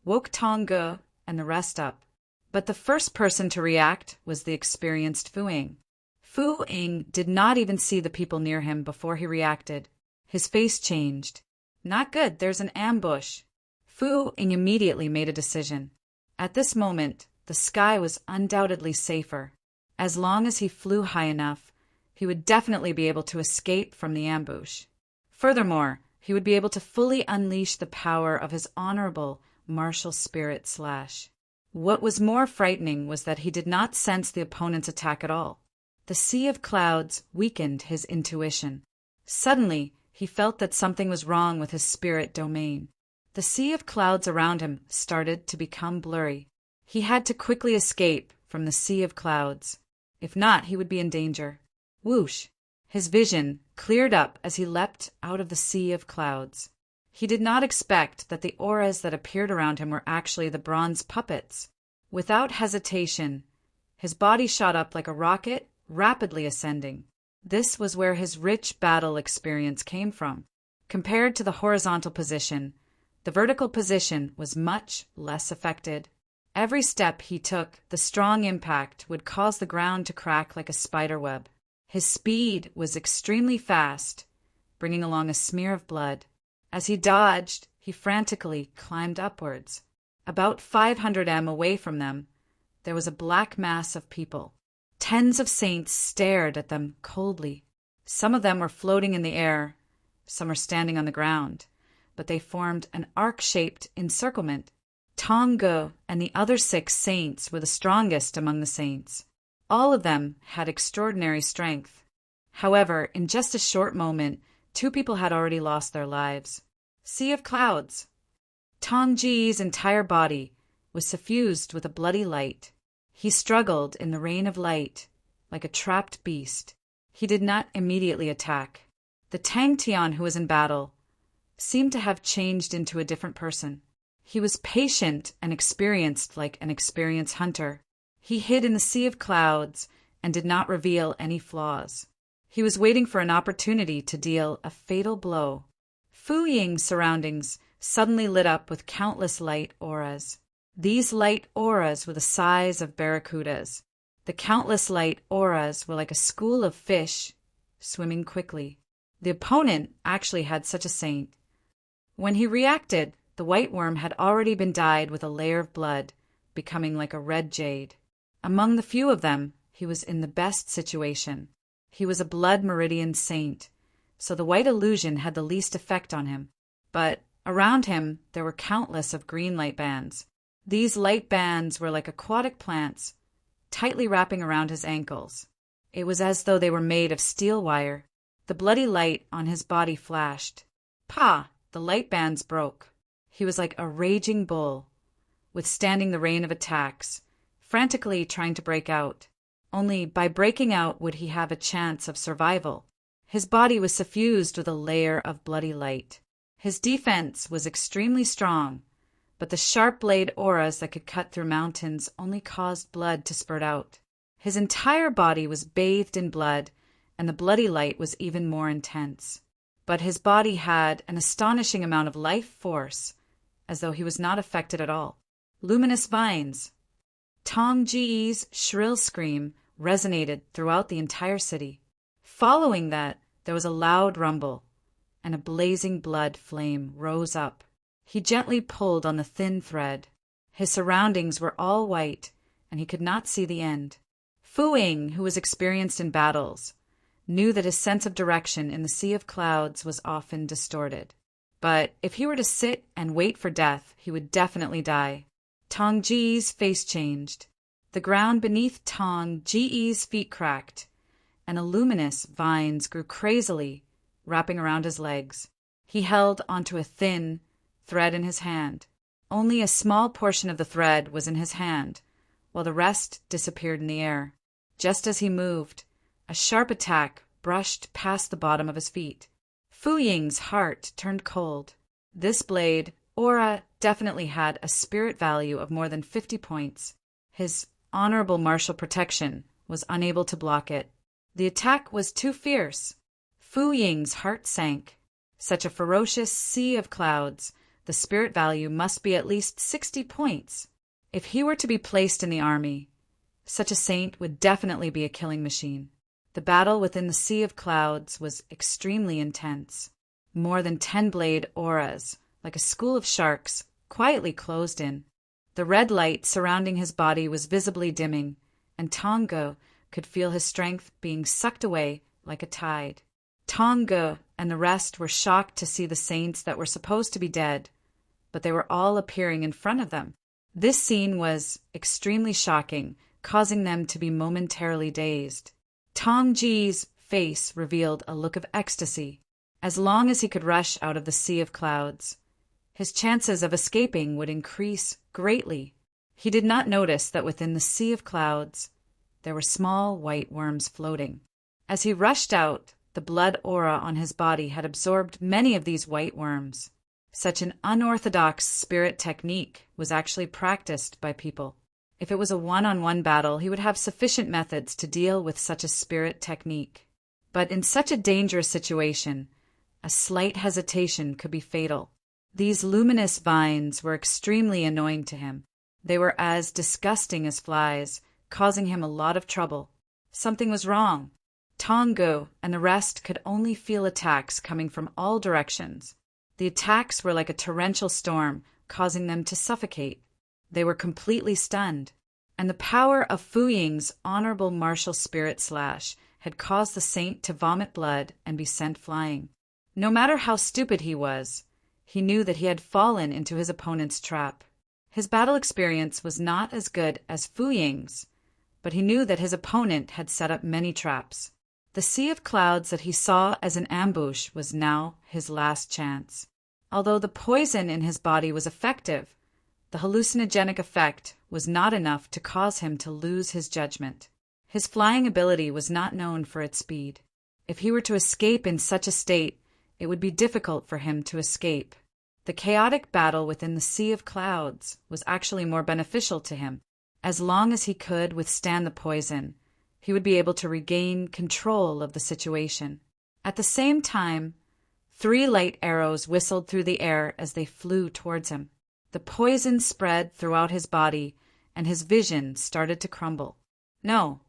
woke Tonga and the rest up. But the first person to react was the experienced Fu Ying. Fu Ying did not even see the people near him before he reacted. His face changed. Not good, there's an ambush. Fu Ying immediately made a decision. At this moment, the sky was undoubtedly safer. As long as he flew high enough, he would definitely be able to escape from the ambush. Furthermore, he would be able to fully unleash the power of his honorable martial spirit / What was more frightening was that he did not sense the opponent's attack at all. The sea of clouds weakened his intuition. Suddenly, he felt that something was wrong with his spirit domain. The sea of clouds around him started to become blurry. He had to quickly escape from the sea of clouds. If not, he would be in danger. Whoosh! His vision cleared up as he leapt out of the sea of clouds. He did not expect that the auras that appeared around him were actually the bronze puppets. Without hesitation, his body shot up like a rocket, rapidly ascending. This was where his rich battle experience came from. Compared to the horizontal position, the vertical position was much less affected. Every step he took, the strong impact would cause the ground to crack like a spider web. His speed was extremely fast, bringing along a smear of blood. As he dodged, he frantically climbed upwards. About 500 m away from them, there was a black mass of people. Tens of saints stared at them coldly. Some of them were floating in the air, some were standing on the ground, but they formed an arc-shaped encirclement. Tongo and the other 6 saints were the strongest among the saints. All of them had extraordinary strength. However, in just a short moment, 2 people had already lost their lives. Sea of Clouds. Tongji's entire body was suffused with a bloody light. He struggled in the rain of light, like a trapped beast. He did not immediately attack. The Tang Tian who was in battle seemed to have changed into a different person. He was patient and experienced like an experienced hunter. He hid in the sea of clouds and did not reveal any flaws. He was waiting for an opportunity to deal a fatal blow. Fu Ying's surroundings suddenly lit up with countless light auras. These light auras were the size of barracudas. The countless light auras were like a school of fish swimming quickly. The opponent actually had such a saint. When he reacted, the white worm had already been dyed with a layer of blood, becoming like a red jade. Among the few of them, he was in the best situation. He was a blood meridian saint, so the white illusion had the least effect on him. But around him, there were countless of green light bands. These light bands were like aquatic plants, tightly wrapping around his ankles. It was as though they were made of steel wire. The bloody light on his body flashed. Pa! The light bands broke. He was like a raging bull, withstanding the rain of attacks, frantically trying to break out. Only by breaking out would he have a chance of survival. His body was suffused with a layer of bloody light. His defense was extremely strong, but the sharp blade auras that could cut through mountains only caused blood to spurt out. His entire body was bathed in blood, and the bloody light was even more intense. But his body had an astonishing amount of life force, as though he was not affected at all. Luminous vines. Tong Ji's shrill scream resonated throughout the entire city. Following that, there was a loud rumble, and a blazing blood flame rose up. He gently pulled on the thin thread. His surroundings were all white, and he could not see the end. Fu Ying, who was experienced in battles, knew that his sense of direction in the sea of clouds was often distorted. But if he were to sit and wait for death, he would definitely die. Tong Ji's face changed. The ground beneath Tong Ji's feet cracked, and luminous vines grew crazily, wrapping around his legs. He held onto a thin thread in his hand. Only a small portion of the thread was in his hand, while the rest disappeared in the air. Just as he moved, a sharp attack brushed past the bottom of his feet. Fu Ying's heart turned cold. This blade, aura, definitely had a spirit value of more than 50 points. His honorable martial protection was unable to block it. The attack was too fierce. Fu Ying's heart sank. Such a ferocious sea of clouds, the spirit value must be at least 60 points. If he were to be placed in the army, such a saint would definitely be a killing machine. The battle within the sea of clouds was extremely intense. More than 10 blade auras, like a school of sharks, quietly closed in. The red light surrounding his body was visibly dimming, and Tongo could feel his strength being sucked away like a tide. Tongo and the rest were shocked to see the saints that were supposed to be dead, but they were all appearing in front of them. This scene was extremely shocking, causing them to be momentarily dazed. Tong Ji's face revealed a look of ecstasy. As long as he could rush out of the sea of clouds, his chances of escaping would increase greatly. He did not notice that within the sea of clouds there were small white worms floating. As he rushed out, the blood aura on his body had absorbed many of these white worms. Such an unorthodox spirit technique was actually practiced by people. If it was a one-on-one battle, he would have sufficient methods to deal with such a spirit technique. But in such a dangerous situation, a slight hesitation could be fatal. These luminous vines were extremely annoying to him. They were as disgusting as flies, causing him a lot of trouble. Something was wrong. Tongu and the rest could only feel attacks coming from all directions. The attacks were like a torrential storm, causing them to suffocate. They were completely stunned. And the power of Fu Ying's honorable martial spirit slash had caused the saint to vomit blood and be sent flying. No matter how stupid he was, he knew that he had fallen into his opponent's trap. His battle experience was not as good as Fu Ying's, but he knew that his opponent had set up many traps. The sea of clouds that he saw as an ambush was now his last chance. Although the poison in his body was effective, the hallucinogenic effect was not enough to cause him to lose his judgment. His flying ability was not known for its speed. If he were to escape in such a state, it would be difficult for him to escape. The chaotic battle within the sea of clouds was actually more beneficial to him. As long as he could withstand the poison, he would be able to regain control of the situation. At the same time, 3 light arrows whistled through the air as they flew towards him. The poison spread throughout his body, and his vision started to crumble. No,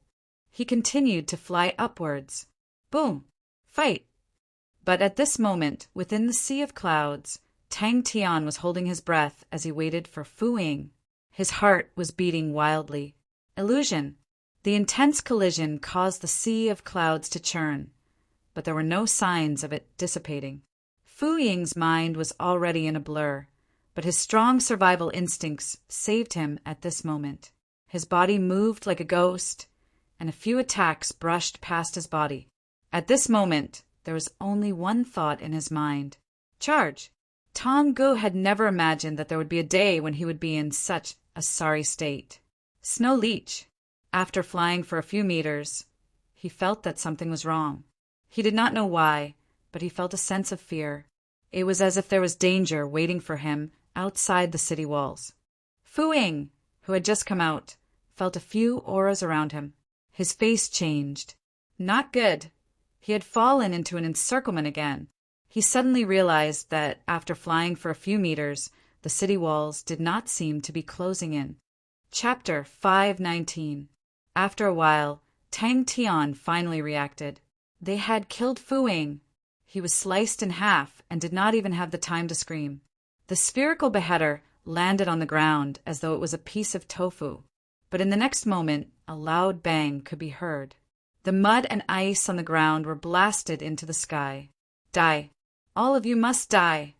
he continued to fly upwards. Boom! Fight! But at this moment, within the sea of clouds, Tang Tian was holding his breath as he waited for Fu Ying. His heart was beating wildly. Illusion. The intense collision caused the sea of clouds to churn, but there were no signs of it dissipating. Fu Ying's mind was already in a blur, but his strong survival instincts saved him at this moment. His body moved like a ghost, and a few attacks brushed past his body. At this moment, there was only one thought in his mind. Charge! Tongu had never imagined that there would be a day when he would be in such a sorry state. Snow Leech. After flying for a few meters, he felt that something was wrong. He did not know why, but he felt a sense of fear. It was as if there was danger waiting for him outside the city walls. Fu Ying, who had just come out, felt a few auras around him. His face changed. Not good. He had fallen into an encirclement again. He suddenly realized that after flying for a few meters, the city walls did not seem to be closing in. Chapter 519. After a while, Tang Tian finally reacted. They had killed Fu Ying. He was sliced in half and did not even have the time to scream. The spherical beheader landed on the ground as though it was a piece of tofu. But in the next moment, a loud bang could be heard. The mud and ice on the ground were blasted into the sky. Die. All of you must die.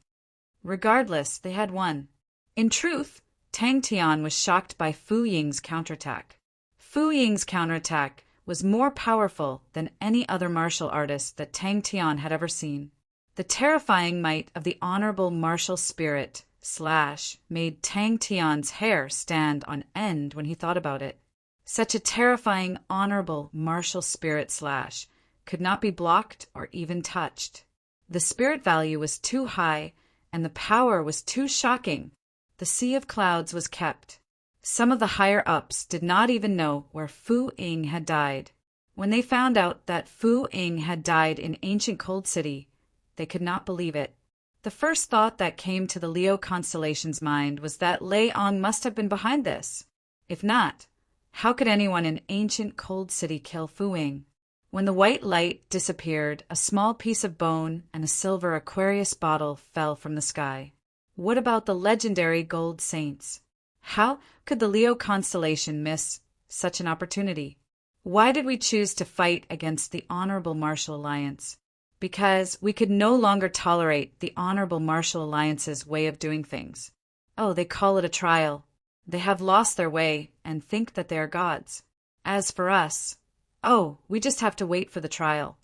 Regardless, they had won. In truth, Tang Tian was shocked by Fu Ying's counterattack. Fu Ying's counterattack was more powerful than any other martial artist that Tang Tian had ever seen. The terrifying might of the honorable martial spirit slash made Tang Tian's hair stand on end when he thought about it. Such a terrifying honorable martial spirit slash could not be blocked or even touched. The spirit value was too high, and the power was too shocking. The sea of clouds was kept. Some of the higher-ups did not even know where Fu Ying had died. When they found out that Fu Ying had died in ancient Cold City, they could not believe it. The first thought that came to the Leo constellation's mind was that Lei Ong must have been behind this. If not, how could anyone in ancient Cold City kill Fu Ying? When the white light disappeared, a small piece of bone and a silver Aquarius bottle fell from the sky. What about the legendary gold saints? How could the Leo constellation miss such an opportunity? Why did we choose to fight against the Honorable Martial Alliance? Because we could no longer tolerate the Honorable Martial Alliance's way of doing things. Oh, they call it a trial. They have lost their way and think that they are gods. As for us, oh, we just have to wait for the trial.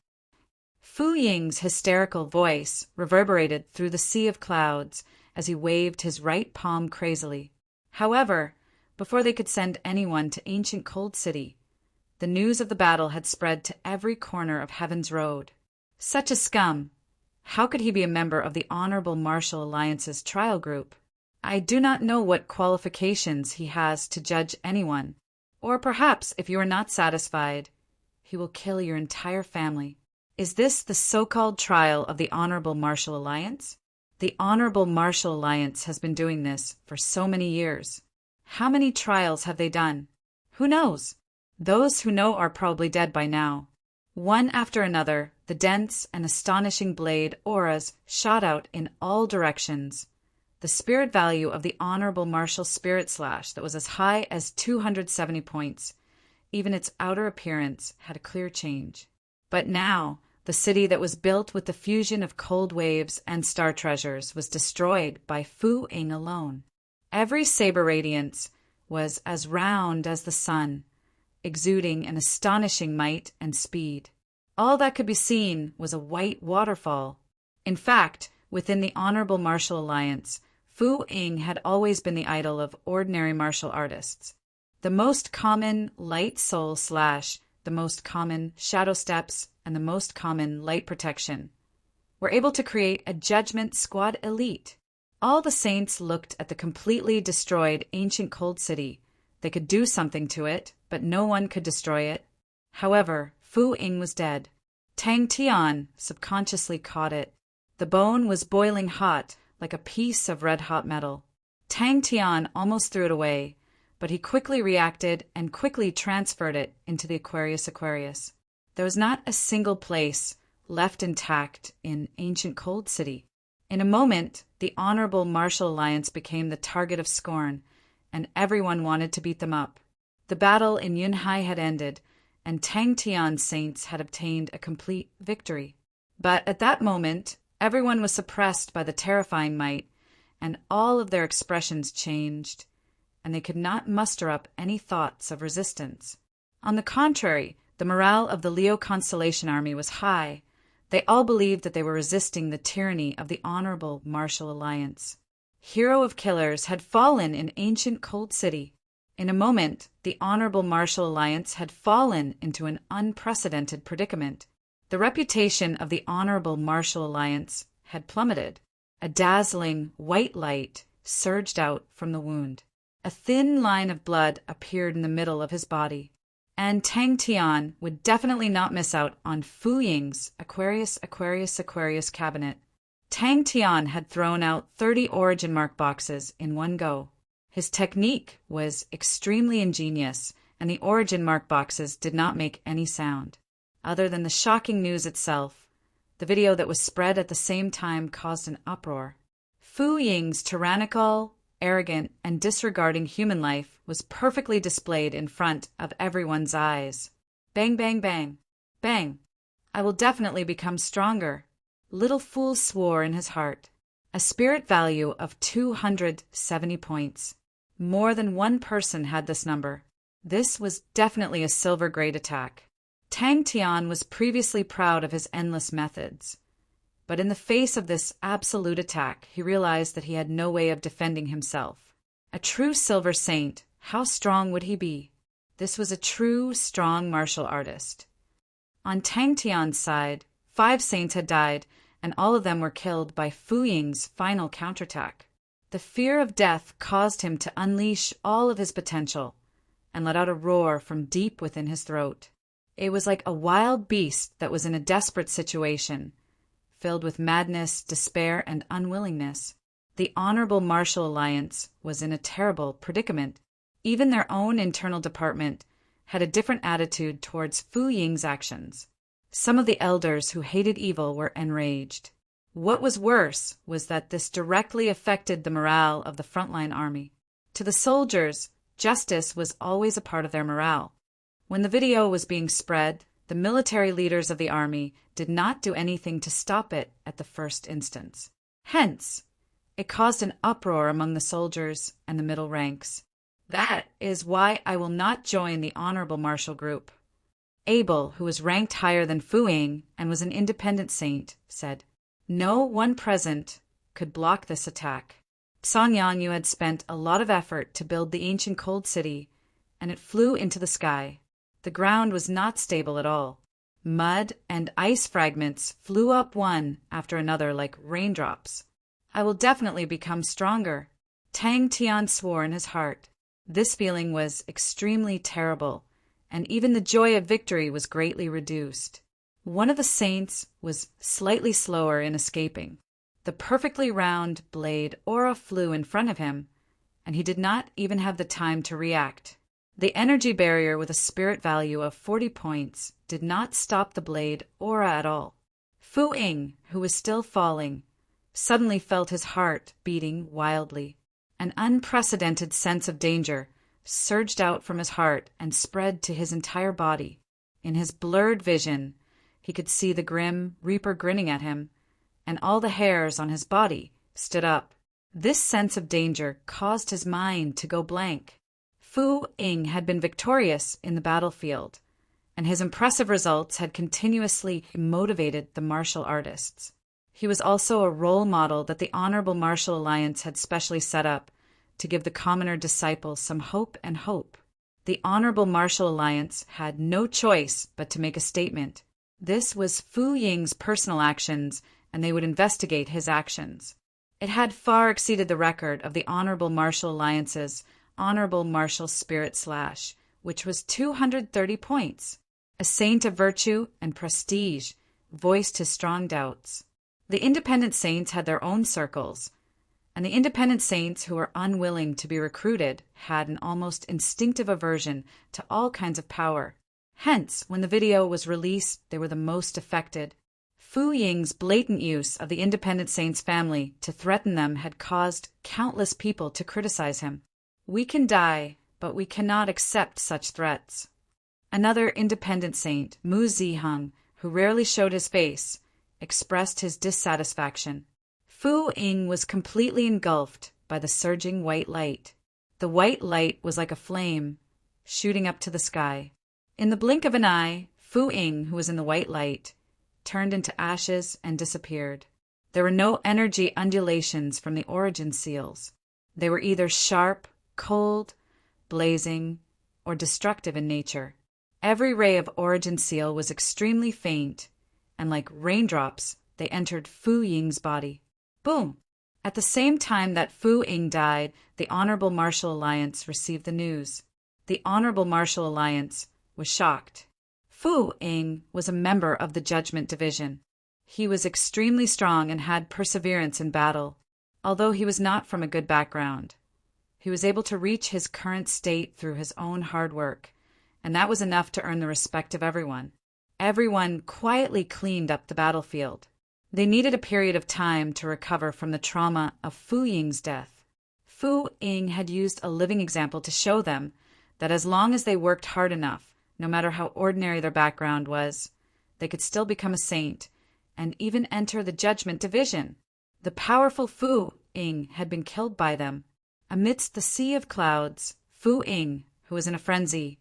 Fu Ying's hysterical voice reverberated through the sea of clouds as he waved his right palm crazily. However, before they could send anyone to ancient Cold City, the news of the battle had spread to every corner of Heaven's Road. Such a scum! How could he be a member of the Honorable Martial Alliance's trial group? I do not know what qualifications he has to judge anyone. Or perhaps, if you are not satisfied, he will kill your entire family. Is this the so-called trial of the Honorable Martial Alliance? The Honorable Martial Alliance has been doing this for so many years. How many trials have they done? Who knows? Those who know are probably dead by now. One after another, the dense and astonishing blade auras shot out in all directions. The spirit value of the honorable martial spirit slash that was as high as 270 points. Even its outer appearance had a clear change. But now, the city that was built with the fusion of cold waves and star treasures was destroyed by Fu Ying alone. Every saber radiance was as round as the sun, exuding an astonishing might and speed. All that could be seen was a white waterfall. In fact, within the Honorable Martial Alliance, Fu Ying had always been the idol of ordinary martial artists. The most common light soul slash, the most common shadow steps, and the most common light protection were able to create a judgment squad elite. All the saints looked at the completely destroyed ancient cold city. They could do something to it, but no one could destroy it. However, Fu Ying was dead. Tang Tian subconsciously caught it. The bone was boiling hot, like a piece of red-hot metal. Tang Tian almost threw it away, but he quickly reacted and quickly transferred it into the Aquarius. There was not a single place left intact in ancient cold city. In a moment, the Honorable Martial Alliance became the target of scorn, and everyone wanted to beat them up. The battle in Yunhai had ended, and Tang Tian's saints had obtained a complete victory. But at that moment, everyone was suppressed by the terrifying might, and all of their expressions changed, and they could not muster up any thoughts of resistance. On the contrary, the morale of the Leo Constellation Army was high. They all believed that they were resisting the tyranny of the Honorable Martial Alliance. Hero of Killers had fallen in ancient cold city. In a moment, the Honorable Martial Alliance had fallen into an unprecedented predicament. The reputation of the Honorable Martial Alliance had plummeted. A dazzling white light surged out from the wound. A thin line of blood appeared in the middle of his body. And Tang Tian would definitely not miss out on Fu Ying's Aquarius cabinet. Tang Tian had thrown out 30 origin mark boxes in one go. His technique was extremely ingenious, and the origin mark boxes did not make any sound. Other than the shocking news itself, the video that was spread at the same time caused an uproar. Fu Ying's tyrannical, arrogant, and disregarding human life was perfectly displayed in front of everyone's eyes. Bang, bang, bang. Bang. I will definitely become stronger. Little Fool swore in his heart. A spirit value of 270 points. More than one person had this number. This was definitely a silver grade attack. Tang Tian was previously proud of his endless methods. But in the face of this absolute attack, he realized that he had no way of defending himself. A true silver saint, how strong would he be? This was a true, strong martial artist. On Tang Tian's side, 5 saints had died, and all of them were killed by Fu Ying's final counterattack. The fear of death caused him to unleash all of his potential and let out a roar from deep within his throat. It was like a wild beast that was in a desperate situation, filled with madness, despair, and unwillingness. The Honorable Martial Alliance was in a terrible predicament. Even their own internal department had a different attitude towards Fu Ying's actions. Some of the elders who hated evil were enraged. What was worse was that this directly affected the morale of the frontline army. To the soldiers, justice was always a part of their morale. When the video was being spread, the military leaders of the army did not do anything to stop it at the first instance. Hence, it caused an uproar among the soldiers and the middle ranks. That is why I will not join the Honorable Martial Group. Abel, who was ranked higher than Fu Ying and was an independent saint, said, "No one present could block this attack. Song Yanyu had spent a lot of effort to build the ancient cold city, and it flew into the sky. The ground was not stable at all. Mud and ice fragments flew up one after another like raindrops. I will definitely become stronger." Tang Tian swore in his heart. This feeling was extremely terrible, and even the joy of victory was greatly reduced. One of the saints was slightly slower in escaping. The perfectly round blade aura flew in front of him, and he did not even have the time to react. The energy barrier with a spirit value of 40 points did not stop the blade aura at all. Fu Ying, who was still falling, suddenly felt his heart beating wildly. An unprecedented sense of danger surged out from his heart and spread to his entire body. In his blurred vision, he could see the grim Reaper grinning at him, and all the hairs on his body stood up. This sense of danger caused his mind to go blank. Fu Ying had been victorious in the battlefield, and his impressive results had continuously motivated the martial artists. He was also a role model that the Honorable Martial Alliance had specially set up to give the commoner disciples some hope and hope. The Honorable Martial Alliance had no choice but to make a statement. This was Fu Ying's personal actions, and they would investigate his actions. It had far exceeded the record of the Honorable Martial Alliance's Honorable Martial Spirit Slash, which was 230 points. A saint of virtue and prestige voiced his strong doubts. The independent saints had their own circles, and the independent saints who were unwilling to be recruited had an almost instinctive aversion to all kinds of power. Hence, when the video was released, they were the most affected. Fu Ying's blatant use of the independent saints' family to threaten them had caused countless people to criticize him. We can die, but we cannot accept such threats. Another independent saint, Mu Ziheng, who rarely showed his face, expressed his dissatisfaction. Fu Ying was completely engulfed by the surging white light. The white light was like a flame, shooting up to the sky. In the blink of an eye, Fu Ying, who was in the white light, turned into ashes and disappeared. There were no energy undulations from the origin seals. They were either sharp, cold, blazing, or destructive in nature. Every ray of origin seal was extremely faint, and like raindrops, they entered Fu Ying's body. Boom! At the same time that Fu Ying died, the Honorable Martial Alliance received the news. The Honorable Martial Alliance was shocked. Fu Ying was a member of the Judgment Division. He was extremely strong and had perseverance in battle. Although he was not from a good background, he was able to reach his current state through his own hard work, and that was enough to earn the respect of everyone. Everyone quietly cleaned up the battlefield. They needed a period of time to recover from the trauma of Fu Ying's death. Fu Ying had used a living example to show them that as long as they worked hard enough, no matter how ordinary their background was, they could still become a saint and even enter the Judgment Division. The powerful Fu Ying had been killed by them. Amidst the sea of clouds, Fu Ying, who was in a frenzy,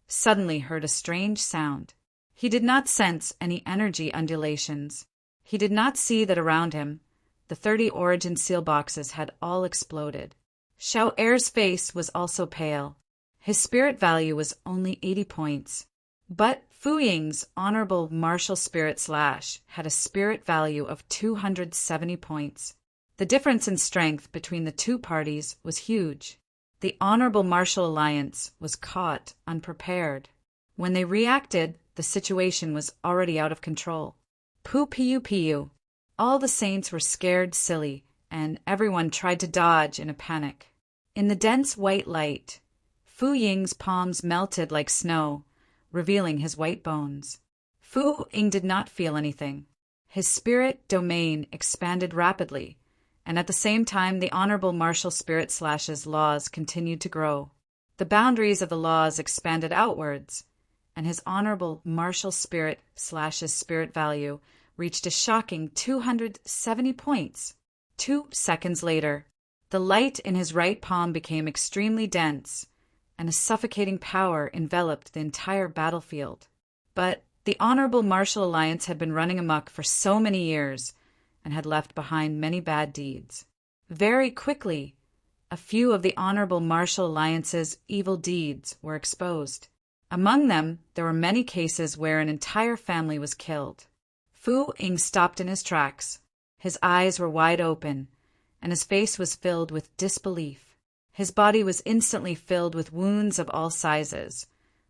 suddenly heard a strange sound. He did not sense any energy undulations. He did not see that around him, the 30 origin seal boxes had all exploded. Xiao Er's face was also pale. His spirit value was only 80 points. But Fu Ying's Honorable Martial Spirit Slash had a spirit value of 270 points. The difference in strength between the two parties was huge. The Honorable Martial Alliance was caught unprepared. When they reacted, the situation was already out of control. Pu Piu Piu. All the saints were scared silly, and everyone tried to dodge in a panic. In the dense white light, Fu Ying's palms melted like snow, revealing his white bones. Fu Ying did not feel anything. His spirit domain expanded rapidly, and at the same time the Honorable Martial Spirit Slash's laws continued to grow. The boundaries of the laws expanded outwards, and his Honorable Martial Spirit Slash's spirit value reached a shocking 270 points. 2 seconds later, the light in his right palm became extremely dense, and a suffocating power enveloped the entire battlefield. But the Honorable Martial Alliance had been running amok for so many years and had left behind many bad deeds. Very quickly, a few of the Honorable Martial Alliance's evil deeds were exposed. Among them, there were many cases where an entire family was killed. Fu Ying stopped in his tracks. His eyes were wide open, and his face was filled with disbelief. His body was instantly filled with wounds of all sizes,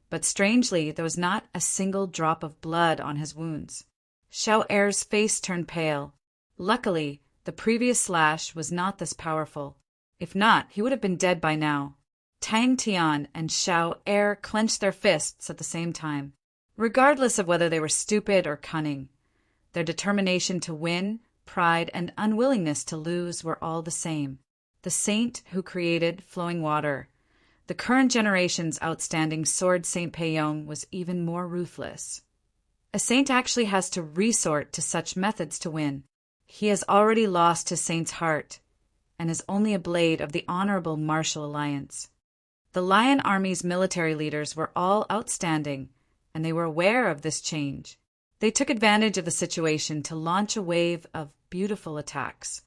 but strangely there was not a single drop of blood on his wounds. Xiao Er's face turned pale. Luckily, the previous slash was not this powerful. If not, he would have been dead by now. Tang Tian and Xiao Er clenched their fists at the same time, regardless of whether they were stupid or cunning. Their determination to win, pride, and unwillingness to lose were all the same. The saint who created flowing water, the current generation's outstanding sword Saint Peiyong, was even more ruthless. A saint actually has to resort to such methods to win. He has already lost his saint's heart and is only a blade of the honorable martial alliance. The Lion Army's military leaders were all outstanding, and they were aware of this change. They took advantage of the situation to launch a wave of beautiful attacks.